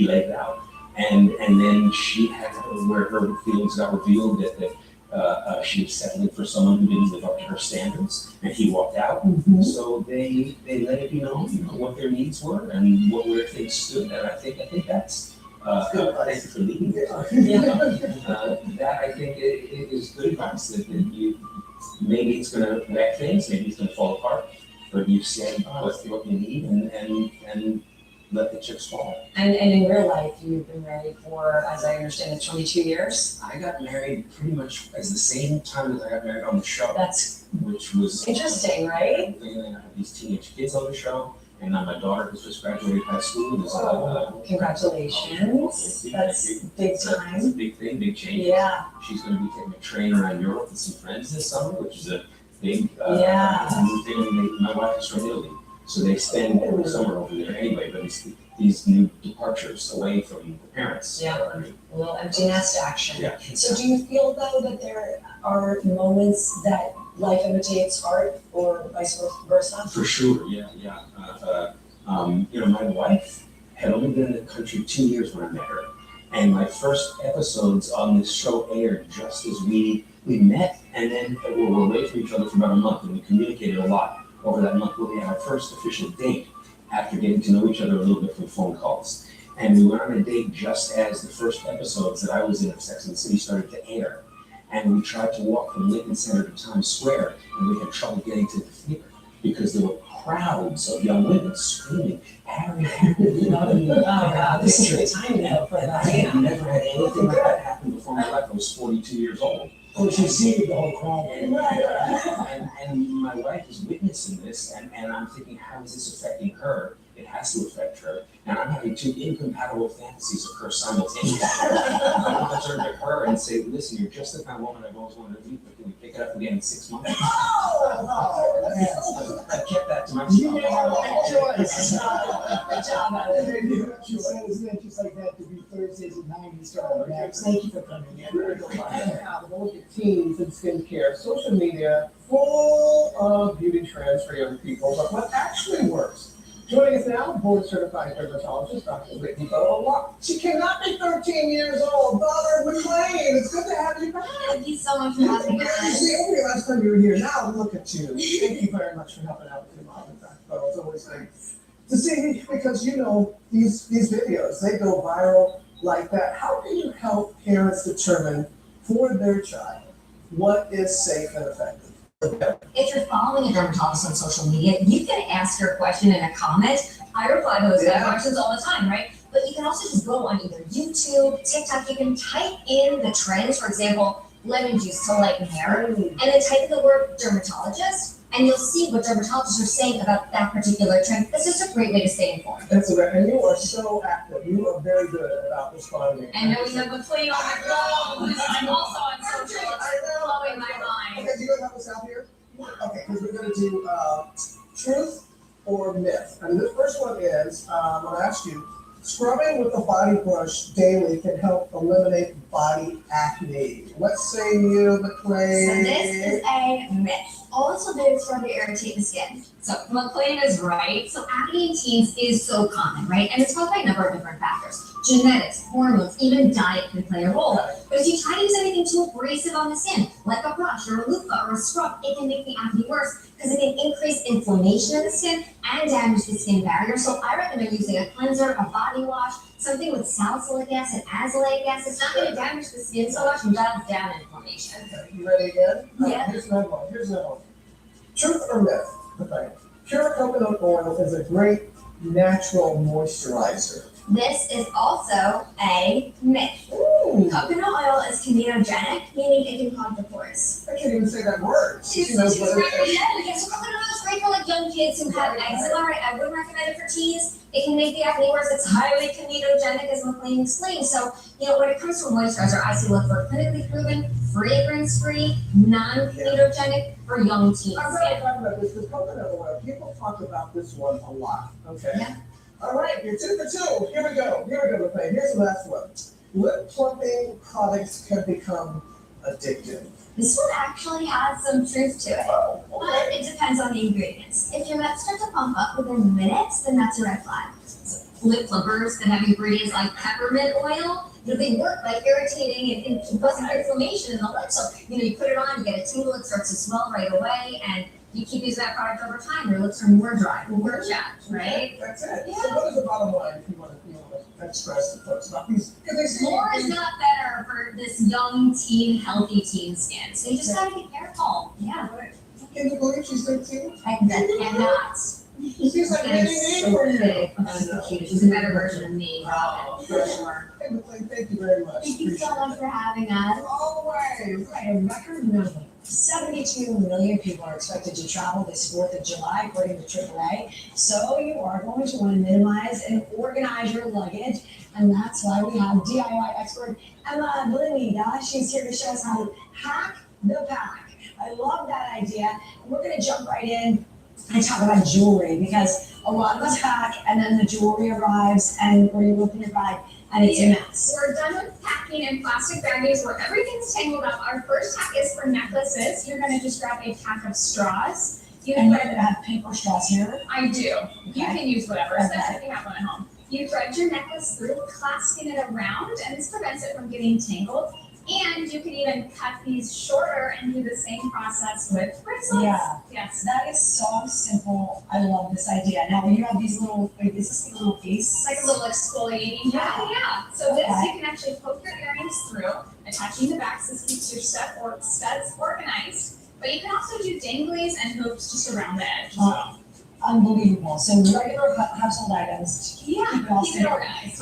Speaker 12: laid it out, and then she had where her feelings got revealed that she was settling for someone who didn't live up to her standards, and he walked out. So they let it be known, what their needs were and where things stood, and I think that's. Thank you for leading. That I think is good advice. That you maybe it's going to wreck things, maybe it's going to fall apart, but you said what you need and let the chips fall.
Speaker 6: And in real life, you've been married for, as I understand it, 22 years.
Speaker 12: I got married pretty much at the same time as I got married on the show. Which was
Speaker 6: interesting, right?
Speaker 12: I have these teenage kids on the show. And now my daughter who's just graduated high school is
Speaker 6: Congratulations. That's big time.
Speaker 12: It's a big thing, big change.
Speaker 6: Yeah.
Speaker 12: She's going to be taking a train around Europe with some friends this summer, which is a big new thing. My wife is from Italy, so they spend the summer over there anyway, but it's these new departures away from the parents.
Speaker 6: Yeah. A little empty nest action.
Speaker 12: Yeah.
Speaker 6: So do you feel though that there are moments that life imitates art or vice versa?
Speaker 12: For sure, yeah. My wife had only been in the country 2 years when I met her. And my first episodes on this show aired just as we We met and then we were away from each other for about a month, and we communicated a lot over that month. We had our first official date after getting to know each other a little bit from phone calls. And we went on a date just as the first episodes that I was in of Sex and the City started to air. And we tried to walk from Lincoln Center to Times Square, and we had trouble getting to the theater because there were crowds of young women screaming, Harry, Harry,
Speaker 10: Oh, God, this is the time now for that.
Speaker 12: I had never had anything like that happen before in my life. I was 42 years old.
Speaker 13: Of course, you see the whole crowd.
Speaker 12: And my wife is witnessing this, and I'm thinking, how is this affecting her? It has to affect her. And I'm having two incompatible fantasies occur simultaneously. I want to turn to her and say, listen, you're just the kind of woman I've always wanted to meet, but can we pick it up again in 6 months? I kept that to myself.
Speaker 10: You have choice. Good job, Adam.
Speaker 11: She says that just like that to be Thursdays at 9 starting back. Thank you for coming in. Now, the look at teens and skincare, social media, full of beauty trends for young people, but what actually works? Joining us now, board certified dermatologist, Dr. Whitney Boa. She cannot be 13 years old. Daughter McLean, it's good to have you back.
Speaker 7: Thank you so much for having me.
Speaker 11: See, last time you were here. Now look at you. Thank you very much for helping out with your mom and Dr. Boa. It's always great to see, because you know these videos, they go viral like that. How do you help parents determine for their child what is safe and effective?
Speaker 7: If you're following a dermatologist on social media, you can ask her a question in a comment. I reply to those kind of questions all the time, right? But you can also just go on either YouTube, TikTok, you can type in the trends, for example, lemon juice to lighten hair, and then type in the word dermatologist, and you'll see what dermatologists are saying about that particular trend. It's just a great way to stay informed.
Speaker 11: That's right, and you are so active. You are very good about responding.
Speaker 7: And now we have McLean on my phone. I'm also on social. It's blowing my mind.
Speaker 11: Okay, do you guys have us out here? Okay, because we're going to do truth or myth. And this first one is, I'll ask you, scrubbing with a body brush daily can help eliminate body acne. What say you, McLean?
Speaker 7: So this is a myth. All this will do is further irritate the skin. So McLean is right. So acne in teens is so common, right? And it's caused by a number of different factors. Genetics, hormones, even diet can play a role. But if you try to use anything too abrasive on the skin, like a brush or a loofah or a scrub, it can make the acne worse because it can increase inflammation in the skin and damage the skin barrier. So I recommend using a cleanser, a body wash, something with salicylic acid, azelaic acid. It's not going to damage the skin so much and dial down inflammation.
Speaker 11: Okay, you ready again?
Speaker 7: Yeah.
Speaker 11: Here's another one. Truth or myth? Okay. Pure coconut oil is a great natural moisturizer.
Speaker 7: This is also a myth.
Speaker 11: Ooh.
Speaker 7: Coconut oil is kinetogenic, meaning it can clog the pores.
Speaker 11: I can't even say that word.
Speaker 7: She's right. Yeah, so coconut oil is great for like young kids who have eczema, right? I wouldn't recommend it for teens. It can make the acne worse. It's highly kinetogenic, as McLean explained. So, when it comes to a moisturizer, I say look for clinically proven, fragrance-free, non-kinetogenic for young teens.
Speaker 11: I'm really talking about this because coconut oil, people talk about this one a lot, okay?
Speaker 7: Yeah.
Speaker 11: All right, you're 2 for 2. Here we go, McLean. Here's the last one. Lip plumping products can become addictive.
Speaker 7: This one actually has some truth to it, but it depends on the ingredients. If your lips start to pump up within minutes, then that's a red flag. So lip plumpers that have ingredients like peppermint oil, they work by irritating and causing inflammation in the lips. So, you put it on, you get a tingle, it starts to swell right away, and you keep using that product over time, your lips are more dry, more chapped, right?
Speaker 11: That's it.
Speaker 7: Yeah.
Speaker 11: So what is the bottom line if you want to express to folks about these?
Speaker 7: More is not better for this young teen, healthy teen skin. So you just gotta be careful. Yeah.
Speaker 11: Can you believe she's 13?
Speaker 7: I cannot.
Speaker 11: She's like,
Speaker 7: She's so cute. She's a better version of me, Robin, for sure.
Speaker 11: Hey, McLean, thank you very much.
Speaker 7: Thank you so much for having us.
Speaker 11: Always.
Speaker 10: A record number. 72 million people are expected to travel this 4th of July, according to AAA. So you are going to want to minimize and organize your luggage. And that's why we have DIY expert Emma Blinida. She's here to show us how to hack the pack. I love that idea. And we're going to jump right in and talk about jewelry, because a lot of us pack and then the jewelry arrives and or you open your bag and it's a mess.
Speaker 23: We're done with packing and plastic baggies where everything's tangled up. Our first hack is for necklaces. You're gonna just grab a pack of straws.
Speaker 10: And you're gonna have paper straws here?
Speaker 23: I do.
Speaker 10: Okay.
Speaker 23: You can use whatever,
Speaker 10: Okay.
Speaker 23: especially if you have one at home. You thread your necklace through, clasping it around, and this prevents it from getting tangled.
Speaker 7: And you can even cut these shorter and do the same process with bracelets.
Speaker 10: Yeah.
Speaker 7: Yes.
Speaker 10: That is so simple. I love this idea. Now, you have these little, wait, is this a little piece?
Speaker 7: It's like a little exfoliating gel. Yeah. So this you can actually poke your earrings through, attaching the backs. This keeps your studs organized. But you can also do danglies and hoops just around the edge as well.
Speaker 10: Unbelievable. So regular household items. Keep
Speaker 7: it organized.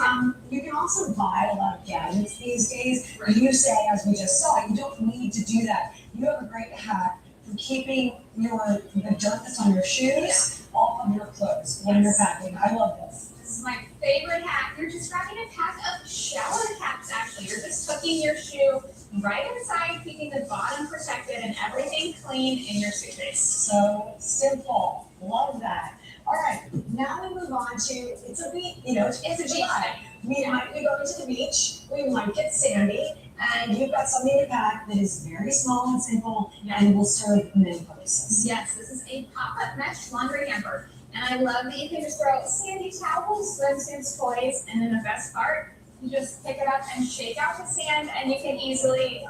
Speaker 10: You can also buy a lot of gadgets these days.
Speaker 7: Right.
Speaker 10: You say, as we just saw, you don't need to do that. You have a great hack for keeping the dirt that's on your shoes off of your clothes when you're packing. I love this.
Speaker 7: This is my favorite hack. You're just grabbing a pack of shower caps, actually. You're just tucking your shoe right inside, keeping the bottom protected and everything clean in your suitcase.
Speaker 10: So simple. Love that. All right, now we move on to, it's a beach, it's a beach day. We might be going to the beach, we might get sandy, and you've got something to pack that is very small and simple and will serve many purposes.
Speaker 7: Yes, this is a pop-up mesh laundry hamper. And I love that you can just throw sandy towels, swimsuits, toys, and then the best part, you just pick it up and shake out the sand, and you can easily,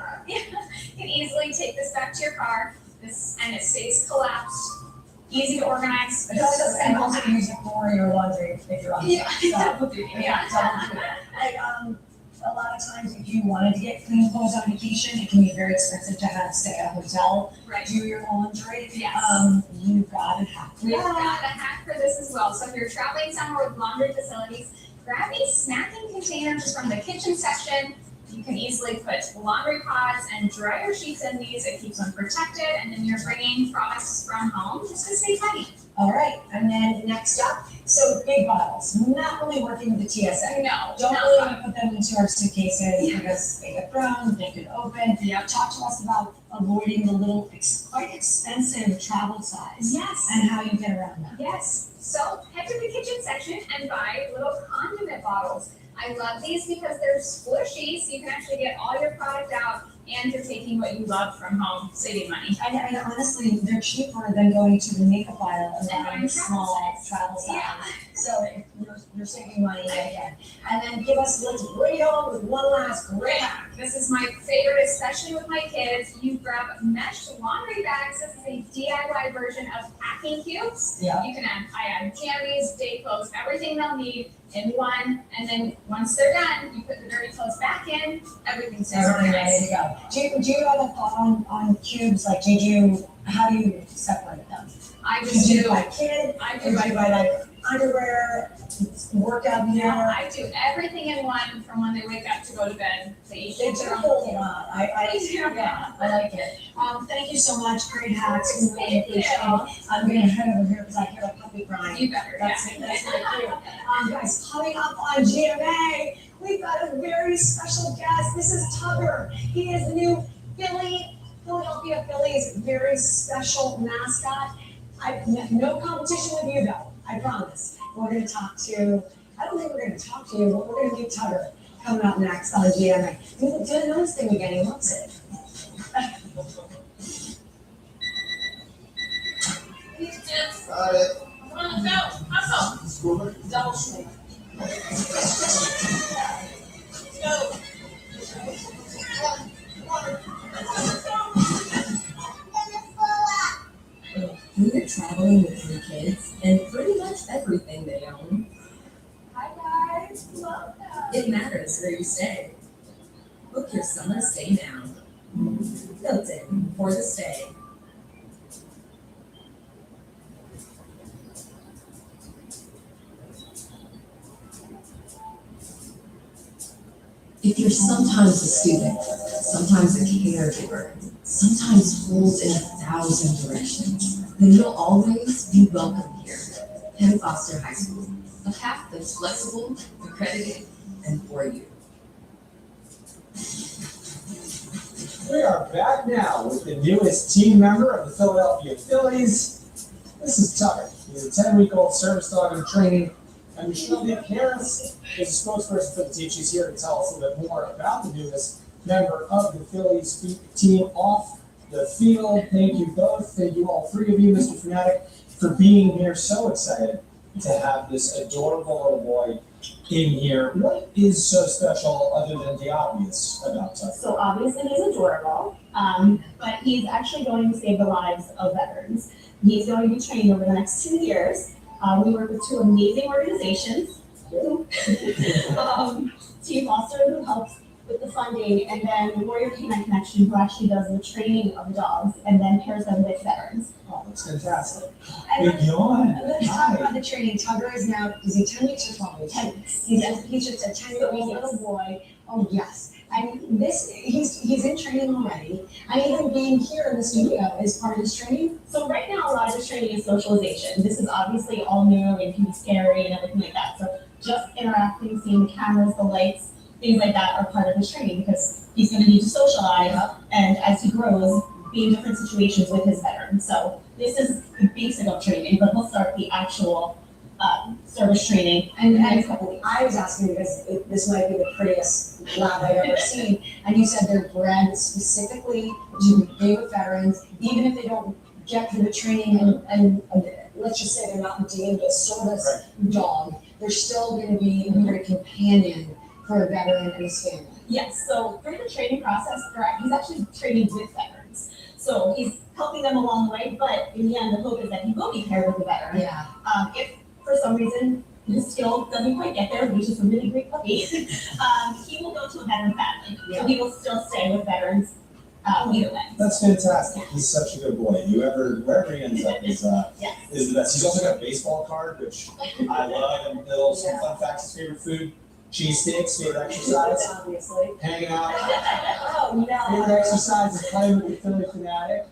Speaker 7: take this back to your car. And it stays collapsed. Easy to organize.
Speaker 10: And also use it for your laundry if you're on.
Speaker 7: Double duty.
Speaker 10: Like, a lot of times if you wanted to get clean clothes on vacation, it can be very expensive to stay at a hotel, do your laundry.
Speaker 7: Yes.
Speaker 10: You've got a hack.
Speaker 7: We've got a hack for this as well. So if you're traveling somewhere with laundry facilities, grab a snacking container just from the kitchen section. You can easily put laundry pods and dryer sheets in these. It keeps them protected, and then you're bringing products from home just to stay tidy.
Speaker 10: All right, and then next up, so big bottles, not really working with the TSA.
Speaker 7: No.
Speaker 10: Don't really want to put them into our suitcases because they get thrown, they could open. Talk to us about avoiding the little, quite expensive travel size.
Speaker 7: Yes.
Speaker 10: And how you get around that.
Speaker 7: Yes. So head to the kitchen section and buy little condiment bottles. I love these because they're squishy, so you can actually get all your product out and you're taking what you love from home, saving money.
Speaker 10: And honestly, they're cheaper than going to the makeup aisle and
Speaker 7: And
Speaker 10: buying small travel size.
Speaker 7: Yeah.
Speaker 10: So you're saving money again. And then let's bring it home with one last great hack.
Speaker 7: This is my favorite, especially with my kids. You grab mesh laundry bags. This is a DIY version of packing cubes.
Speaker 10: Yeah.
Speaker 7: You can add jammies, day clothes, everything they'll need in one. And then once they're done, you put the dirty clothes back in, everything stays
Speaker 10: Everything
Speaker 7: organized.
Speaker 10: ready to go. Do you have a thought on cubes? Like, how do you separate them?
Speaker 7: I just
Speaker 10: do
Speaker 7: do.
Speaker 10: by kid.
Speaker 7: I
Speaker 10: Do you by like underwear, workout gear?
Speaker 7: Yeah, I do everything in one from when they wake up to go to bed. They each
Speaker 10: They
Speaker 7: get
Speaker 10: do
Speaker 7: their own.
Speaker 10: hold it on. I
Speaker 7: They do.
Speaker 10: yeah, I like it. Thank you so much. Great hacks. We really
Speaker 7: Thank
Speaker 10: appreciate
Speaker 7: you.
Speaker 10: it. I'm gonna head over here because I hear a puppy crying.
Speaker 7: You better,
Speaker 10: That's
Speaker 7: yeah.
Speaker 10: really cute. Guys, coming up on GMA, we've got a very special guest. This is Tugger. He is the new Philadelphia Phillies very special mascot. No competition with you though, I promise. We're gonna talk to, I don't think we're gonna talk to you, but we're gonna meet Tugger coming up next on GMA. Do the nose thing again, he loves it.
Speaker 8: Got it.
Speaker 2: Come on, let's go. Hustle.
Speaker 8: School.
Speaker 2: Double swing. Go.
Speaker 17: When you're traveling with your kids and pretty much everything they own,
Speaker 7: Hi guys, welcome.
Speaker 17: it matters where you stay. Book your summer stay now. Hilton for the stay. If you're sometimes a student, sometimes a caregiver, sometimes pulled in 1,000 directions, then you'll always be welcome here. Penn Foster High School, a path that's flexible, accredited, and for you.
Speaker 13: We are back now with the newest team member of the Philadelphia Phillies. This is Tugger. He's a 10-week-old service dog in training. And Michelle Dick Harris is a spokesperson for the team. She's here to tell us a little bit more about the newest member of the Phillies team off the field. Thank you both. Thank you all three of you, Mr. Fanatic, for being here. So excited to have this adorable little boy in here. What is so special other than the obvious about Tucker?
Speaker 18: So obviously he's adorable, but he's actually going to save the lives of veterans. He's going to be trained over the next 2 years. We work with 2 amazing organizations. Team Foster, who helps with the funding, and then Warrior Canine Connection, who actually does the training of the dogs and then pairs them with veterans.
Speaker 13: Oh, that's fantastic.
Speaker 10: And
Speaker 13: Big yawn.
Speaker 10: let's talk about the training. Tugger is now, is he 10 weeks or 12 weeks? 10 weeks. He's just a 10-year-old little boy. Oh, yes. And he's in training already. And even being here in the studio is part of his training.
Speaker 18: So right now, a lot of his training is socialization. This is obviously all new and can be scary and everything like that. So just interacting, seeing the cameras, the lights, things like that are part of his training because he's going to need to socialize and as he grows, be in different situations with his veterans. So this is the basic of training, but he'll start the actual service training in the next couple weeks.
Speaker 10: I was asking because this might be the prettiest lab I've ever seen. And you said they're bred specifically to be with veterans, even if they don't get through the training and let's just say they're not deemed a service dog, they're still going to be a great companion for a veteran and his family.
Speaker 18: Yes, so through the training process, he's actually training with veterans. So he's helping them along the way, but in the end, the hope is that he will be paired with a veteran.
Speaker 10: Yeah.
Speaker 18: If for some reason his skill doesn't quite get there, which is a really great puppy, he will go to a veteran family. So he will still stay with veterans either way.
Speaker 13: That's fantastic. He's such a good boy. Wherever he ends up is the best. He's also got a baseball card, which I love, and little some fun facts. His favorite food, cheesesteaks. Favorite exercise,
Speaker 10: obviously.
Speaker 13: hanging out.
Speaker 10: Oh no.
Speaker 13: Favorite exercise is playing with the Philly Fanatic.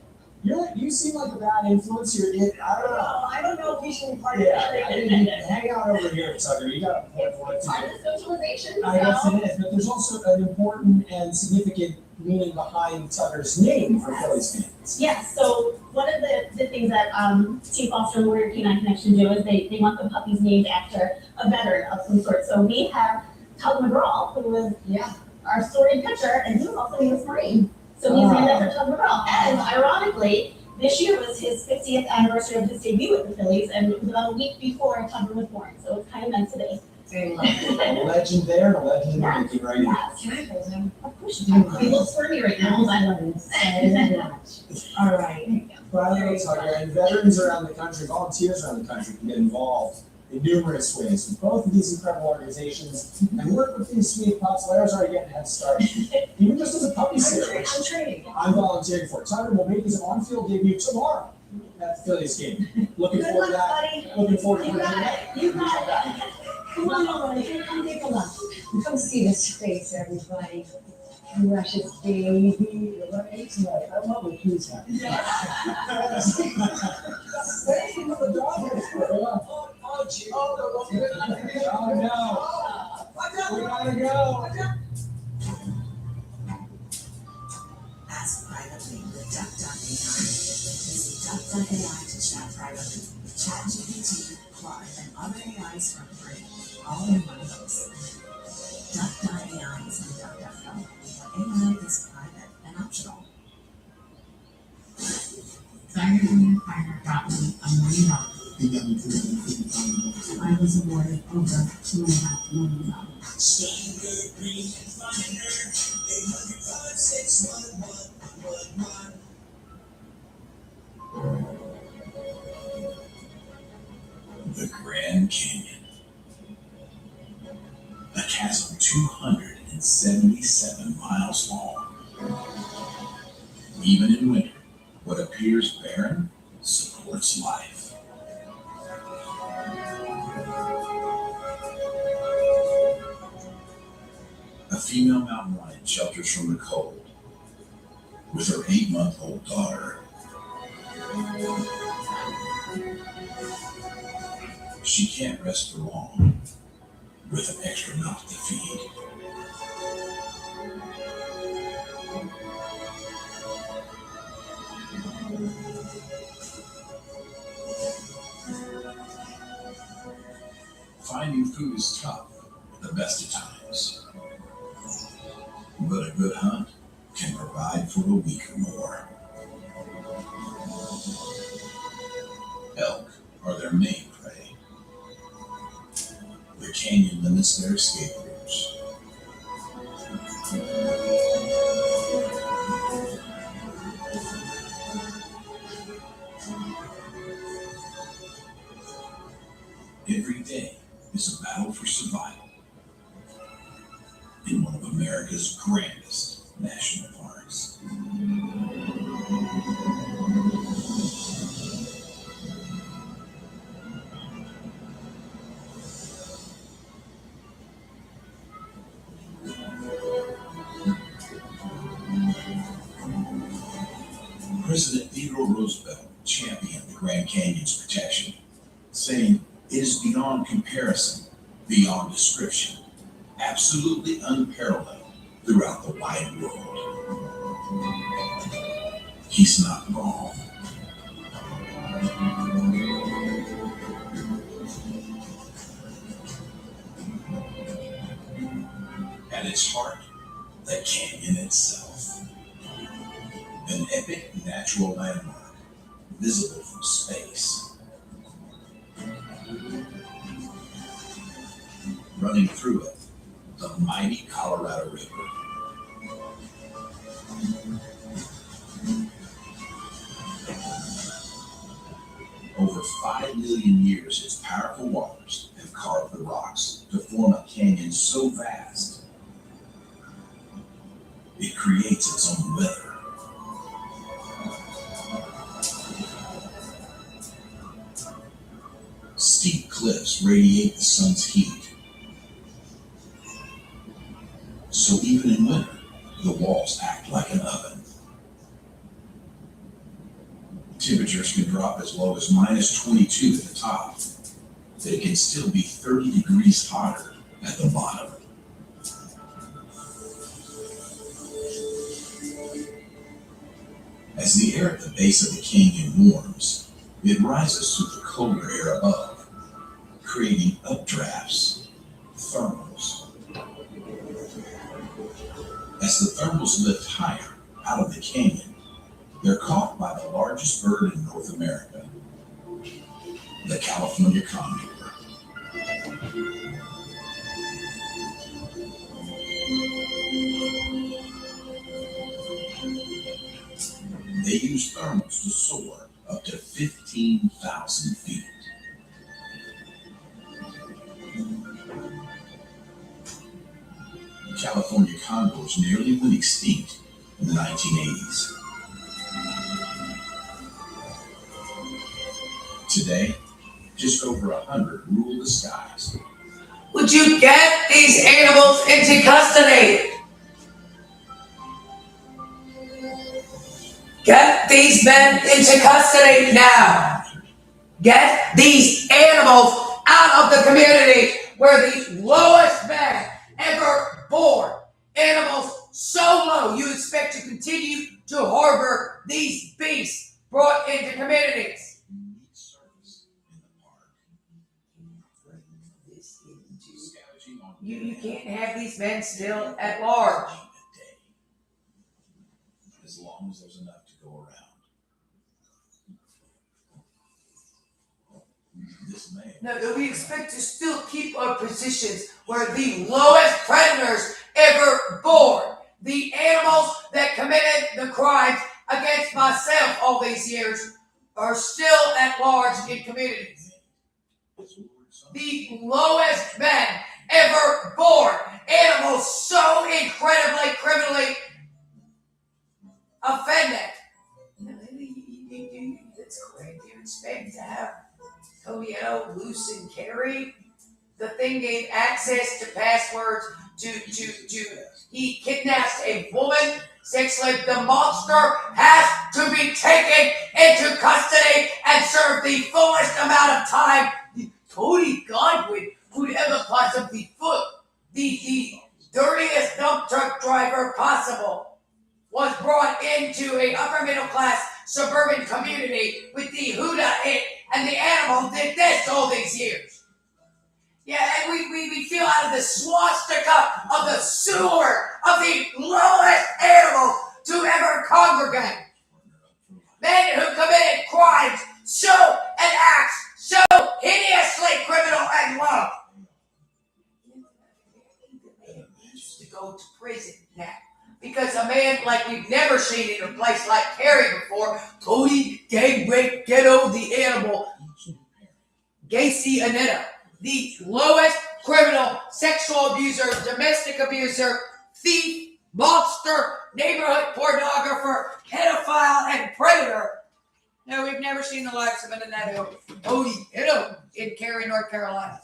Speaker 13: You seem like a bad influence.
Speaker 10: I don't know if he should be part of
Speaker 13: Yeah,
Speaker 10: it.
Speaker 13: hang out over here, Tucker. You got a point for it.
Speaker 18: Part of the socialization.
Speaker 13: I guess it is, but there's also an important and significant meaning behind Tucker's name for Phillies fans.
Speaker 18: Yes, so one of the things that Team Foster and Warrior Canine Connection do is they want the puppies named after a veteran of some sort. So we have Tug McGraw, who was our storied pitcher, and he was also a U.S. Marine. So he's named after Tug McGraw. And ironically, this year was his 50th anniversary of his debut with the Phillies, and it was about a week before Tugger was born. So it's kind of meant to be.
Speaker 10: Very lovely.
Speaker 13: A legend there and a legend in the making right now.
Speaker 10: Can I hold him?
Speaker 18: Of course you can. He looks squirmy right now.
Speaker 10: I love him so much. All right.
Speaker 13: By the way, Tucker, and veterans around the country, volunteers around the country can get involved in numerous ways with both of these incredible organizations and work with these sweet pups. Larry's already getting a head start. Even just as a puppy sitter, which
Speaker 10: I'm training.
Speaker 13: I'm volunteering for. Tucker will make his on-field debut tomorrow at the Phillies game. Looking forward to that. Looking forward to that.
Speaker 10: You got it. Come on, everybody. Come take a look. Come see this face, everybody. Precious baby. Right? I love what he's having. Thank you for the dog.
Speaker 13: Oh no. We gotta go.
Speaker 17: Ask privately with Duck.ai. Visit Duck.ai to chat privately with ChatGPT, Claude, and other AIs for free, all in one place. Duck.ai is on Duck.com. AI is private and optional.
Speaker 23: Tiger Union Fighter got me $1 million. I was awarded over $2.5 million.
Speaker 1: Standard Green Finder, 800-561-1111. The Grand Canyon. A chasm 277 miles long. Even in winter, what appears barren supports life. A female mountain lion shelters from the cold with her 8-month-old daughter. She can't rest for long with an extra mouth to feed. Finding food is tough at the best of times, but a good hunt can provide for a week or more. Elk are their main prey. The canyon miss their escape routes. Every day is a battle for survival in one of America's grandest national parks. President Theodore Roosevelt championed the Grand Canyon's protection, saying it is beyond comparison, beyond description, absolutely unparalleled throughout the wide world. He's not wrong. At its heart, the canyon itself. An epic natural landmark, visible from space. Running through it, the mighty Colorado River. Over 5 million years, its powerful waters have carved the rocks to form a canyon so vast, it creates its own weather. Steep cliffs radiate the sun's heat. So even in winter, the walls act like an oven. Temperatures can drop as low as -22 at the top, but it can still be 30 degrees hotter at the bottom. As the air at the base of the canyon warms, it rises through the colder air above, creating updrafts, thermals. As the thermals lift higher out of the canyon, they're caught by the largest bird in North America, the California condor. They use thermals to soar up to 15,000 feet. California condors nearly went extinct in the 1980s. Today, just over 100 rule the skies.
Speaker 16: Would you get these animals into custody? Get these men into custody now. Get these animals out of the community where the lowest men ever born. Animals so low you expect to continue to harbor these beasts brought into communities. You can't have these men still at large.
Speaker 1: As long as there's enough to go around. This may.
Speaker 16: No, we expect to still keep our positions where the lowest predators ever born, the animals that committed the crimes against myself all these years, are still at large in communities. The lowest men ever born, animals so incredibly criminally offended. It's great to expect to have Toledo loose and carry. The thing gave access to passwords to he kidnapped a woman, sex slave. The monster has to be taken into custody and served the fullest amount of time. Cody Godwin could ever possibly foot the dirtiest dump truck driver possible was brought into a upper middle class suburban community with the Huda it and the animal did this all these years. Yeah, and we feel out of the swastika of the sewer of the lowest animals to ever congregate. Men who committed crimes so and acts so hideously criminal and low. go to prison now. Because a man like we've never seen in a place like Cary before, Cody Gang Rape Ghetto the Animal, Gacy Aneta, the lowest criminal, sexual abuser, domestic abuser, thief, monster, neighborhood pornographer, pedophile, and predator. No, we've never seen the likes of Aneta Cody Ghetto in Cary, North Carolina.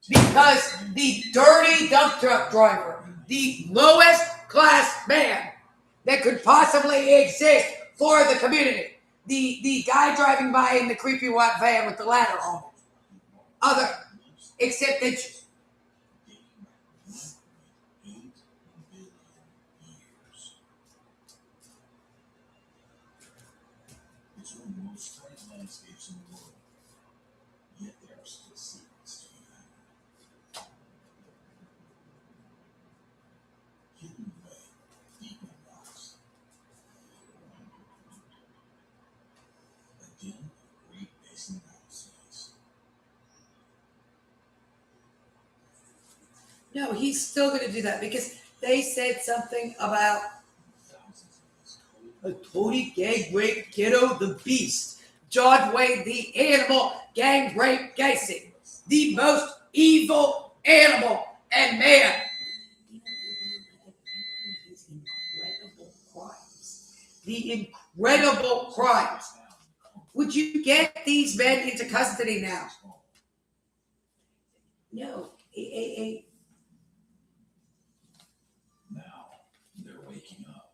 Speaker 16: Because the dirty dump truck driver, the lowest class man that could possibly exist for the community, the guy driving by in the creepy white van with the ladder on it, except that
Speaker 1: It's one of the most striking landscapes in the world. Yet there are still secrets to be found. Hidden away deep in rocks. A den of Great Basin rattlesnakes.
Speaker 16: no, he's still going to do that because they said something about a Cody Gang Rape Ghetto the Beast, John Wayne the Animal Gang Rape Gacy, the most evil animal and man. The incredible crimes. Would you get these men into custody now? No.
Speaker 1: Now they're waking up.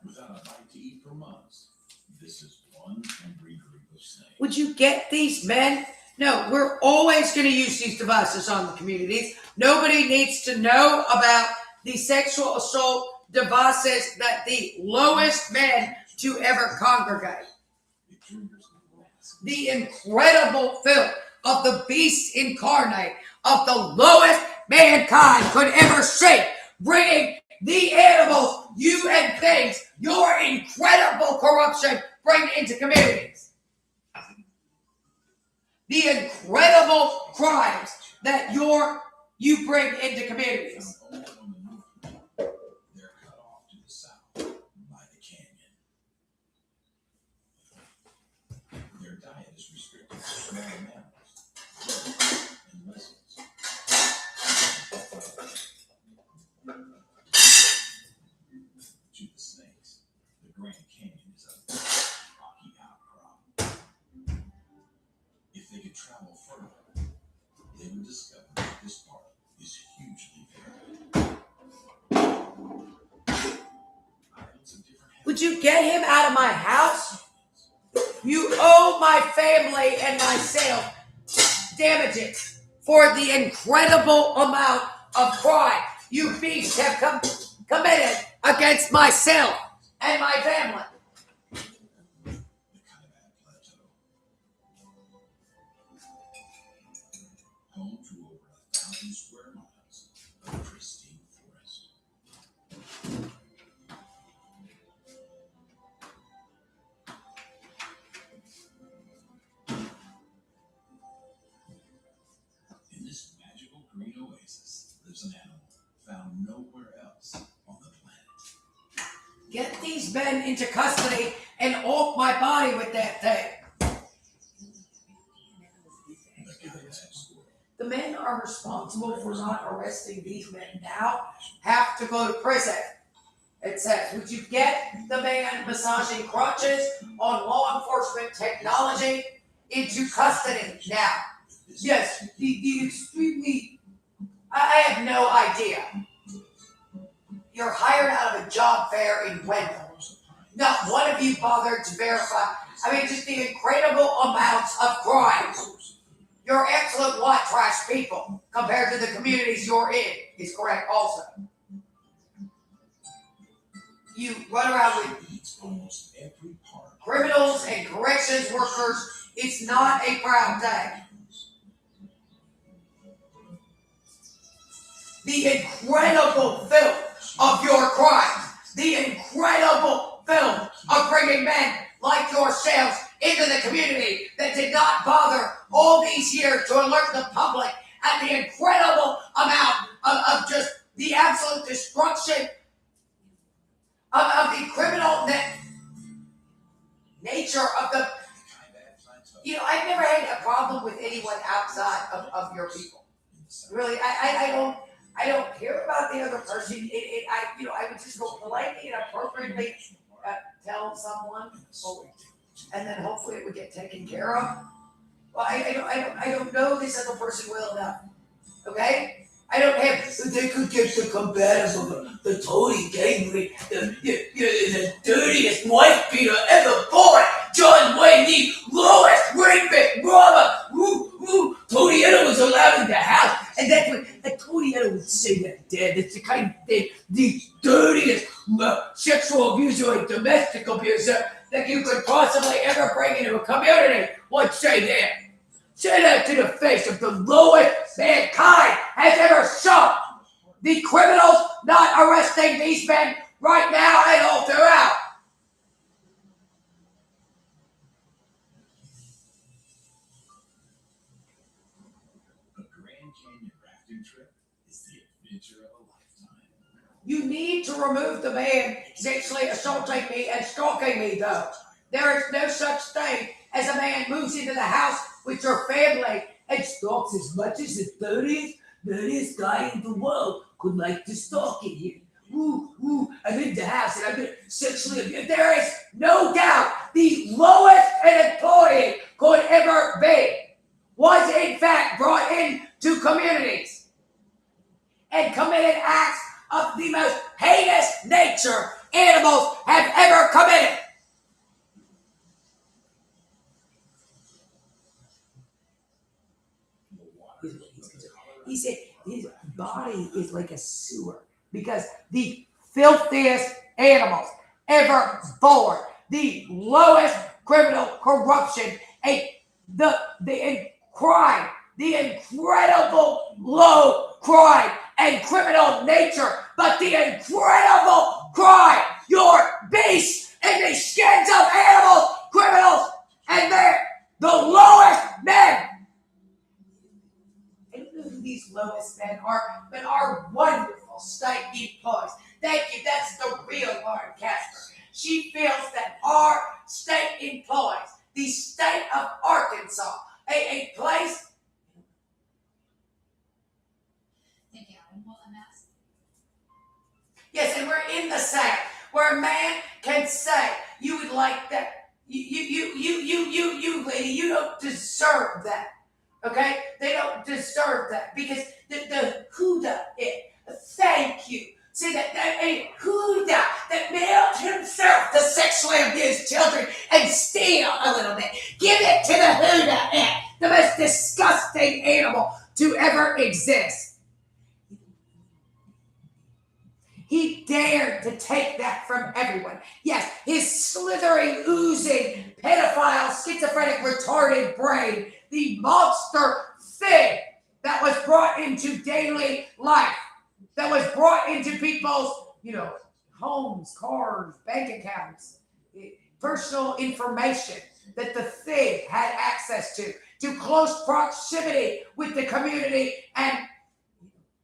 Speaker 1: Without a bite to eat for months, this is one hungry group of snakes.
Speaker 16: Would you get these men? No, we're always going to use these devices on the communities. Nobody needs to know about the sexual assault devices that the lowest men to ever congregate. The incredible filth of the beast incarnate of the lowest mankind could ever see, bringing the animals, you and things, your incredible corruption bring into communities. The incredible crimes that you bring into communities.
Speaker 1: They're cut off to the south by the canyon. Their diet is restricted to small mammals and lizards. To the snakes, the Grand Canyon is a rocky outcrop. If they could travel further, they would discover that this part is hugely varied.
Speaker 16: Would you get him out of my house? You owe my family and myself damages for the incredible amount of crime you beasts have committed against myself and my family.
Speaker 1: Home to over 1,000 square miles of pristine forest. In this magical green oasis lives an animal found nowhere else on the planet.
Speaker 16: Get these men into custody and off my body with that thing. The men are responsible for not arresting these men now have to go to prison. It says, would you get the man massaging crutches on law enforcement technology into custody now? Yes, the extremely, I have no idea. You're hired out of a job fair in Wendell. Not one of you bothered to verify. I mean, just the incredible amounts of crimes. You're excellent white trash people compared to the communities you're in is correct also. You run around with
Speaker 1: almost every part.
Speaker 16: Criminals and corrections workers. It's not a proud day. The incredible filth of your crimes. The incredible filth of bringing men like yourselves into the community that did not bother all these years to alert the public at the incredible amount of just the absolute destruction of the criminal nature of the. I've never had a problem with anyone outside of your people. Really, I don't care about the other person. I would just go politely and appropriately tell someone, and then hopefully it would get taken care of. Well, I don't know this other person well enough. Okay? I don't have. They could get the combative of the Tony Gingrich, the dirtiest wife beater ever born. John Wayne, the lowest rapist, robber. Tony Etta was allowed in the house, and that's what Tony Etta would say that, Dad. It's the kind of thing, the dirtiest sexual abuser and domestic abuser that you could possibly ever bring into a community would say that. Say that to the face of the lowest mankind has ever shown. The criminals not arresting these men right now and all throughout.
Speaker 1: A Grand Canyon rafting trip is the adventure of a lifetime.
Speaker 16: You need to remove the man sexually assaulting me and stalking me, though. There is no such thing as a man moves into the house with your family and stalks as much as the dirtiest guy in the world could like to stalk you. I'm in the house and I'm going to sexually abuse. There is no doubt the lowest an employee could ever be was in fact brought into communities and committed acts of the most heinous nature animals have ever committed. He said his body is like a sewer because the filthiest animals ever born, the lowest criminal corruption, the crime, the incredible low crime and criminal nature, but the incredible crime, your beasts in the skins of animals, criminals, and they're the lowest men. These lowest men are, but are wonderful state employees. Thank you. That's the real Lauren Casper. She feels that our state employees, the state of Arkansas, a place.
Speaker 7: Thank you, Adam. Well, and that's.
Speaker 16: Yes, and we're in the South, where a man can say, "You would like that. You, lady, you don't deserve that." Okay? They don't deserve that because the Huda it. Thank you. See that a Huda that mailed himself to sexually abuse children and steal a little bit. Give it to the Huda it, the most disgusting animal to ever exist. He dared to take that from everyone. Yes, his slithering, oozing, pedophile, schizophrenic, retarded brain, the monster thing that was brought into daily life, that was brought into people's, homes, cars, bank accounts, personal information that the thing had access to close proximity with the community and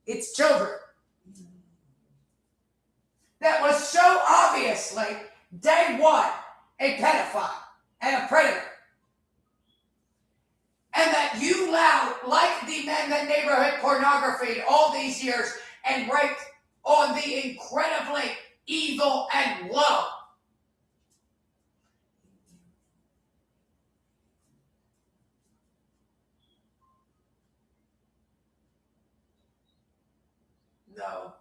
Speaker 16: its children. That was so obviously, day one, a pedophile and a predator. And that you allowed, like the neighborhood pornography all these years, and raped on the incredibly evil and low. No.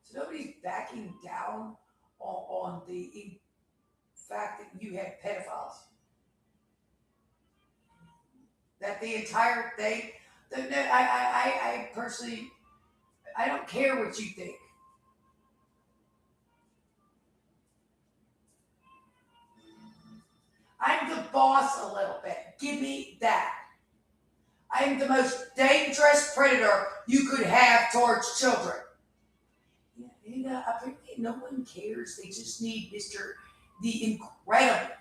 Speaker 16: So nobody's backing down on the fact that you have pedophiles. That the entire thing, I personally, I don't care what you think. I'm the boss a little bit. Give me that. I'm the most dangerous predator you could have towards children. And apparently no one cares. They just need the incredible.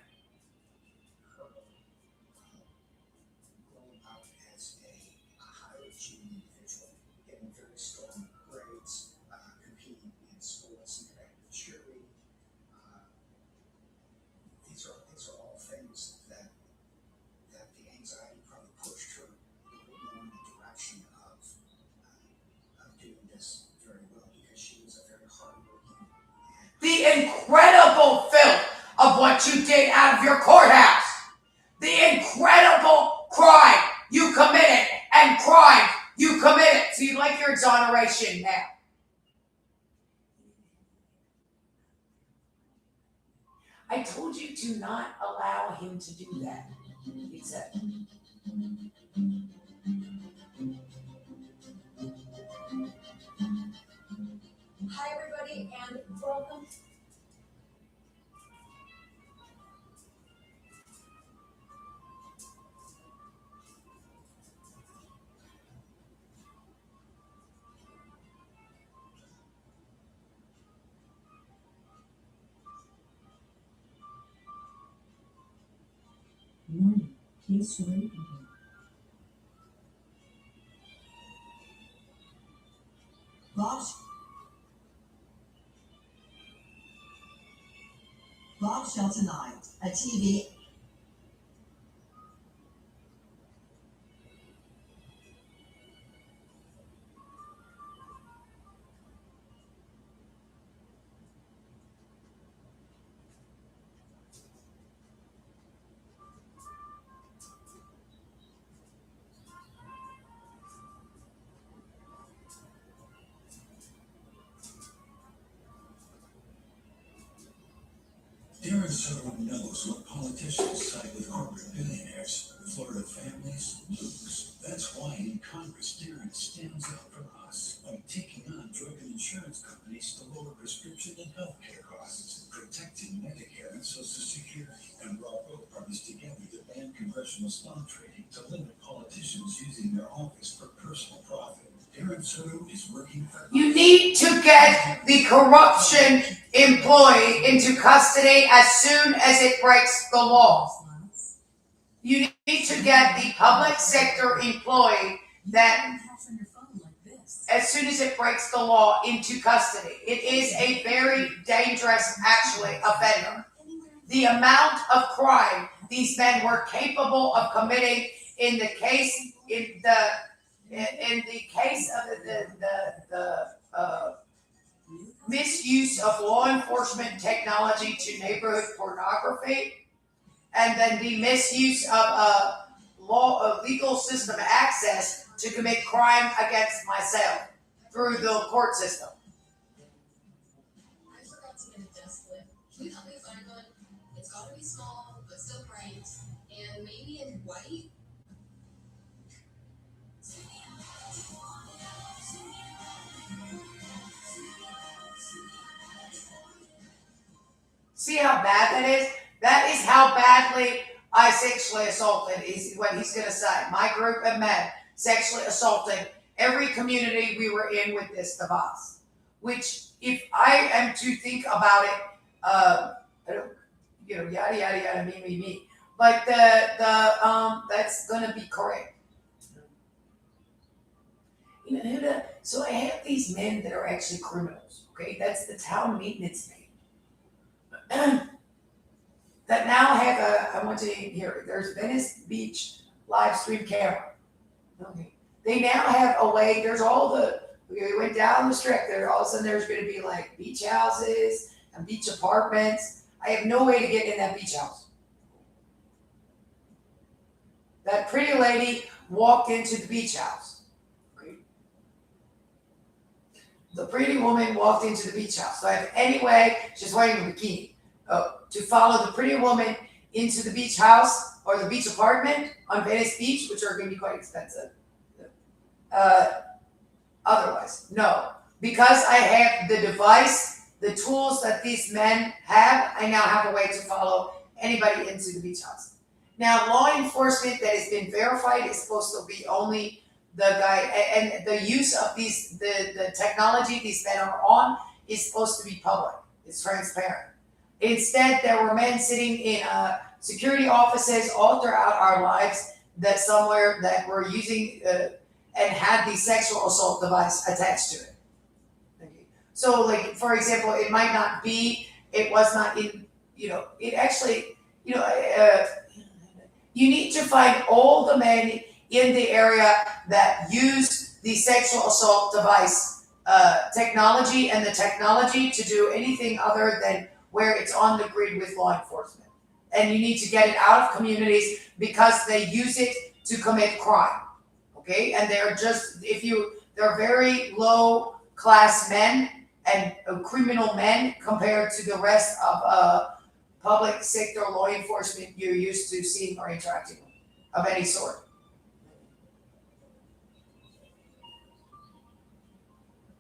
Speaker 16: what you did out of your courthouse. The incredible crime you committed and crime you committed. So you'd like your exoneration now. I told you to not allow him to do that. He said.
Speaker 15: Hi, everybody, and welcome.
Speaker 17: Warning, case reopened. Bombshell tonight. A TV.
Speaker 1: Darren Soto knows what politicians side with corporate billionaires. Florida families lose. That's why in Congress, Darren stands up for us by taking on drug and insurance companies to lower prescription and healthcare costs, protecting Medicare and Social Security, and brought both parties together to ban congressional stock trading to limit politicians using their office for personal profit. Darren Soto is working for
Speaker 16: You need to get the corruption employee into custody as soon as it breaks the law. You need to get the public sector employee that, as soon as it breaks the law, into custody. It is a very dangerous, actually, offender. The amount of crime these men were capable of committing in the case of the misuse of law enforcement technology to neighborhood pornography, and then the misuse of legal system access to commit crime against myself through the court system.
Speaker 2: I forgot to get a desk lamp. Can you help me find one? It's gotta be small, but still bright, and maybe in white.
Speaker 16: See how bad that is? That is how badly I sexually assaulted, is what he's going to say. My group of men sexually assaulted every community we were in with this device. Which, if I am to think about it, yada, yada, yada, me. But that's going to be correct. So I have these men that are actually criminals, okay? That's the town maintenance man. That now have I want to hear, there's Venice Beach live stream camera. Okay. They now have a way, there's we went down the strip there, all of a sudden there's going to be like beach houses and beach apartments. I have no way to get in that beach house. That pretty lady walked into the beach house. Okay. The pretty woman walked into the beach house. So I have any way, she's wearing a bikini. To follow the pretty woman into the beach house or the beach apartment on Venice Beach, which are going to be quite expensive. Otherwise, no. Because I have the device, the tools that these men have, I now have a way to follow anybody into the beach house. Now, law enforcement that has been verified is supposed to be only the guy, and the use of the technology these men are on is supposed to be public. It's transparent. Instead, there were men sitting in security offices all throughout our lives that were using and had the sexual assault device attached to it. Okay. So, like, for example, it might not be, it was not in, it actually, you need to find all the men in the area that use the sexual assault device technology and the technology to do anything other than where it's on the grid with law enforcement. and you need to get it out of communities because they use it to commit crime. Okay, and they're just they're very low class men and criminal men compared to the rest of public sector law enforcement you're used to seeing or interacting with of any sort.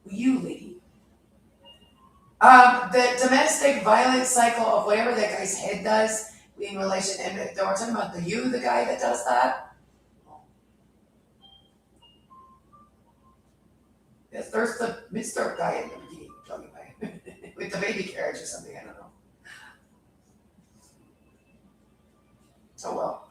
Speaker 16: You lady. The domestic violence cycle of whatever that guy's head does in relation, and they were talking about the guy that does that. Yes, there's the Mr. guy in the bikini talking about with the baby carriage or something, I don't know. Oh well.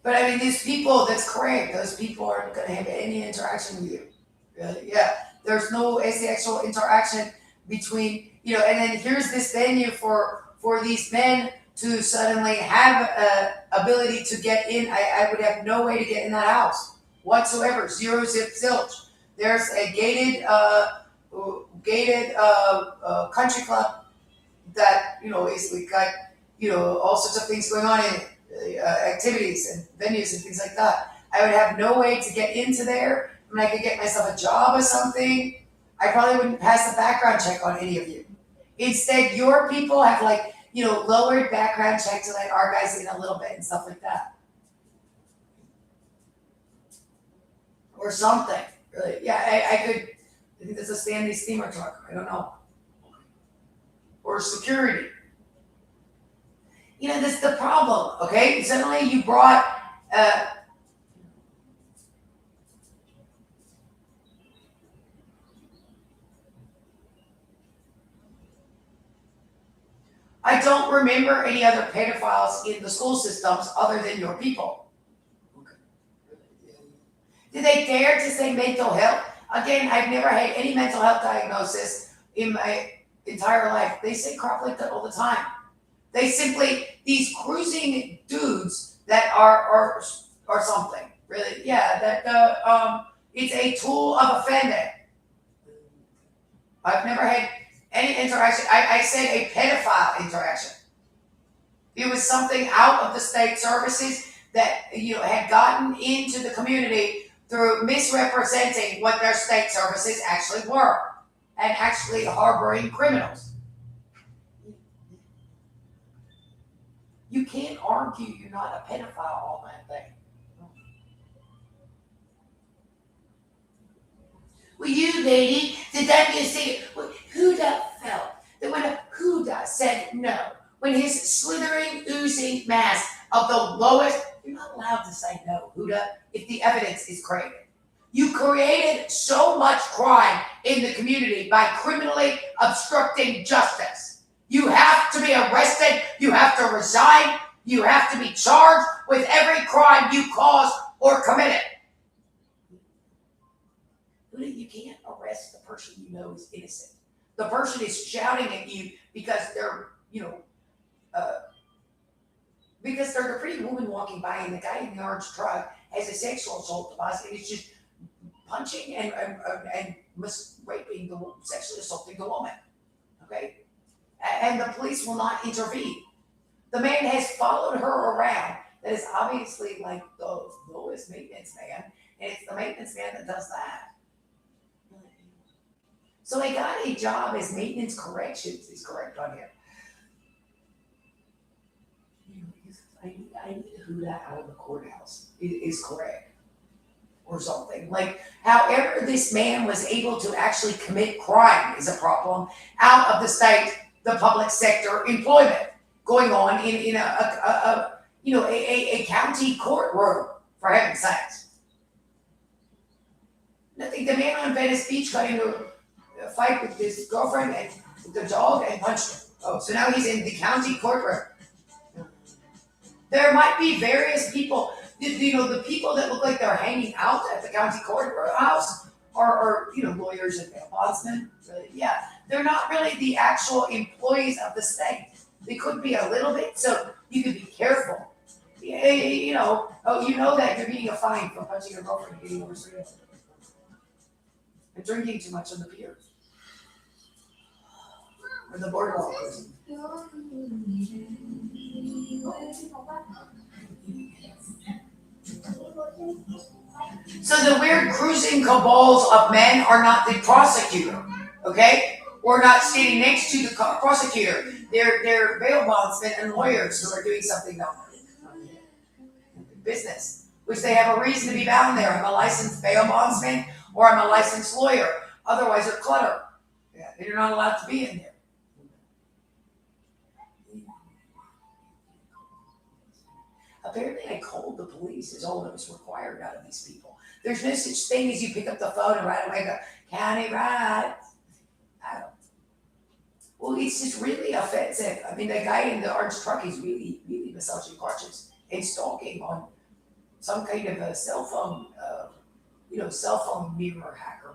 Speaker 16: But I mean, these people, that's correct. Those people aren't going to have any interaction with you. Really? Yeah. There's no asexual interaction between, and then here's this venue for these men to suddenly have ability to get in. I would have no way to get in that house whatsoever. Zero zip zilch. There's a gated country club that, is we got, all sorts of things going on in it. Activities and venues and things like that. I would have no way to get into there. I mean, I could get myself a job or something. I probably wouldn't pass the background check on any of you. Instead, your people have lowered background check to let our guys in a little bit and stuff like that. Or something. Really. Yeah, I think there's a Stanley steamer truck. I don't know. Or security. This is the problem, okay? Suddenly you brought, I don't remember any other pedophiles in the school systems other than your people. Okay. Did they dare to say mental health? Again, I've never had any mental health diagnosis in my entire life. They say crap like that all the time. They simply, these cruising dudes that are something, really, yeah, that it's a tool of offending. I've never had any interaction. I said a pedophile interaction. It was something out of the state services that had gotten into the community through misrepresenting what their state services actually were and actually harboring criminals. You can't argue you're not a pedophile on that thing. Well, you lady, did that you see? Huda felt that when Huda said no, when his slithering, oozing mass of the lowest, you're not allowed to say no, Huda, if the evidence is created. You created so much crime in the community by criminally obstructing justice. You have to be arrested. You have to resign. You have to be charged with every crime you caused or committed. You can't arrest the person you know is innocent. The person is shouting at you because they're, because they're the pretty woman walking by and the guy in the orange truck has a sexual assault device and he's just punching and raping sexually assaulting the woman. Okay? And the police will not intervene. The man has followed her around. That is obviously like the lowest maintenance man, and it's the maintenance man that does that. So he got a job as maintenance corrections is correct on here. I need Huda out of the courthouse is correct. Or something. Like, however this man was able to actually commit crime is a problem out of the state, the public sector employment going on in a county courtroom, for heaven's sakes. I think the man on Venice Beach got into a fight with his girlfriend and the dog and punched him. Oh, so now he's in the county courtroom. There might be various people, the people that look like they're hanging out at the county courthouse are lawyers and bondsmen. Yeah, they're not really the actual employees of the state. They could be a little bit, so you could be careful. That you're getting a fine for punching your girlfriend and getting overseas. And drinking too much on the pier. or the boardwalk cruising. So the weird cruising cabals of men are not the prosecutor, okay? We're not standing next to the prosecutor. They're bail bondsmen and lawyers who are doing something business, which they have a reason to be bound there. I'm a licensed bail bondsman or I'm a licensed lawyer. Otherwise, they're clutter. Yeah, they're not allowed to be in there. Apparently, I called the police is all that was required out of these people. There's no such thing as you pick up the phone and right away go, county ride. I don't. Well, it's just really offensive. I mean, the guy in the orange truck is really, really massaging crotches and stalking on some kind of a cell phone, cell phone mirror hacker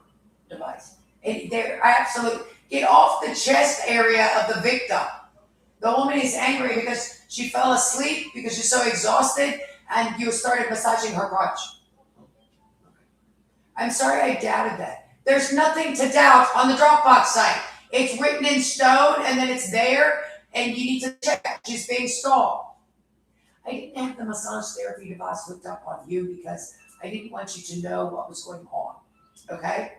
Speaker 16: device. And they're absolute, get off the chest area of the victim. The woman is angry because she fell asleep because she's so exhausted and you started massaging her crotch. I'm sorry I doubted that. There's nothing to doubt on the Dropbox site. It's written in stone and then it's there and you need to check. She's being stalked. I didn't have the massage therapy device hooked up on you because I didn't want you to know what was going on, okay?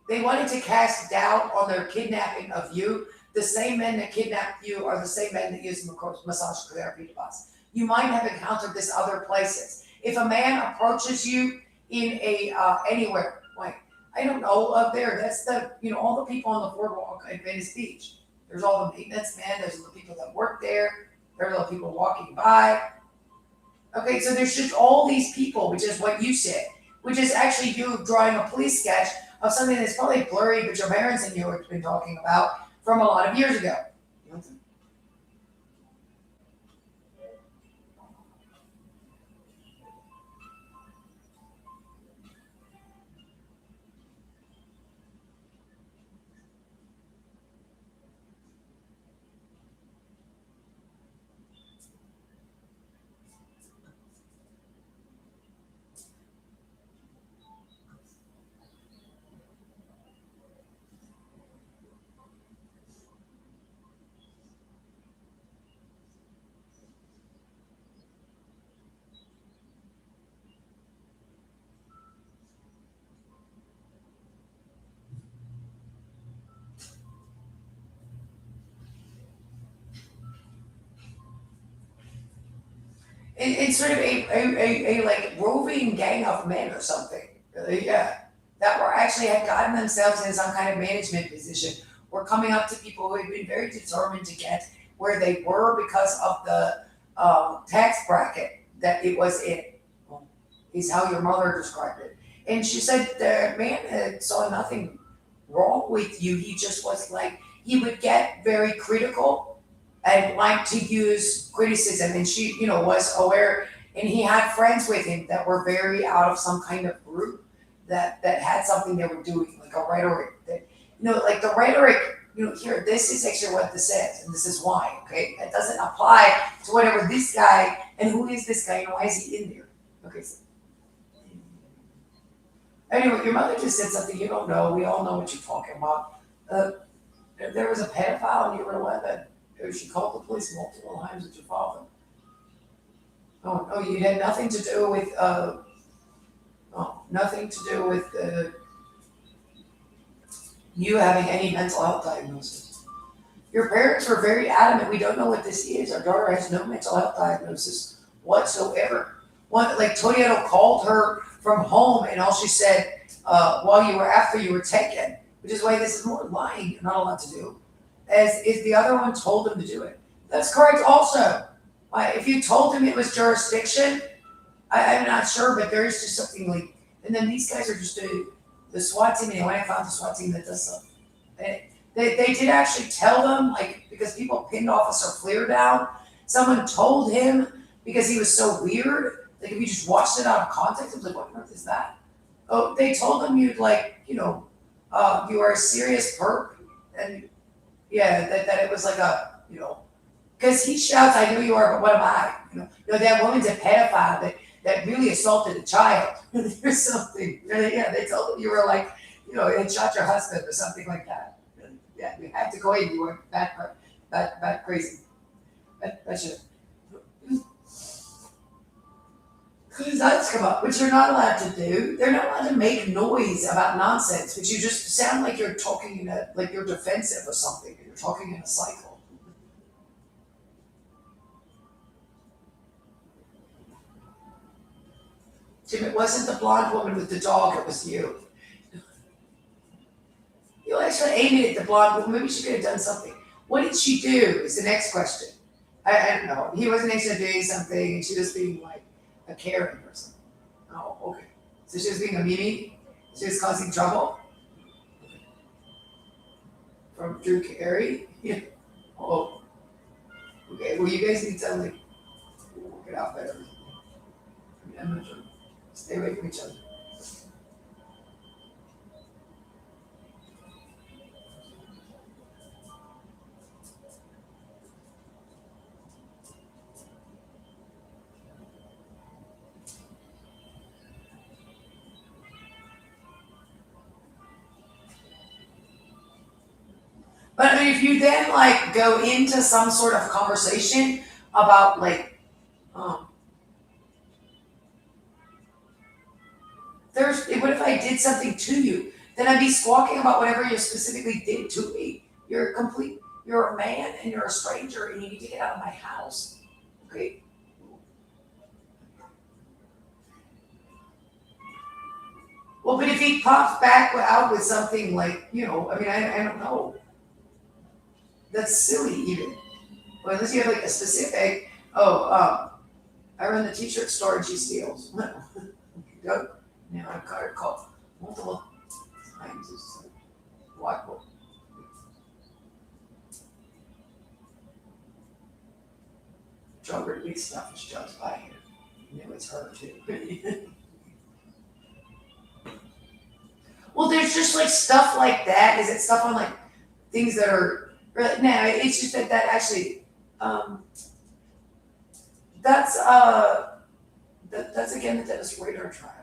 Speaker 16: They wanted to cast doubt on their kidnapping of you. The same men that kidnapped you are the same men that use the massage therapy device. You might have encountered this other places. If a man approaches you in a anywhere, like I don't know, up there, that's all the people on the boardwalk at Venice Beach. There's all the maintenance men. There's the people that work there. There are the people walking by. Okay, so there's just all these people, which is what you said, which is actually you drawing a police sketch of something that's probably blurry, but your parents and you have been talking about from a lot of years ago. It's sort of a like roving gang of men or something. Yeah. That were actually had gotten themselves in some kind of management position. Were coming up to people who had been very determined to get where they were because of the tax bracket that it was in, is how your mother described it. And she said the man saw nothing wrong with you. He just was like, he would get very critical and like to use criticism. And she, was aware, and he had friends with him that were very out of some kind of group that had something they were doing, like a rhetoric that, like the rhetoric, here, this is actually what this says, and this is why, okay? It doesn't apply to whatever this guy, and who is this guy, and why is he in there? Okay, so. Anyway, your mother just said something you don't know. We all know what you're talking about. There was a pedophile when you were 11. She called the police multiple times with your father. Oh, you had nothing to do with, you having any mental health diagnosis. Your parents were very adamant, we don't know what this is. Our daughter has no mental health diagnosis whatsoever. Toyota called her from home and all she said, after you were taken, which is why this is more lying you're not allowed to do, as if the other one told him to do it. That's correct also. If you told him it was jurisdiction, I'm not sure, but there is just something like, and then these guys are just the SWAT team, and when I found the SWAT team that does stuff. They did actually tell them, because people pinned Officer Fleer down, someone told him, because he was so weird, if you just watched it out of context, it was like, what on earth is that? Oh, they told him you'd you are a serious perp, and yeah, that it was like a, because he shouts, I know you are, but what am I? That woman's a pedophile that really assaulted a child. There's something, they told him you were they shot your husband or something like that. Yeah, we have to go in, you were that crazy. That's it. Because that's come up, which you're not allowed to do. They're not allowed to make noise about nonsense, but you just sound like you're talking like you're defensive or something, and you're talking in a cycle. Jim, it wasn't the blonde woman with the dog, it was you. You actually aimed it at the blonde woman, maybe she could have done something. What did she do is the next question. I don't know, he wasn't actually doing something, and she was being like a Karen or something. Oh, okay. So she was being a Mimi? She was causing trouble? From Drew Carey? Yeah. Oh. Okay, well you guys need to like work it out better. I mean, I'm not sure. Stay away from each other. But I mean, if you then like go into some sort of conversation about like, what if I did something to you? Then I'd be squawking about whatever you specifically did to me. You're a man and you're a stranger and you need to get out of my house. Okay? Well, but if he pops back out with something like, I mean, I don't know. That's silly even. Well, unless you have like a specific, I run the t-shirt store and she steals. Go. Now I've got her called multiple times. It's like, what? Joker big stuff is just by here. You know it's her too. Well, there's just like stuff like that. Is it stuff on like things that are no, it's just that actually that's again the Dennis Rader trial.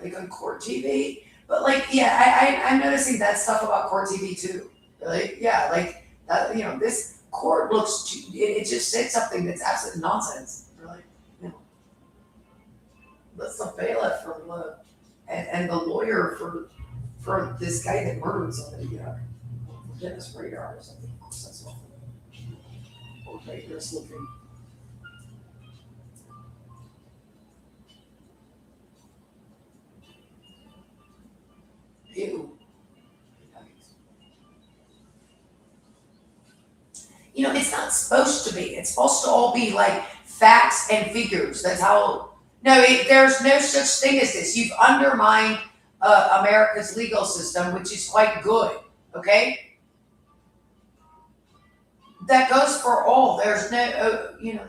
Speaker 16: Like on Court TV. But like, yeah, I'm noticing that stuff about Court TV too. Like, yeah, like that, this court looks it just said something that's absolute nonsense. Really, that's the bailiff from and the lawyer for this guy that murdered somebody, Dennis Rader or something. Of course, that's awful. Okay, you're looking. Ew. It's not supposed to be. It's supposed to all be like facts and figures. That's how. No, there's no such thing as this. You've undermined America's legal system, which is quite good. Okay. That goes for all. There's no, you're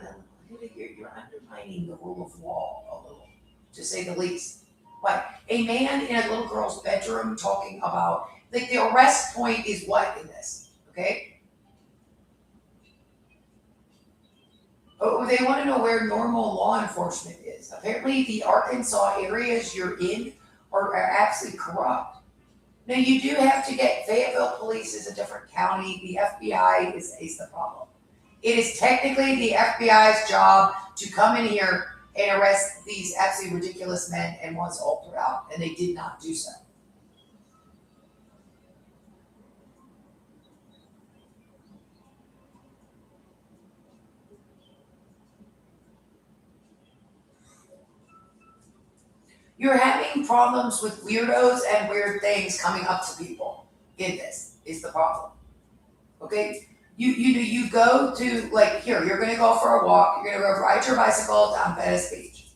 Speaker 16: undermining the rule of law a little, to say the least. Like a man in a little girl's bedroom talking about, like the arrest point is what in this, okay? Oh, they want to know where normal law enforcement is. Apparently the Arkansas areas you're in are absolutely corrupt. Now you do have to get, Fayetteville Police is a different county, the FBI is the problem. It is technically the FBI's job to come in here and arrest these absolutely ridiculous men and ones all throughout, and they did not do so. You're having problems with weirdos and weird things coming up to people in this, is the problem. Okay? You go to, like, here, you're gonna go for a walk, you're gonna go ride your bicycle down Venice Beach,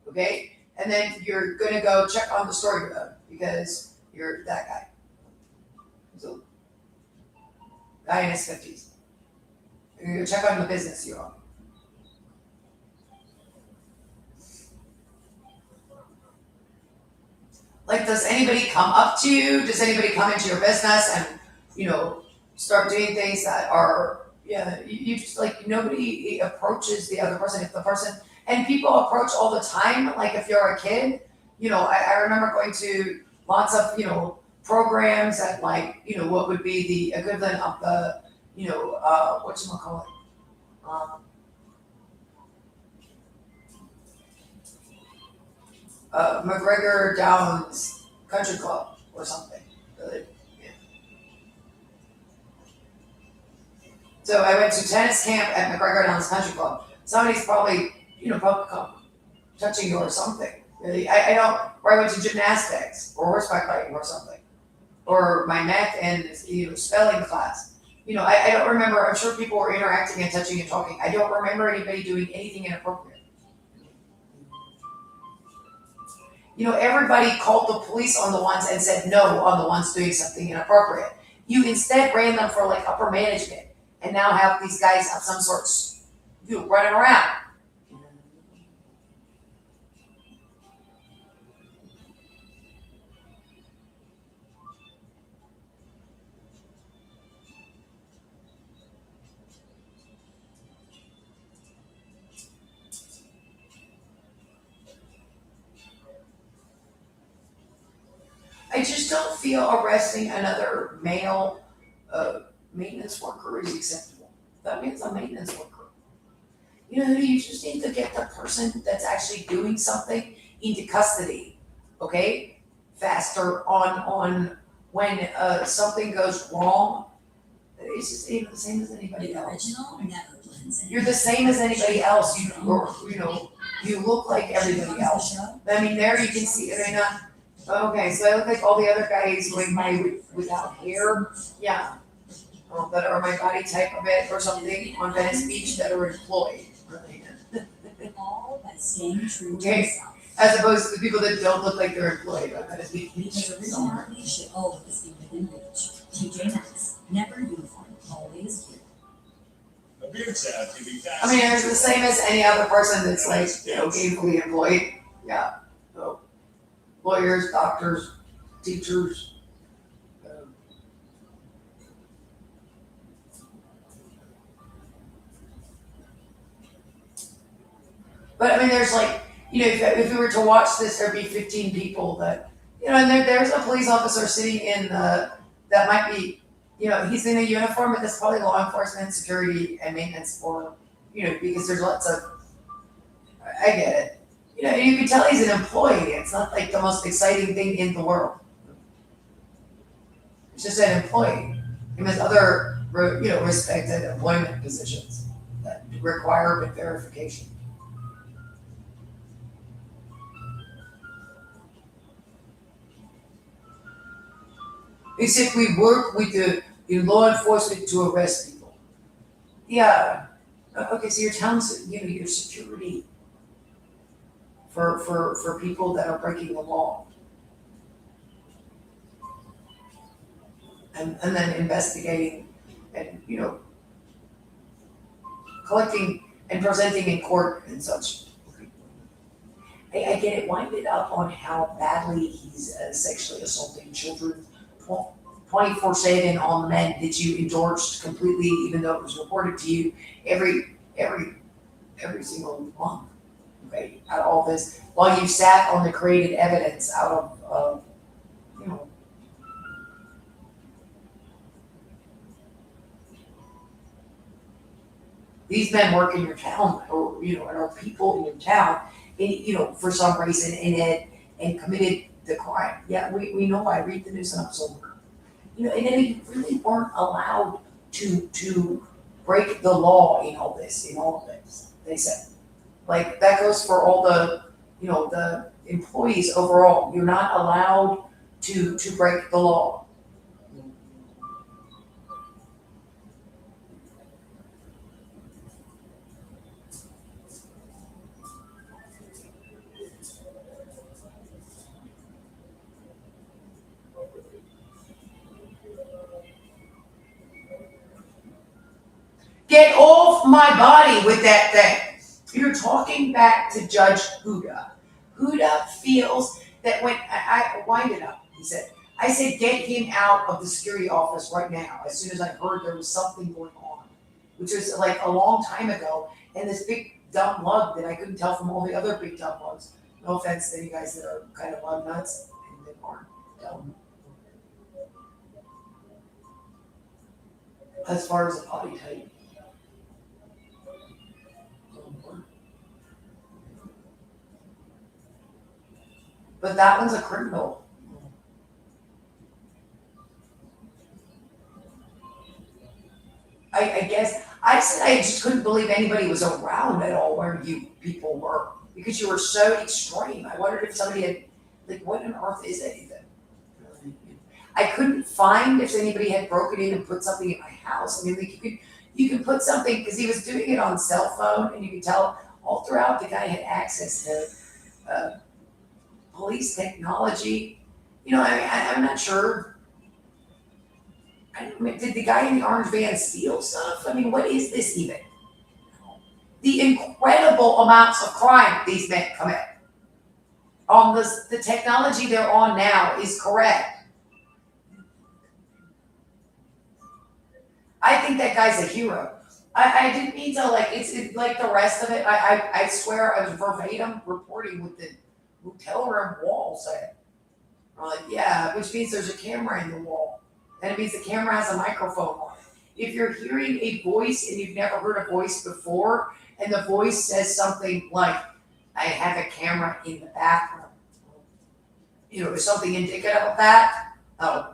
Speaker 16: okay? And then you're gonna go check on the Story Road because you're that guy. So, guy in his 50s. You're gonna go check on the business you own. Like, does anybody come up to you? Does anybody come into your business and, start doing things that are, you just like, nobody approaches the other person. If the person, and people approach all the time, like if you're a kid, I remember going to lots of, programs at like, you know, what would be the equivalent of the, you know, whatchamacallit? McGregor Downs Country Club or something. Really, yeah. So I went to tennis camp at McGregor Downs Country Club. Somebody's probably, you know, probably touching you or something. Really, I don't. Or I went to gymnastics or horseback riding or something, or my math and, you know, spelling class. You know, I don't remember. I'm sure people were interacting and touching and talking. I don't remember anybody doing anything inappropriate. You know, everybody called the police on the ones and said no on the ones doing something inappropriate. You instead ran them for like upper management, and now have these guys have some sort of, you know, running around. I just don't feel arresting another male maintenance worker is acceptable. That means a maintenance worker. You know, you just need to get the person that's actually doing something into custody, okay? Faster on when something goes wrong. It's just the same as anybody else. You're the same as anybody else. You know, you look like everybody else. I mean, there you can see. I mean, okay, so I look like all the other guys going by without hair. Yeah. That are my body type of it or something on Venice Beach that are employed.
Speaker 17: All by staying true to
Speaker 16: Okay.
Speaker 17: yourself.
Speaker 16: As opposed to the people that don't look like they're employed on Venice Beach.
Speaker 17: Because originality should always be within reach. TJ Maxx, never uniform, always you.
Speaker 4: A beer tab can be fast.
Speaker 16: I mean, it's the same as any other person that's like, you know, gainfully employed. Yeah. So lawyers, doctors, teachers. But I mean, there's like, you know, if we were to watch this, there'd be 15 people that, you know, and there's a police officer sitting in that might be, you know, he's in a uniform, but that's probably law enforcement, security, and maintenance for, you know, because there's lots of, I get it. You know, you can tell he's an employee. It's not like the most exciting thing in the world. It's just an employee. He has other, you know, respected employment positions that require verification. Except we work with the law enforcement to arrest people. Yeah. Okay, so your town's, you know, your security for people that are breaking the law. And then investigating and, you know, collecting and presenting in court and such. I get it winded up on how badly he's sexually assaulting children 24/7 on the men that you endorsed completely, even though it was reported to you every single month. Okay, out of all this, while you sat on the created evidence out of you know. These men work in your town, or you know, and are people in your town, and you know, for some reason, and committed the crime. Yeah, we know. I read the news and I'm sober. You know, and they really weren't allowed to break the law in all this. They said, like that goes for all the, you know, the employees overall. You're not allowed to break the law. Get off my body with that thing. You're talking back to Judge Huda. Huda feels that when I wind it up, he said, I said, get him out of the security office right now, as soon as I heard there was something going on, which was like a long time ago. And this big dumb lug that I couldn't tell from all the other big dumb lugs. No offense to any guys that are kind of lug nuts and that aren't dumb. as far as the body type. But that one's a criminal. I guess I said I just couldn't believe anybody was around at all where you people were because you were so extreme. I wondered if somebody had, like, what on earth is that even? I couldn't find if anybody had broken in and put something in my house. I mean, like you could put something because he was doing it on cell phone, and you could tell all throughout the guy had access to police technology. You know, I'm not sure. I mean, did the guy in the orange van steal stuff? I mean, what is this even? The incredible amounts of crime these men commit on the technology they're on now is correct. I think that guy's a hero. I didn't mean to, like, it's like the rest of it. I swear I was verbatim reporting with the hotel room wall said. I'm like, yeah, which means there's a camera in the wall. And it means the camera has a microphone on it. If you're hearing a voice and you've never heard a voice before, and the voice says something like, I have a camera in the bathroom, you know, there's something indicative of that. Oh,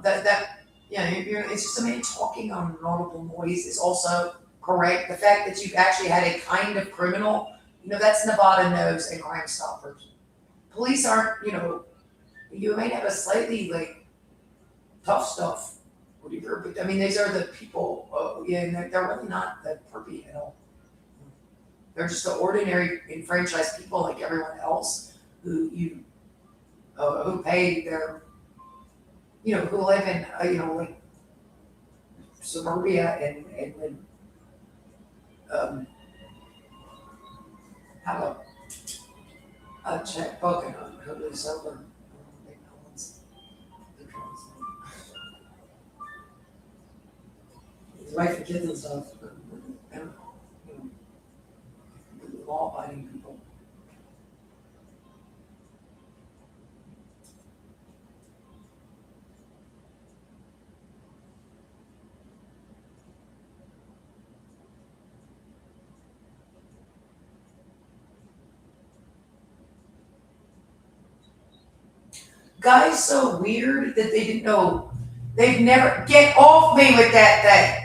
Speaker 16: yeah, it's just a man talking on an audible noise is also correct. The fact that you've actually had a kind of criminal, you know, that's Nevada knows and Crime Stoppers. Police aren't, you know, you may have a slightly, like, tough stuff. But I mean, these are the people, and they're really not that perpy at all. They're just the ordinary enfranchised people like everyone else who pay their, you know, who live in, you know, like suburbia and have a checkbook and who lives over. His wife and kids and stuff, I don't know, you know, law-abiding people. Guys so weird that they didn't know, they've never, get off me with that thing.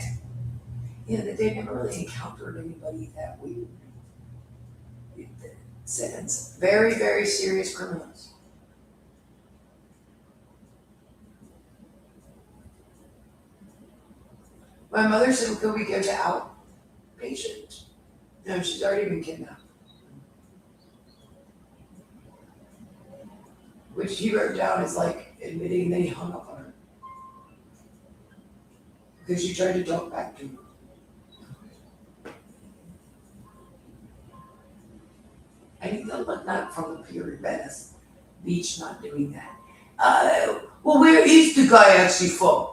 Speaker 16: You know, that they've never really encountered anybody that weird. Sentence. Very, very serious criminals. My mother said, could we go to outpatient? No, she's already been kidnapped. Which he wrote down as like admitting that he hung up on her. Because she tried to talk back to him. I think they'll look not from the Pier in Venice Beach not doing that. Well, where is the guy actually from?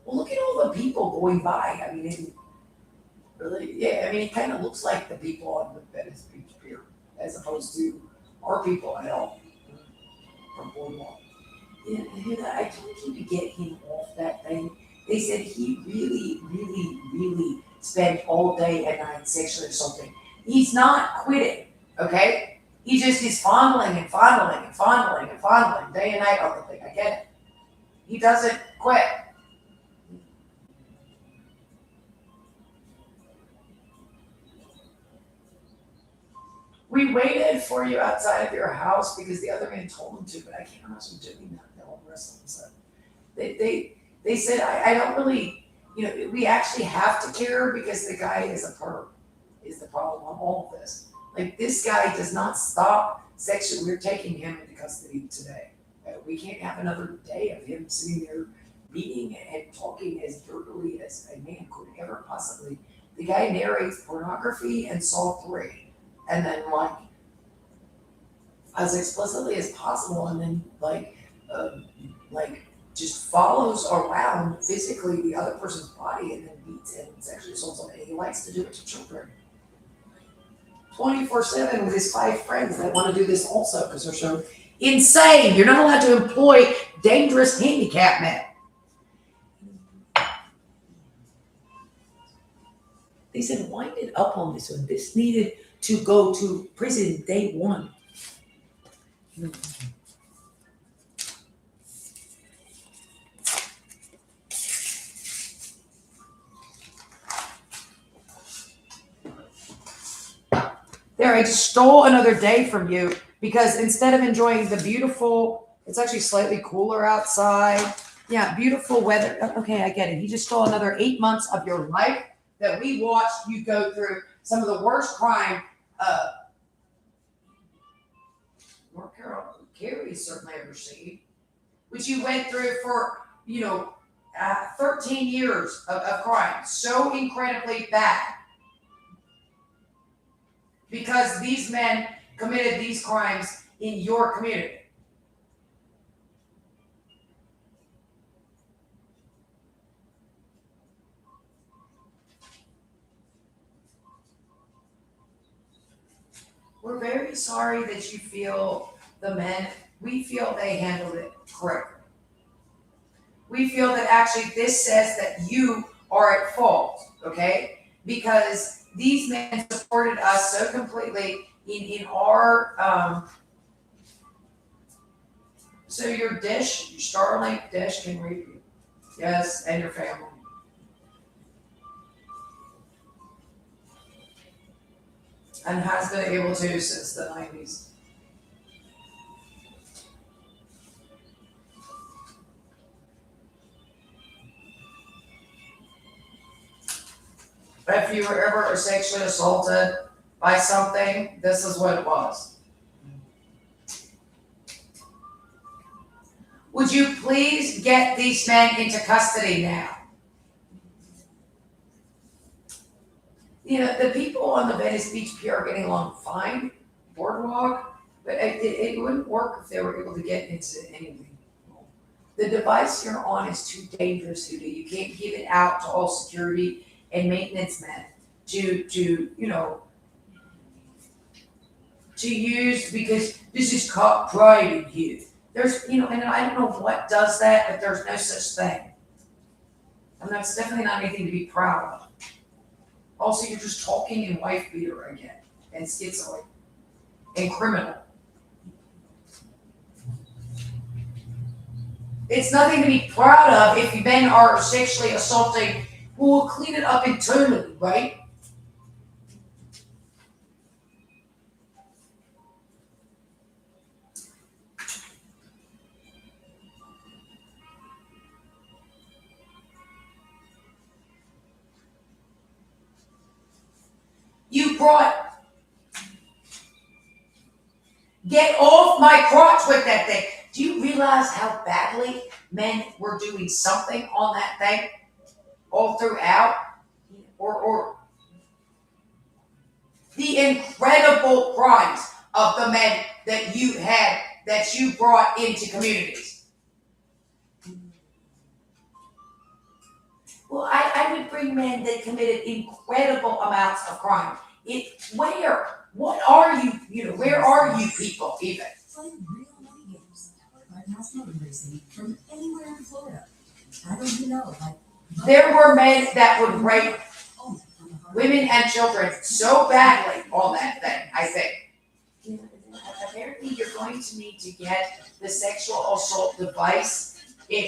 Speaker 16: Well, look at all the people going by. I mean, really, yeah, I mean, it kind of looks like the people on the Venice Beach Pier as opposed to our people at all from Boardwalk. Yeah, I told you to get him off that thing. They said he really, really, really spent all day and night sexually assaulting. He's not quitting, okay? He just is fondling and fondling and fondling and fondling day and night on the thing. I get it. He doesn't quit. We waited for you outside of your house because the other man told him to, but I can't imagine doing that. They'll arrest him. So they said, I don't really, you know, we actually have to care because the guy is a perp, is the problem on all of this. Like, this guy does not stop sexually. We're taking him into custody today. We can't have another day of him sitting there beating and talking as dirtily as a man could ever possibly. The guy narrates pornography and Saw 3. And then, like, as explicitly as possible, and then, like, just follows around physically the other person's body and then beats and sexually assaults them. And he likes to do it to children. 24/7 with his 5 friends that want to do this also because they're so insane. You're not allowed to employ dangerous handicap men. They said, wind it up on this one. This needed to go to prison day one. There, I just stole another day from you because instead of enjoying the beautiful, it's actually slightly cooler outside. Yeah, beautiful weather. Okay, I get it. He just stole another 8 months of your life that we watched you go through some of the worst crime. North Carolina, Carrie certainly ever seen, which you went through for 13 years of crime, so incredibly bad. Because these men committed these crimes in your community. We're very sorry that you feel we feel they handled it correctly. We feel that actually this says that you are at fault, okay? Because these men supported us so completely in our, so your Starlink dish can read you. Yes, and your family. And has been able to since the 90s. If you were ever sexually assaulted by something, this is what it was. Would you please get these men into custody now? The people on the Venice Beach Pier are getting along fine, boardwalk, but it wouldn't work if they were able to get into anything. The device you're on is too dangerous, Huda. You can't give it out to all security and maintenance men to use, because this is called pride in you. There's, and I don't know what does that, but there's no such thing. And that's definitely not anything to be proud of. Also, you're just talking in wife beater again, and schizoid, and criminal. It's nothing to be proud of if men are sexually assaulting. We'll clean it up internally, right? Get off my crotch with that thing. Do you realize how badly men were doing something on that thing all throughout? Or the incredible crimes of the men that you brought into communities. Well, I would bring men that committed incredible amounts of crime. Where? What are you? Where are you people even?
Speaker 17: Play real money games by House Mountain Racing from anywhere in Florida. I don't know,
Speaker 16: there were men that would rape women and children so badly on that thing, I think. Apparently you're going to need to get the sexual assault device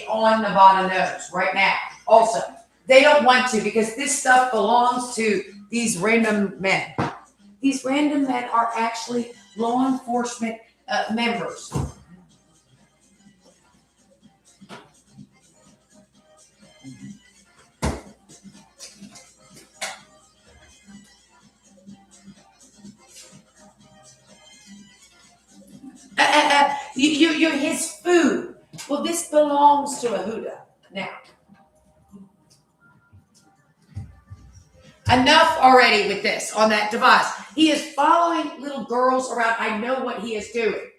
Speaker 16: on Nevada Knows right now. Also, they don't want to because this stuff belongs to these random men. These random men are actually law enforcement members. You're his food. Well, this belongs to a Huda now. Enough already with this on that device. He is following little girls around. I know what he is doing.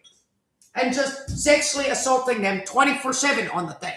Speaker 16: And just sexually assaulting them 24/7 on the thing.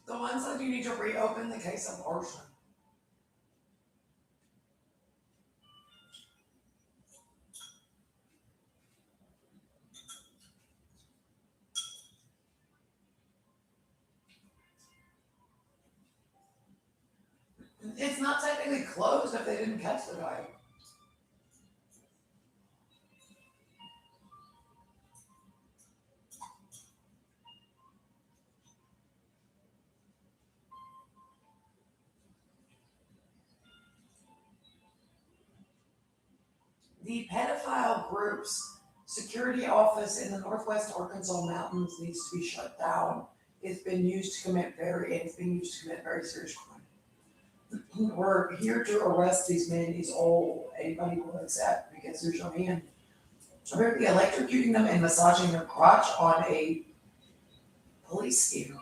Speaker 16: The one said you need to reopen the case of abortion. It's not technically closed if they didn't catch the guy. The pedophile group's security office in the Northwest Arkansas mountains needs to be shut down. It's been used to commit very serious crime. We're here to arrest these men. He's all anybody will accept because there's your hand. Apparently electrocuting them and massaging their crotch on a police scooter.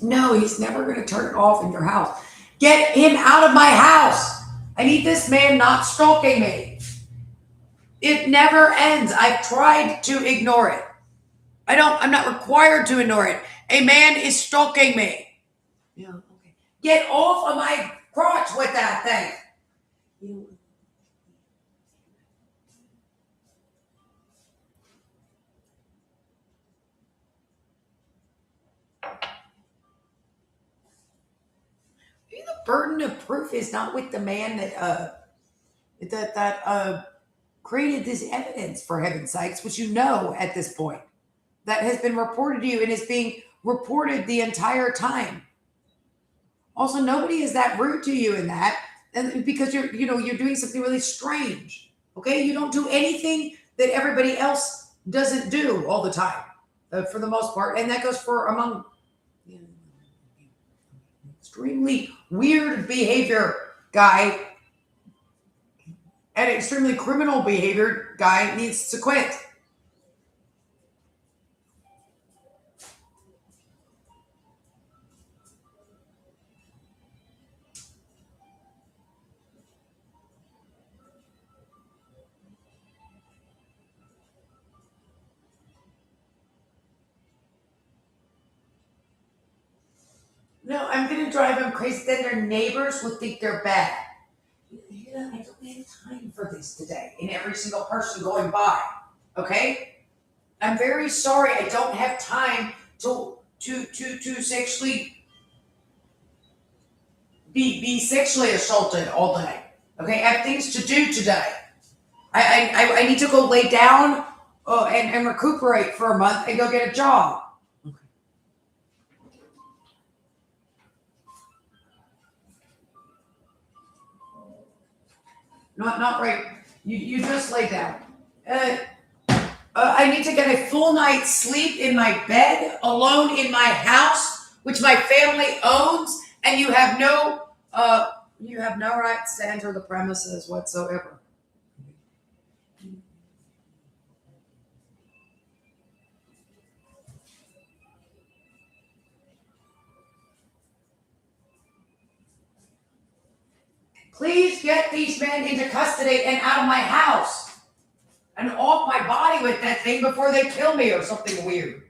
Speaker 16: No, he's never going to turn it off in your house. Get him out of my house. I need this man not stalking me. It never ends. I've tried to ignore it. I'm not required to ignore it. A man is stalking me. Yeah, okay. Get off of my crotch with that thing. The burden of proof is not with the man that created this evidence, for heaven's sakes, which you know at this point, that has been reported to you and is being reported the entire time. Also, nobody is that rude to you in that, and because you're doing something really strange. Okay, you don't do anything that everybody else doesn't do all the time, for the most part, and that goes for among extremely weird behavior guy and extremely criminal behavior guy needs to quit. No, I'm going to drive them crazy. Then their neighbors will think they're bad. I don't have time for this today. And every single person going by. Okay? I'm very sorry. I don't have time to sexually be sexually assaulted all day. Okay? I have things to do today. I need to go lay down and recuperate for a month and go get a job. Not right. You just lay down. I need to get a full night's sleep in my bed, alone in my house, which my family owns, and you have no rights to enter the premises whatsoever. Please get these men into custody and out of my house and off my body with that thing before they kill me or something weird.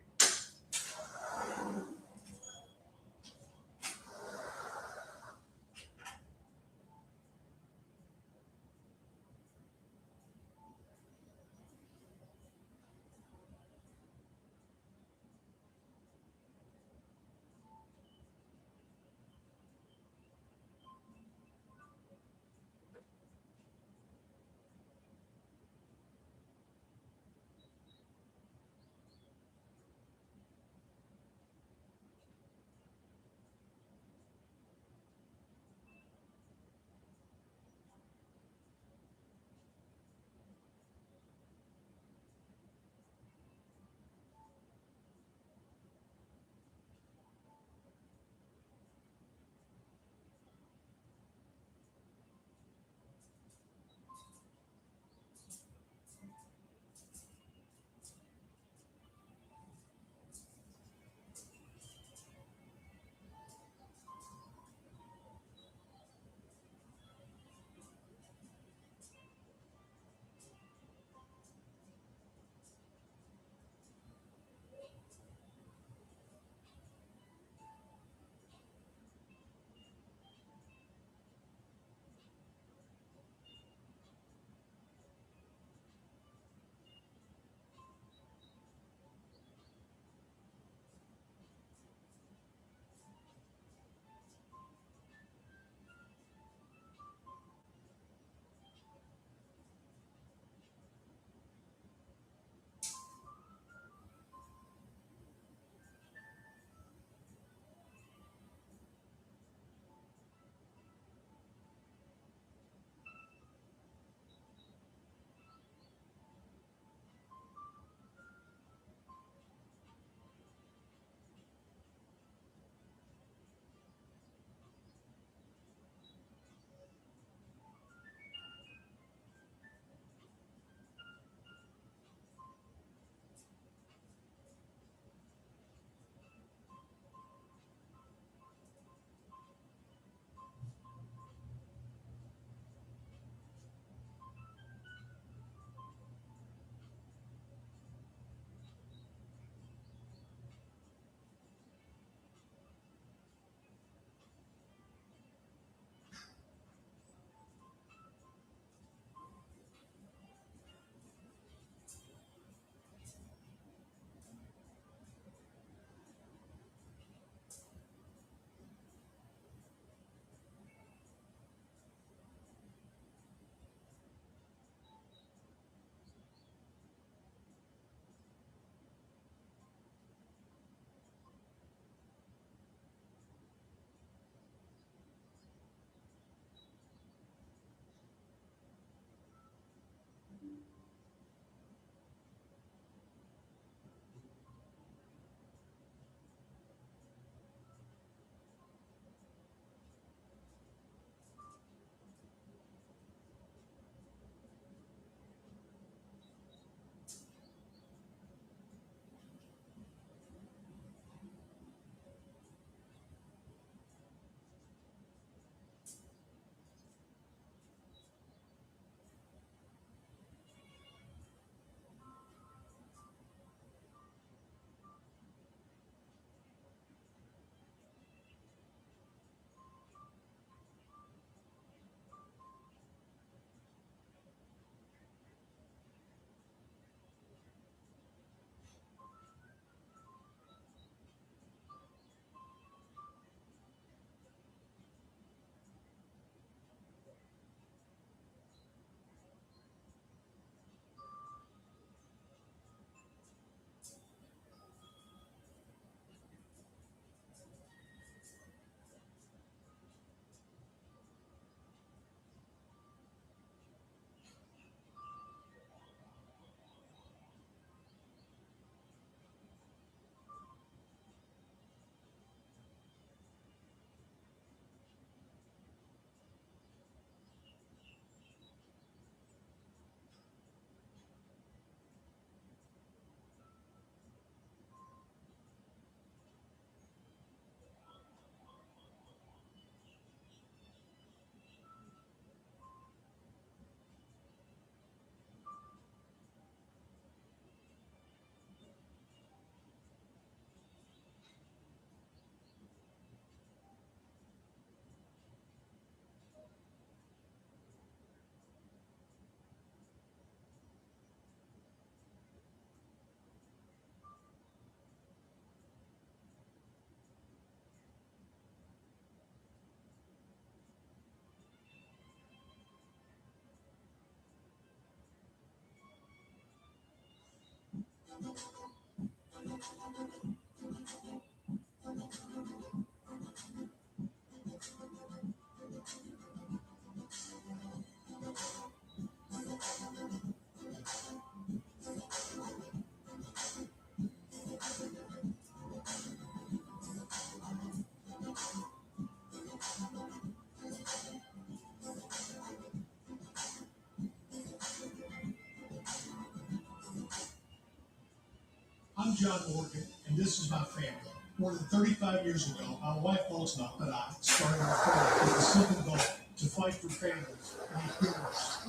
Speaker 14: I'm John Morgan, and this is my family. More than 35 years ago, my wife Ultima and I started our firm with a simple goal to fight for families and equality.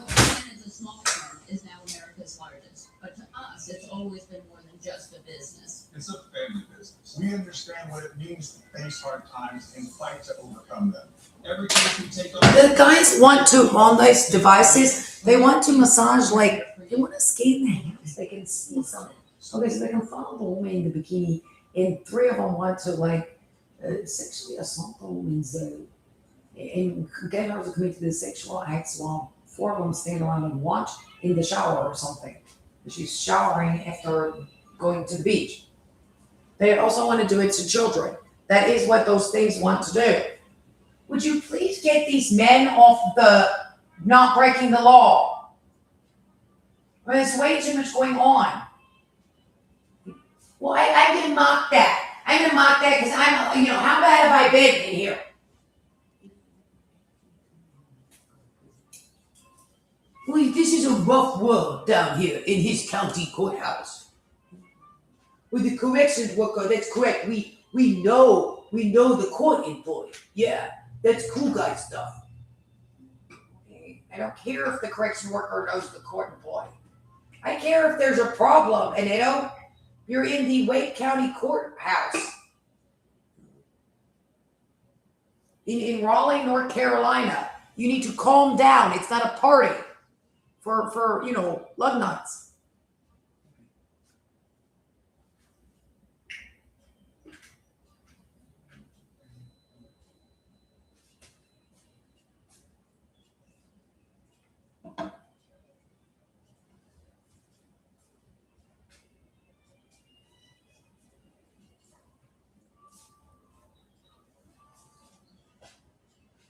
Speaker 19: Plan is a small firm is now America's largest, but to us, it's always been more than just a business.
Speaker 4: It's a family business. We understand what it means to face hard times and fight to overcome them. Every case we take on.
Speaker 21: The guys want to, on those devices, they want to massage, like, they want to skate in the house. They can see something. Okay, so they can follow the woman in the bikini, and 3 of them want to, like, sexually assault the woman, and get her to commit the sexual acts while 4 of them stand around and watch in the shower or something. She's showering after going to the beach. They also want to do it to children. That is what those things want to do. Would you please get these men off the not breaking the law? I mean, there's way too much going on. Well, I'm going to mock that. I'm going to mock that because I'm, how bad have I been in here? Well, this is a rough world down here in his county courthouse. With the corrections worker, that's correct. We know the court employee. Yeah, that's cool guy stuff. Okay. I don't care if the correction worker knows the court employee. I care if there's a problem and they don't. You're in the Wake County Courthouse in Raleigh, North Carolina. You need to calm down. It's not a party for lug nuts.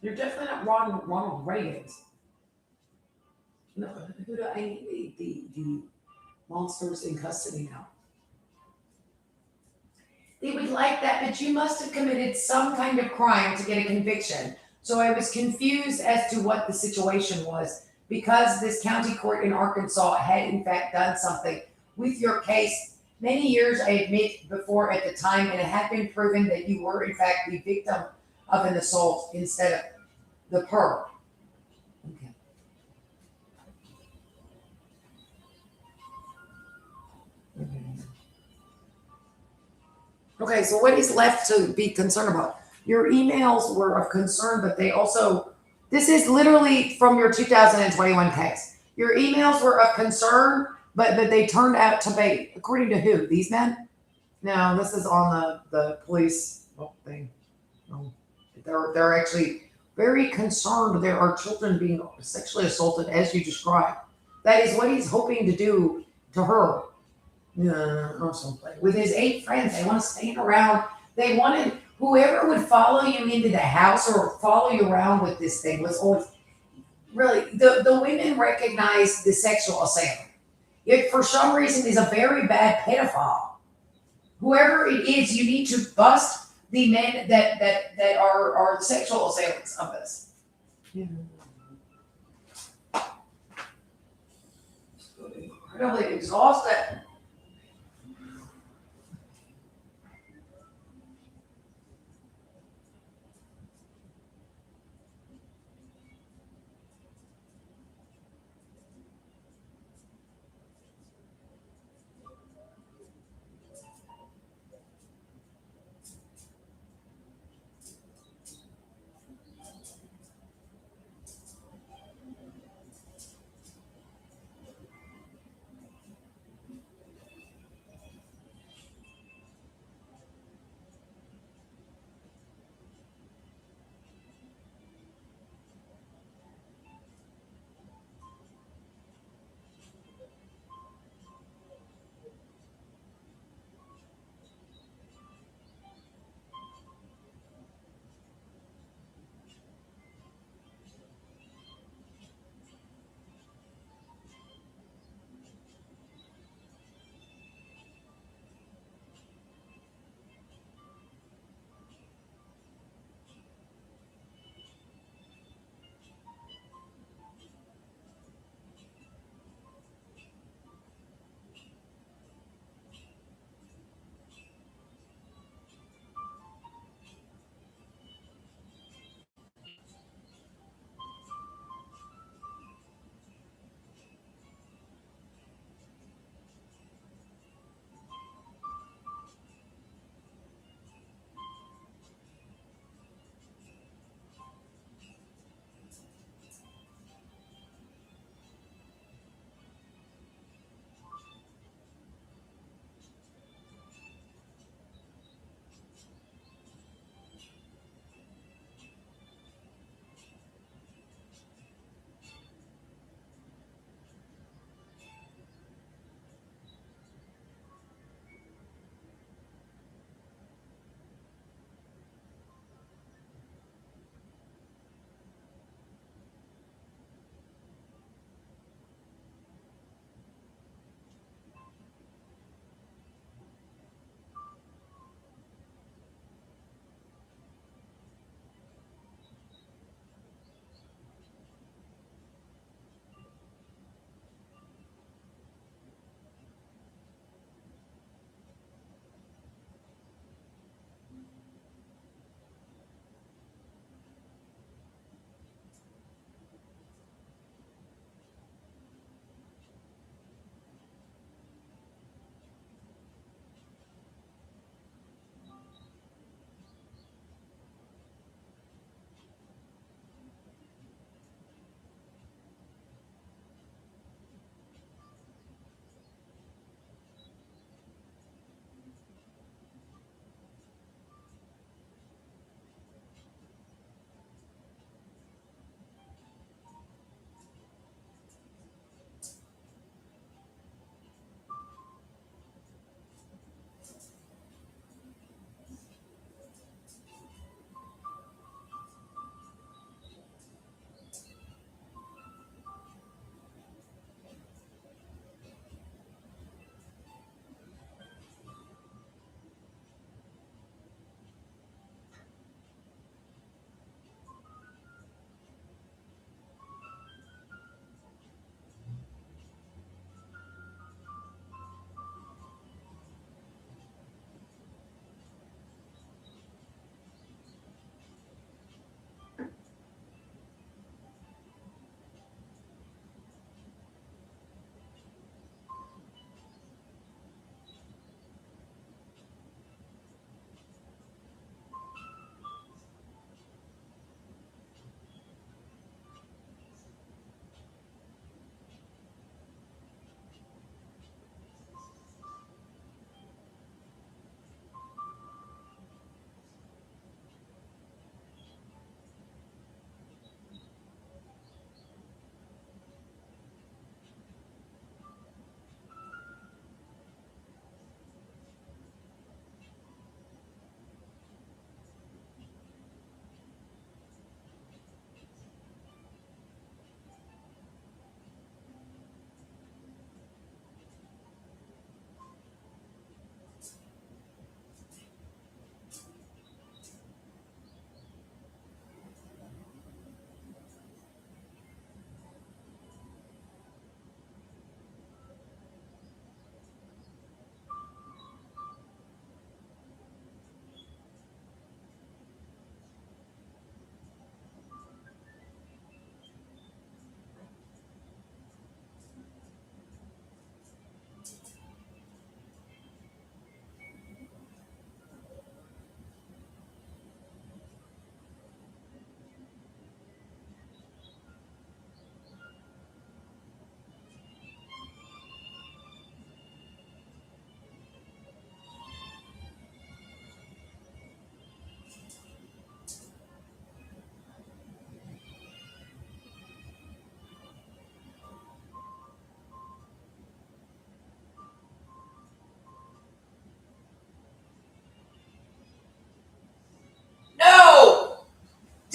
Speaker 21: You're definitely not Ronald Reagan. No, who do I need the monsters in custody now? They would like that, but you must have committed some kind of crime to get a conviction. So I was confused as to what the situation was because this county court in Arkansas had in fact done something with your case many years, I admit, before at the time, and it had been proven that you were in fact the victim of an assault instead of the perp. Okay. Okay, so what is left to be concerned about? Your emails were of concern, but they also, this is literally from your 2021 case. Your emails were of concern, but they turned out to be, according to who? These men? No, this is on the police thing. No. They're actually very concerned there are children being sexually assaulted as you described. That is what he's hoping to do to her. Or something. With his 8 friends, they want to stand around. They wanted whoever would follow you into the house or follow you around with this thing was always really the women recognize the sexual assailant. It for some reason is a very bad pedophile. Whoever it is, you need to bust the men that are sexual assailants of this. Incredibly exhausted.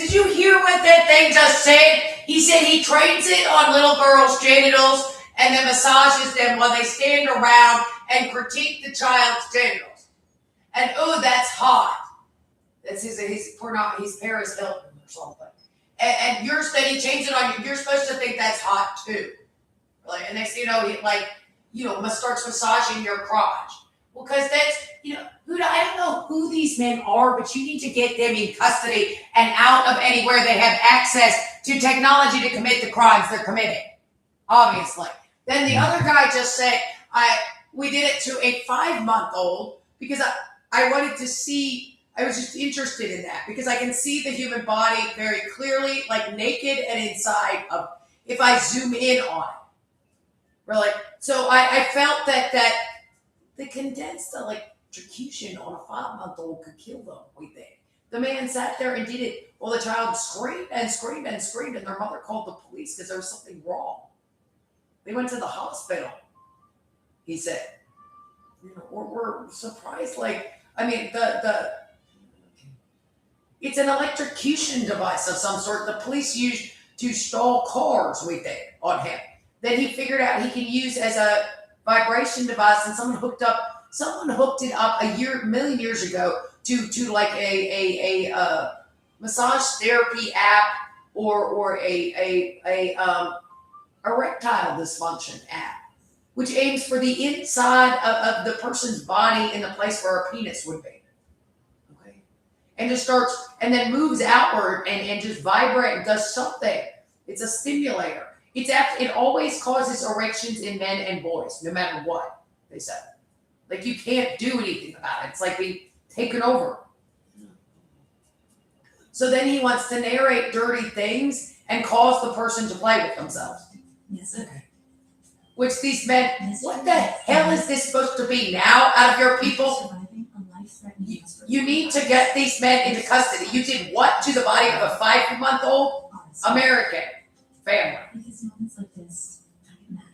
Speaker 16: Did you hear what that thing just said? He said he trains it on little girls' genitals and then massages them while they stand around and critique the child's genitals. And oh, that's hot. That's his Paris Hilton or something. And yours that he changed it on you. You're supposed to think that's hot too. Like, and next thing you know, he starts massaging your crotch. Well, because that's, I don't know who these men are, but you need to get them in custody and out of anywhere they have access to technology to commit the crimes they're committing. Obviously. Then the other guy just said, we did it to a 5-month-old because I wanted to see, I was just interested in that because I can see the human body very clearly, like naked and inside of, if I zoom in on it. Really. So I felt that the condensed electrocution on a 5-month-old could kill them, we think. The man sat there and did it while the child screamed and screamed and screamed, and their mother called the police because there was something wrong. They went to the hospital, he said. We're surprised, it's an electrocution device of some sort the police used to stall cars, we think, on him. That he figured out he could use as a vibration device, and someone hooked it up a million years ago to like a massage therapy app or a erectile dysfunction app, which aims for the inside of the person's body in the place where a penis would be. Okay. And just starts and then moves outward and just vibrate and does something. It's a stimulator. It always causes erections in men and boys, no matter what, they said. Like you can't do anything about it. It's like being taken over. So then he wants to narrate dirty things and cause the person to play with themselves.
Speaker 17: Yes, okay.
Speaker 16: Which these men, what the hell is this supposed to be now out of your people? You need to get these men into custody. You did what to the body of a 5-month-old American family?
Speaker 17: Because moments like this don't matter.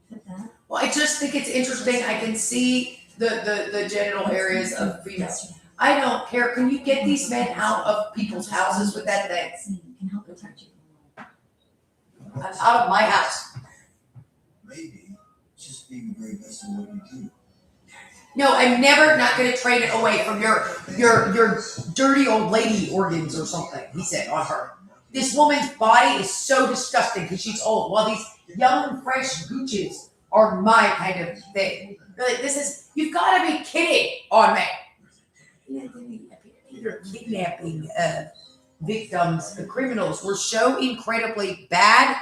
Speaker 17: But that.
Speaker 16: Well, I just think it's interesting. I can see the genital areas of females. I don't care. Can you get these men out of people's houses with that thing?
Speaker 17: Can help protect you.
Speaker 16: Out of my house.
Speaker 1: Maybe just being the very best at what you do.
Speaker 16: No, I'm never not going to trade it away from your dirty old lady organs or something, he said on her. This woman's body is so disgusting because she's old. While these young, fresh gooches are my kind of thing. Really, you've got to be kidding on me. Your kidnapping victims, the criminals, were so incredibly bad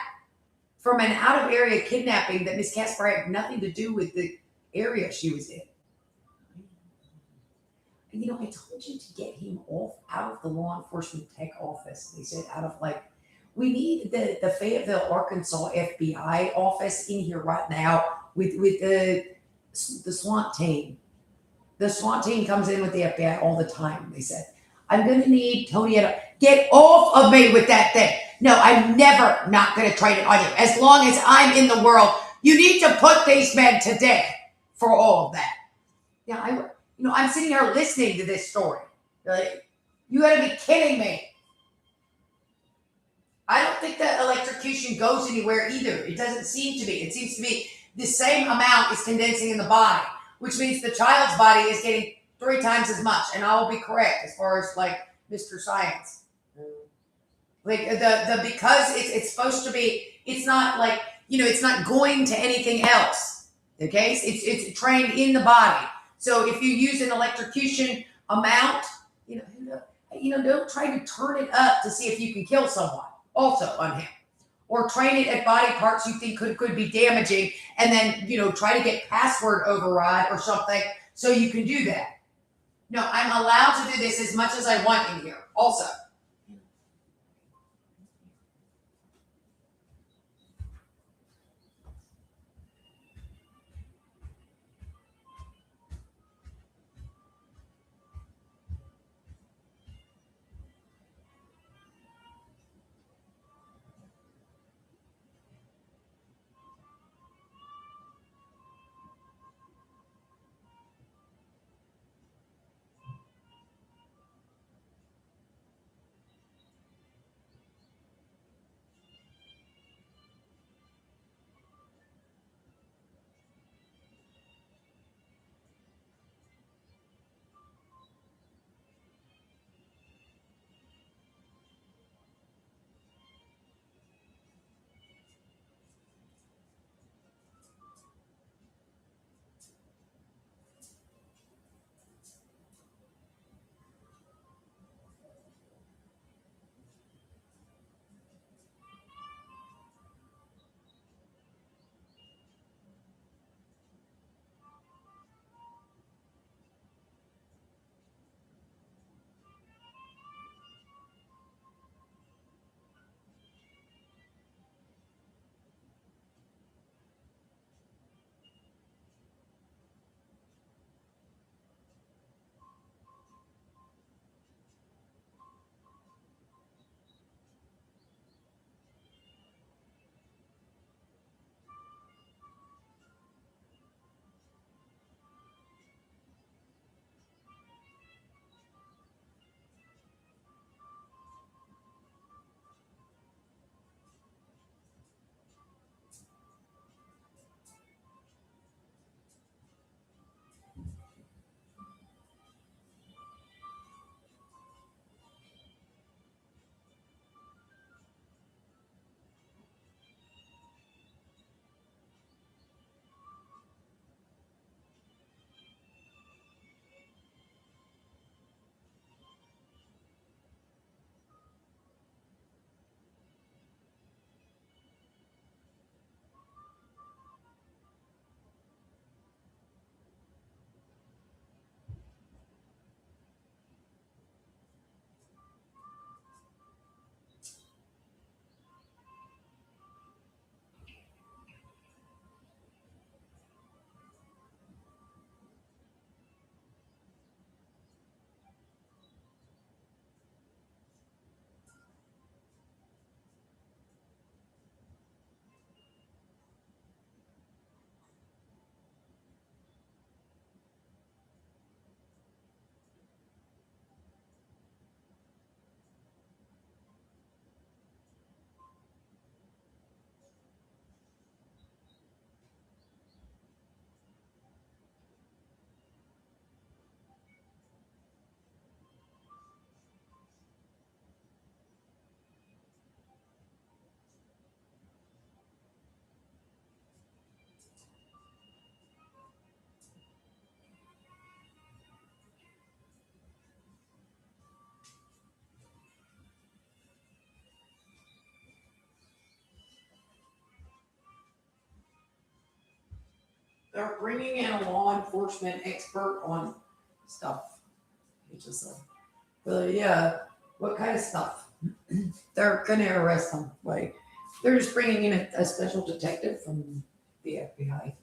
Speaker 16: from an out-of-area kidnapping that Miss Casper had nothing to do with the area she was in. I told you to get him out of the law enforcement tech office. They said we need the Fayetteville, Arkansas FBI office in here right now with the SWAT team. The SWAT team comes in with the FBI all the time. They said, I'm going to need Tony to get off of me with that thing. No, I'm never not going to trade it on you. As long as I'm in the world, you need to put these men to death for all of that. Yeah, I'm sitting here listening to this story. You got to be kidding me. I don't think that electrocution goes anywhere either. It doesn't seem to be. It seems to be the same amount is condensing in the body, which means the child's body is getting 3 times as much. And I will be correct as far as Mr. Science. Because it's supposed to be, it's not it's not going to anything else. Okay? It's trained in the body. So if you use an electrocution amount, don't try to turn it up to see if you can kill someone also on him. Or train it at body parts you think could be damaging and then, try to get password override or something so you can do that. No, I'm allowed to do this as much as I want in here also.
Speaker 21: they're bringing in a law enforcement expert on stuff. It's just like, yeah, what kind of stuff? They're gonna arrest them. Like, they're just bringing in a special detective from the FBI.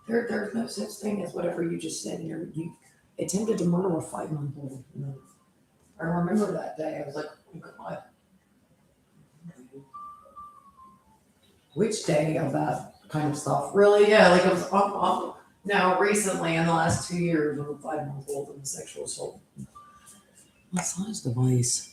Speaker 21: There's no such thing as whatever you just said. You attempted to murder a 5-month-old. You know? I remember that day. I was like, oh God. Which day of that kind of stuff? Really? Yeah, like it was now recently in the last 2 years of a 5-month-old and sexual assault. What size device?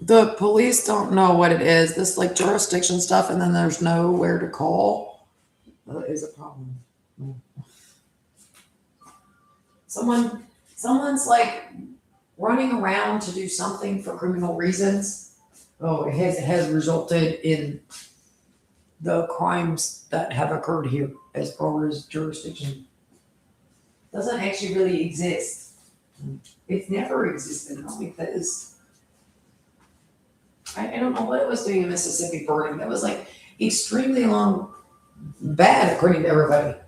Speaker 21: The police don't know what it is. This like jurisdiction stuff, and then there's nowhere to call. That is a problem. Someone's like running around to do something for criminal reasons. Oh, it has resulted in the crimes that have occurred here as far as jurisdiction. Doesn't actually really exist. It's never existed. Because I don't know what it was doing in Mississippi burning. That was like extremely long, bad according to everybody.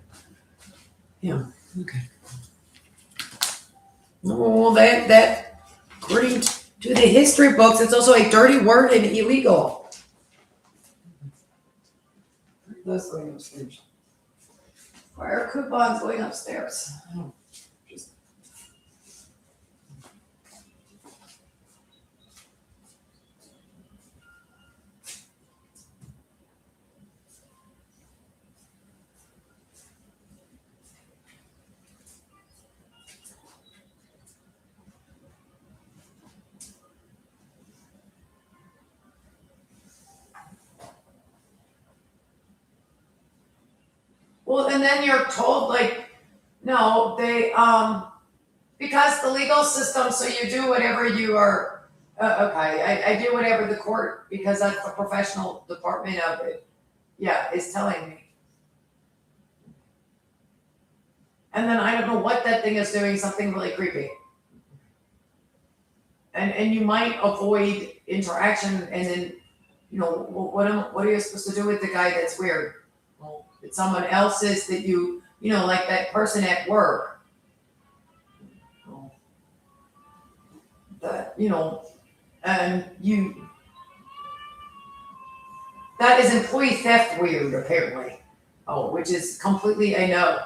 Speaker 21: Yeah. Okay. Well, that according to the history books, it's also a dirty word and illegal. Those going upstairs. Why are coupons going upstairs? Oh, just. Well, and then you're told like, no, they because the legal system, so you do whatever you are. Okay, I do whatever the court, because that's the professional department of it. Yeah, is telling me. And then I don't know what that thing is doing, something really creepy. And you might avoid interaction, and then, you know, what are you supposed to do with the guy that's weird? Well, it's someone else's that you know, like that person at work. That, you know, and that is employee theft weird, apparently. Oh, which is completely a no.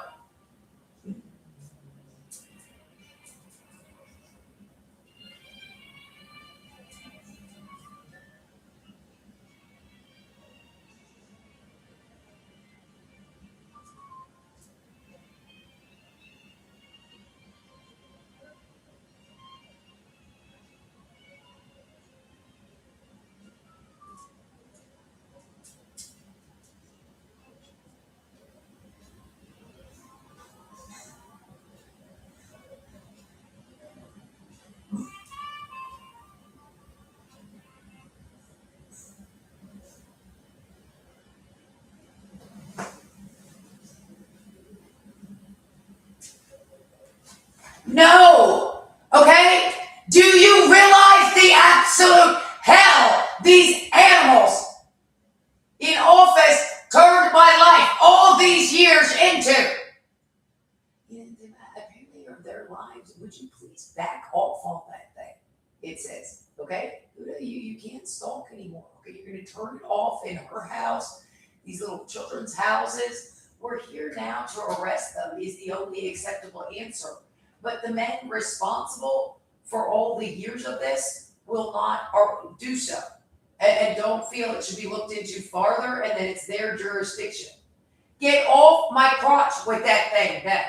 Speaker 21: No! Okay? Do you realize the absolute hell these animals in office turned my life all these years into? Apparently, of their lives, would you please back off on that thing? It says, okay? You can't stalk anymore. Okay, you're gonna turn it off in her house, these little children's houses. We're here now to arrest them is the only acceptable answer. But the men responsible for all the years of this will not or do so, and don't feel it should be looked into farther, and that it's their jurisdiction. Get off my crotch with that thing, Ben.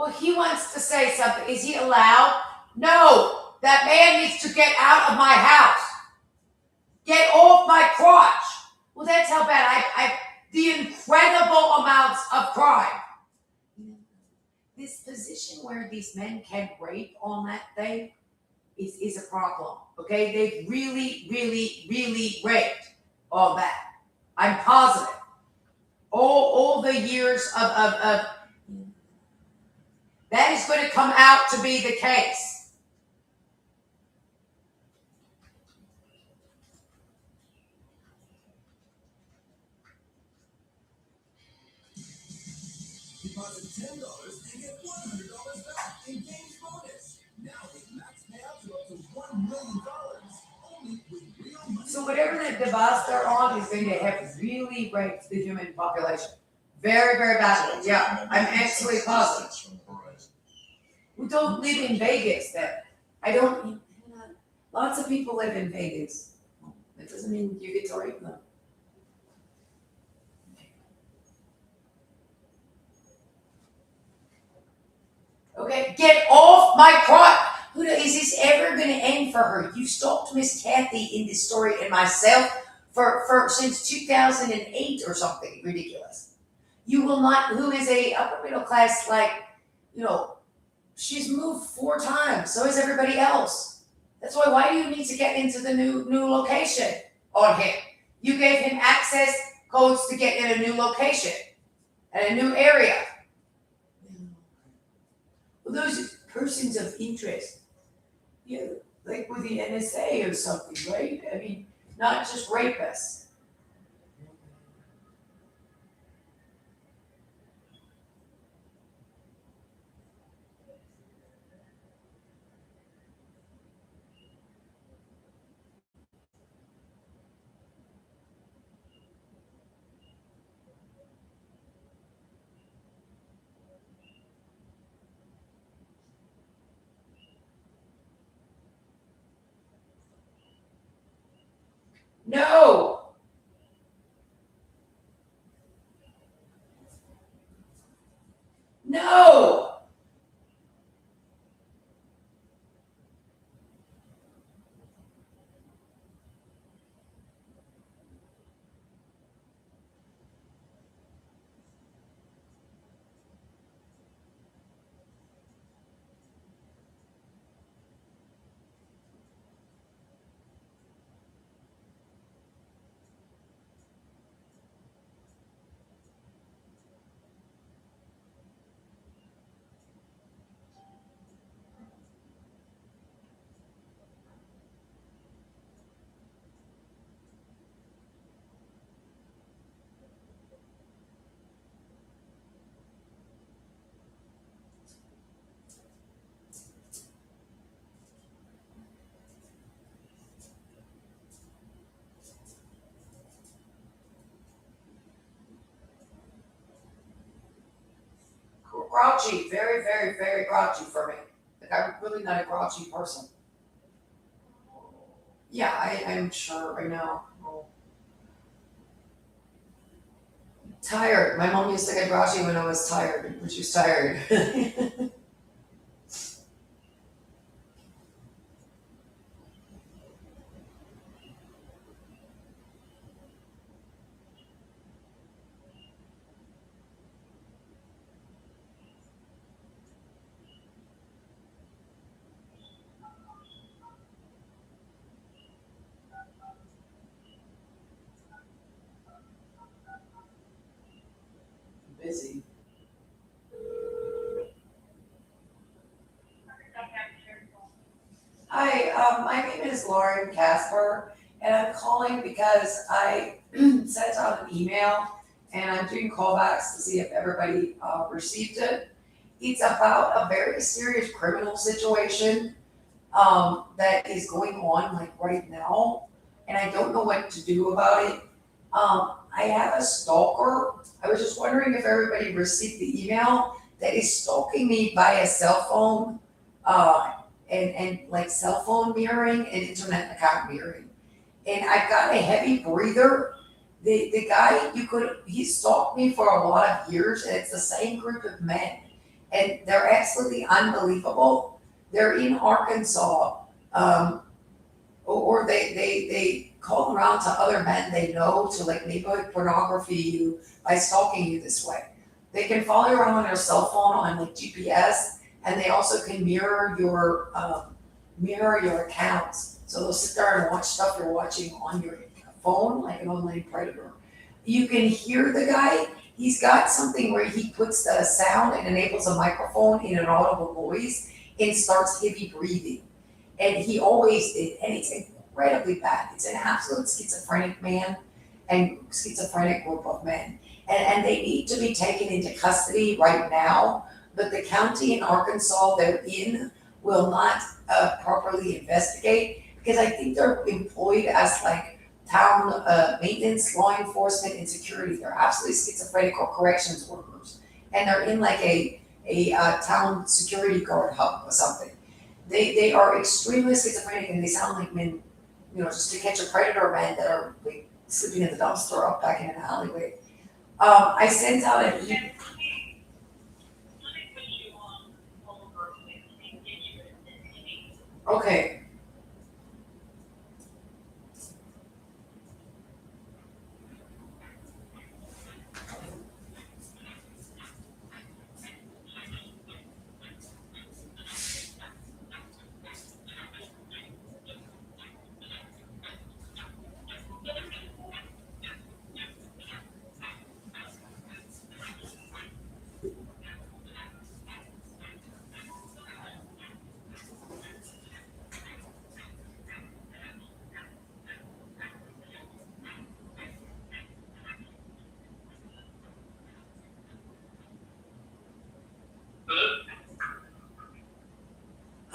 Speaker 21: Well, he wants to say something. Is he allowed? No, that man needs to get out of my house. Get off my crotch. Well, that's how bad the incredible amounts of crime. This position where these men can rape on that thing is a problem. Okay, they've really, really, really raped all that. I'm positive. All the years of that is going to come out to be the case.
Speaker 1: Deposit $10 and get $100 back in games bonus. Now with max payouts of up to $1 million. Only with real money.
Speaker 21: So whatever the device they're on is going to have really raped the human population. Very, very badly. Yeah, I'm absolutely positive. We don't live in Vegas then. Lots of people live in Vegas. That doesn't mean you get to rape them. Okay, get off my crotch. Is this ever going to end for her? You stalked Miss Kathy in this story and myself for since 2008 or something ridiculous. You will not. Who is a upper middle class, she's moved 4 times. So is everybody else. That's why do you need to get into the new location on him? You gave him access codes to get in a new location and a new area. Well, those are persons of interest. Yeah, like with the NSA or something, right? I mean, not just rapists. No. No. Grouchy, very, very, very grouchy for me. Like, I'm really not a grouchy person. Yeah, I'm sure, I know. Tired. My mom used to get grouchy when I was tired, when she was tired. Busy. Hi, my name is Lauren Casper, and I'm calling because I sent out an email and I'm doing callbacks to see if everybody received it. It's about a very serious criminal situation that is going on like right now, and I don't know what to do about it. I have a stalker. I was just wondering if everybody received the email that is stalking me via cell phone, and like cell phone mirroring and internet account mirroring. And I've got a heavy breather. The guy, he stalked me for a lot of years, and it's the same group of men.
Speaker 5: and they're absolutely unbelievable. They're in Arkansas, or they call around to other men they know to like neighborhood pornography you by stalking you this way. They can follow you around on your cell phone on like GPS, and they also can mirror your accounts. So they'll sit there and watch stuff you're watching on your phone, like an online predator. You can hear the guy. He's got something where he puts the sound and enables a microphone in an audible voice and starts heavy breathing. And he always did, and it's incredibly bad. It's an absolute schizophrenic man and schizophrenic group of men. And they need to be taken into custody right now, but the county in Arkansas they're in will not properly investigate, because I think they're employed as like town maintenance, law enforcement, and security. They're absolutely schizophrenic or corrections workers, and they're in like a town security guard hub or something. They are extremely schizophrenic, and they sound like men, just to catch a predator men that are like sleeping in the dumpster or back in an alleyway. I sent out an email. Okay.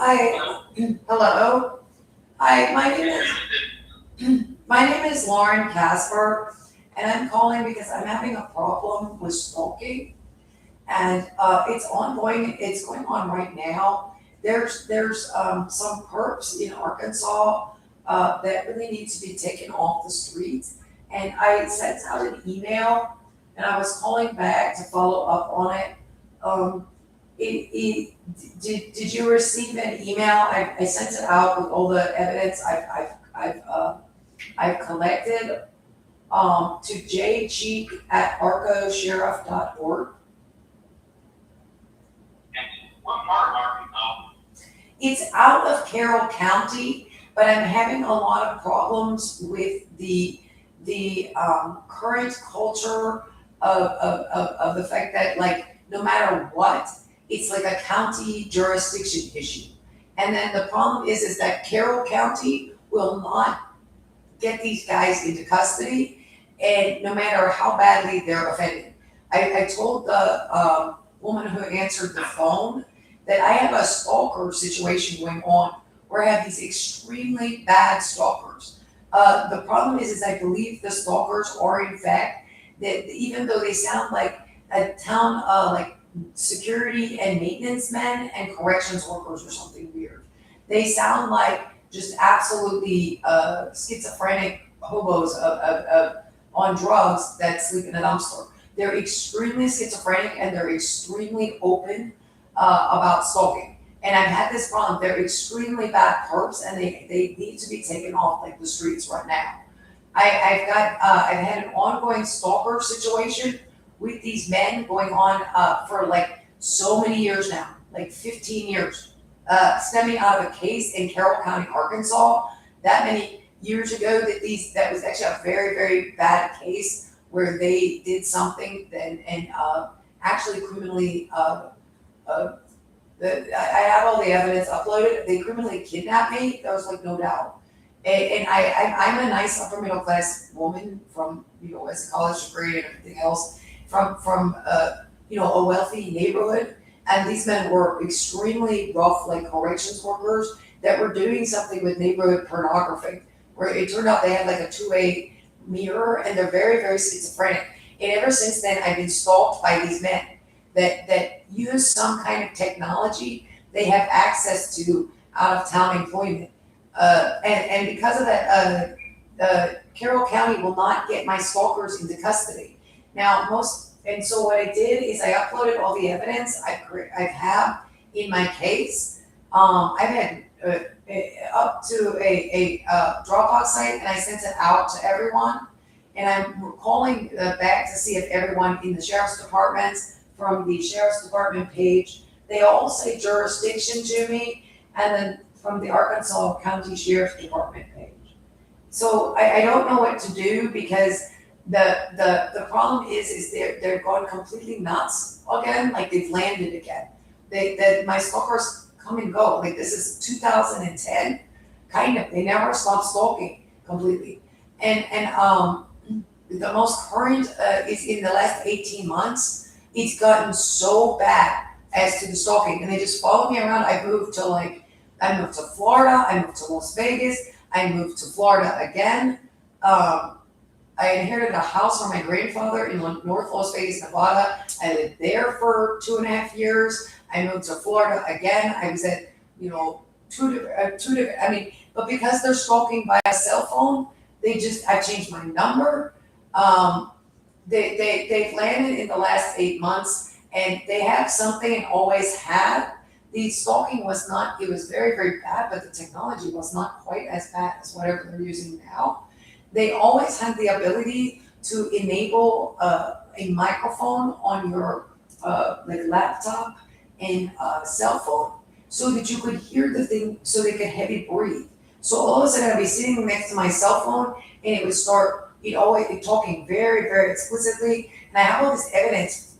Speaker 5: Hi, hello. Hi, my name is Lauren Casper, and I'm calling because I'm having a problem with stalking, and it's ongoing. It's going on right now. There's some perps in Arkansas that really need to be taken off the streets, and I sent out an email, and I was calling back to follow up on it. Did you receive an email? I sent it out with all the evidence I've collected to jcheek@arcosheriff.org.
Speaker 20: What part of Arkansas?
Speaker 5: It's out of Carroll County, but I'm having a lot of problems with the current culture of the fact that like no matter what, it's like a county jurisdiction issue. And then the problem is that Carroll County will not get these guys into custody, and no matter how badly they're offended. I told the woman who answered the phone that I have a stalker situation going on where I have these extremely bad stalkers. The problem is I believe the stalkers are in fact, that even though they sound like a town like security and maintenance men and corrections workers or something weird. They sound like just absolutely schizophrenic hobos on drugs that sleep in a dumpster. They're extremely schizophrenic and they're extremely open about stalking. And I've had this problem. They're extremely bad perps, and they need to be taken off like the streets right now. I've had an ongoing stalker situation with these men going on for like so many years now, like 15 years, stemming out of a case in Carroll County, Arkansas, that many years ago that was actually a very, very bad case where they did something and actually criminally, I have all the evidence uploaded, they criminally kidnapped me, there was like no doubt. And I'm a nice upper middle class woman from, as a college degree and everything else, from a wealthy neighborhood, and these men were extremely rough, like corrections workers that were doing something with neighborhood pornography, where it turned out they had like a two-way mirror, and they're very, very schizophrenic. And ever since then, I've been stalked by these men that use some kind of technology they have access to out of town employment, and because of that, Carroll County will not get my stalkers into custody. Now, And so what I did is I uploaded all the evidence I have in my case. I've had up to a Dropbox site, and I sent it out to everyone. And I'm calling back to see if everyone in the sheriff's department, from the sheriff's department page, they all say jurisdiction to me, and then from the Arkansas County Sheriff's Department page. So I don't know what to do, because the problem is they're going completely nuts again, like they've landed again. My stalkers come and go, like this is 2010, kind of, they never stop stalking completely. And the most current is in the last 18 months, it's gotten so bad as to the stalking, and they just follow me around. I moved to Florida, I moved to Las Vegas, I moved to Florida again. I inherited a house from my grandfather in North Las Vegas, Nevada. I lived there for 2.5 years. I moved to Florida again. I was at, two different, but because they're stalking by a cell phone, I changed my number. They've landed in the last 8 months, and they have something, and always had. The stalking was very, very bad, but the technology was not quite as bad as whatever they're using now. They always had the ability to enable a microphone on your laptop and cell phone, so that you could hear the thing, so they could heavy breathe. So all of a sudden I'd be sitting next to my cell phone, and it would start, talking very, very explicitly. And I have all this evidence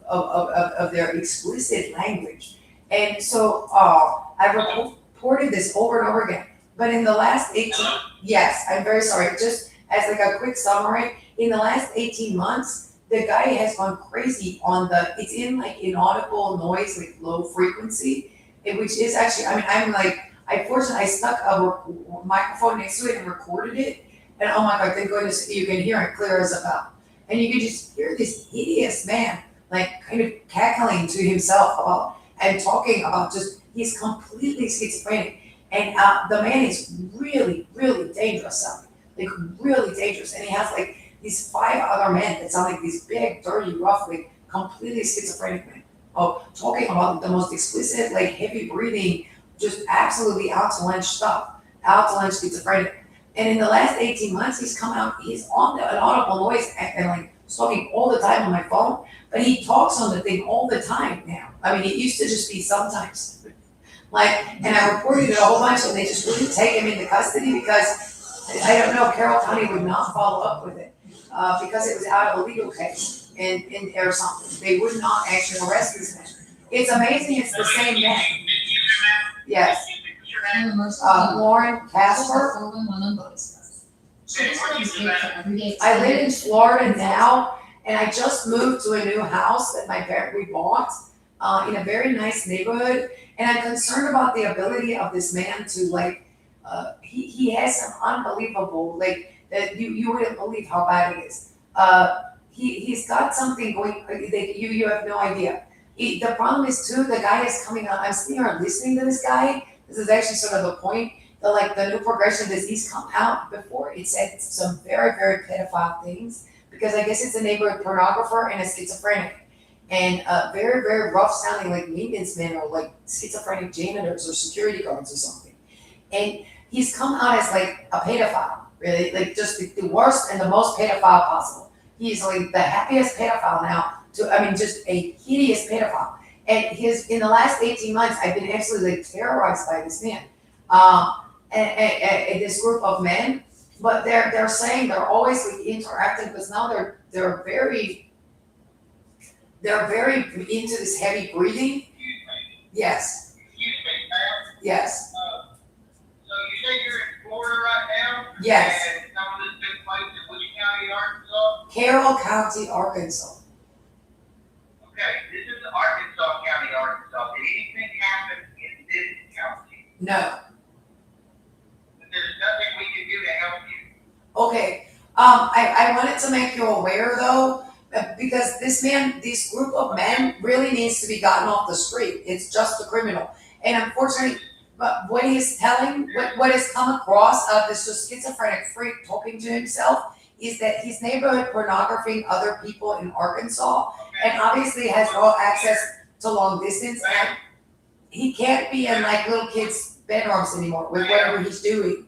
Speaker 5: of their explicit language. And so I've reported this over and over again. But in the last 18, yes, I'm very sorry. Just as like a quick summary, in the last 18 months, the guy has gone crazy on it's in like inaudible noise, like low frequency, which is actually, I stuck a microphone next to it and recorded it. And oh my God, thank goodness you can hear it clear as a bell. And you can just hear this hideous man, like kind of cackling to himself and talking about he's completely schizophrenic. And the man is really, really dangerous, like really dangerous. And he has like these 5 other men that sound like these big, dirty, rough, like completely schizophrenic men. Talking about the most explicit, like heavy breathing, just absolutely out to lunch stuff, out to lunch schizophrenic. And in the last 18 months, he's come out, he's on the inaudible noise and like talking all the time on my phone, but he talks on the thing all the time now. It used to just be sometimes. And I reported it a whole bunch, and they just wouldn't take him into custody because, I don't know, Carroll County would not follow up with it because it was out of a legal case or something. They would not actually arrest this man. It's amazing it's the same man. Yes. Lauren Casper. I live in Florida now, and I just moved to a new house that we bought in a very nice neighborhood. And I'm concerned about the ability of this man to he has some unbelievable, that you wouldn't believe how bad it is. He's got something going, that you have no idea. The problem is too, the guy is coming out, I'm sitting here listening to this guy. This is actually sort of the point, the new progression disease come out. Before it said some very, very pedophile things, because I guess it's a neighborhood pornographer and a schizophrenic. And very, very rough sounding, like maintenance men or like schizophrenic janitors or security guards or something. And he's come out as like a pedophile, really, like just the worst and the most pedophile possible. He's like the happiest pedophile now, just a hideous pedophile. And in the last 18 months, I've been absolutely like terrorized by this man. And this group of men, but they're saying they're always like interacting, because now they're very into this heavy breathing. Yes.
Speaker 20: Excuse me, ma'am.
Speaker 5: Yes.
Speaker 20: So you say you're in Florida right now?
Speaker 5: Yes.
Speaker 20: And some of this took place in which county, Arkansas?
Speaker 5: Carroll County, Arkansas.
Speaker 20: Okay, this is Arkansas County, Arkansas. Did anything happen in this county?
Speaker 5: No.
Speaker 20: There's nothing we can do to help you.
Speaker 5: Okay. I wanted to make you aware though, because this group of men really needs to be gotten off the street. It's just a criminal. And unfortunately, but what he's telling, what has come across of this just schizophrenic freak talking to himself,
Speaker 21: is that he's neighborhood pornographing other people in Arkansas, and obviously has no access to long distance. And he can't be in like little kids' bedrooms anymore with whatever he's doing.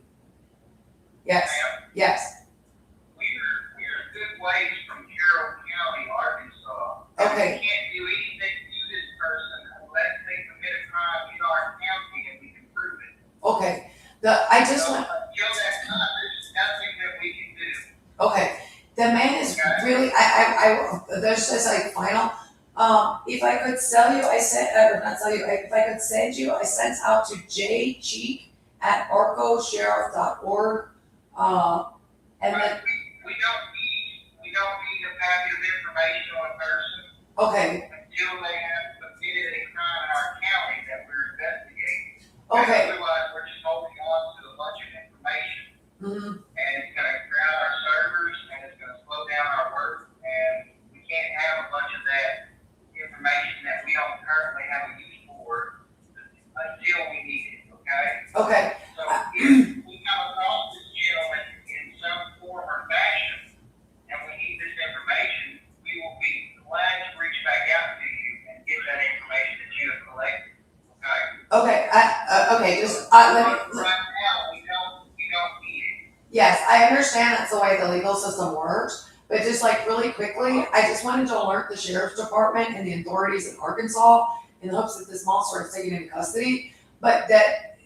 Speaker 21: Yes, yes.
Speaker 20: We're a good ways from Carroll County, Arkansas.
Speaker 21: Okay.
Speaker 20: We can't do anything to this person unless they commit a crime in our county and we can prove it.
Speaker 21: Okay. I just
Speaker 20: So,
Speaker 21: want.
Speaker 20: until that time, there's nothing that we can do.
Speaker 21: Okay. The man is really. There's just like final. If I could sell you, I sent, or not sell you, if I could send you, I sent out to jcheek@arcosheriff.org. And then,
Speaker 20: We don't need a packet of information on a person
Speaker 21: okay,
Speaker 20: until they have committed a crime in our county that we're investigating.
Speaker 21: okay.
Speaker 20: Otherwise, we're just holding on to a bunch of information,
Speaker 21: Mhm.
Speaker 20: and it's gonna drown our servers, and it's gonna slow down our work, and we can't have a bunch of that information that we don't currently have a use for until we need it, okay?
Speaker 21: Okay.
Speaker 20: So if we come across this gentleman in some form or fashion, and we need this information, we will be glad to reach back out to you and get that information that you have collected, okay?
Speaker 21: Okay, okay, just, let me,
Speaker 20: Right now, we don't need it.
Speaker 21: yes, I understand that's the way the legal system works, but just like really quickly, I just wanted to alert the sheriff's department and the authorities in Arkansas in hopes that this monster is taken into custody, but that,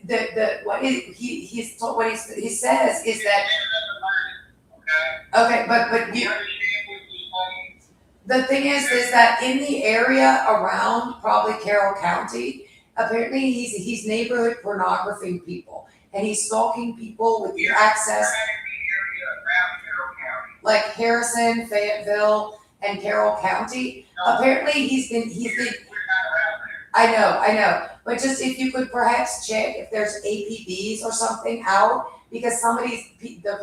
Speaker 21: what he says is that, okay, but you, the thing is that in the area around probably Carroll County, apparently he's neighborhood pornographing people, and he's stalking people with the access, like Harrison, Fayetteville, and Carroll County. Apparently he's been, I know, but just if you could perhaps check if there's APBs or something out, because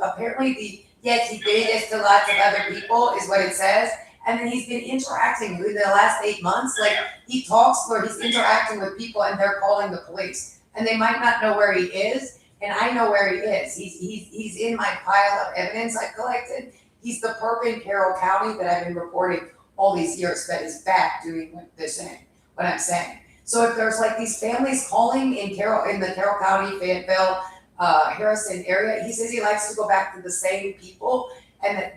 Speaker 21: apparently yes, he did this to lots of other people is what it says. And then he's been interacting in the last 8 months, like he talks where he's interacting with people and they're calling the police. And they might not know where he is, and I know where he is. He's in my pile of evidence I collected. He's the perp in Carroll County that I've been reporting all these years that is back doing what I'm saying. So if there's like these families calling in the Carroll County, Fayetteville, Harrison area, he says he likes to go back to the same people, and that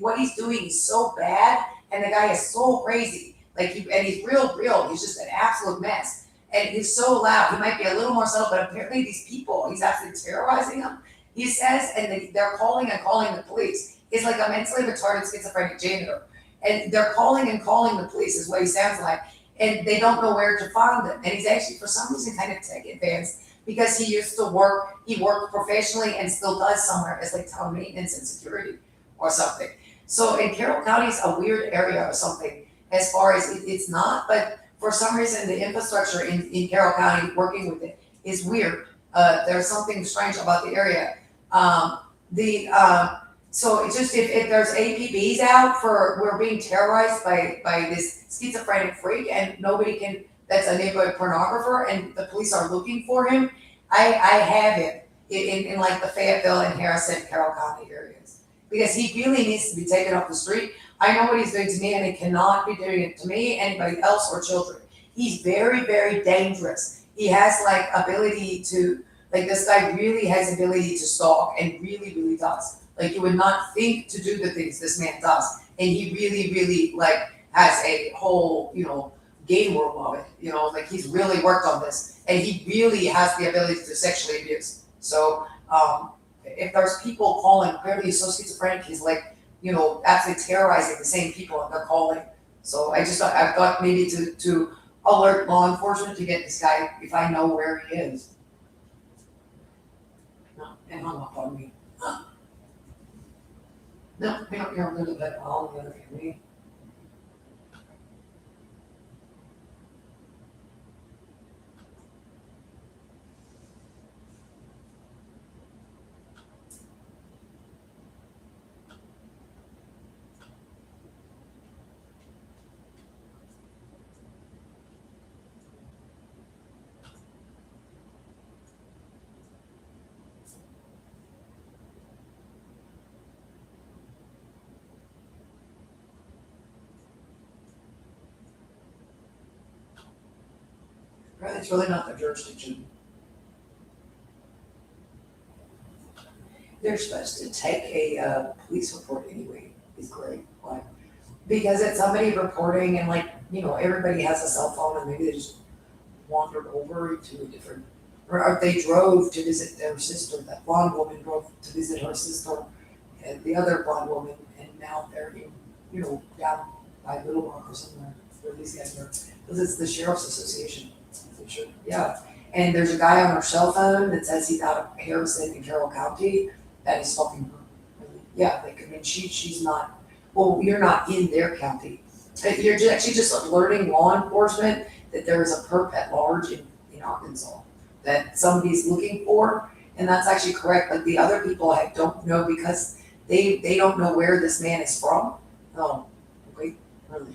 Speaker 21: what he's doing is so bad, and the guy is so crazy. Like and he's real. He's just an absolute mess. And he's so loud. He might be a little more subtle, but apparently these people, he's actually terrorizing them. He says, and they're calling the police. It's like a mentally retarded schizophrenic janitor. And they're calling the police is what he sounds like. And they don't know where to find them. And he's actually, for some reason, kind of tech advanced because he worked professionally and still does somewhere as like town maintenance and security or something. So in Carroll County is a weird area or something as far as it's not, but for some reason the infrastructure in Carroll County working with it is weird. There's something strange about the area. So it's just if there's APBs out we're being terrorized by this schizophrenic freak and nobody can, that's a neighborhood pornographer and the police are looking for him. I have him in like the Fayetteville and Harrison, Carroll County areas because he really needs to be taken off the street. I know what he's doing to me and he cannot be doing it to me, anybody else or children. He's very, very dangerous. He has like ability to, like this guy really has ability to stalk and really, really does. Like you would not think to do the things this man does. And he really, really like has a whole, game world of it. Like he's really worked on this and he really has the ability to sexually abuse. So if there's people calling, apparently he's so schizophrenic, he's like, absolutely terrorizing the same people and they're calling. So I thought maybe to alert law enforcement to get this guy if I know where he is. No, and hung up on me. No, we don't hear a little bit all the other me.
Speaker 5: It's really not their jurisdiction. They're supposed to take a police report anyway. It's great, like, because it's somebody reporting and like, you know, everybody has a cell phone and maybe they just wandered over to a different, or they drove to visit their sister. That blonde woman drove to visit her sister and the other blonde woman, and now they're in, you know, down by Little Rock or somewhere where these guys are. Because it's the Sheriff's Association. Sure. Yeah. And there's a guy on her cell phone that says he's out of Harrison in Carroll County that is stalking her. Yeah, like, I mean, she's not, well, you're not in their county. You're just, actually just alerting law enforcement that there is a perp at large in Arkansas that somebody's looking for, and that's actually correct. Like the other people I don't know because they don't know where this man is from. Oh, wait, really?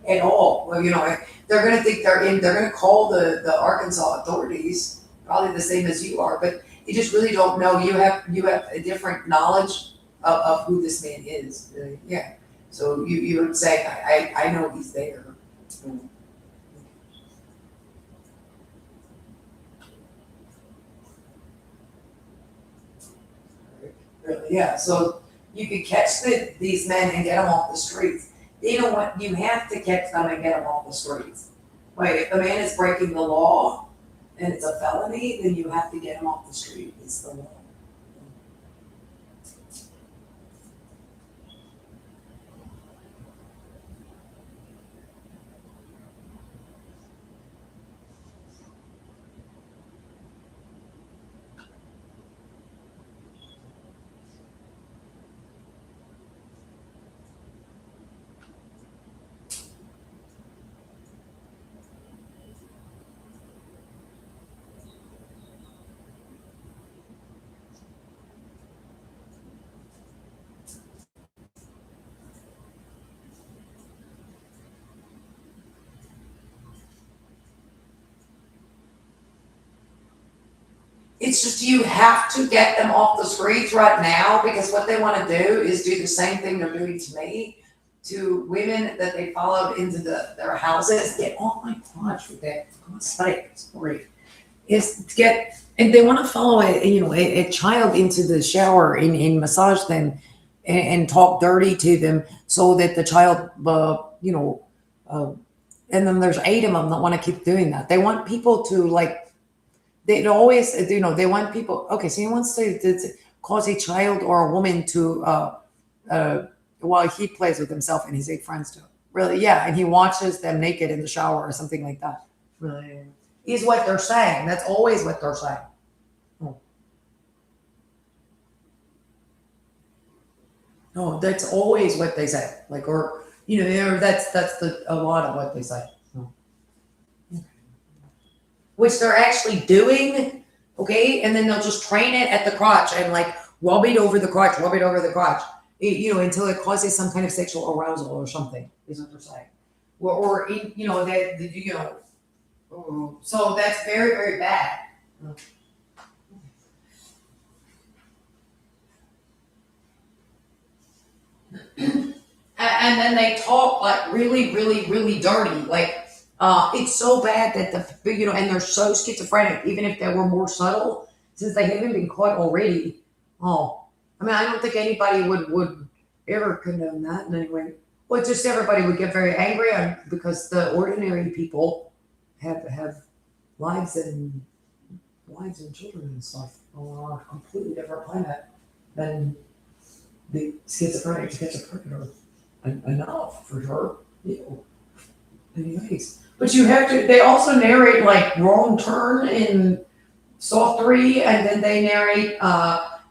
Speaker 5: At all. Well, you know, they're gonna think they're gonna call the Arkansas authorities, probably the same as you are, but you just really don't know. You have a different knowledge of who this man is. Yeah. So you would say, I know he's there. Really, yeah. So you could catch these men and get them off the streets. You know what? You have to catch them and get them off the streets. Wait, if the man is breaking the law and it's a felony, then you have to get him off the street. It's the law. It's just you have to get them off the streets right now because what they want to do is do the same thing they're doing to me, to women that they followed into their houses. Get off my crotch with that. For God's sake, it's great. Is to get, and they want to follow a child into the shower and massage them and talk dirty to them so that the child, and then there's 8 of them that want to keep doing that. They want people to like. They always, they want people, okay, so he wants to cause a child or a woman to, while he plays with himself and his 8 friends do. Really, yeah, and he watches them naked in the shower or something like that. Really, is what they're saying. That's always what they're saying. No, that's always what they say. Like, or, that's a lot of what they say. Which they're actually doing, okay? And then they'll just train it at the crotch and like rub it over the crotch, until it causes some kind of sexual arousal or something, is what they're saying. So that's very, very bad. And then they talk like really, really, really dirty, like, it's so bad that and they're so schizophrenic, even if they were more subtle, since they haven't been caught already. I don't think anybody would ever condone that in any way. Well, just everybody would get very angry because the ordinary people have lives and children and stuff on a completely different planet than the schizophrenic are enough for sure. Anyways. But you have to, they also narrate like Wrong Turn in Saw 3, and then they narrate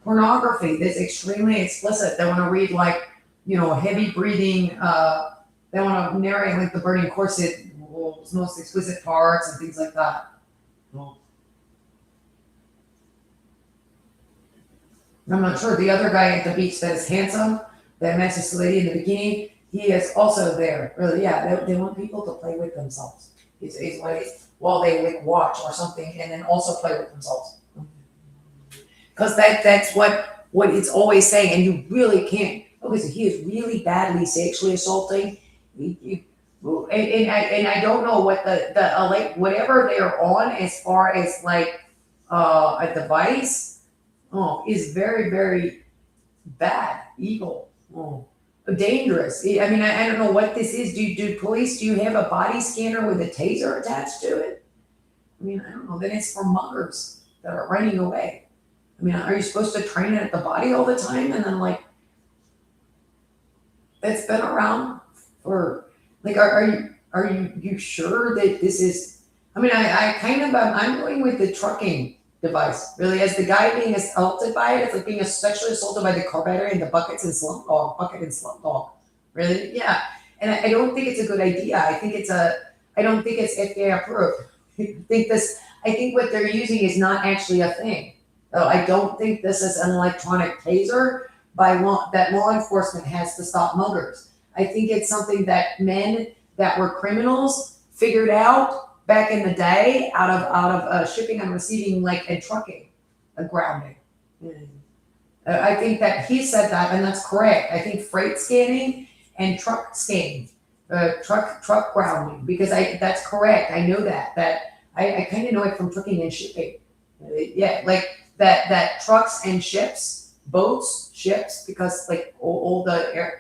Speaker 5: pornography that's extremely explicit. They want to read like, heavy breathing, they want to narrate like the burning corset, most explicit parts and things like that. I'm not sure. The other guy at the beach that is handsome, that matches the lady in the bikini, he is also there. Really, yeah. They want people to play with themselves. While they like watch or something, and then also play with themselves. Because that's what it's always saying, and you really can't. Okay, so he is really badly sexually assaulting.
Speaker 21: And I don't know what the like whatever they're on as far as like a device is very, very bad, evil, dangerous. I mean, I don't know what this is. Do police, do you have a body scanner with a taser attached to it? I mean, I don't know. Then it's for muggers that are running away. I mean, are you supposed to train it at the body all the time? And then like, it's been around for like, are you sure that this is, I mean, I kind of, I'm going with the trucking device, really, as the guy being assaulted by it. It's like being sexually assaulted by the car battery and the bucket and slump dog, really, yeah. And I don't think it's a good idea. I don't think it's FDA approved. I think what they're using is not actually a thing. I don't think this is an electronic taser that law enforcement has to stop muggers. I think it's something that men that were criminals figured out back in the day out of shipping and receiving, like, and trucking, grounding. I think that he said that, and that's correct. I think freight scanning and truck scanning, truck grounding, because that's correct. I know that I kind of know it from trucking and shipping. Yeah, like that trucks and ships, boats, ships, because like all the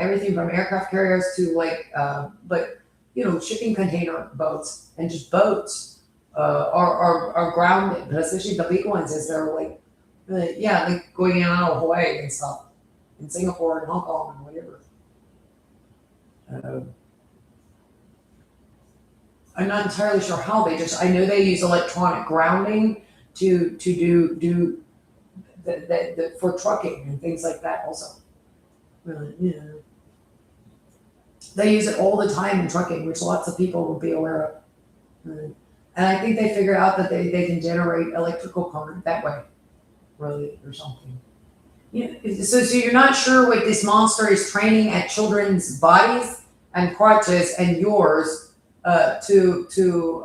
Speaker 21: everything from aircraft carriers to like, but you know, shipping container boats and just boats are grounded, but especially the big ones, as they're like, like going in and out of Hawaii and stuff, in Singapore and Hong Kong and whatever. I'm not entirely sure how I know they use electronic grounding to do the for trucking and things like that also. Yeah. They use it all the time in trucking, which lots of people will be aware of. And I think they figured out that they can generate electrical current that way, really, or something. Yeah. So you're not sure what this monster is training at children's bodies and crotches and yours to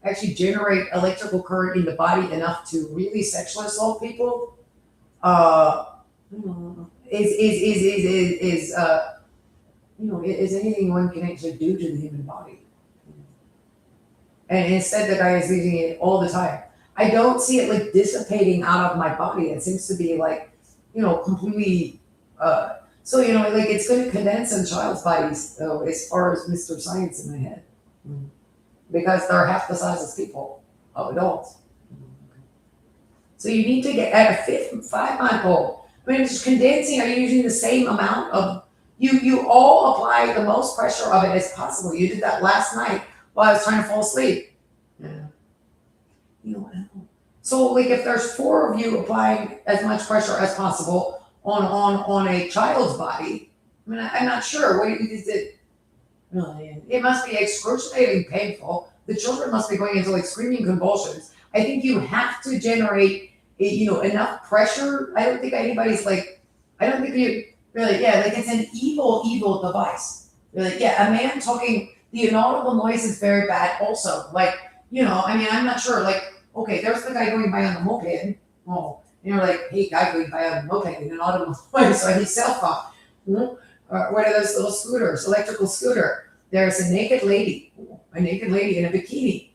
Speaker 21: actually generate electrical current in the body enough to really sexually assault people. Is anything one can actually do to the human body. And instead the guy is using it all the time. I don't see it like dissipating out of my body. It seems to be like, completely, so, like it's going to condense in child's bodies, though, as far as Mr. Science in my head. Because they're half the size as people, of adults. So you need to get at a 5-month-old. I mean, it's condensing. Are you using the same amount of, you all apply the most pressure of it as possible. You did that last night while I was trying to fall asleep. Yeah. So like if there's 4 of you applying as much pressure as possible on a child's body, I mean, I'm not sure. What is it? It must be excruciatingly painful. The children must be going into like screaming convulsions. I think you have to generate, enough pressure. I don't think anybody's like, I don't think you really, like it's an evil, evil device. Really, a man talking, the inaudible noise is very bad also. Like, I mean, I'm not sure, like, okay, there's the guy going by on the moped. Oh, like, hey, guy going by on the moped in an audible noise on his cell phone. What are those little scooters, electrical scooter? There's a naked lady in a bikini.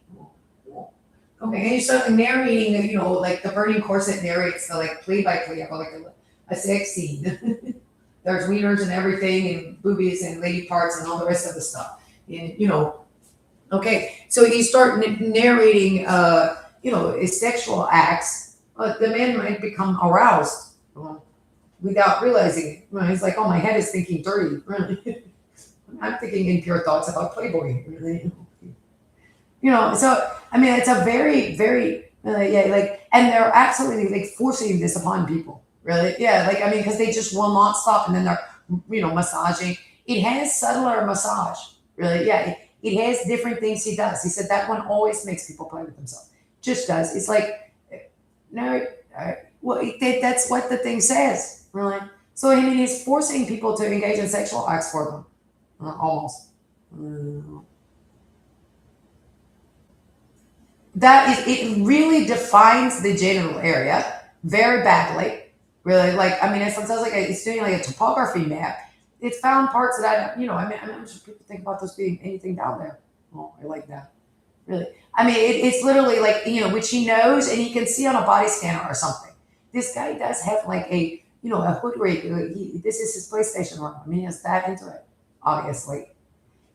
Speaker 21: Okay, and you start narrating, like the burning corset narrates the like play-by-play of like a sex scene. There's wieners and everything, and boobies and lady parts and all the rest of the stuff. And okay, so you start narrating, his sexual acts. The man might become aroused without realizing it. He's like, oh, my head is thinking dirty. I'm thinking impure thoughts about Playboy. Really. So I mean, it's a very, very and they're absolutely like forcing this upon people. Really, like I mean, because they just will not stop, and then they're massaging. It has subtler massage. Really, it has different things he does. He said that one always makes people play with themselves. Just does. It's like no, well, that's what the thing says. Really. So I mean, he's forcing people to engage in sexual acts for them. Almost. It really defines the genital area very badly. Really, like, I mean, it sounds like it's doing like a topography map. it's found parts that I'm sure people think about this being anything down there. Oh, I like that. Really. I mean, it's literally like, which he knows and he can see on a body scanner or something. This guy does have like a hood rig. This is his PlayStation room. I mean, he's that into it, obviously.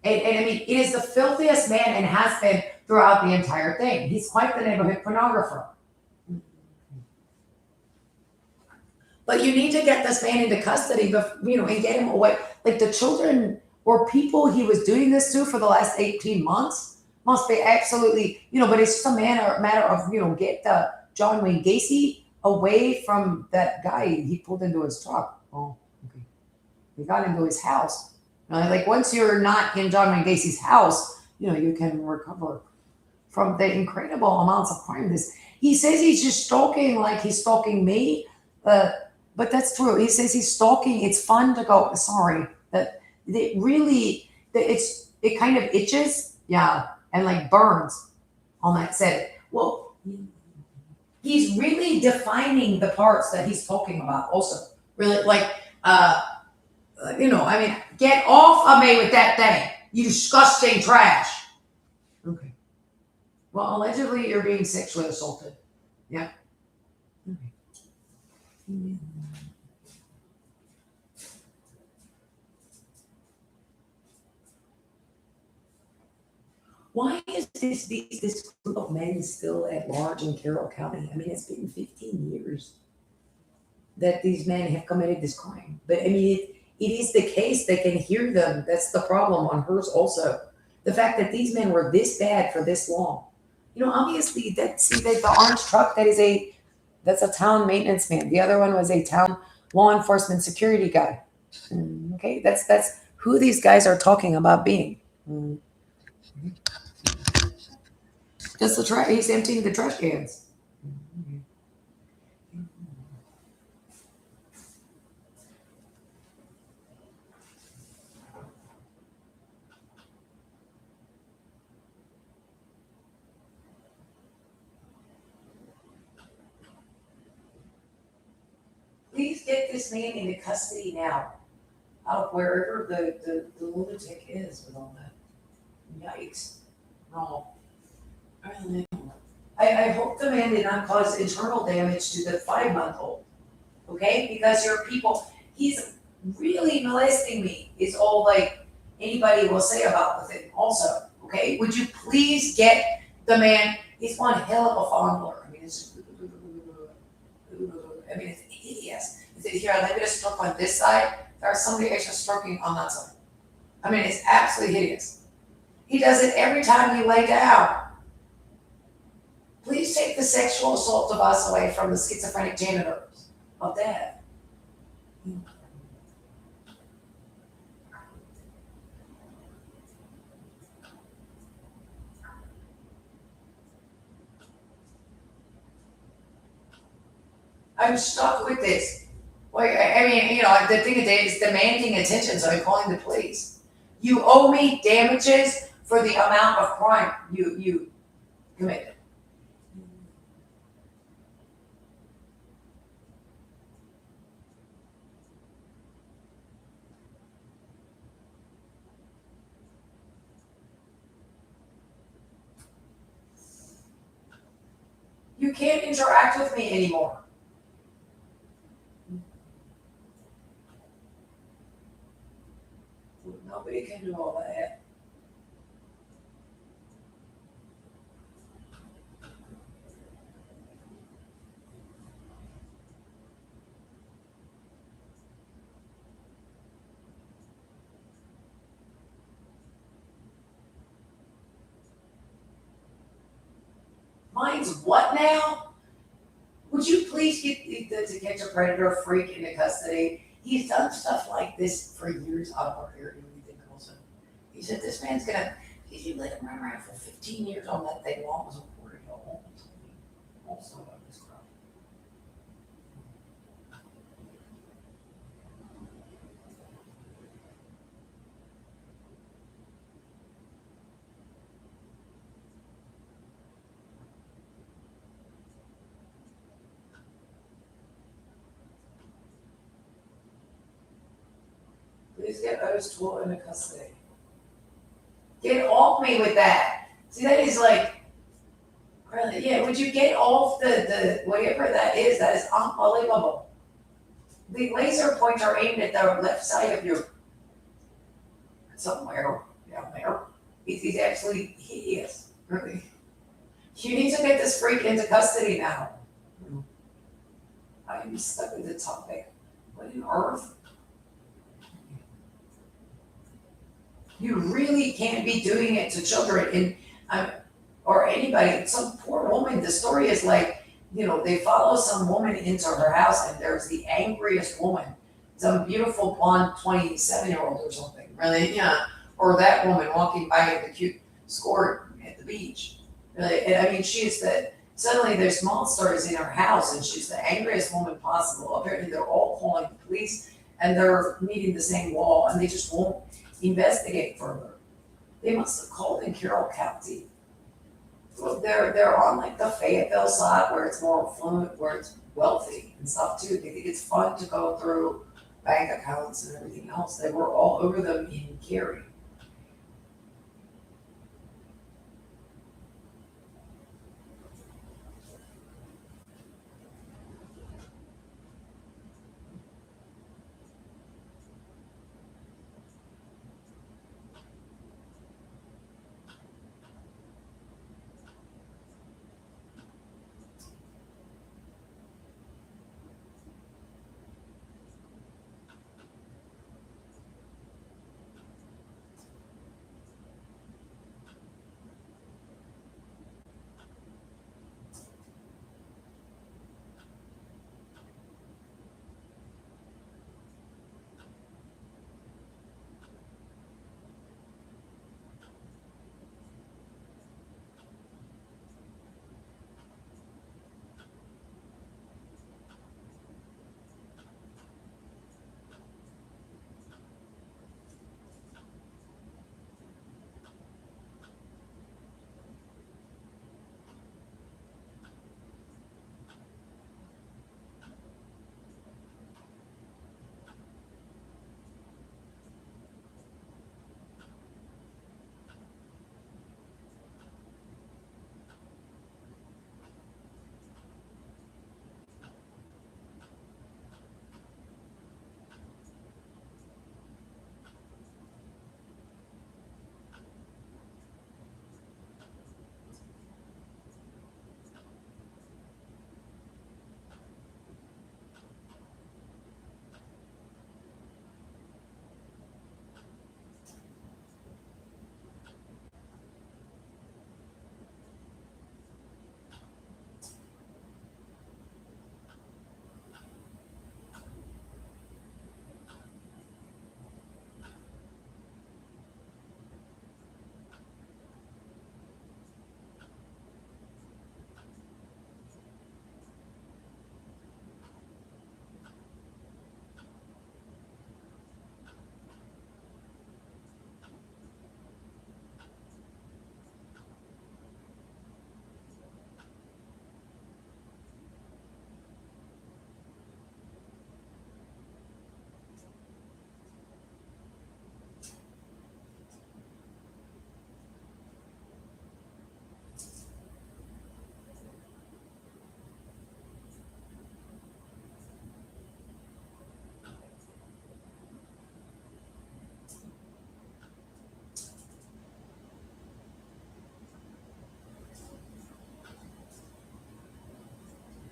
Speaker 21: And I mean, it is the filthiest man and has been throughout the entire thing. He's quite the neighborhood pornographer. But you need to get this man into custody, and get him away. Like the children or people he was doing this to for the last 18 months must be absolutely, but it's just a matter of, get John Wayne Gacy away from that guy he pulled into his truck. Oh, okay. He got into his house. Like once you're not in John Wayne Gacy's house, you can recover from the incredible amounts of crime. He says he's just stalking, like he's stalking me, but that's true. He says he's stalking. It's fun to go. Sorry, that it really, it kind of itches, yeah, and like burns on that set. Well, he's really defining the parts that he's talking about. Also, really like. I mean, get off of me with that thing, you disgusting trash. Okay. Well, allegedly you're being sexually assaulted. Yeah. Okay. Why is this group of men still at large in Carroll County? I mean, it's been 15 years that these men have committed this crime. But I mean, it is the case they can hear them. That's the problem on hers also. The fact that these men were this bad for this long. Obviously the orange truck, that's a town maintenance man. The other one was a town law enforcement security guy. Okay, that's who these guys are talking about being. Just he's emptying the trash cans. Please get this man into custody now, out of wherever the lunatic is with all that. Yikes. No. I hope the man did not cause internal damage to the 5-month-old. Okay? Because your people, he's really molesting me, is all like anybody will say about the thing also. Okay? Would you please get the man, he's one hell of a fondler. I mean, it's just, it's hideous. Here, let me just stroke on this side. There's somebody extra stroking on that side. I mean, it's absolutely hideous. He does it every time you lay down. Please take the sexual assault device away from the schizophrenic janitors of that. I'm stuck with this. Like, I mean, the thing is demanding attention, so I'm calling the police. You owe me damages for the amount of crime you committed. You can't interact with me anymore. Nobody can do all that. Mine's what now? Would you please get to catch a predator freak into custody? He's done stuff like this for years out of our area. He said this man's gonna, you let him run around for 15 years on that thing while it was reported. Also about this crap.
Speaker 5: Please get Otis Toole into custody. Get off me with that. See, that is like, really, yeah, would you get off the whatever that is unbelievable. The laser pointer aimed at the left side of your, somewhere down there. He's absolutely hideous, really. You need to get this freak into custody now. I'm stuck with the topic. What on earth? You really can't be doing it to children or anybody. Some poor woman. The story is like, they follow some woman into her house, and there's the angriest woman, some beautiful blonde 27-year-old or something, really, yeah, or that woman walking by in the cute skirt at the beach. Really, and I mean, suddenly there's monsters in her house, and she's the angriest woman possible. Apparently, they're all calling the police, and they're meeting the same wall, and they just won't investigate further. They must have called in Carroll County. Well, they're on like the Fayetteville side where it's more affluent, where it's wealthy and stuff too. They think it's fun to go through bank accounts and everything else. They were all over them in Cary.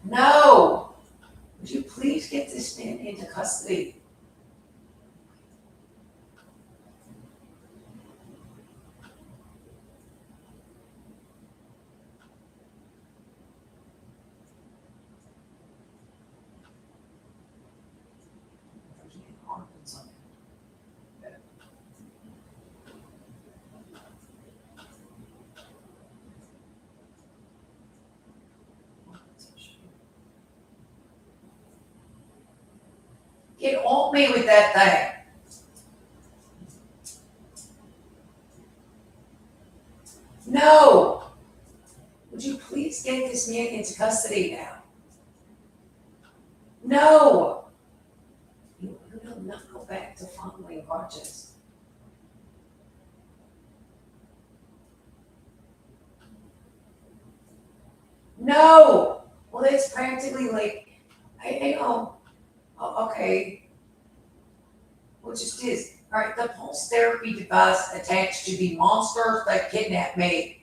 Speaker 5: No! Would you please get this man into custody? Get off me with that thing. No! Would you please get this man into custody now? No! You will not go back to fondling projects. No, well, it's practically like, I know, okay. Well, just is, all right, the pulse therapy device attached to the monsters that kidnapped me.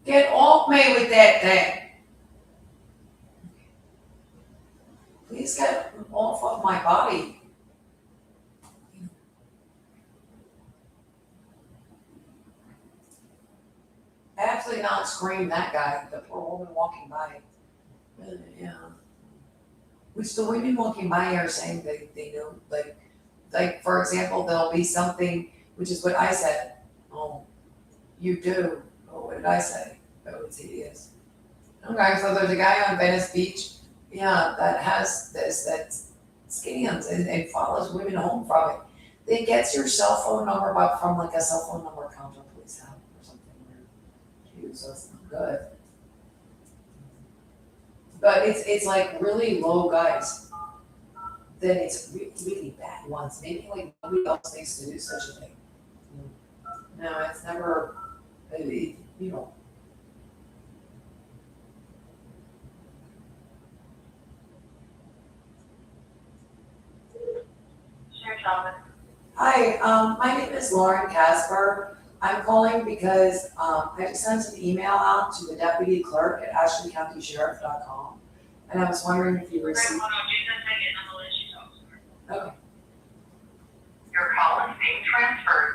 Speaker 5: Get off me with that thing. Please get off of my body. Absolutely not scream that guy, the poor woman walking by. Yeah. Which the women walking by are saying they know, like for example, there'll be something, which is what I said. Oh, you do. Oh, what did I say? Oh, it's hideous. Okay, so there's a guy on Venice Beach, yeah, that has this, that scans and follows women home from it. Then gets your cell phone number from like a cell phone number counter police app or something weird. Too, so it's not good. But it's like really low guys. Then it's really bad ones. Maybe like nobody else thinks to do such a thing. No, it's never, you know.
Speaker 20: Sure, Thomas.
Speaker 5: Hi, my name is Lauren Casper. I'm calling because I just sent an email out to the deputy clerk at ashleycountysheriff.com, and I was wondering if you received.
Speaker 20: Hold on just a second, I'm gonna let you talk to her.
Speaker 5: Okay.
Speaker 20: Your call is being transferred.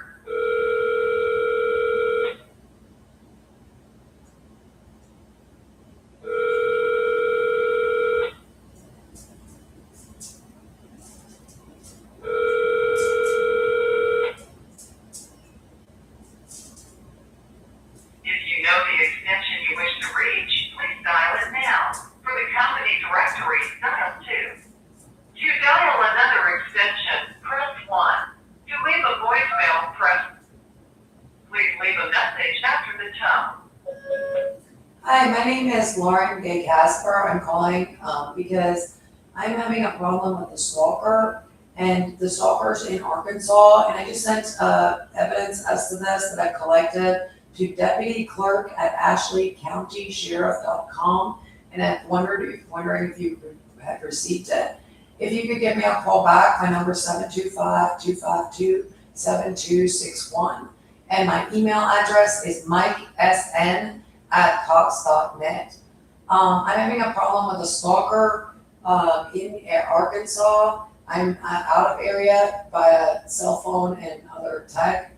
Speaker 20: If you know the extension you wish to reach, please dial it now. For the company directory, dial 2. To dial another extension, press 1. To leave a voicemail, please leave a message after the tone.
Speaker 5: Hi, my name is Lauren Gay Casper. I'm calling because I'm having a problem with the stalker, and the stalker's in Arkansas, and I just sent evidence as to this that I collected to deputy clerk at ashleycountysheriff.com, and I'm wondering if you had received it. If you could give me a call back, my number is 725-252-7261, and my email address is mikesn@cox.net. I'm having a problem with a stalker in Arkansas. I'm out of area via cell phone and other tech.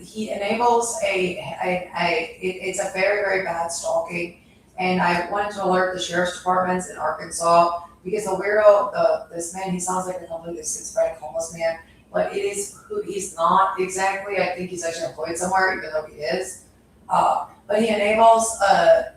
Speaker 5: He enables it's a very, very bad stalking. And I wanted to alert the sheriff's departments in Arkansas because the weirdo, this man, he sounds like a completely schizophrenic homeless man, but it is who he's not exactly. I think he's actually employed somewhere, even though he is. But he enables a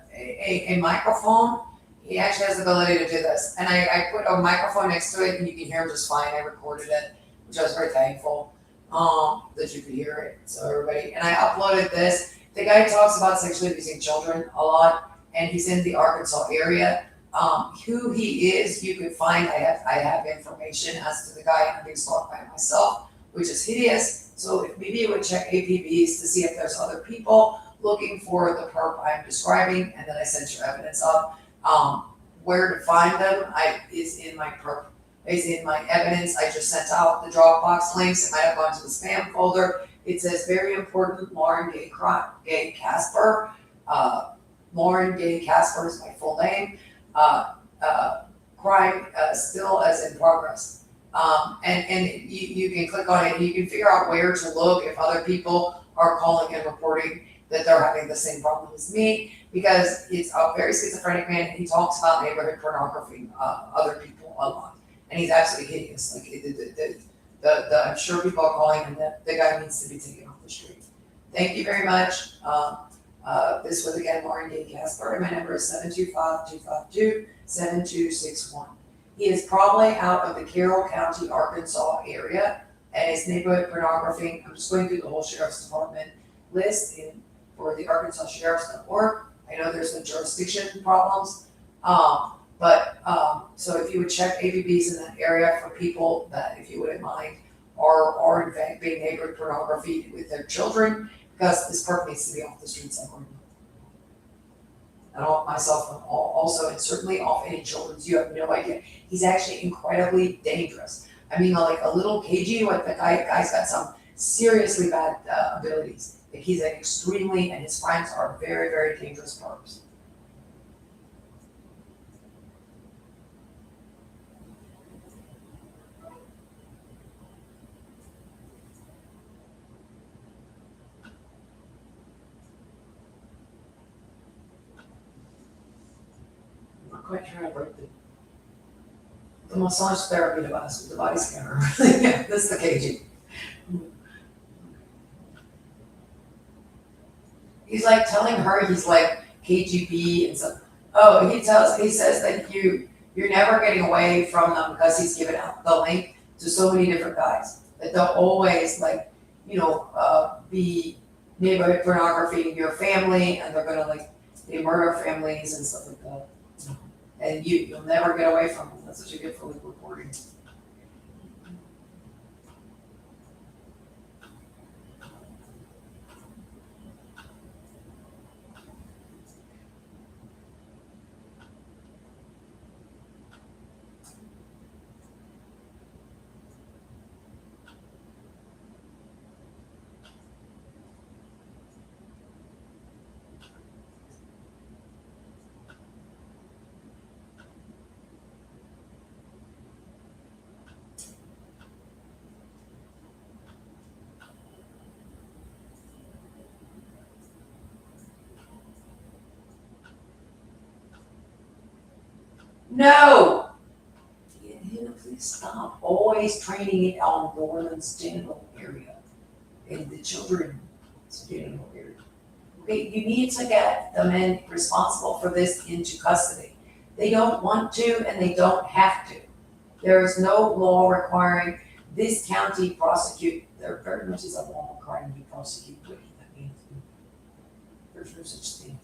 Speaker 5: microphone. He actually has the ability to do this. And I put a microphone next to it and you can hear him just fine. I recorded it, which I was very thankful that you could hear it. So everybody, and I uploaded this. The guy talks about sexually abusing children a lot, and he's in the Arkansas area. Who he is, you could find. I have information as to the guy. I'm being stalked by myself, which is hideous. So if maybe you would check APBs to see if there's other people looking for the perp I'm describing, and then I sent your evidence up. where to find them, is in my evidence. I just sent out the Dropbox links. It might have gone to the spam folder. It says very important, Lauren Gay Casper. Lauren Gay Casper is my full name. Crime still as in progress. And you can click on it and you can figure out where to look if other people are calling and reporting that they're having the same problem as me, because it's a very schizophrenic man and he talks about neighborhood pornography, other people a lot. And he's absolutely hideous. Like I'm sure people are calling and the guy needs to be taken off the street. Thank you very much. This was again Lauren Gay Casper, and my number is 725-252-7261. He is probably out of the Carroll County, Arkansas area, and his neighborhood pornography. I'm just going through the whole sheriff's department list for the Arkansas Sheriff's.org. I know there's some jurisdiction problems, so if you would check ABBs in that area for people that, if you wouldn't mind, are in fact being neighborhood pornography with their children, because this perp needs to be off the streets somewhere. And off myself also, and certainly off any children's. You have no idea. He's actually incredibly dangerous. I mean, like a little KG, what the guy's got some seriously bad abilities. Like he's an extremely, and his friends are very, very dangerous perps. I'm not quite sure I wrote the massage therapy device with the body scanner. Yeah, this is the KG. He's like telling her he's like KGB and stuff. Oh, he says that you're never getting away from them because he's given out the link to so many different guys that they'll always be neighborhood pornography in your family, and they're gonna they murder families and stuff like that. And you'll never get away from them. That's what you get for reporting. No! Please stop always training it on the women's genital area and the children's genital area. Okay, you need to get the men responsible for this into custody. They don't want to and they don't have to. There is no law requiring this county prosecute. There very much is a law requiring you prosecute. What that means? There's no such thing.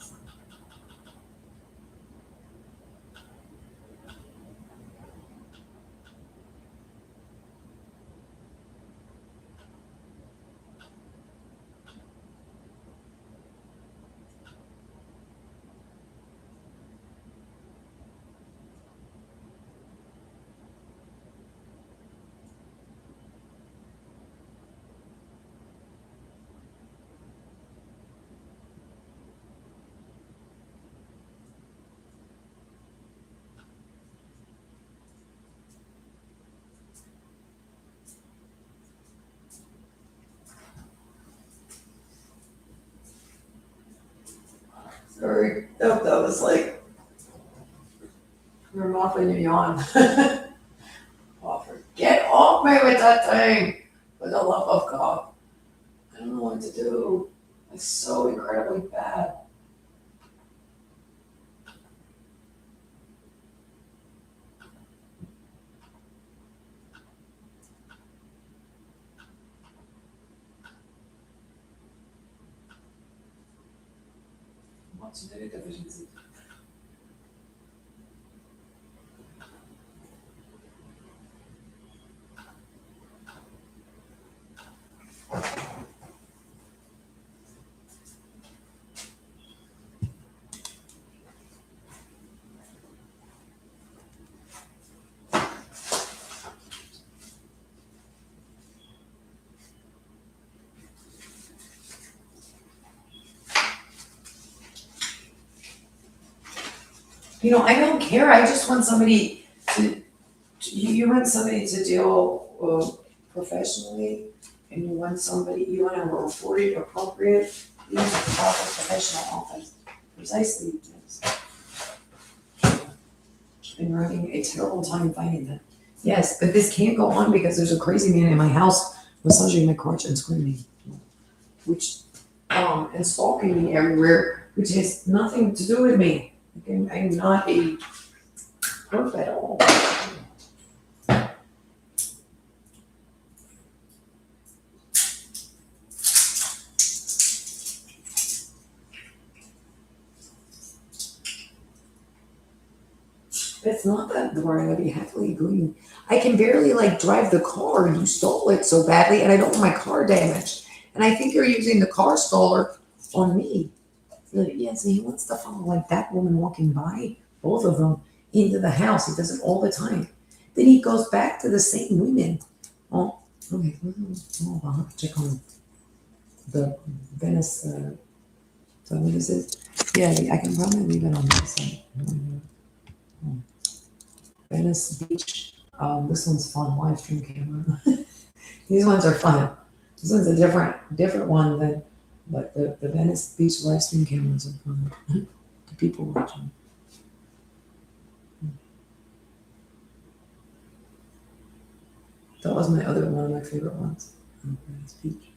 Speaker 5: Sorry, that was like, you're muffling and yawn. Get off me with that thing, for the love of God. I don't know what to do. It's so incredibly bad. What's genetic deficiency? I don't care. I just want somebody you want somebody to deal professionally, and you want to report it appropriate, use a proper professional office. Precisely. And we're having a terrible time finding that. Yes, but this can't go on because there's a crazy man in my house massaging my crotch and screaming, which and stalking me everywhere, which has nothing to do with me. I'm not a perp at all. It's not that boring. I'd be happily agreeing. I can barely drive the car. You stole it so badly, and I don't want my car damaged. And I think you're using the car staller on me. Yes, he wants to follow that woman walking by, both of them, into the house. He does it all the time. Then he goes back to the same women. Oh, okay. Oh, I'll have to check on the Venice. So what is it? Yeah, I can probably leave it on this side. Venice Beach. This one's fun. Live stream camera. These ones are fun. This one's a different one than, but the Venice Beach live stream cameras are fun. The people watching. That was one of my favorite ones. Venice Beach.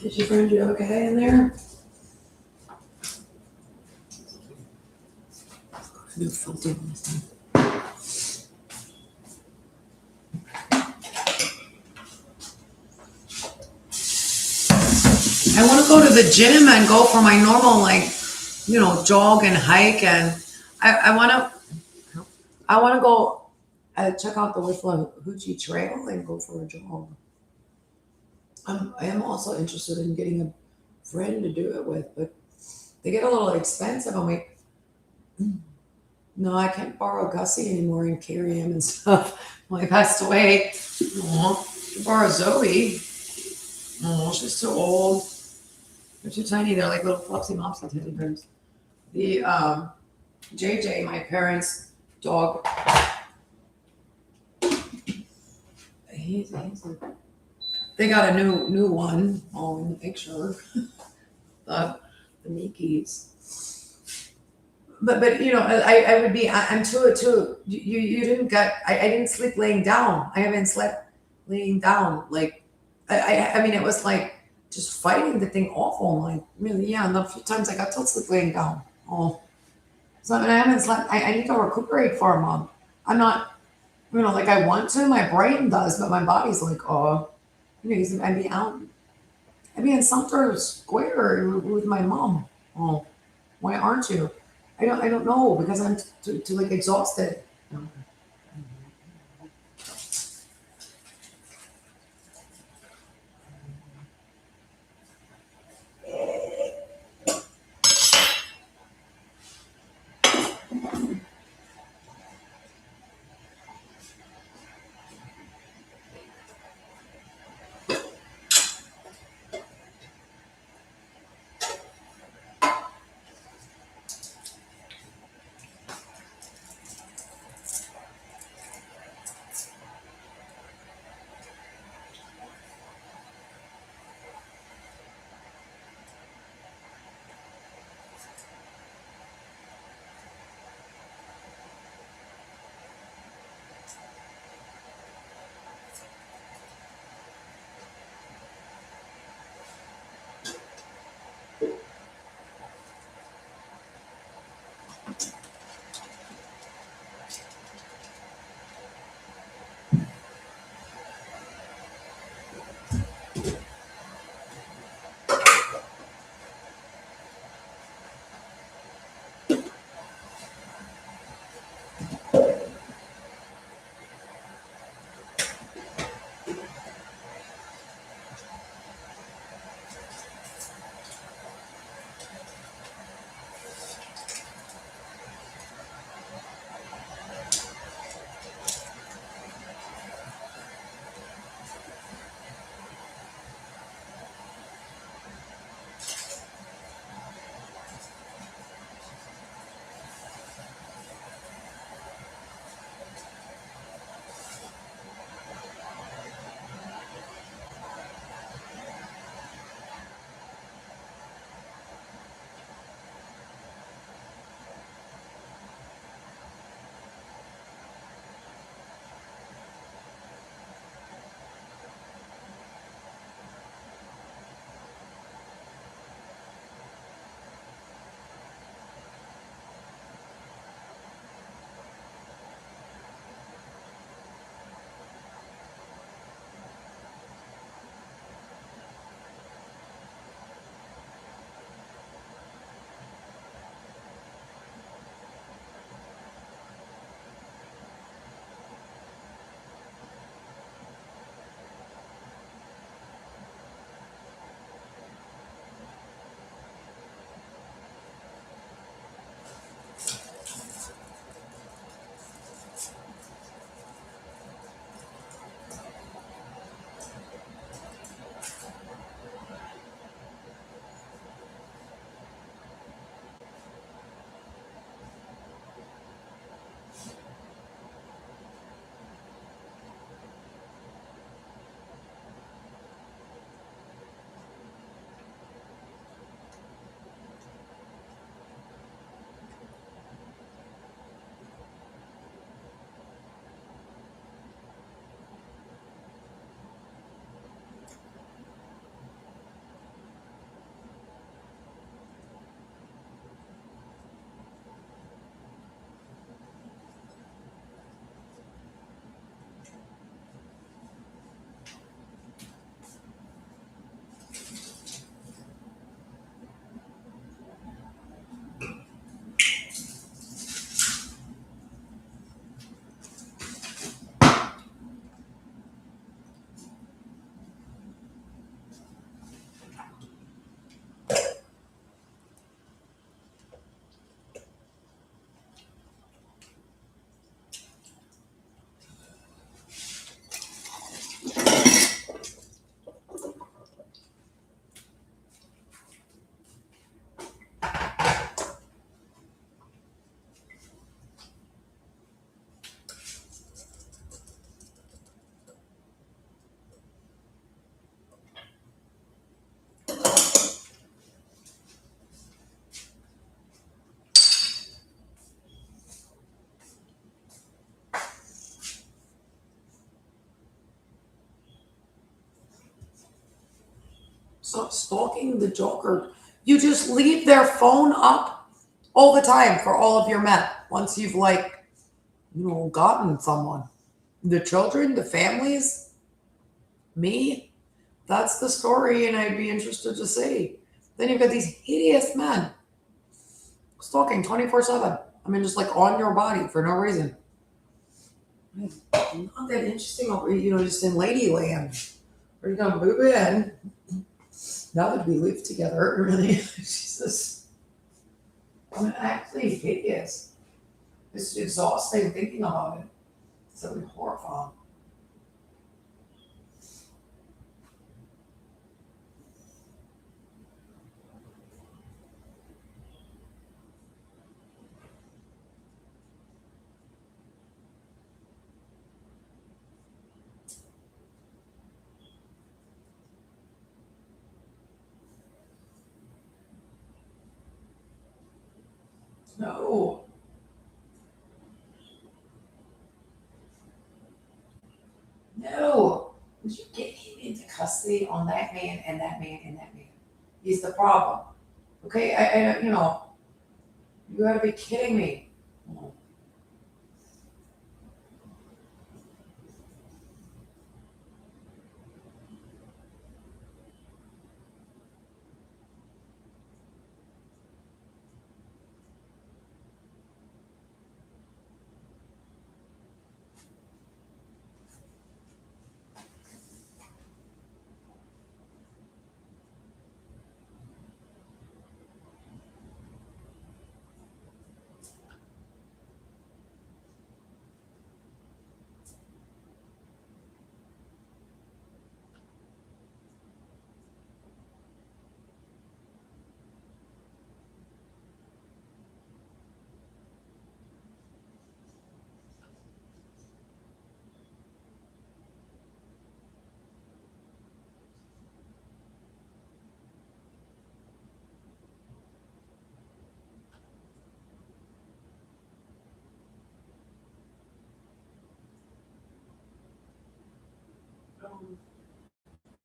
Speaker 5: Did your friend do okay in there? No filter on this thing. I want to go to the gym and go for my normal, jog and hike, and I want to go check out the Withlacoochee Trail and go for a jog. I am also interested in getting a friend to do it with, but they get a little expensive. I'm like, no, I can't borrow Gussie anymore and carry him and stuff. Well, he passed away. Aww. Borrow Zoe. Oh, she's too old. They're too tiny. They're like little flopsy mopsy teddy bears. The JJ, my parents' dog. They got a new one. Oh, in the picture. the Mickeys. But I would be. I'm too. You didn't get. I didn't sleep laying down. I haven't slept laying down. I mean, it was just fighting the thing off all night. Really, yeah. And a few times I got to sleep laying down. Oh, so I haven't slept. I need to recuperate for a month. I'm not, I want to. My brain does, but my body's oh, I'd be out. I'd be in Sumter Square with my mom. Oh, why aren't you?
Speaker 21: I don't know because I'm too like exhausted. Stop stalking the Joker. You just leave their phone up all the time for all of your men once you've gotten someone. The children, the families, me. That's the story, and I'd be interested to see. Then you've got these hideous men Stalking 24/7. I mean, just like on your body for no reason. Not that interesting over, just in Ladyland. We're gonna move in. Now that we live together, really, Jesus. I mean, actually hideous. It's exhausting thinking about it. It's so horrifying. No. No. Would you get him into custody on that man and that man and that man? He's the problem. Okay, I you gotta be kidding me.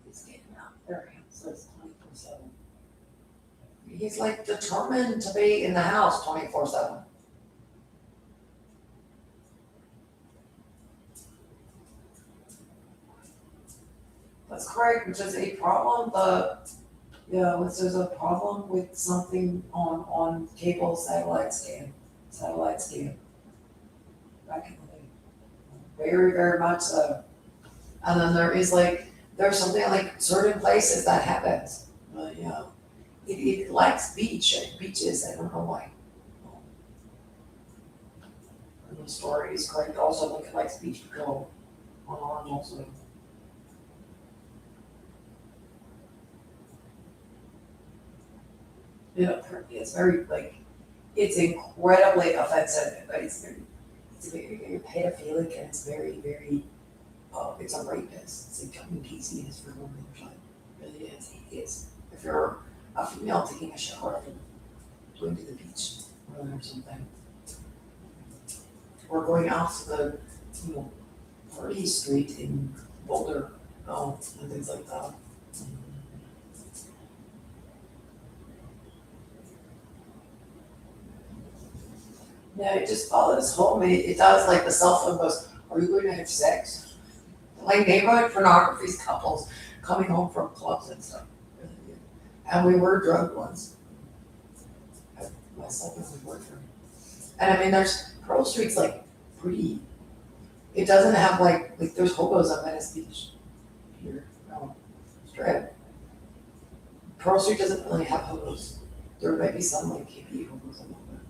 Speaker 21: He's getting out there, so it's 24/7. He's like determined to be in the house 24/7. That's correct, which is a problem. There's a problem with something on cable satellite scan. Back in the day. Very, very much so. And then there's something like certain places that happens. It likes beaches, I don't know why. And the story is correct also, like it likes beach patrol on Orange also. It's very it's incredibly offensive, but it's very, very pedophilic and it's very, very it's a rapist. It's a coming PC is for women or something. It really is. He is. If you're a female taking a shower and going to the beach or something. Or going out to the party street in Boulder, and things like that. Yeah, it just follows home. It does like the cell phone goes, are you going to have sex? Like neighborhood pornography couples coming home from clubs and stuff. And we were drugged once. Myself and my boyfriend. And I mean, there's Pearl Street's like pretty. It doesn't have like there's hobos on Venice Beach here. No, Strip. Pearl Street doesn't really have hobos. There might be some like hippie hobos a little bit.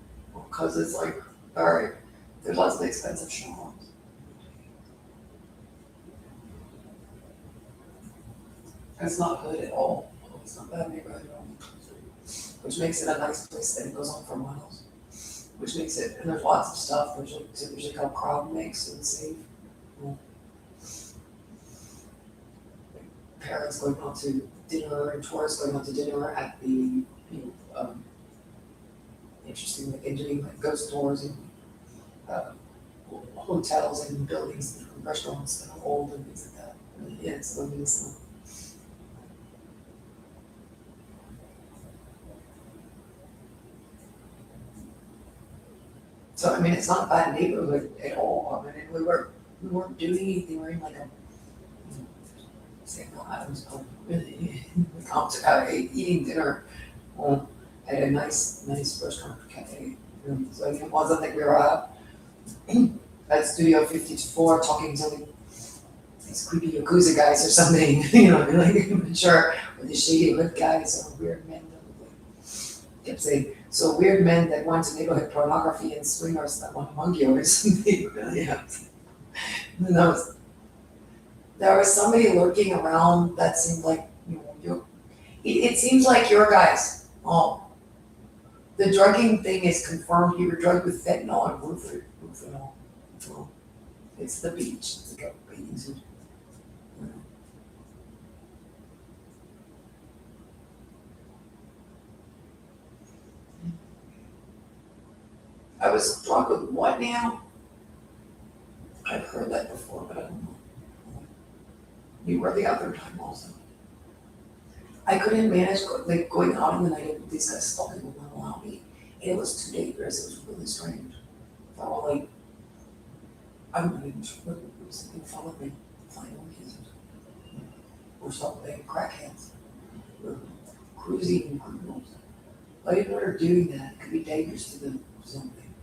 Speaker 21: Because it's like, alright, there's lots of expensive shops. It's not hood at all. It's not bad neighborhood at all. Which makes it a nice place that it goes on for miles. Which makes it, and there's lots of stuff. There's like a crowd mix and safe. Parents going out to dinner and tourists going out to dinner at the interesting, like they're doing like ghost tours and hotels and buildings and restaurants that are old and things like that. Yeah, it's lovely stuff. So I mean, it's not a bad neighborhood at all. I mean, we weren't doing anything. We were in like a Samuel Adams home, really. We come to eating dinner. at a nice restaurant cafe. So it wasn't like we were at Studio 54 talking to these creepy Yakuza guys or something, like, I'm not sure, or the shady hood guys or weird men that kept saying, so weird men that want to neighborhood pornography and swingers that want to monkey or something. Yeah. And there was somebody lurking around that seemed like, it seems like your guys, the drugging thing is confirmed. You were drugged with fentanyl and Rufinol. Well, it's the beach. It's like a bathing suit. I was drugged with what now? I've heard that before, but I don't know. You were the other time also. I couldn't manage going out in the night and these guys stalking would not allow me. And it was too dangerous. It was really strange. They were like, I'm not even sure what it was. They followed me, flying monkeys. Or something, crackheads. Or cruising criminals. I didn't know they're doing that. It could be dangerous to them or something.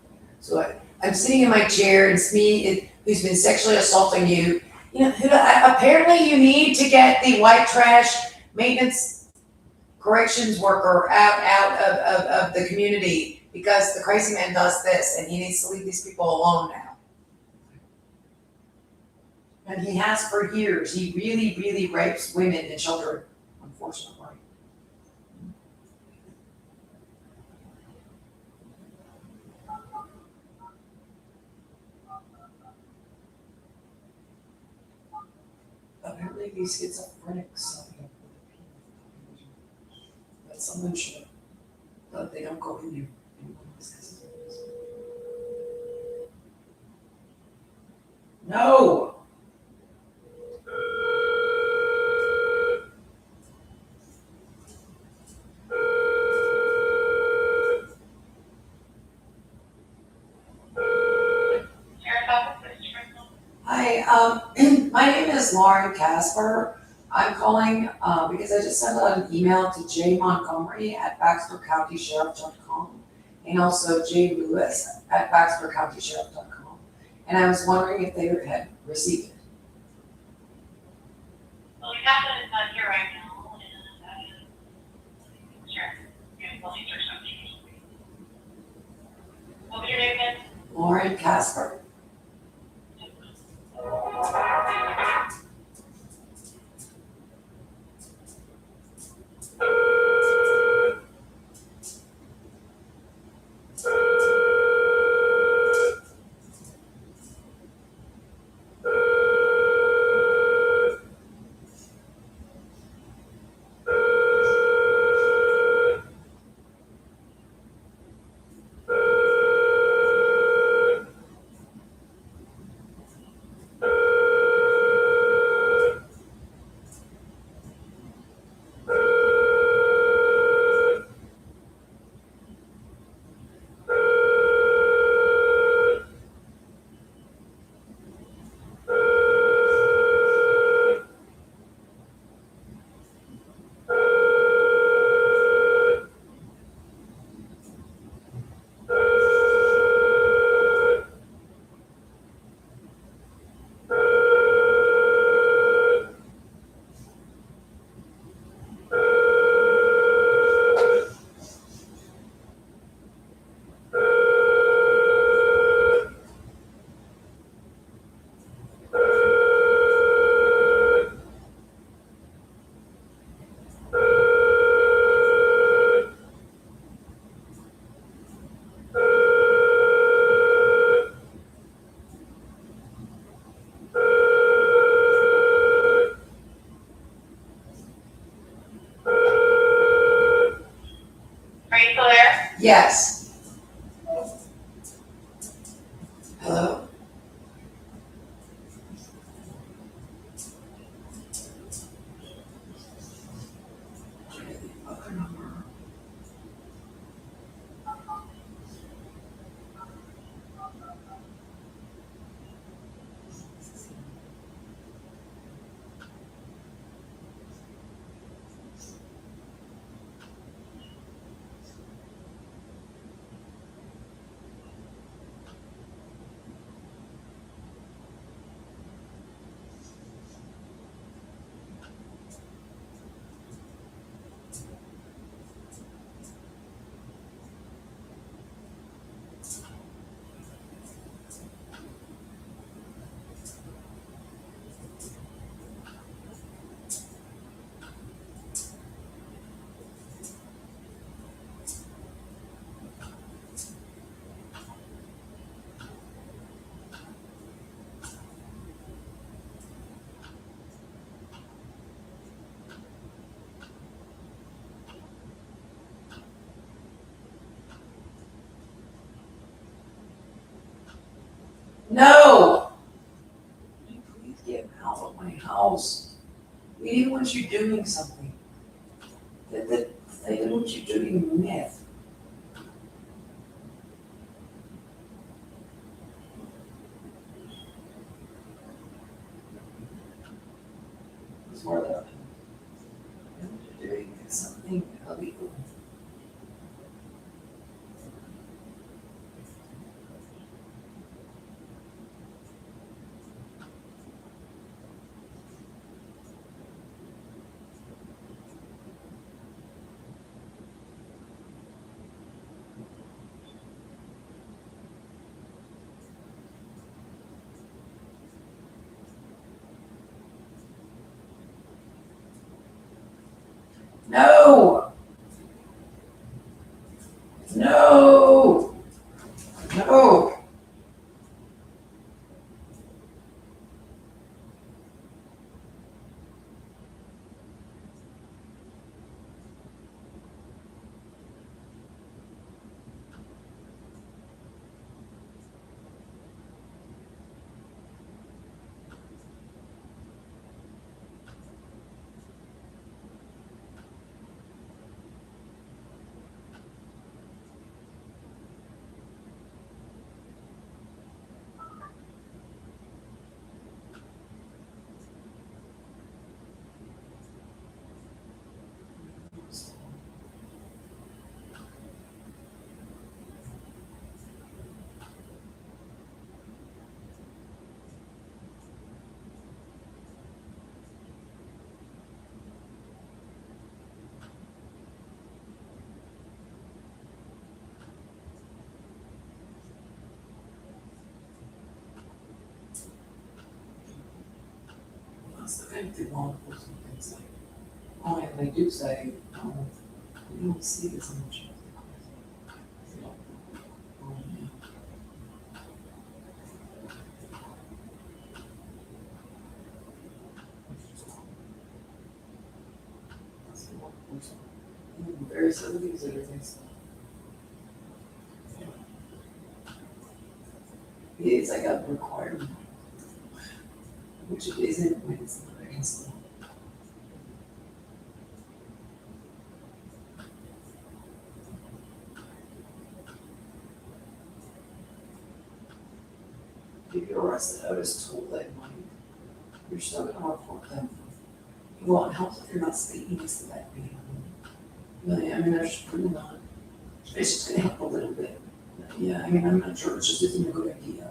Speaker 21: So I'm sitting in my chair and it's me who's been sexually assaulting you. Apparently you need to get the white trash maintenance corrections worker out of the community because the crazy man does this and he needs to leave these people alone now. And he has for years. He really, really rapes women and children, unfortunately. Apparently these schizophrenics that someone should, but they don't go in there. No. Hi, my name is Lauren Casper. I'm calling because I just sent out an email to Jay Montgomery at BaxterCountySheriff.com and also Jay Lewis at BaxterCountySheriff.com. And I was wondering if they had received it.
Speaker 20: Well, we got that it's not here right now, and sure, we'll answer something. What was your name again?
Speaker 21: Lauren Casper. Yes. Hello?
Speaker 16: No! Can you please get out of my house? We didn't want you doing something. They didn't want you doing meth. It's more than you're doing something illegal. No! No! No! That's the kind of thing law enforcement can say. Oh, and they do say, you don't see this much. Oh, yeah. That's the law enforcement. Very some of these other things. It's like a requirement, which it isn't when it's not against the law. If you're arrested out as told that money, you're still gonna report them. Well, it helps if you're not speaking next to that video. Really, I mean, there's really not. It's just gonna help a little bit. Yeah, I mean, I'm not sure, it just isn't a good idea.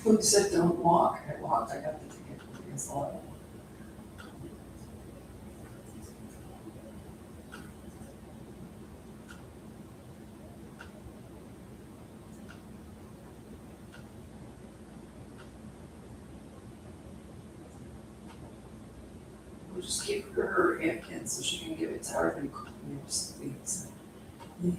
Speaker 16: Who said don't walk? I walked, I got the ticket against the law. We'll just keep her Atkins so she can give it to her and speaks. Yeah.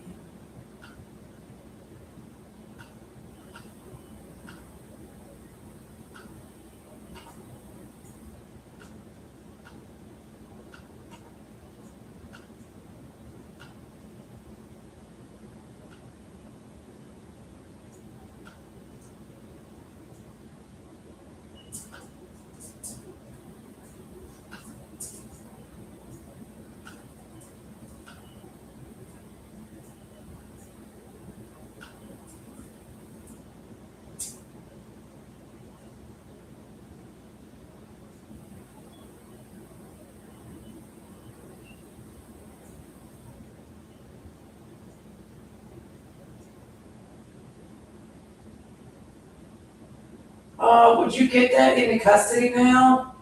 Speaker 16: Would you get that into custody now?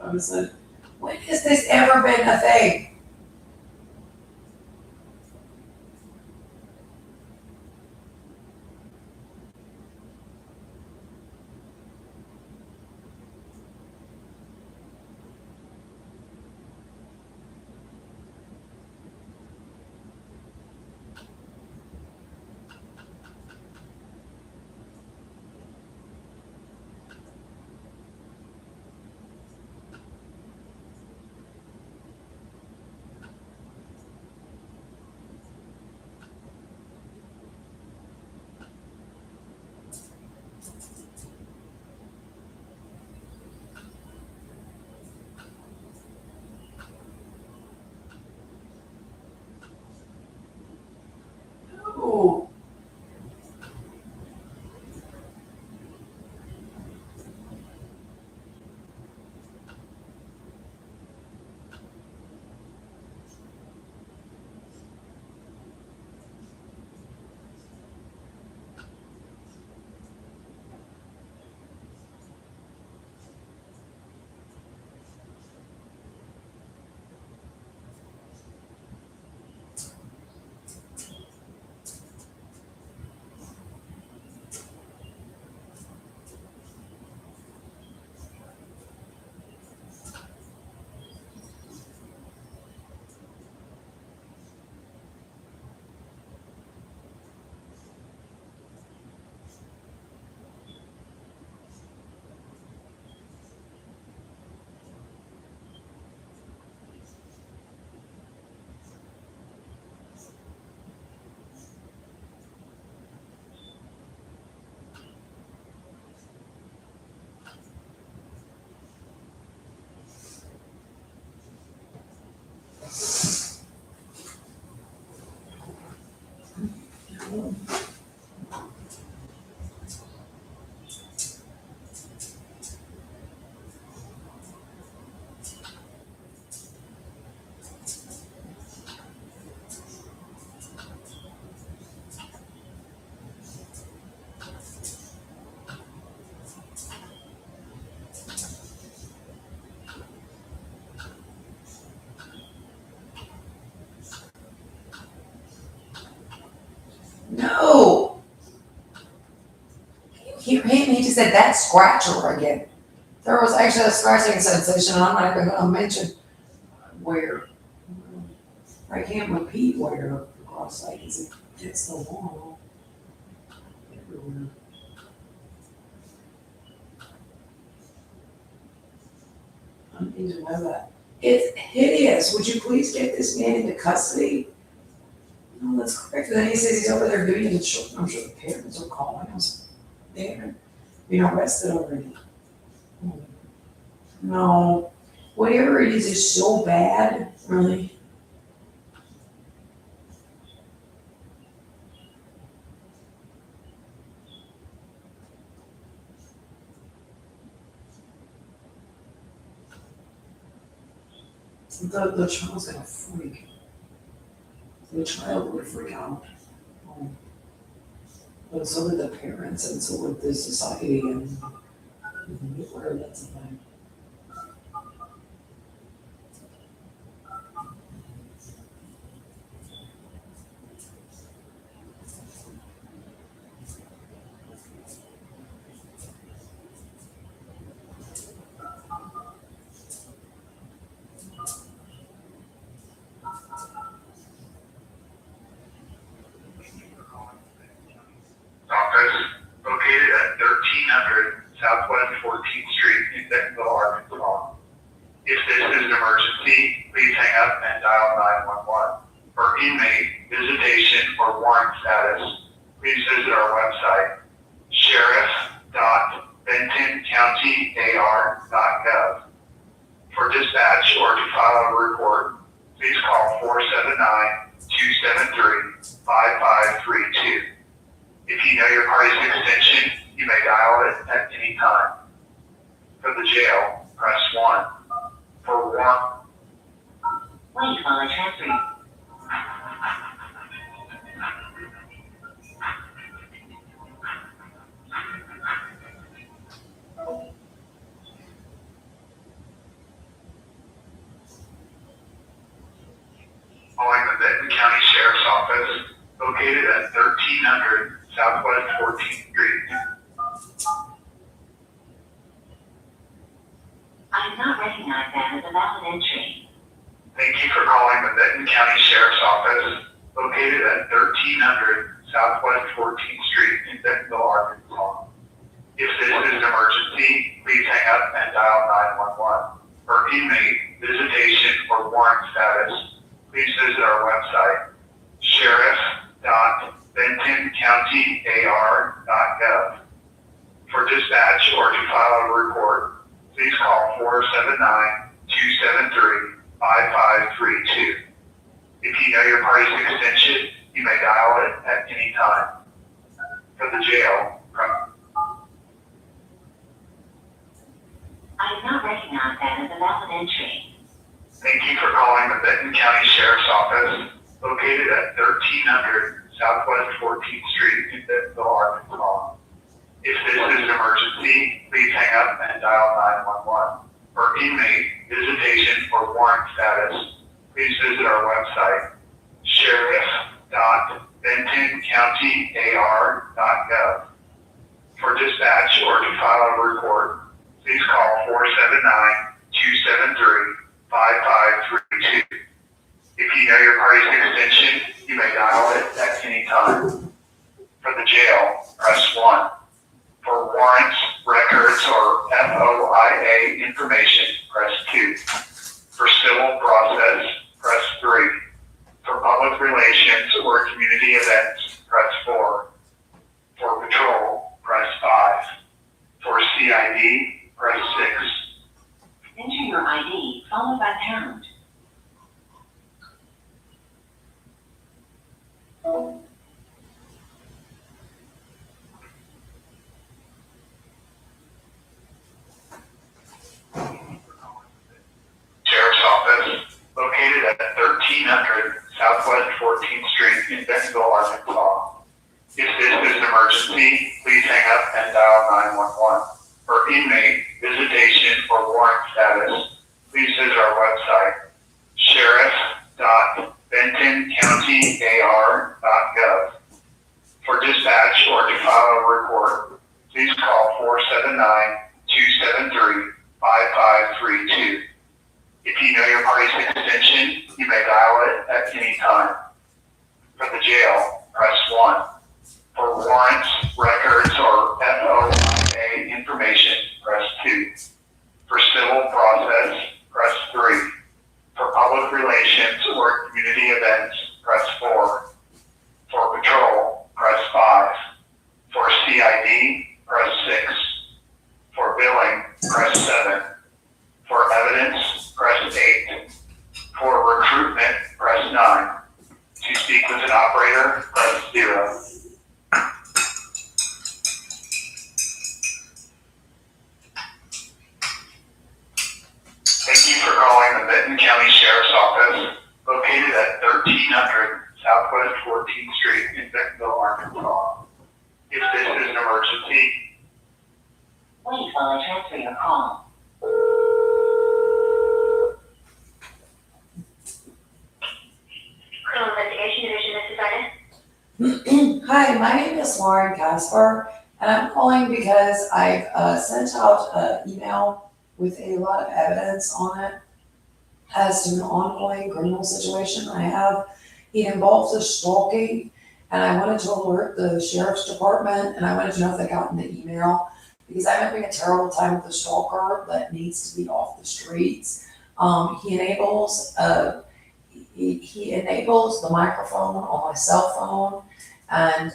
Speaker 16: I was like, when has this ever been a thing?
Speaker 5: No. Hear him, he just said that scratcher again. There was actually a scratching sensation, and I'm not even gonna mention where. I can't repeat where, for God's sake, because it gets so long. Everywhere. I need to know that. It's hideous. Would you please get this man into custody? No, that's correct. Then he says he's over there doing it. I'm sure the parents are calling us. They haven't been arrested already. No, whatever it is so bad, really. The child's gonna freak. The child would freak out. But so did the parents, and so would the society, and where that's a thing.
Speaker 20: Office located at 1300 Southwest 14th Street in Bentonville, Arkansas. If this is an emergency, please hang up and dial 911. For inmate visitation or warrant status, please visit our website, sheriff.bentoncountyar.gov. For dispatch or to file a report, please call 479-273-5532. If you know your party's extension, you may dial it at any time. For the jail, press 1. For warrant, wait while I transfer you. Calling the Benton County Sheriff's Office, located at 1300 Southwest 14th Street.
Speaker 3: I did not recognize that as a valid entry.
Speaker 20: Thank you for calling the Benton County Sheriff's Office, located at 1300 Southwest 14th Street in Bentonville, Arkansas. If this is an emergency, please hang up and dial 911. For inmate visitation or warrant status, please visit our website, sheriff.bentoncountyar.gov. For dispatch or to file a report, please call 479-273-5532. If you know your party's extension, you may dial it at any time. For the jail,
Speaker 3: I did not recognize that as a valid entry.
Speaker 20: thank you for calling the Benton County Sheriff's Office, located at 1300 Southwest 14th Street in Bentonville, Arkansas. If this is an emergency, please hang up and dial 911. For inmate visitation or warrant status, please visit our website, sheriff.bentoncountyar.gov. For dispatch or to file a report, please call 479-273-5532. If you know your party's extension, you may dial it at any time. For the jail, press 1. For warrants, records, or FOIA information, press 2. For civil process, press 3. For public relations or community events, press 4. For patrol, press 5. For CID, press 6.
Speaker 3: Enter your ID followed by pound.
Speaker 20: emergency, please hang up and dial 911. For inmate visitation or warrant status, please visit our website, sheriff.bentoncountyar.gov. For dispatch or to file a report, please call 479-273-5532. If you know your party's extension, you may dial it at any time. For the jail, press 1. For warrants, records, or FOIA information, press 2. For civil process, press 3. For public relations or community events, press 4. For patrol, press 5. For CID, press 6. For billing, press 7. For evidence, press 8. For recruitment, press 9. To speak with an operator, press 0. Thank you for calling the Benton County Sheriff's Office, located at 1300 Southwest 14th Street in Bentonville, Arkansas. If this is an emergency,
Speaker 3: Wait while I transfer your call.
Speaker 6: Criminal Investigation Division, this is Ida.
Speaker 5: Hi, my name is Lauren Casper, and I'm calling because I've sent out an email with a lot of evidence on it as to an ongoing criminal situation I have. It involves a stalking, and I wanted to alert the sheriff's department, and I wanted to know if they got in the email, because I'm having a terrible time with the stalker that needs to be off the streets. He enables the microphone on my cell phone and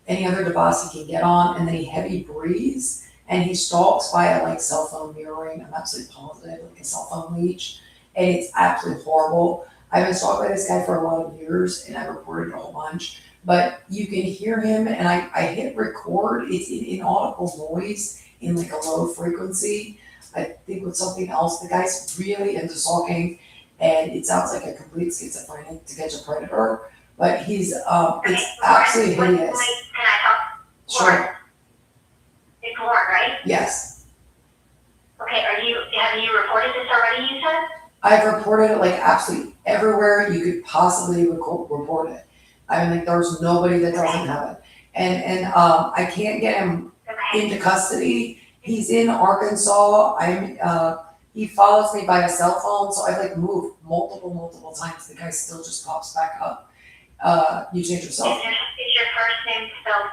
Speaker 5: any other device he can get on, and then he heavy breathes and he stalks via like cell phone mirroring. I'm absolutely positive, like a cell phone leech, and it's absolutely horrible. I've been stalked by this guy for a lot of years, and I've reported a whole bunch. But you can hear him, and I hit record. It's an inaudible noise in like a low frequency. I think with something else. The guy's really into stalking, and it sounds like a complete schizophrenic to catch a predator. But he's it's absolutely hideous.
Speaker 6: Can I talk?
Speaker 5: Sure.
Speaker 6: It's Lauren, right?
Speaker 5: Yes.
Speaker 6: Okay, have you reported this already, you said?
Speaker 5: I've reported it like absolutely everywhere you could possibly report it. I mean, like there's nobody that doesn't have it. And I can't get him into custody. He's in Arkansas. He follows me by a cell phone, so I've like moved multiple times. The guy still just pops back up. You change your cell phone.
Speaker 6: Is your first name spelled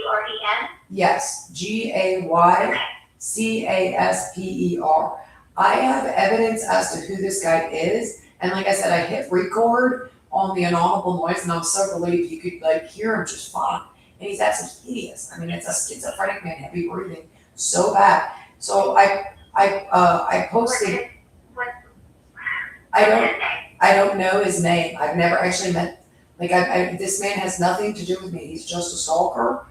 Speaker 6: Lauren?
Speaker 5: Yes, GAYCASPER. I have evidence as to who this guy is, and like I said, I hit record on the inaudible noise, and I'm so relieved you could like hear him just fine. And he's absolutely hideous. I mean, it's a schizophrenic man, heavy breathing, so bad. So I posted. I don't know his name. I've never actually met. Like this man has nothing to do with me. He's just a stalker.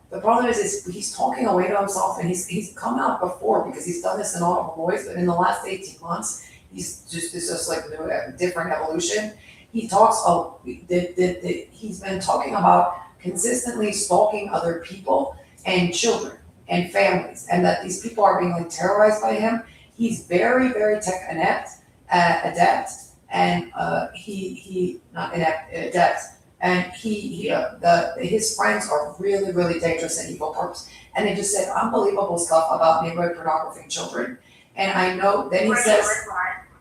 Speaker 5: The problem is he's talking away to himself, and he's come out before because he's done this inaudible noise. But in the last 18 months, it's just like a different evolution. He talks. He's been talking about consistently stalking other people and children and families, and that these people are being like terrorized by him. He's very tech adept, and his friends are really dangerous and evil perps. And they just said unbelievable stuff about neighborhood pornography and children. And I know, then he says,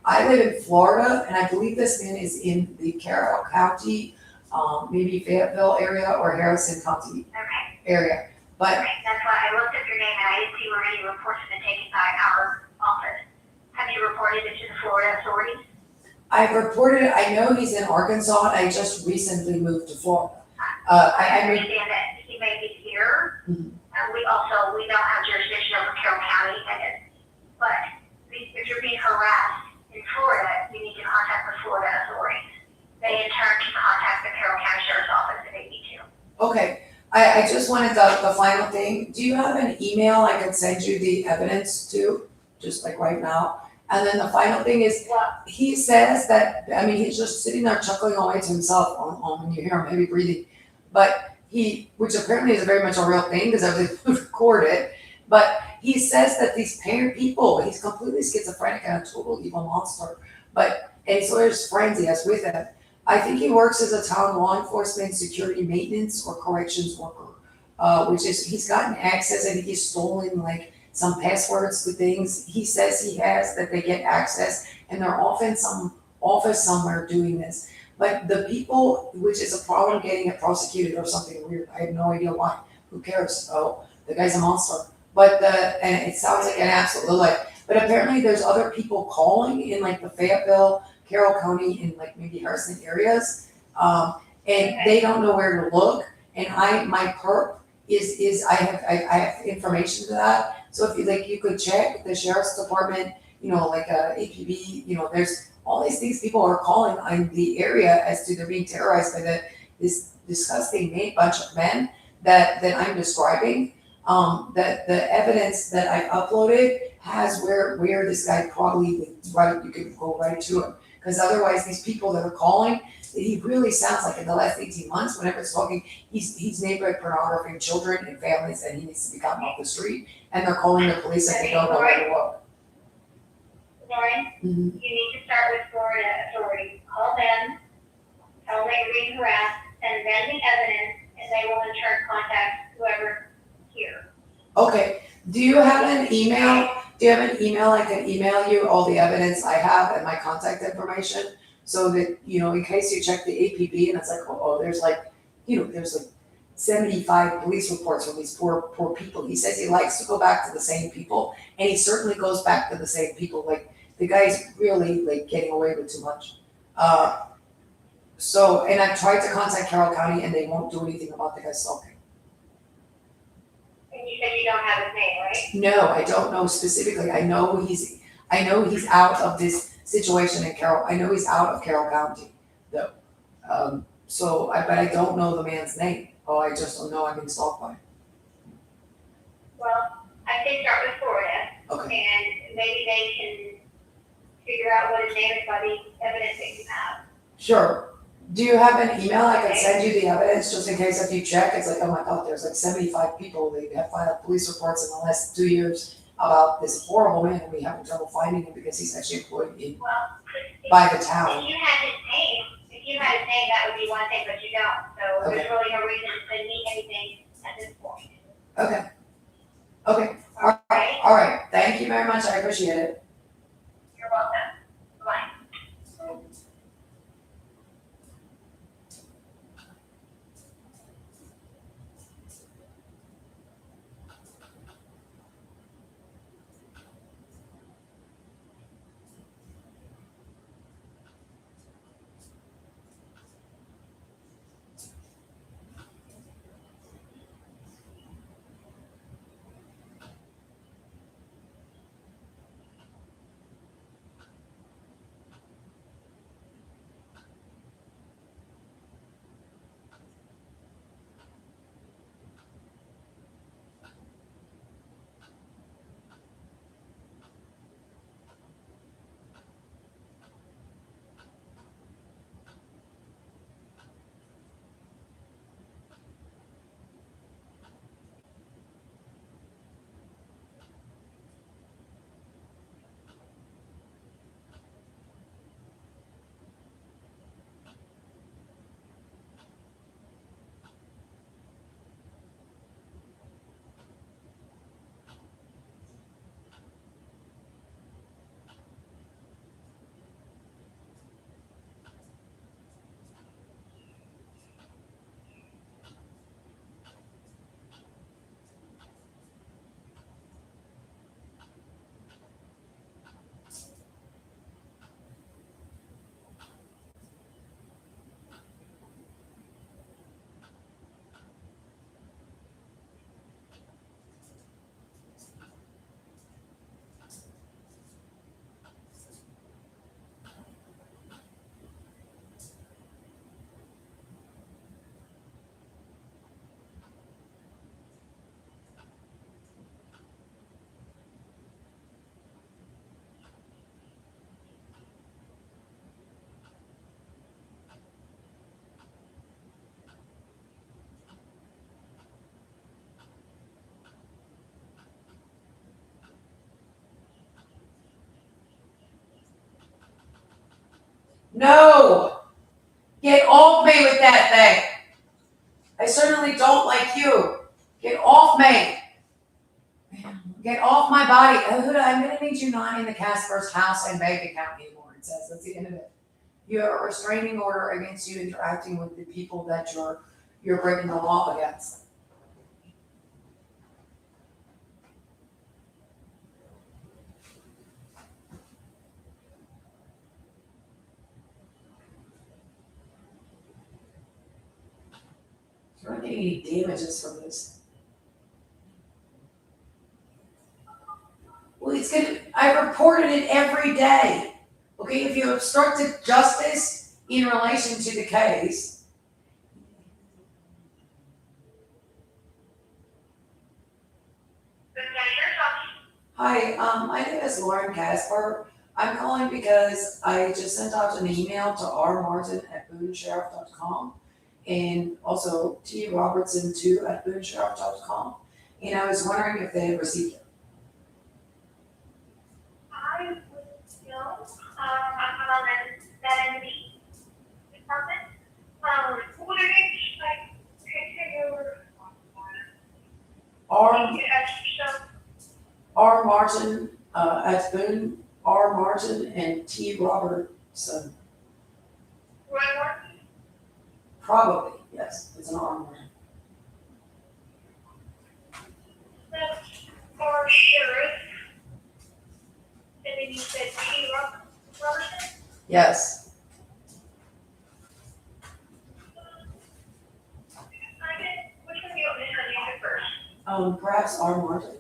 Speaker 5: I live in Florida, and I believe this man is in the Carroll County, maybe Fayetteville area or Harrison County area. But
Speaker 6: Okay, that's why I looked up your name and I didn't see where any reports have been taken by our office. Have you reported it to the Florida authorities?
Speaker 5: I've reported it. I know he's in Arkansas, and I just recently moved to Florida.
Speaker 6: I understand that he may be here.
Speaker 5: Mhm.
Speaker 6: We don't have jurisdiction over Carroll County, but if you're being harassed in Florida, you need to contact the Florida authorities. They in turn can contact the Carroll County Sheriff's Office if they need to.
Speaker 5: Okay, I just wanted the final thing. Do you have an email I could send you the evidence to, just like right now? And then the final thing is, he says that, I mean, he's just sitting there chuckling away to himself on when you hear him heavy breathing.
Speaker 21: but which apparently is very much a real thing because I was able to record it, but he says that these people, he's completely schizophrenic and a total evil monster, and so there's friends he has with him. I think he works as a town law enforcement, security maintenance, or corrections worker, which is, he's gotten access, I think he's stolen like some passwords to things. He says he has, that they get access, and they're often some office somewhere doing this. But the people, which is a problem getting it prosecuted or something weird, I have no idea why. Who cares? Oh, the guy's a monster. And it sounds like an absolute like, but apparently there's other people calling in like the Fayetteville, Carroll County, and like maybe Harrison areas, and they don't know where to look. And my perp is I have information to that. So if you could check the sheriff's department, like APB, there's all these things people are calling on the area as to they're being terrorized by this disgusting bunch of men that I'm describing. That the evidence that I uploaded has where this guy probably you could go right to him. Because otherwise these people that are calling, he really sounds like in the last 18 months, whenever it's talking, he's neighborhood pornography, children and families, and he needs to be gotten off the street, and they're calling the police and they don't know where to look.
Speaker 6: Lauren, you need to start with Florida authorities. Call them, tell them that you're being harassed, send them the evidence, and they will in turn contact whoever here.
Speaker 21: Okay, do you have an email? Do you have an email I can email you all the evidence I have and my contact information? So that, in case you check the APB and it's like, there's like 75 police reports from these poor people. He says he likes to go back to the same people, and he certainly goes back to the same people. Like, the guy's really like getting away with too much. And I've tried to contact Carroll County and they won't do anything about the guy stalking.
Speaker 6: And you said you don't have his name, right?
Speaker 21: No, I don't know specifically. I know he's out of this situation in Carroll. I know he's out of Carroll County, though. But I don't know the man's name. Oh, I just don't know. I've been stalked by him.
Speaker 6: Well, I say start with Florida.
Speaker 21: Okay.
Speaker 6: And maybe they can figure out what his name is by the evidence that you have.
Speaker 21: Sure. Do you have an email I can send you the evidence just in case if you check, it's like, oh my God, there's like 75 people, they have filed police reports in the last 2 years about this horrible man, and we having trouble finding him because he's actually employed by the town.
Speaker 6: If you had his name, that would be one thing, but you don't. So there's really no reason to need anything at this point.
Speaker 21: Okay. All right. Thank you very much. I appreciate it.
Speaker 6: You're welcome. Bye.
Speaker 16: No! Get off me with that thing! I certainly don't like you. Get off me! Get off my body. Huda, I'm gonna need you not in the Casper's house and bank account anymore, it says. That's the end of it. You have a restraining order against you interacting with the people that you're breaking the law against. You're not getting any damages from this. Well, I reported it every day. Okay, if you obstructed justice in relation to the case. Hi, my name is Lauren Casper. I'm calling because I just sent out an email to rmartin@boonesheriff.com and also trobertson2@boonesheriff.com. And I was wondering if they had received it.
Speaker 6: I would know, I'm on that end of the department. What are you, like, continue?
Speaker 16: R Martin at Boone, R Martin and T Robertson.
Speaker 6: Roy Martin?
Speaker 16: Probably, yes, it's an R Martin.
Speaker 6: That's our sheriff. And then you said T Robertson?
Speaker 16: Yes.
Speaker 6: Which one do you want me to turn you first?
Speaker 16: Perhaps R Martin.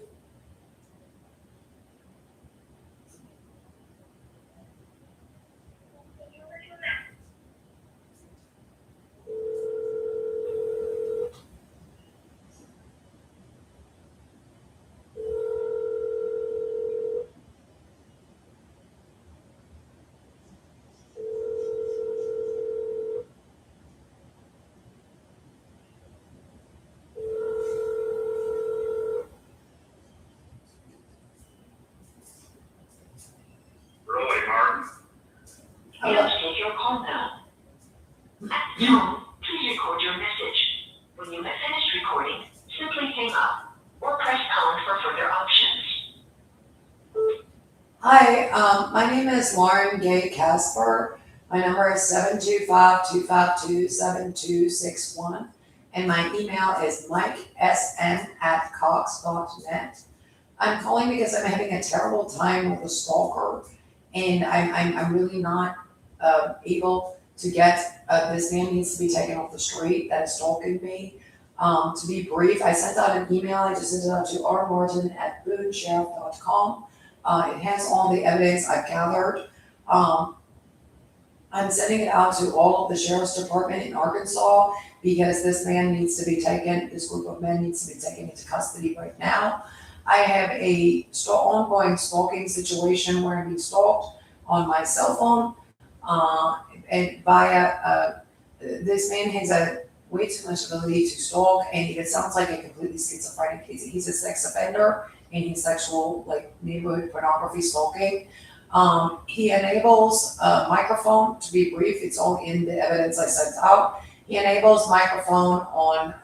Speaker 20: Roy Martin.
Speaker 3: Yes, take your call now. At the tone, please record your message. When you have finished recording, simply hang up or press pound for further options.
Speaker 16: Hi, my name is Lauren Gay Casper. My number is 725-252-7261. And my email is mikesm@cox.net. I'm calling because I'm having a terrible time with a stalker. And I'm really not able to get, this man needs to be taken off the street that is stalking me. To be brief, I sent out an email. I just sent it out to rmartin@boonesheriff.com. It has all the evidence I've gathered. I'm sending it out to all of the sheriff's department in Arkansas because this man needs to be taken, this group of men needs to be taken into custody right now. I have a ongoing stalking situation where I'm being stalked on my cell phone, and via, this man has way too much ability to stalk, and it sounds like a completely schizophrenic case. He's a sex offender and he's sexual, like neighborhood pornography stalking. He enables a microphone, to be brief, it's all in the evidence I sent out. He enables microphone on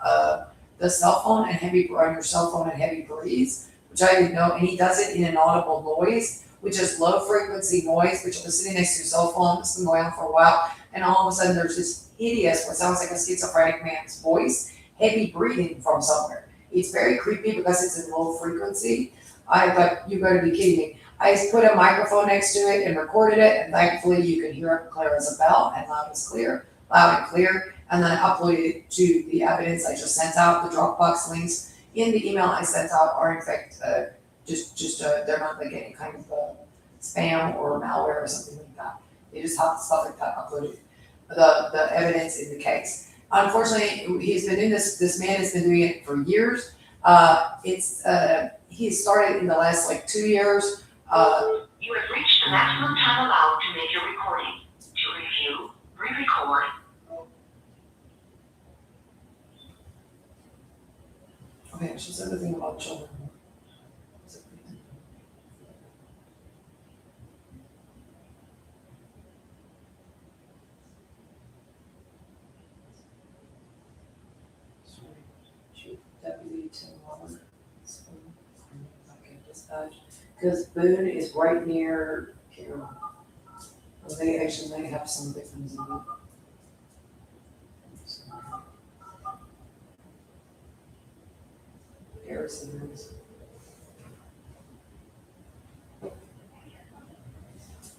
Speaker 16: the cell phone and on your cell phone and heavy breeze, which I didn't know, and he does it in an audible noise, which is low frequency noise, which I was sitting next to a cell phone, it's been going on for a while, and all of a sudden there's this hideous, what sounds like a schizophrenic man's voice, heavy breathing from somewhere. It's very creepy because it's in low frequency. But you gotta be kidding me. I put a microphone next to it and recorded it, and thankfully you can hear it clear as a bell and loud and clear. And then I uploaded it to the evidence I just sent out. The Dropbox links in the email I sent out are in fact they're not like any kind of spam or malware or something like that. They just have stuff like that uploaded. The evidence in the case. Unfortunately, he's been doing this. This man has been doing it for years. He started in the last 2 years.
Speaker 3: You have reached the maximum time allowed to make your recording. To review, re-record.
Speaker 16: Okay, I should say the thing about children.
Speaker 5: Tim Robert. Okay, dispatch, because Boone is right near Carroll. Well, they actually may have some victims in it. Harrison is.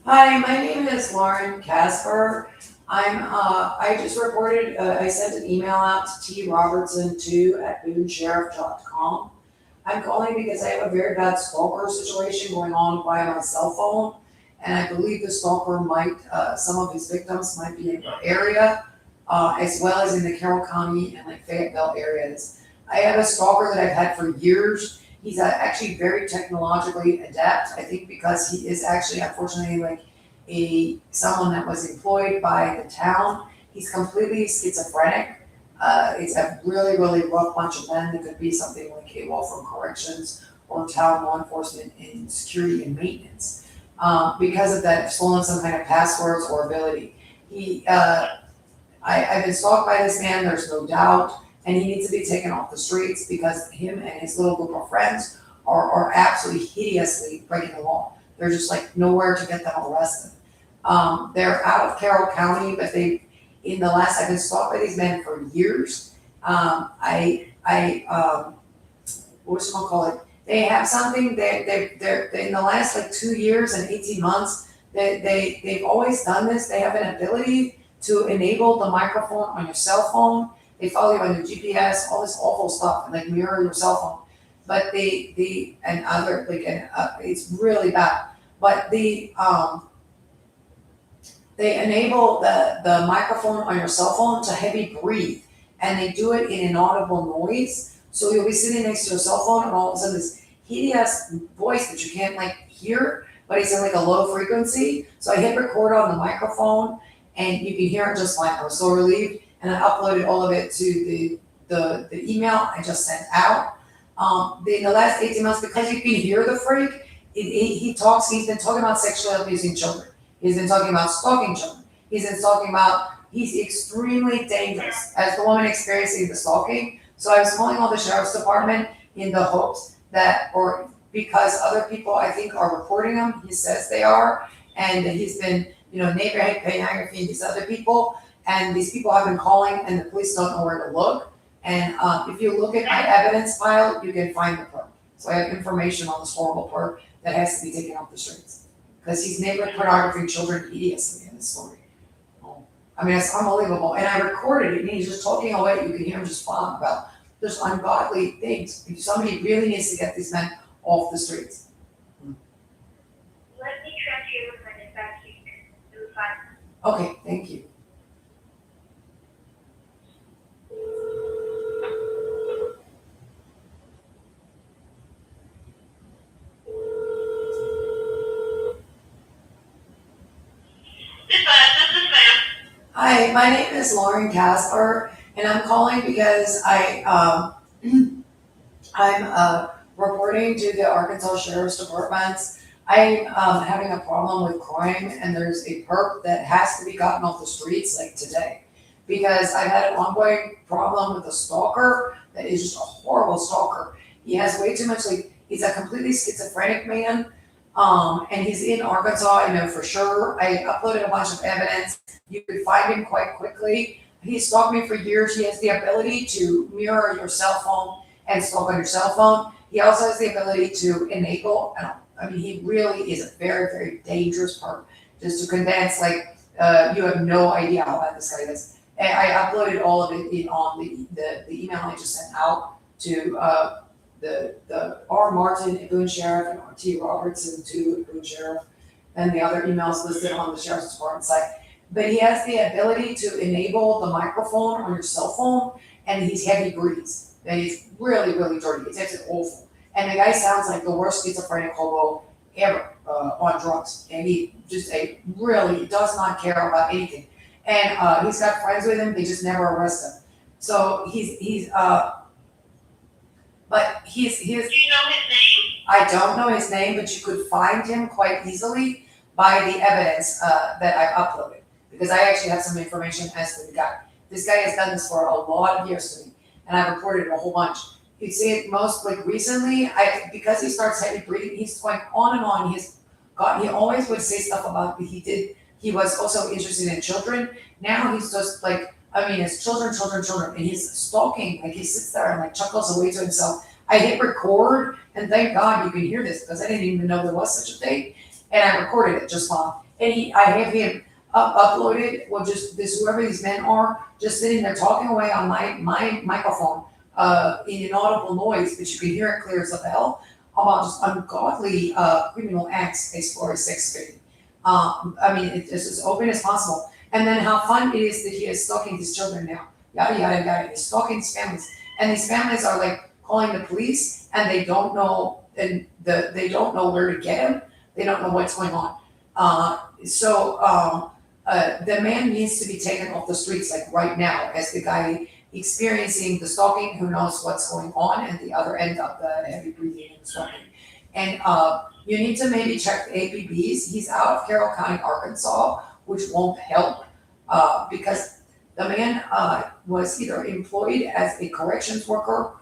Speaker 5: Hi, my name is Lauren Casper. I just reported, I sent an email out to trobertson2@boonesheriff.com. I'm calling because I have a very bad stalker situation going on via my cell phone. And I believe the stalker might, some of his victims might be in the area, as well as in the Carroll County and like Fayetteville areas. I have a stalker that I've had for years. He's actually very technologically adept, I think because he is actually unfortunately like someone that was employed by the town. He's completely schizophrenic. It's a really, really rough bunch of men. It could be something like AWOL from corrections or town law enforcement in security and maintenance. Because of that, stolen some kind of passwords or ability. I've been stalked by this man, there's no doubt, and he needs to be taken off the streets because him and his little group of friends are absolutely hideously breaking the law. They're just like nowhere to get them arrested. They're out of Carroll County, but I've been stalked by these men for years. They have something, they're in the last like 2 years and 18 months, they've always done this. They have an ability to enable the microphone on your cell phone. They follow you on your GPS, all this awful stuff, and like mirror your cell phone. But it's really bad. But they enable the microphone on your cell phone to heavy breathe, and they do it in inaudible noise. So you'll be sitting next to your cell phone, and all of a sudden this hideous voice that you can't like hear, but it's in like a low frequency. So I hit record on the microphone, and you can hear it just fine. I was so relieved, and I uploaded all of it to the email I just sent out. In the last 18 months, because you can hear the freak, he's been talking about sexually abusing children. He's been talking about stalking children. He's extremely dangerous as the woman experiencing the stalking. So I was calling all the sheriff's department in the hopes that, or because other people I think are reporting him, he says they are, and he's been, neighborhood pornography and these other people, and these people have been calling and the police don't know where to look. And if you look at my evidence file, you can find the perp. So I have information on this horrible perp that has to be taken off the streets. Because he's neighborhood pornography children hideously in this story. I mean, it's unbelievable. And I recorded it, and he's just talking away. You can hear him just fawning about just ungodly things. Somebody really needs to get these men off the streets.
Speaker 6: Let me transfer you with my dispatch team. It was fine.
Speaker 5: Okay, thank you. Hi, my name is Lauren Casper, and I'm calling because I'm reporting to the Arkansas Sheriff's Department. I'm having a problem with crime, and there's a perp that has to be gotten off the streets like today, because I've had an ongoing problem with a stalker that is just a horrible stalker. He has way too much, he's a completely schizophrenic man. And he's in Arkansas, I know for sure. I uploaded a bunch of evidence. You could find him quite quickly. He stalked me for years. He has the ability to mirror your cell phone and stalk on your cell phone. He also has the ability to enable, he really is a very, very dangerous part. Just to condense, you have no idea how bad this guy is. And I uploaded all of it on the email I just sent out to the R. Martin at Boone Sheriff and R.T. Robertson too at Boone Sheriff, and the other emails listed on the Sheriff's Department site. But he has the ability to enable the microphone on your cell phone, and he's heavy breathes. And he's really, really dirty. It's actually awful. And the guy sounds like the worst schizophrenic hobo ever on drugs. And he just really does not care about anything. And he's got friends with him, they just never arrest him. So he's Do you know his name? I don't know his name, but you could find him quite easily by the evidence that I've uploaded. Because I actually have some information as to the guy. This guy has done this for a lot of years to me, and I've reported a whole bunch.
Speaker 21: you see it most like recently, because he starts heavy breathing, he's going on and on. He always would say stuff about he was also interested in children. Now he's just like, I mean, it's children, and he's stalking, like he sits there and like chuckles away to himself. I hit record, and thank God you can hear this because I didn't even know there was such a thing, and I recorded it just fine. And I have him uploaded, well, just this whoever these men are, just sitting there talking away on my microphone, in inaudible noise, but you can hear it clear as a bell, about just ungodly criminal acts as far as sex trafficking. I mean, it's as open as possible. And then how fun it is that he is stalking these children now. Yada, yada, yada. He's stalking these families. And these families are like calling the police and they don't know, they don't know where to get him. They don't know what's going on. The man needs to be taken off the streets like right now as the guy experiencing the stalking who knows what's going on and the other end of the heavy breathing and stalking. And you need to maybe check the APBs. He's out of Carroll County, Arkansas, which won't help because the man was either employed as a corrections worker,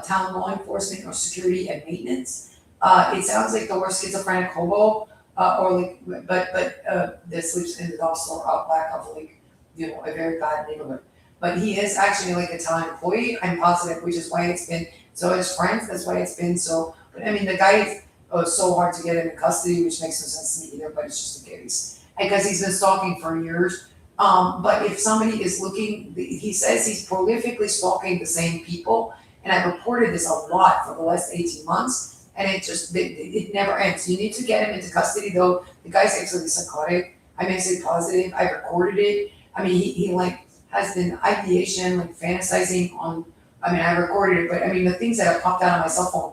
Speaker 21: town law enforcement, or security and maintenance. It sounds like the worst schizophrenic hobo, that sleeps in the dog store out back of like, a very bad neighborhood. But he is actually like a town employee, I'm positive, which is why it's been so his friends, that's why it's been so. But I mean, the guy is so hard to get into custody, which makes no sense to me either, but it's just a case. Because he's been stalking for years. But if somebody is looking, he says he's prolifically stalking the same people. And I've reported this a lot for the last 18 months. And it never ends. You need to get him into custody though. The guy's actually psychotic. I'm actually positive. I recorded it. I mean, he like has been ideation, like fantasizing on, I mean, I recorded it, but I mean, the things that have popped out on my cell phone,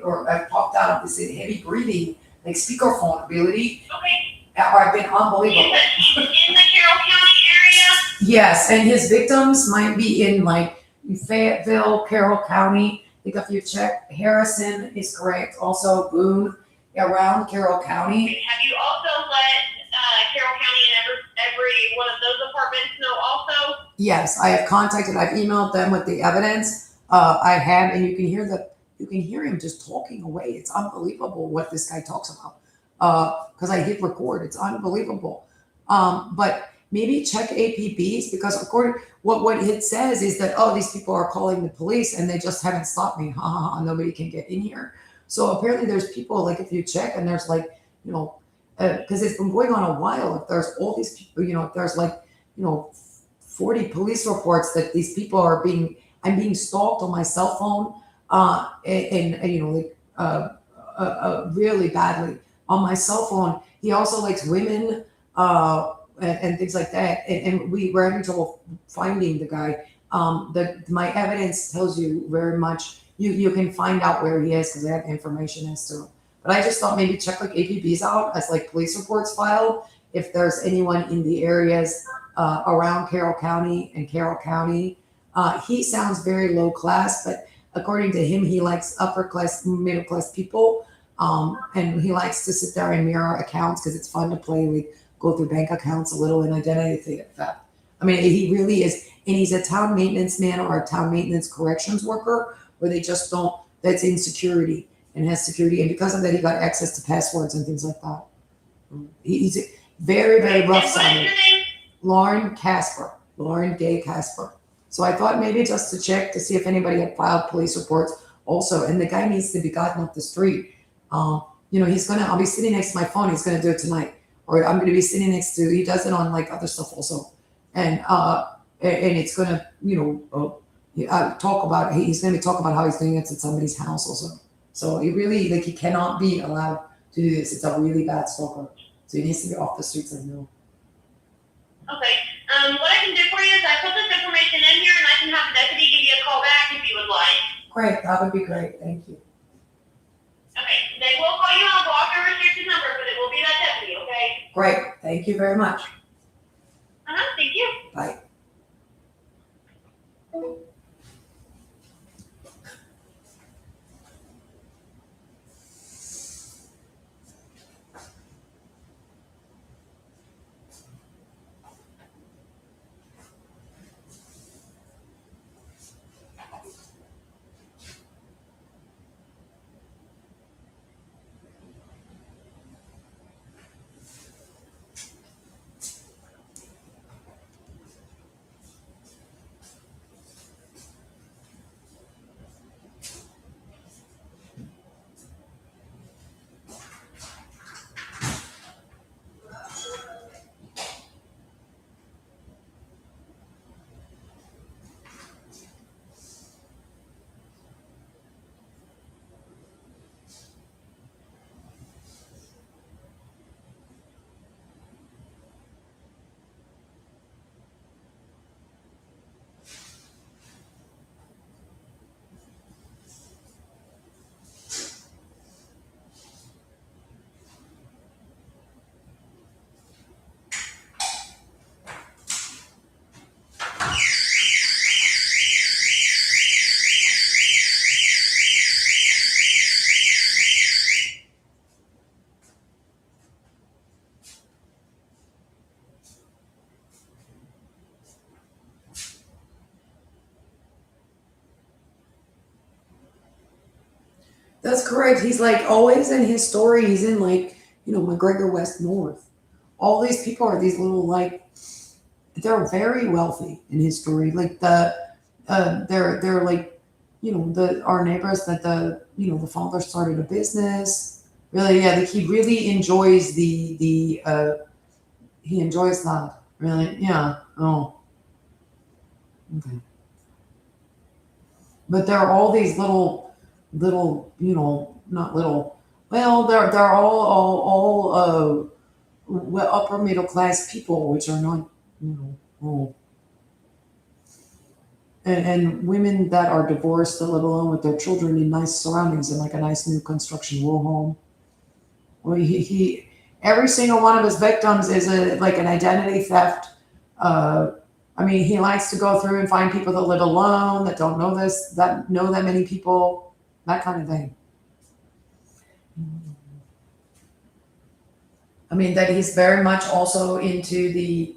Speaker 21: or have popped out of this heavy breathing, like speakerphone ability, have been unbelievable.
Speaker 6: In the Carroll County area?
Speaker 21: Yes, and his victims might be in like Fayetteville, Carroll County. I think if you check, Harrison is correct. Also Boone, around Carroll County.
Speaker 6: Have you also let Carroll County and every one of those apartments know also?
Speaker 21: Yes, I have contacted. I've emailed them with the evidence. I have, and you can hear him just talking away. It's unbelievable what this guy talks about. Because I hit record, it's unbelievable. But maybe check APBs because according what it says is that these people are calling the police and they just haven't stopped me. Nobody can get in here. So apparently there's people like if you check and there's like because it's been going on a while. If there's all these people, if there's like 40 police reports that these people I'm being stalked on my cell phone, really badly on my cell phone. He also likes women and things like that. And we were having trouble finding the guy. My evidence tells you very much. You can find out where he is because I have information as to. But I just thought maybe check like APBs out as like police reports filed if there's anyone in the areas around Carroll County and Carroll County. He sounds very low class, but according to him, he likes upper class, middle class people. And he likes to sit there and mirror accounts because it's fun to play, like go through bank accounts a little and identity theft. I mean, he really is, and he's a town maintenance man or a town maintenance corrections worker where they just don't, that's in security and has security. And because of that, he got access to passwords and things like that. He's very, very rough sounding. Lauren Gay Casper. So I thought maybe just to check to see if anybody had filed police reports also. And the guy needs to be gotten off the street. I'll be sitting next to my phone. He's going to do it tonight. Or I'm going to be sitting next to, he does it on like other stuff also. And it's going to, talk about, he's going to talk about how he's doing it at somebody's house also. So he really, he cannot be allowed to do this. It's a really bad stalker. So he needs to be off the streets, I know.
Speaker 6: Okay. What I can do for you is I put this information in here and I can have the deputy give you a call back if you would like.
Speaker 21: Great. That would be great. Thank you.
Speaker 6: Okay. They will call you on a block or restricted number, but it will be that deputy, okay?
Speaker 21: Great. Thank you very much.
Speaker 6: Thank you.
Speaker 21: Bye. That's correct. He's like always in his story. He's in like, McGregor West North. All these people are these little like, they're very wealthy in his story. Like they're like, our neighbors that the father started a business. Really, yeah, like he really enjoys he enjoys that. Really, yeah. Oh, okay. But there are all these little, not little. Well, they're all upper middle class people, which are not, oh. And women that are divorced to live alone with their children in nice surroundings in like a nice new construction row home. Well, he every single one of his victims is like an identity theft. He likes to go through and find people that live alone, that don't know that know that many people, that kind of thing. That he's very much also into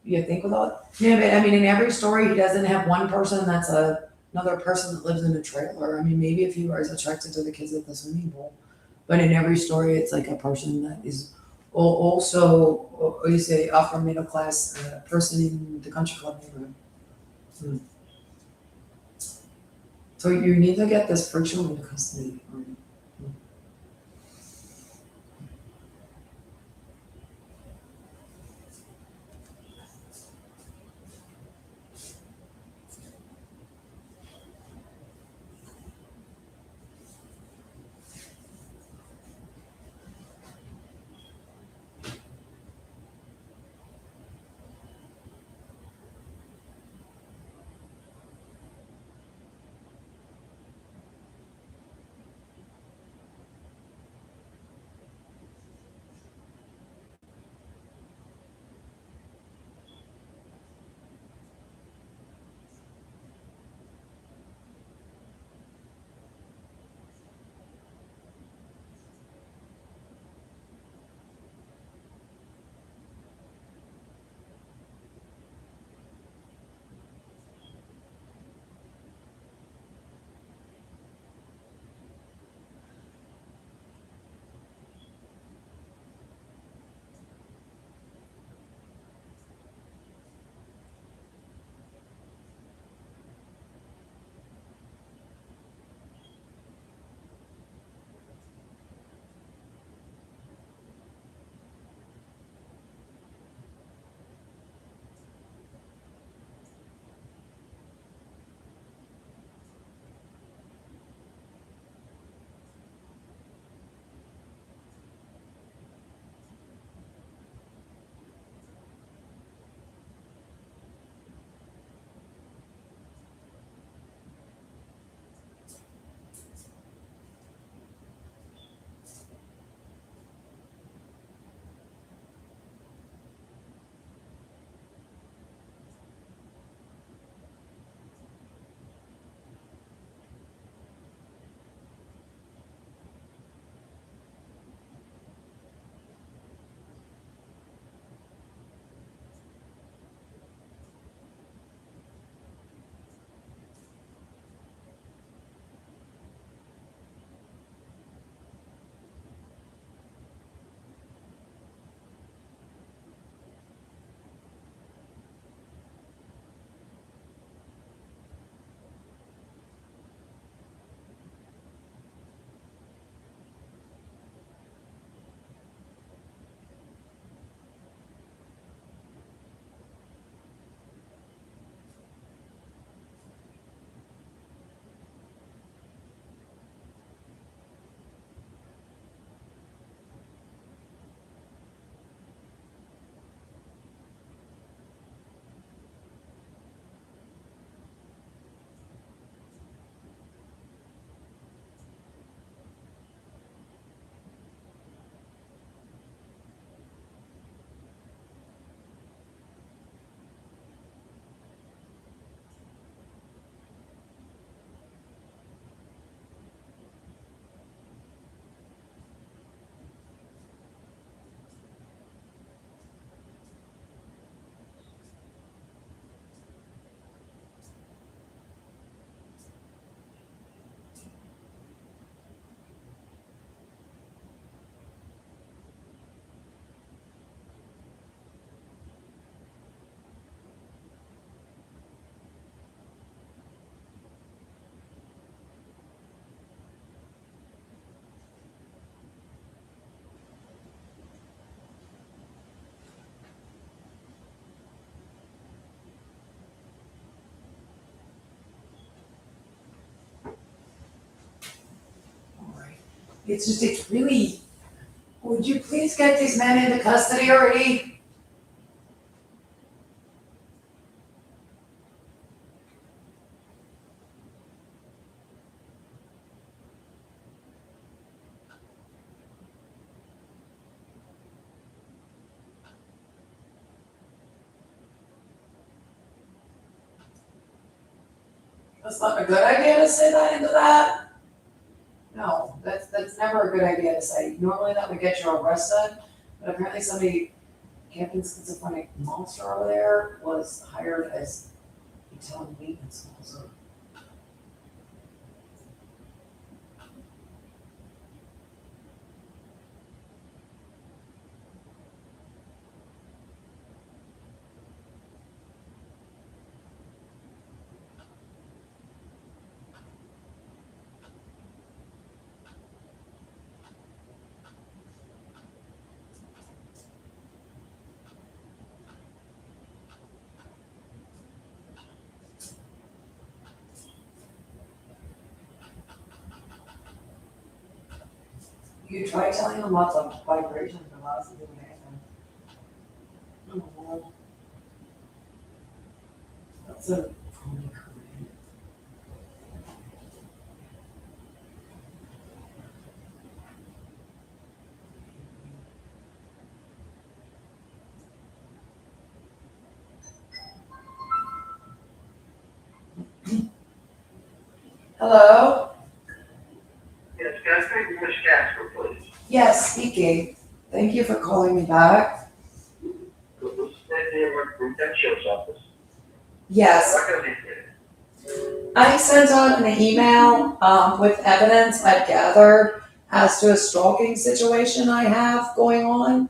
Speaker 21: but in every story, he doesn't have one person that's another person that lives in a trailer. Maybe if he was attracted to the kids at the swimming pool, but in every story, it's like a person that is also, you say, upper middle class person in the country club neighborhood. So you need to get this friction into custody. it's really, would you please get these men into custody already? That's not a good idea to say that into that. No, that's never a good idea to say. Normally that would get you arrested, but apparently somebody, Captain Schizophrenic Monster over there, was hired as utility maintenance officer. You try telling them what the vibration of the last thing that happened. Oh, that's a phony Korean. Hello?
Speaker 20: Yes, can I speak to Ms. Casper, please?
Speaker 21: Yes, speaking. Thank you for calling me back.
Speaker 20: This is the sheriff's office.
Speaker 21: Yes.
Speaker 20: What can I do for you?
Speaker 21: I sent out an email with evidence I've gathered as to a stalking situation I have going on.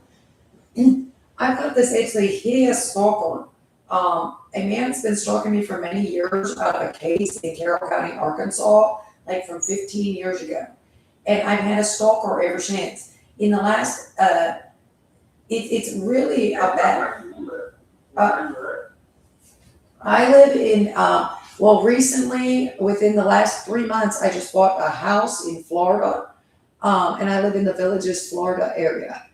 Speaker 21: I've got this absolutely hideous stalker. A man's been stalking me for many years out of a case in Carroll County, Arkansas, like from 15 years ago. And I've had a stalker ever since. In the last, it's really a bad. I live in, recently, within the last 3 months, I just bought a house in Florida. And I live in the Villages, Florida area.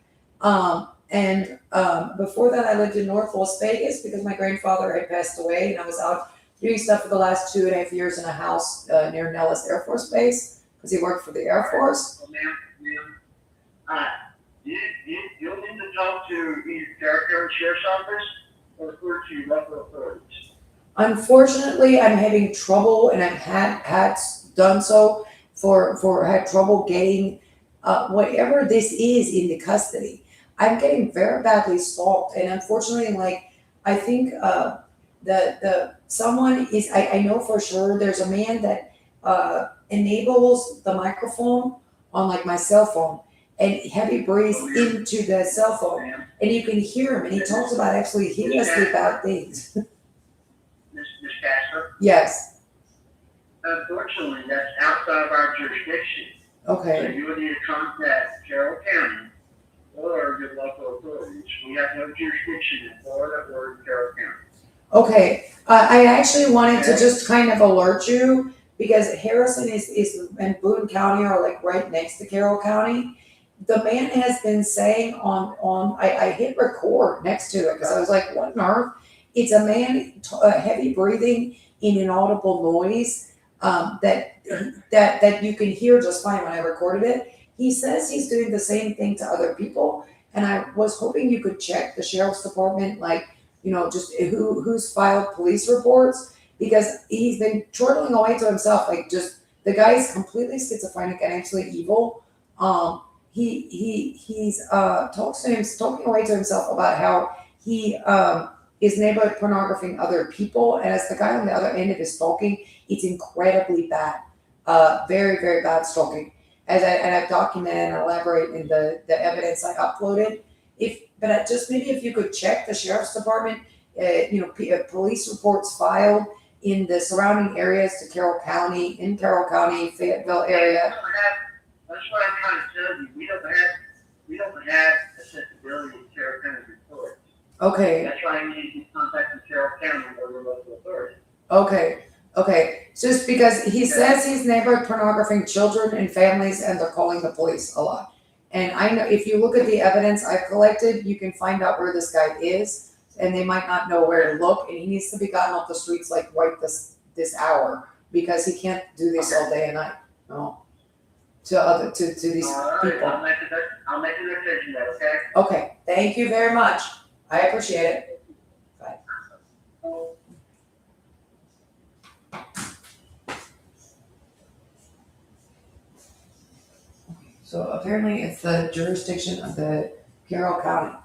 Speaker 21: Before that, I lived in North Las Vegas because my grandfather had passed away, and I was out doing stuff for the last 2.5 years in a house near Nellis Air Force Base because he worked for the Air Force.
Speaker 20: Well, ma'am, you'll need to talk to either Carroll County Sheriff's Office or refer to local authorities.
Speaker 21: Unfortunately, I'm having trouble, and I've had done so had trouble getting whatever this is into custody. I'm getting very badly stalked, and unfortunately, I think someone is. I know for sure there's a man that enables the microphone on my cell phone and heavy breathes into the cell phone, and you can hear him, and he talks about absolutely hideously bad things.
Speaker 20: Ms. Casper?
Speaker 21: Yes.
Speaker 20: Unfortunately, that's outside of our jurisdiction.
Speaker 21: Okay.
Speaker 20: So you would need to contact Carroll County or your local authorities. We have no jurisdiction in Florida or in Carroll County.
Speaker 21: Okay, I actually wanted to just kind of alert you because Harrison is and Boone County are right next to Carroll County. The man has been saying I hit record next to it because I was like, what on earth? It's a man heavy breathing in inaudible noise that you can hear just fine when I recorded it. He says he's doing the same thing to other people, and I was hoping you could check the sheriff's department, just who's filed police reports, because he's been chortling away to himself, the guy is completely schizophrenic and actually evil. He's talking away to himself about how he is neighborhood pornographing other people, and as the guy on the other end of his stalking, it's incredibly bad, very, very bad stalking. I've documented and elaborate in the evidence I uploaded. Maybe if you could check the sheriff's department, police reports filed in the surrounding areas to Carroll County, Fayetteville area.
Speaker 20: That's what I'm trying to tell you. We don't have accessibility to Carroll County reports.
Speaker 21: Okay.
Speaker 20: That's why I need to contact the Carroll County or the local authority.
Speaker 21: Okay. Okay, just because he says he's neighborhood pornographing children and families and they're calling the police a lot. And I know, if you look at the evidence I've collected, you can find out where this guy is and they might not know where to look and he needs to be gotten off the streets like right this hour because he can't do this all day and night. No. To these people.
Speaker 20: I'll make a decision then, okay?
Speaker 21: Okay, thank you very much. I appreciate it. Bye. So apparently it's the jurisdiction of the Carroll County.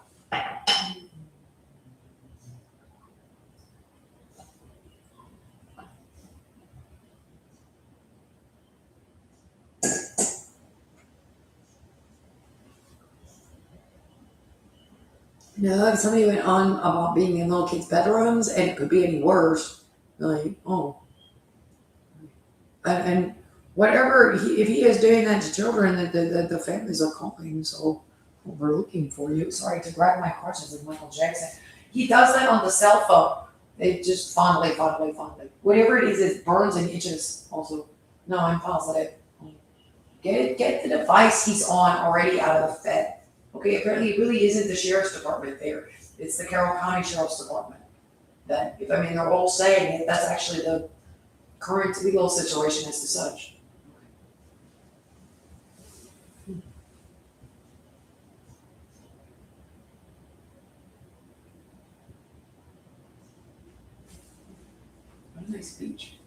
Speaker 21: No, if somebody went on about being in little kids' bedrooms and it could be any worse, like, oh. And whatever, if he is doing that to children, the families are calling, so we're looking for you. Sorry to grab my crutches like Michael Jackson. He does that on the cell phone. They just fondly. Whatever it is, it burns and itches also. No, I'm positive. Get the device he's on already out of the Fed. Okay, apparently it really isn't the sheriff's department there. It's the Carroll County Sheriff's Department. They're all saying it. That's actually the current legal situation as to such. What a nice beach.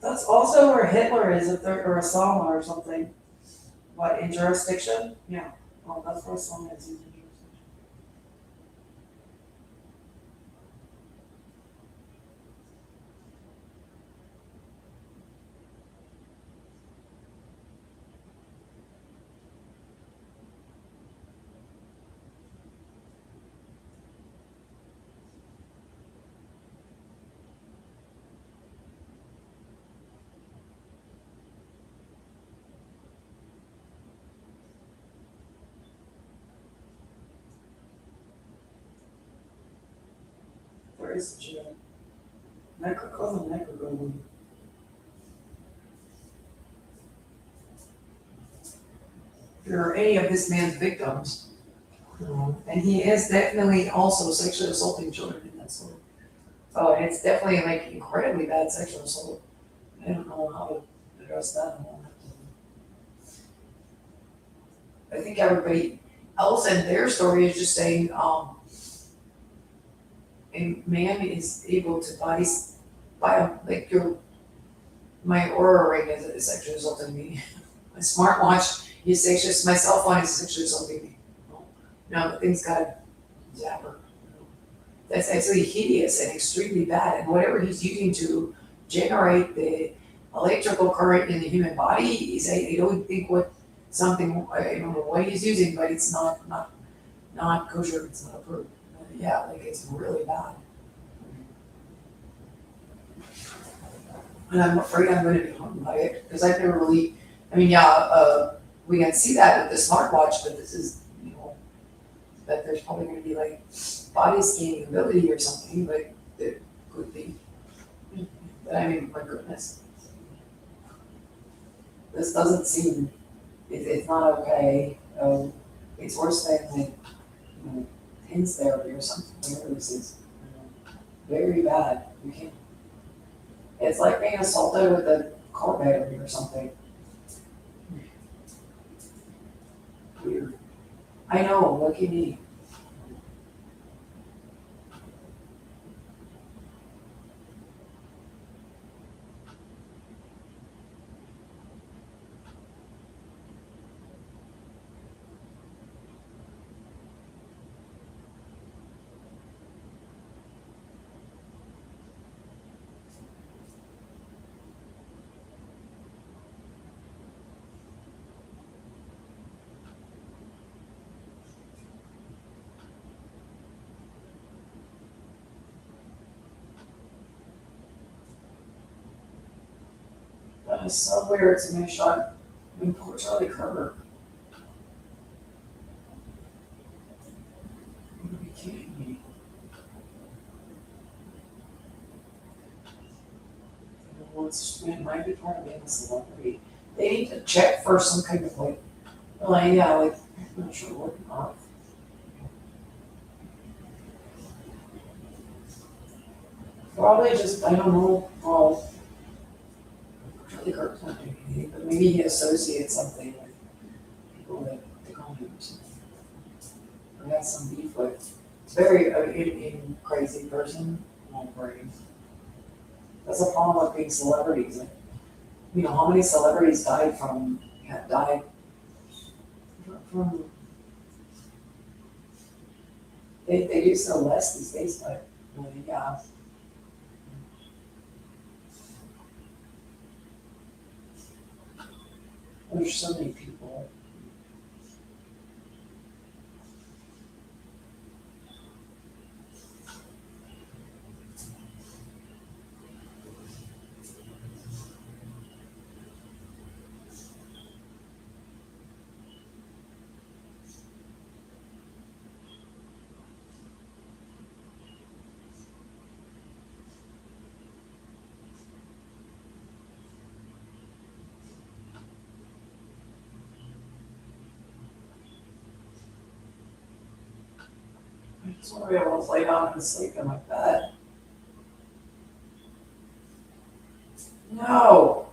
Speaker 21: That's also where Hitler is, or Osama or something. What, in jurisdiction? Yeah. Oh, that's where Osama is in jurisdiction. Where is the jail? Necrocosm. There are any of this man's victims. And he is definitely also sexually assaulting children in that sort. Oh, and it's definitely like incredibly bad sexual assault. I don't know how to address that. I think everybody else in their story is just saying, a man is able to buy like my Oura ring is sexually assaulting me. My smartwatch is sexually, my cell phone is sexually assaulting me. No, the thing's got a zapper. That's actually hideous and extremely bad. And whatever he's using to generate the electrical current in the human body is, I don't think I don't know what he's using, but it's not kosher, it's not approved. Yeah, like it's really bad. And I'm afraid I'm going to be harmed by it because I've never really, we can see that with the smartwatch, but this is, that there's probably going to be like body scanning ability or something, but it could be. But my goodness. This doesn't seem, it's not okay. It's worse than TENS therapy or something. Whatever this is. Very bad. It's like being assaulted with a car battery or something. Weird. I know, lucky me.
Speaker 5: It's so weird to me, Sean. I mean, poor Charlie Kirk. You gotta be kidding me. It's been right before being a celebrity. They need to check for some kind of like, I'm not sure what not. Probably just, I don't know, well, Charlie Kirk's not doing anything, but maybe he associates something with people that they call him or something. Or has some beef with. It's very, crazy person, won't brain. That's a problem with being celebrities. Like, how many celebrities died from they do so less these days, but yeah. There's so many people. I just want to be able to lay down and sleep in my bed. No.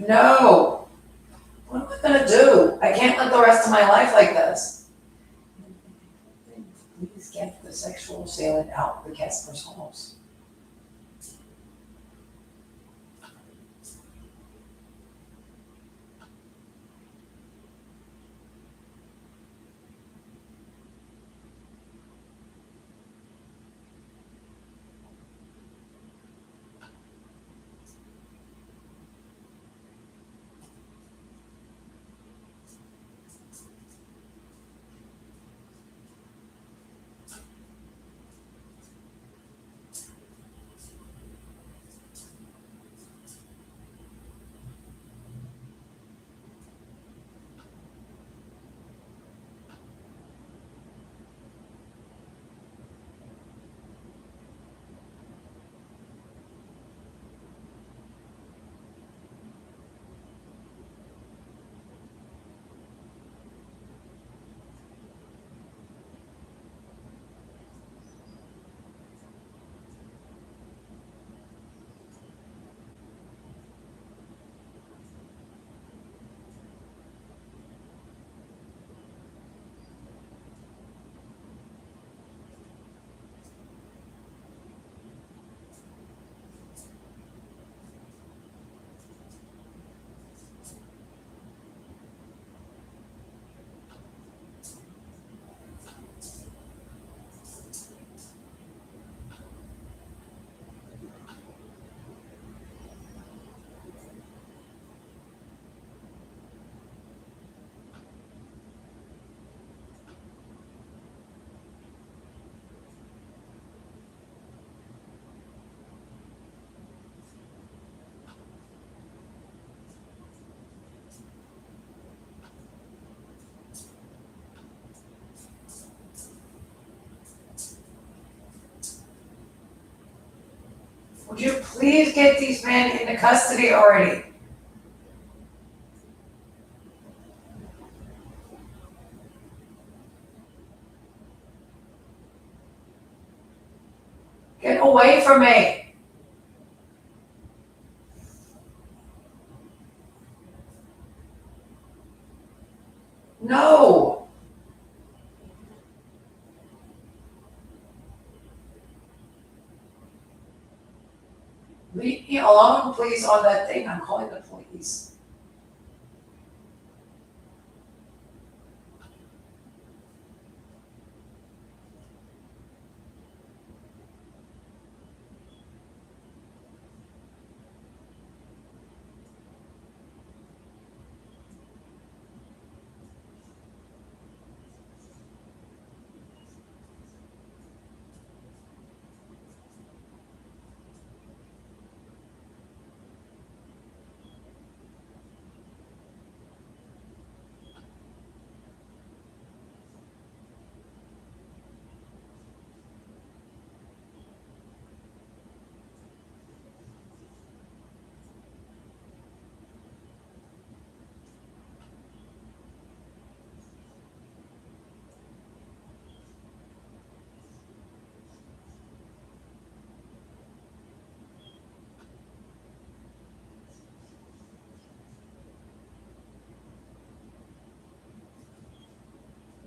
Speaker 5: No. What am I gonna do? I can't live the rest of my life like this. Please get the sexual assailant out of the Casper's house.
Speaker 21: Would you please get these men into custody already? Get away from me. No. Leave me alone, please, on that thing. I'm calling the police.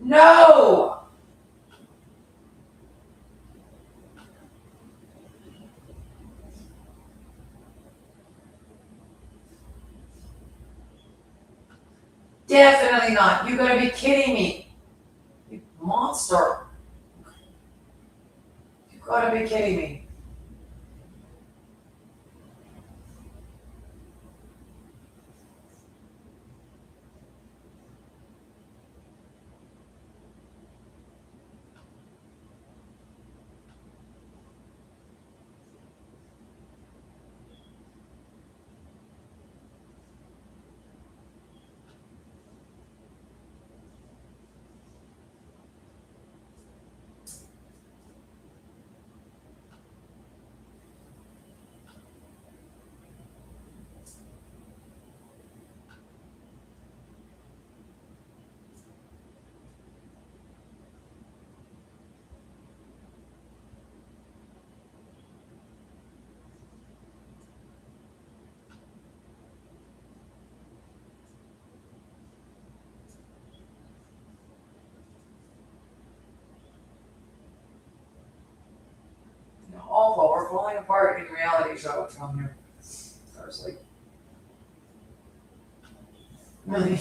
Speaker 21: No! Definitely not. You gotta be kidding me. You monster. You gotta be kidding me. Awful. We're falling apart in reality shows on here. Seriously. Really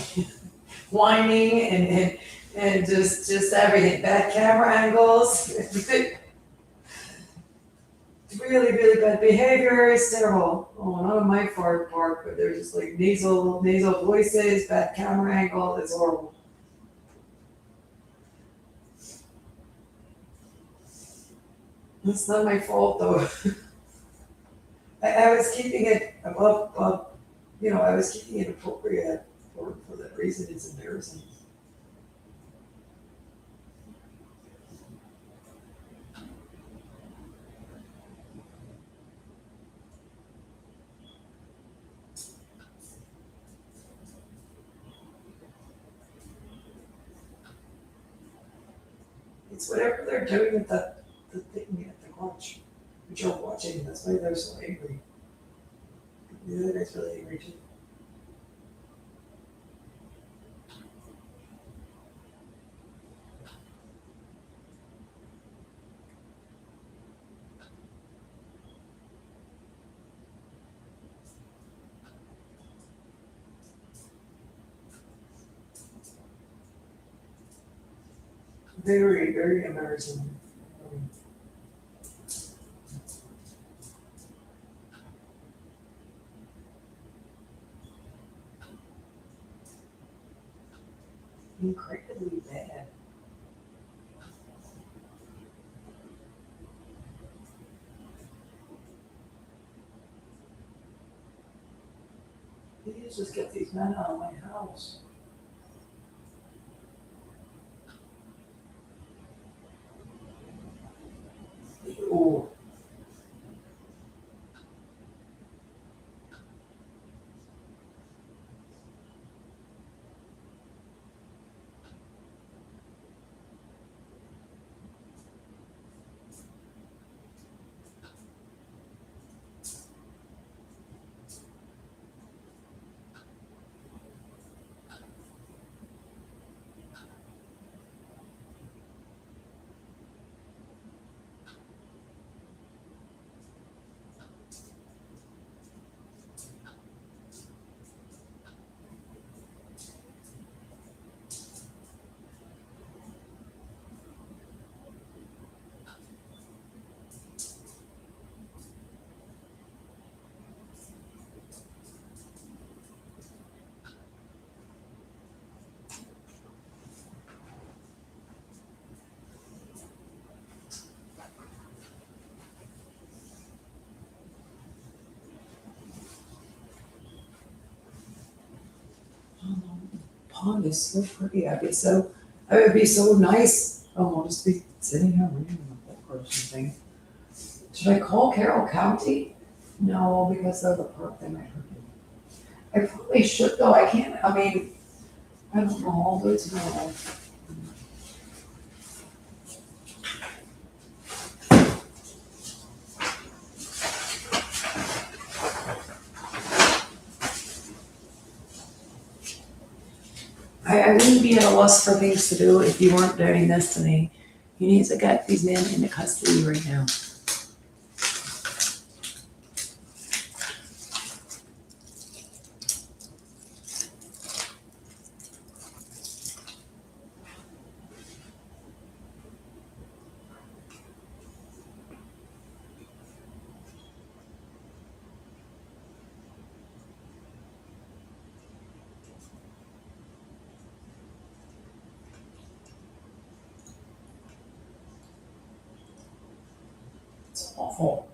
Speaker 21: whining and just everything. Bad camera angles. Really, really bad behavior. It's terrible. Oh, not on my part, but there's just like nasal voices, bad camera angle. It's horrible. It's not my fault though. I was keeping it above, I was keeping it appropriate for that reason. It's embarrassing. It's whatever they're doing with the thing at the watch, which you're watching. That's why they're so angry. The other guy's really angry too. Very, very embarrassing. Incredibly bad. Please just get these men out of my house. Ew. pond is so pretty. It would be so nice. Oh, I'll just be sitting here reading a book or something. Should I call Carroll County? No, because of the park, they might hurt me. I probably should though. I can't, I mean, I don't know, I'll do it tomorrow. I wouldn't be at a loss for things to do if you weren't doing this to me. You need to get these men into custody right now. It's awful.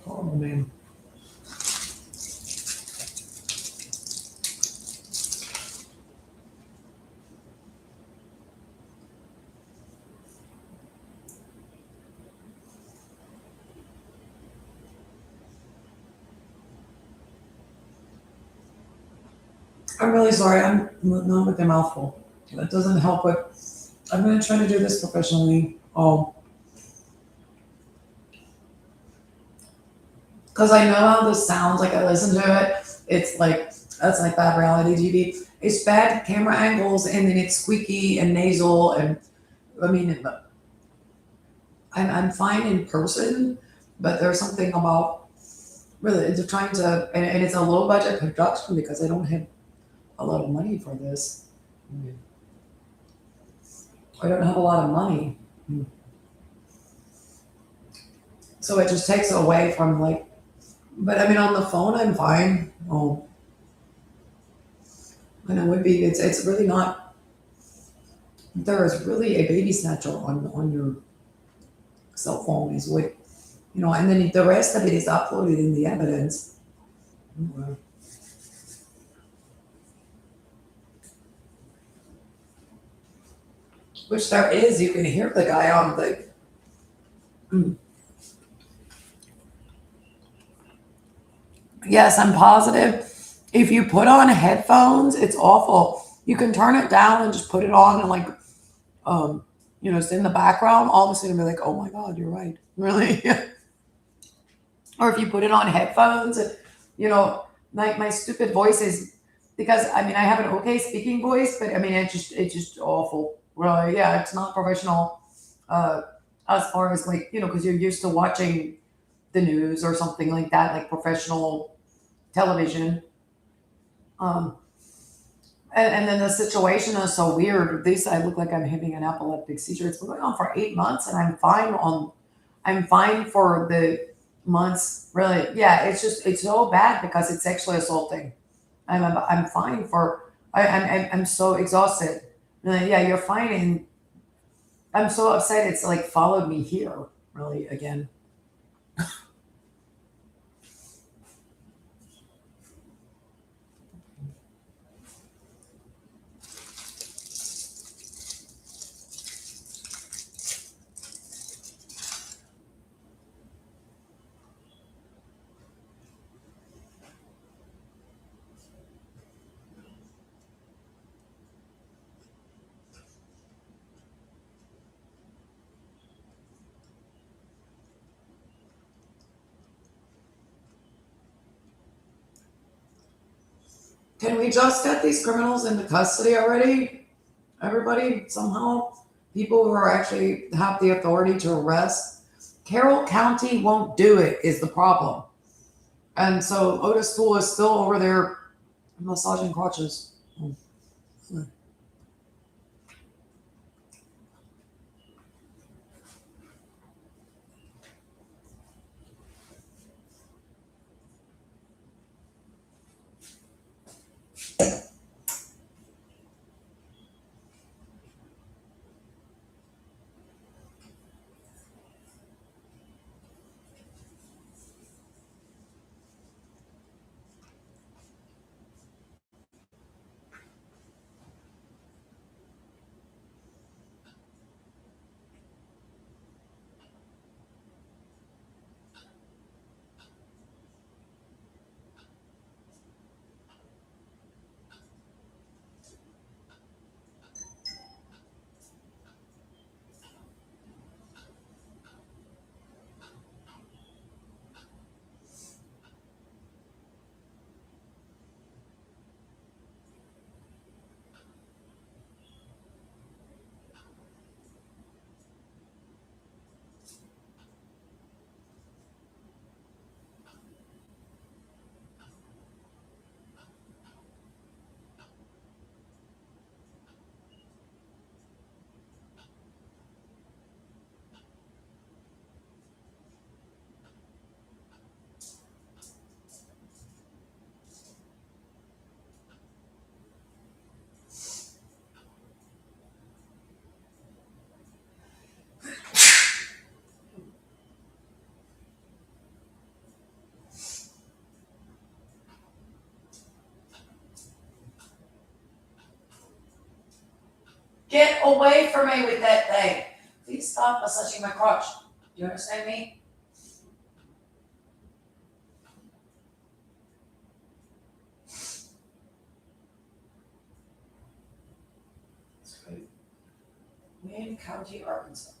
Speaker 21: Horrible, man. I'm really sorry. I'm not with the mouthful. That doesn't help it. I'm gonna try to do this professionally. Because I know how this sounds. Like I listen to it. It's like that's like bad reality TV. It's bad camera angles, and then it's squeaky and nasal. And I mean, I'm fine in person, but there's something about really they're trying to, and it's a low budget production because I don't have a lot of money for this. I don't have a lot of money. So it just takes away from like, but I mean, on the phone, I'm fine. And it would be, it's really not, there is really a baby snatcher on your cell phone is what, and then the rest of it is uploaded in the evidence. Which there is, you can hear the guy on the. Yes, I'm positive. If you put on headphones, it's awful. You can turn it down and just put it on and like, it's in the background. All of a sudden, be like, oh my God, you're right. Really? Or if you put it on headphones, like my stupid voice is, because I mean, I have an okay speaking voice, but I mean, it's just awful. Really, yeah, it's not professional. As far as like, because you're used to watching the news or something like that, like professional television. And then the situation is so weird. This I look like I'm having an epileptic seizure. It's been going on for 8 months, and I'm fine for the months. Really, yeah. It's so bad because it's sexually assaulting. I'm fine for. I'm so exhausted. Really, yeah, you're fine, and I'm so upset. It's like followed me here. Really, again. Can we just get these criminals into custody already? Everybody, somehow? People who are actually have the authority to arrest. Carroll County won't do it is the problem. And so Otis Toole is still over there massaging crotches.
Speaker 5: Get away from me with that thing. Please stop massaging my crotch. Do you understand me? Wayne County, Arkansas.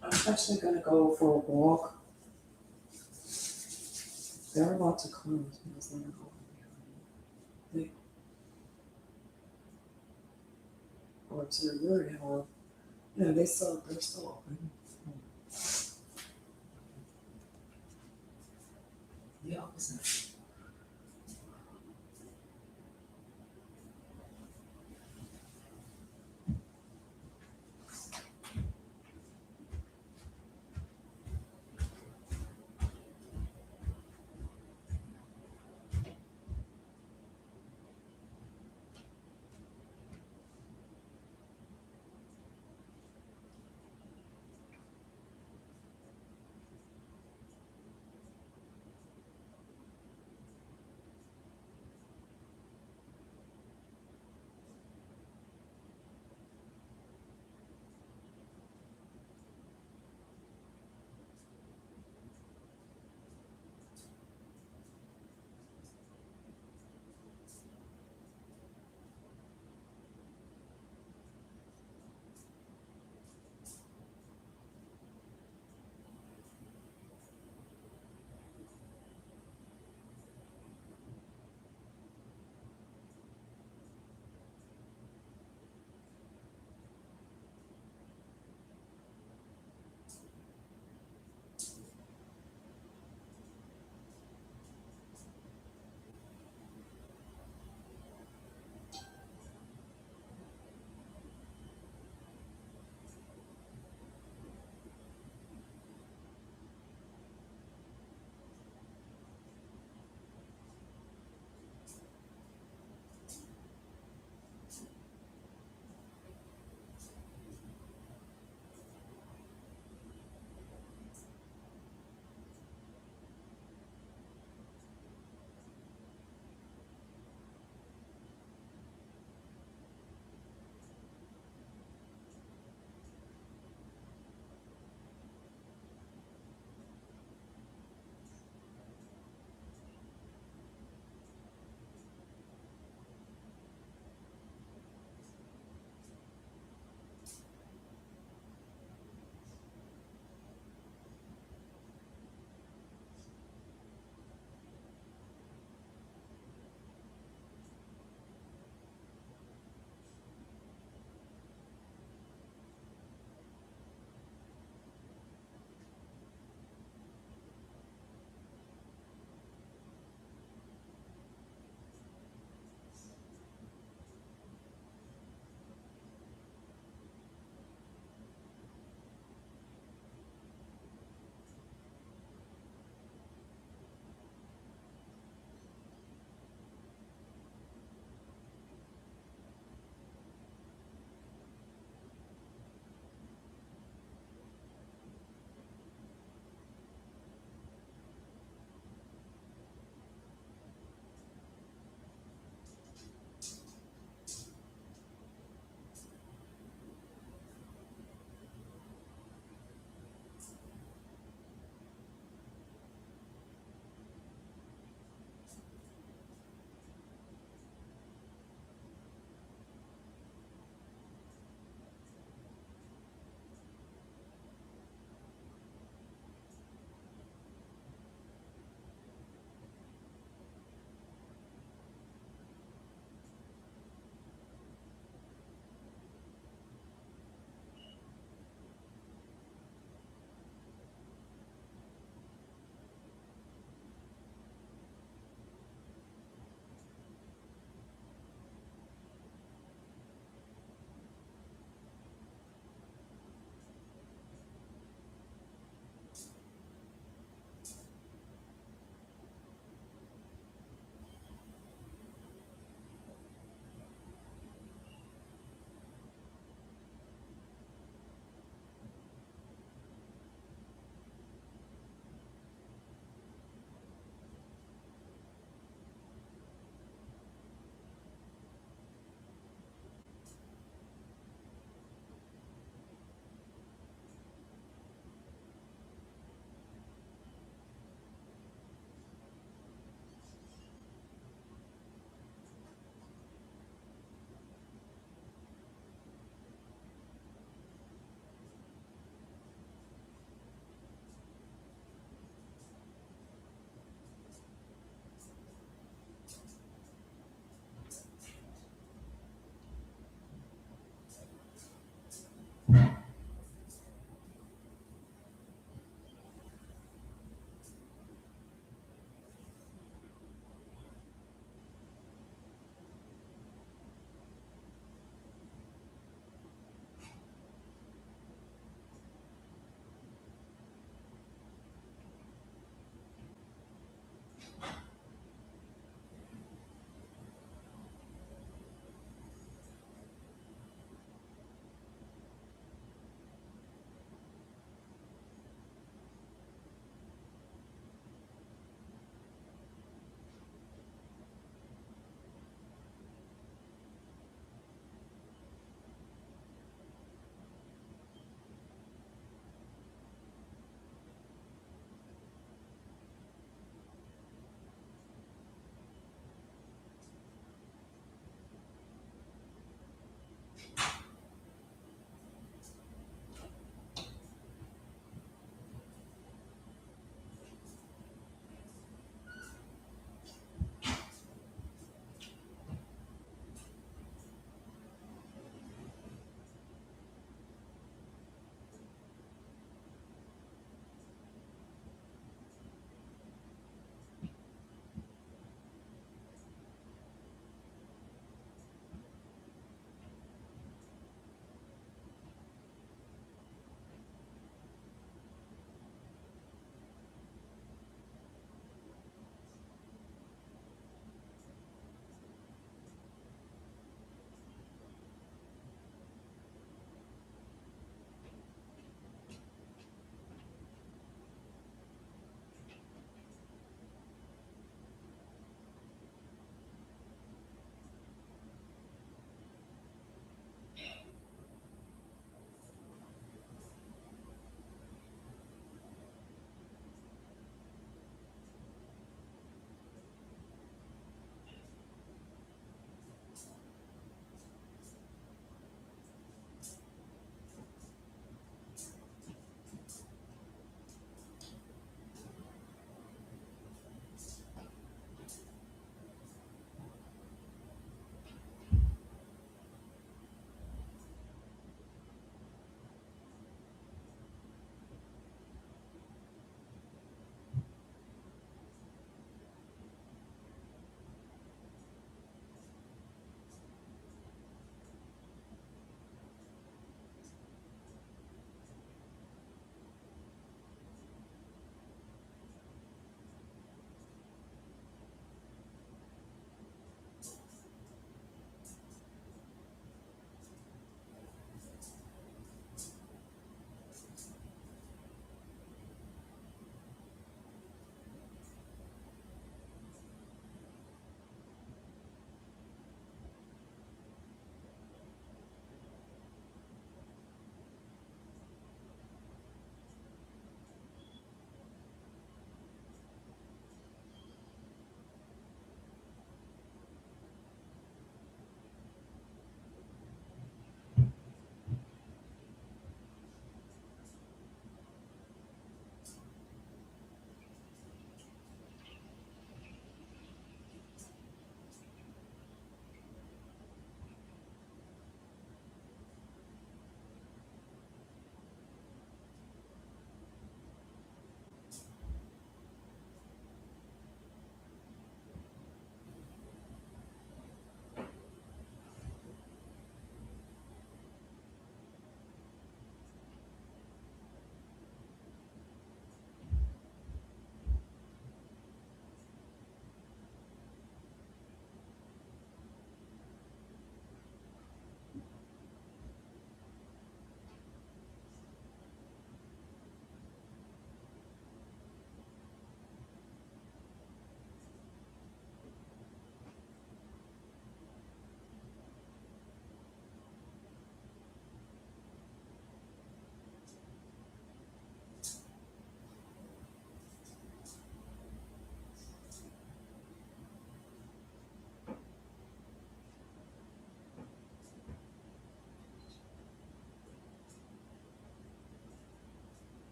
Speaker 5: I'm actually gonna go for a walk. They're about to close because they're not open. Or to the word how, they're still open. The opposite.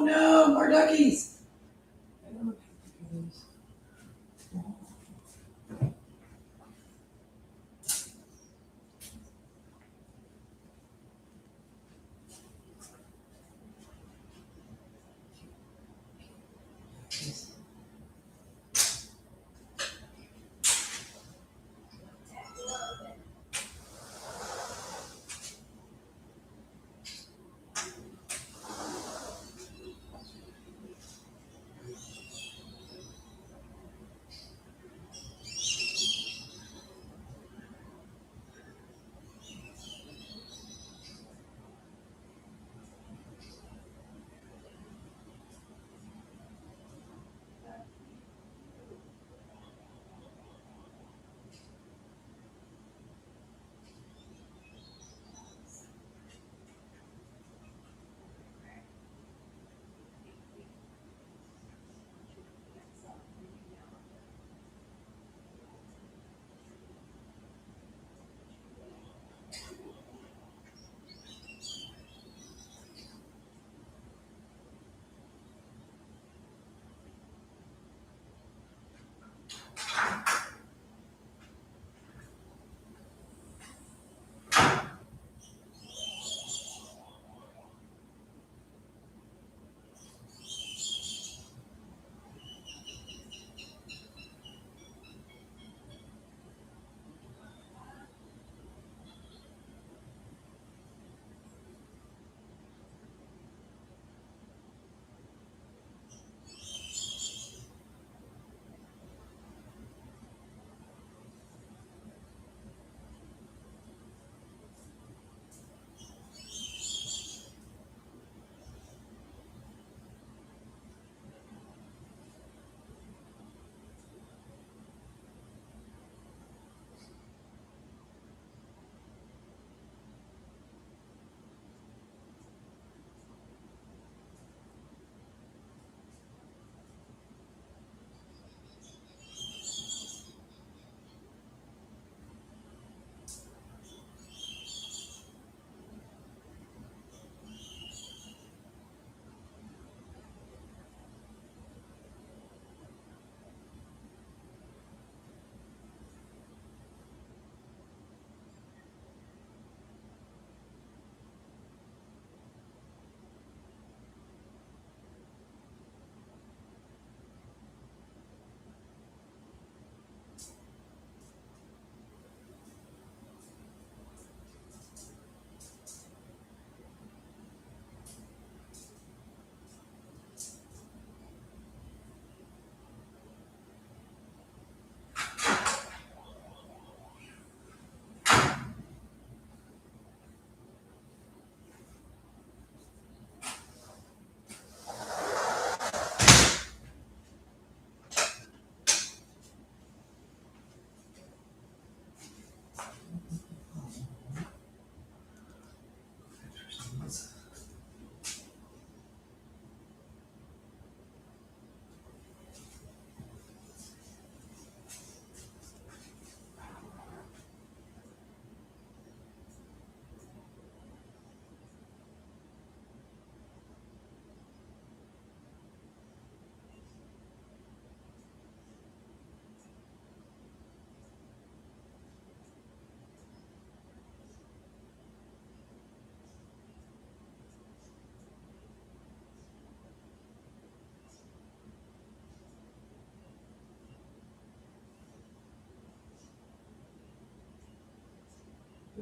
Speaker 16: Oh no, more duckies.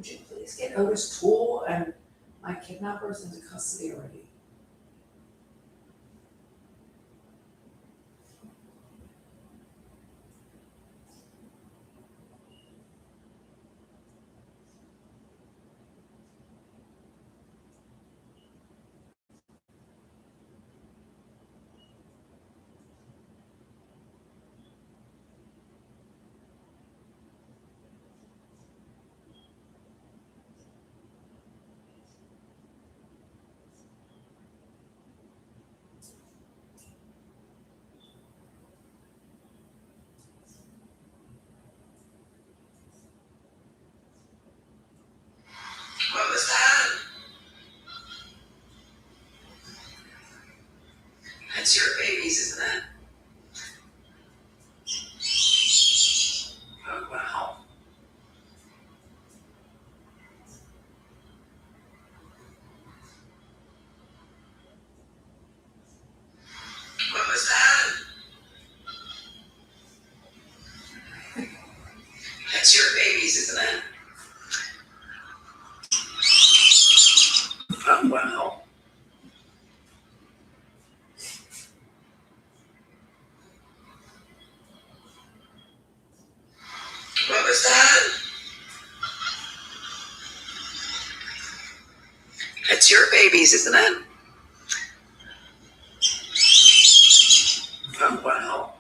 Speaker 16: Would you please get Otis Toole and my kidnappers into custody already? That's your babies, isn't it? Oh, wow. What was that? That's your babies, isn't it? Oh, wow. What was that? That's your babies, isn't it? Oh, wow.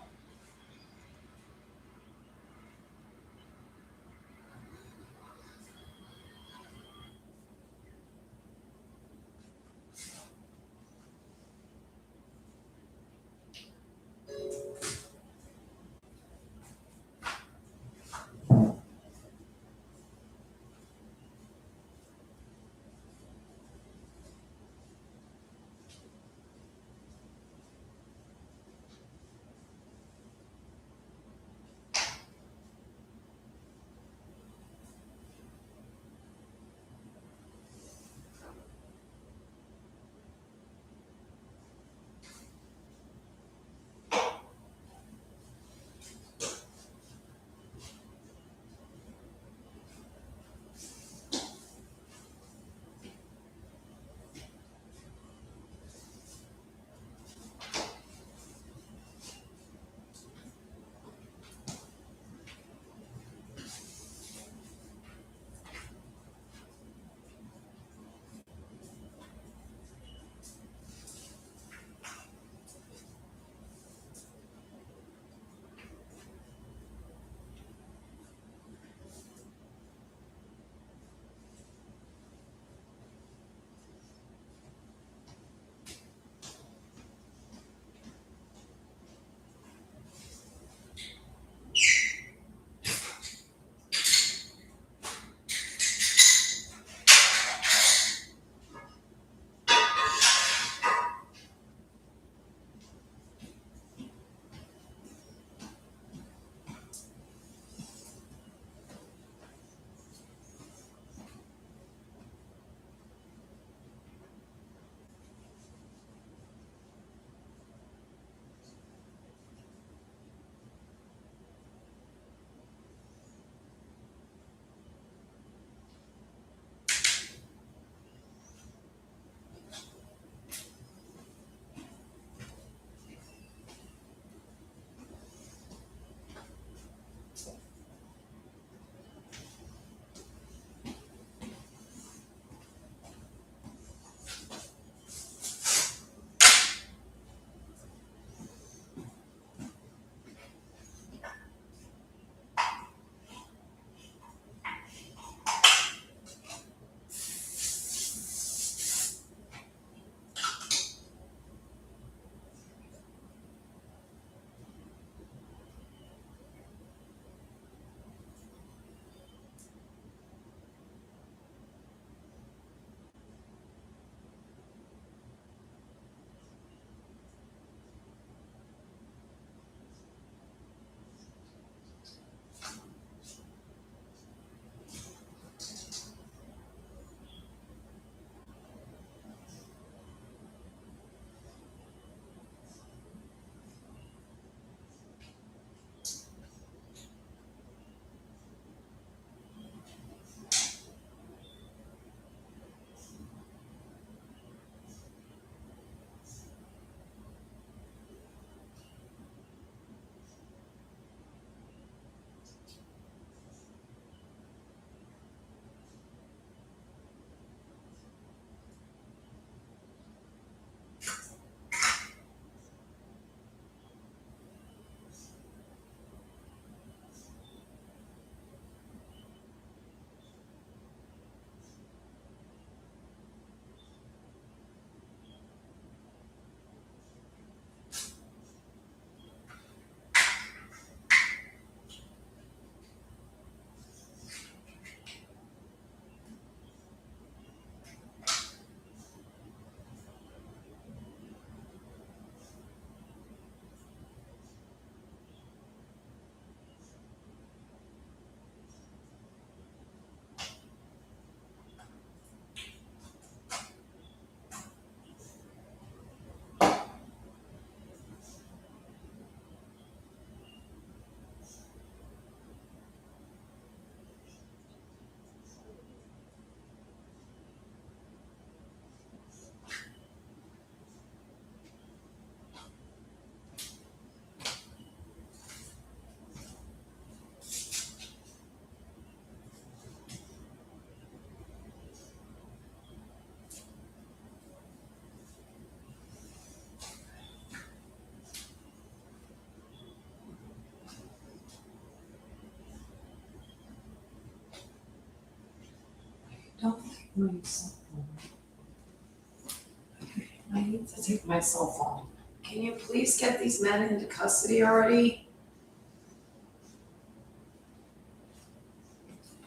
Speaker 5: I need to take my cell phone. Can you please get these men into custody already?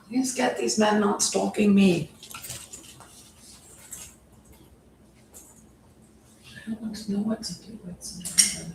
Speaker 5: Please get these men not stalking me. I don't know what to do with them.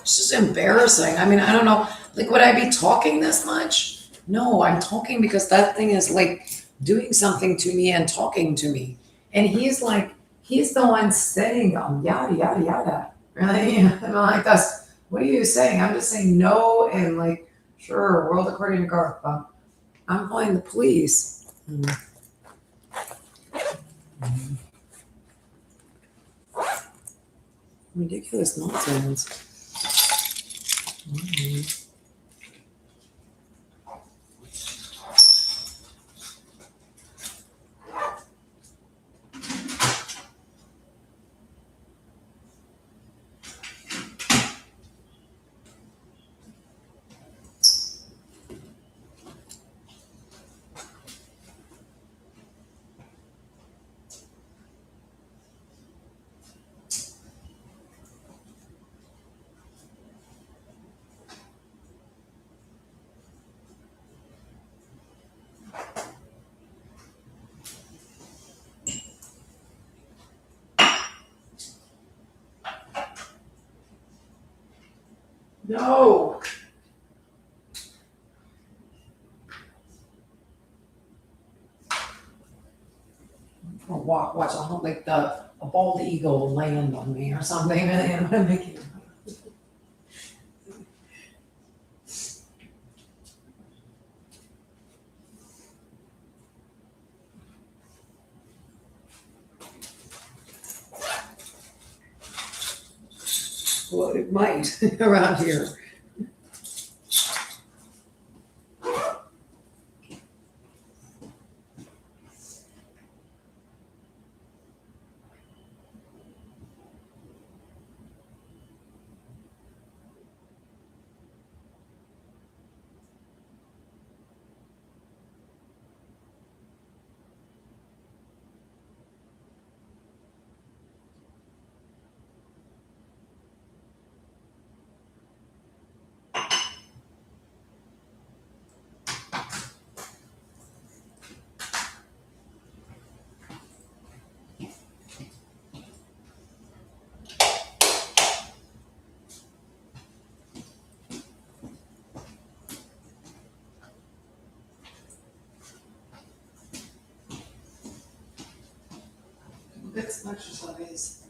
Speaker 5: It's just embarrassing. I mean, I don't know. Like, would I be talking this much? No, I'm talking because that thing is like doing something to me and talking to me. And he's like, he's the one saying, yada, yada, yada. Really? I'm like, what are you saying? I'm just saying no and like, sure, world according to Garth, but I'm calling the police. Ridiculous nonsense. No. Or watch a hunt like a bald eagle will land on me or something, and I'm making. Well, it might around here. Get some exercise.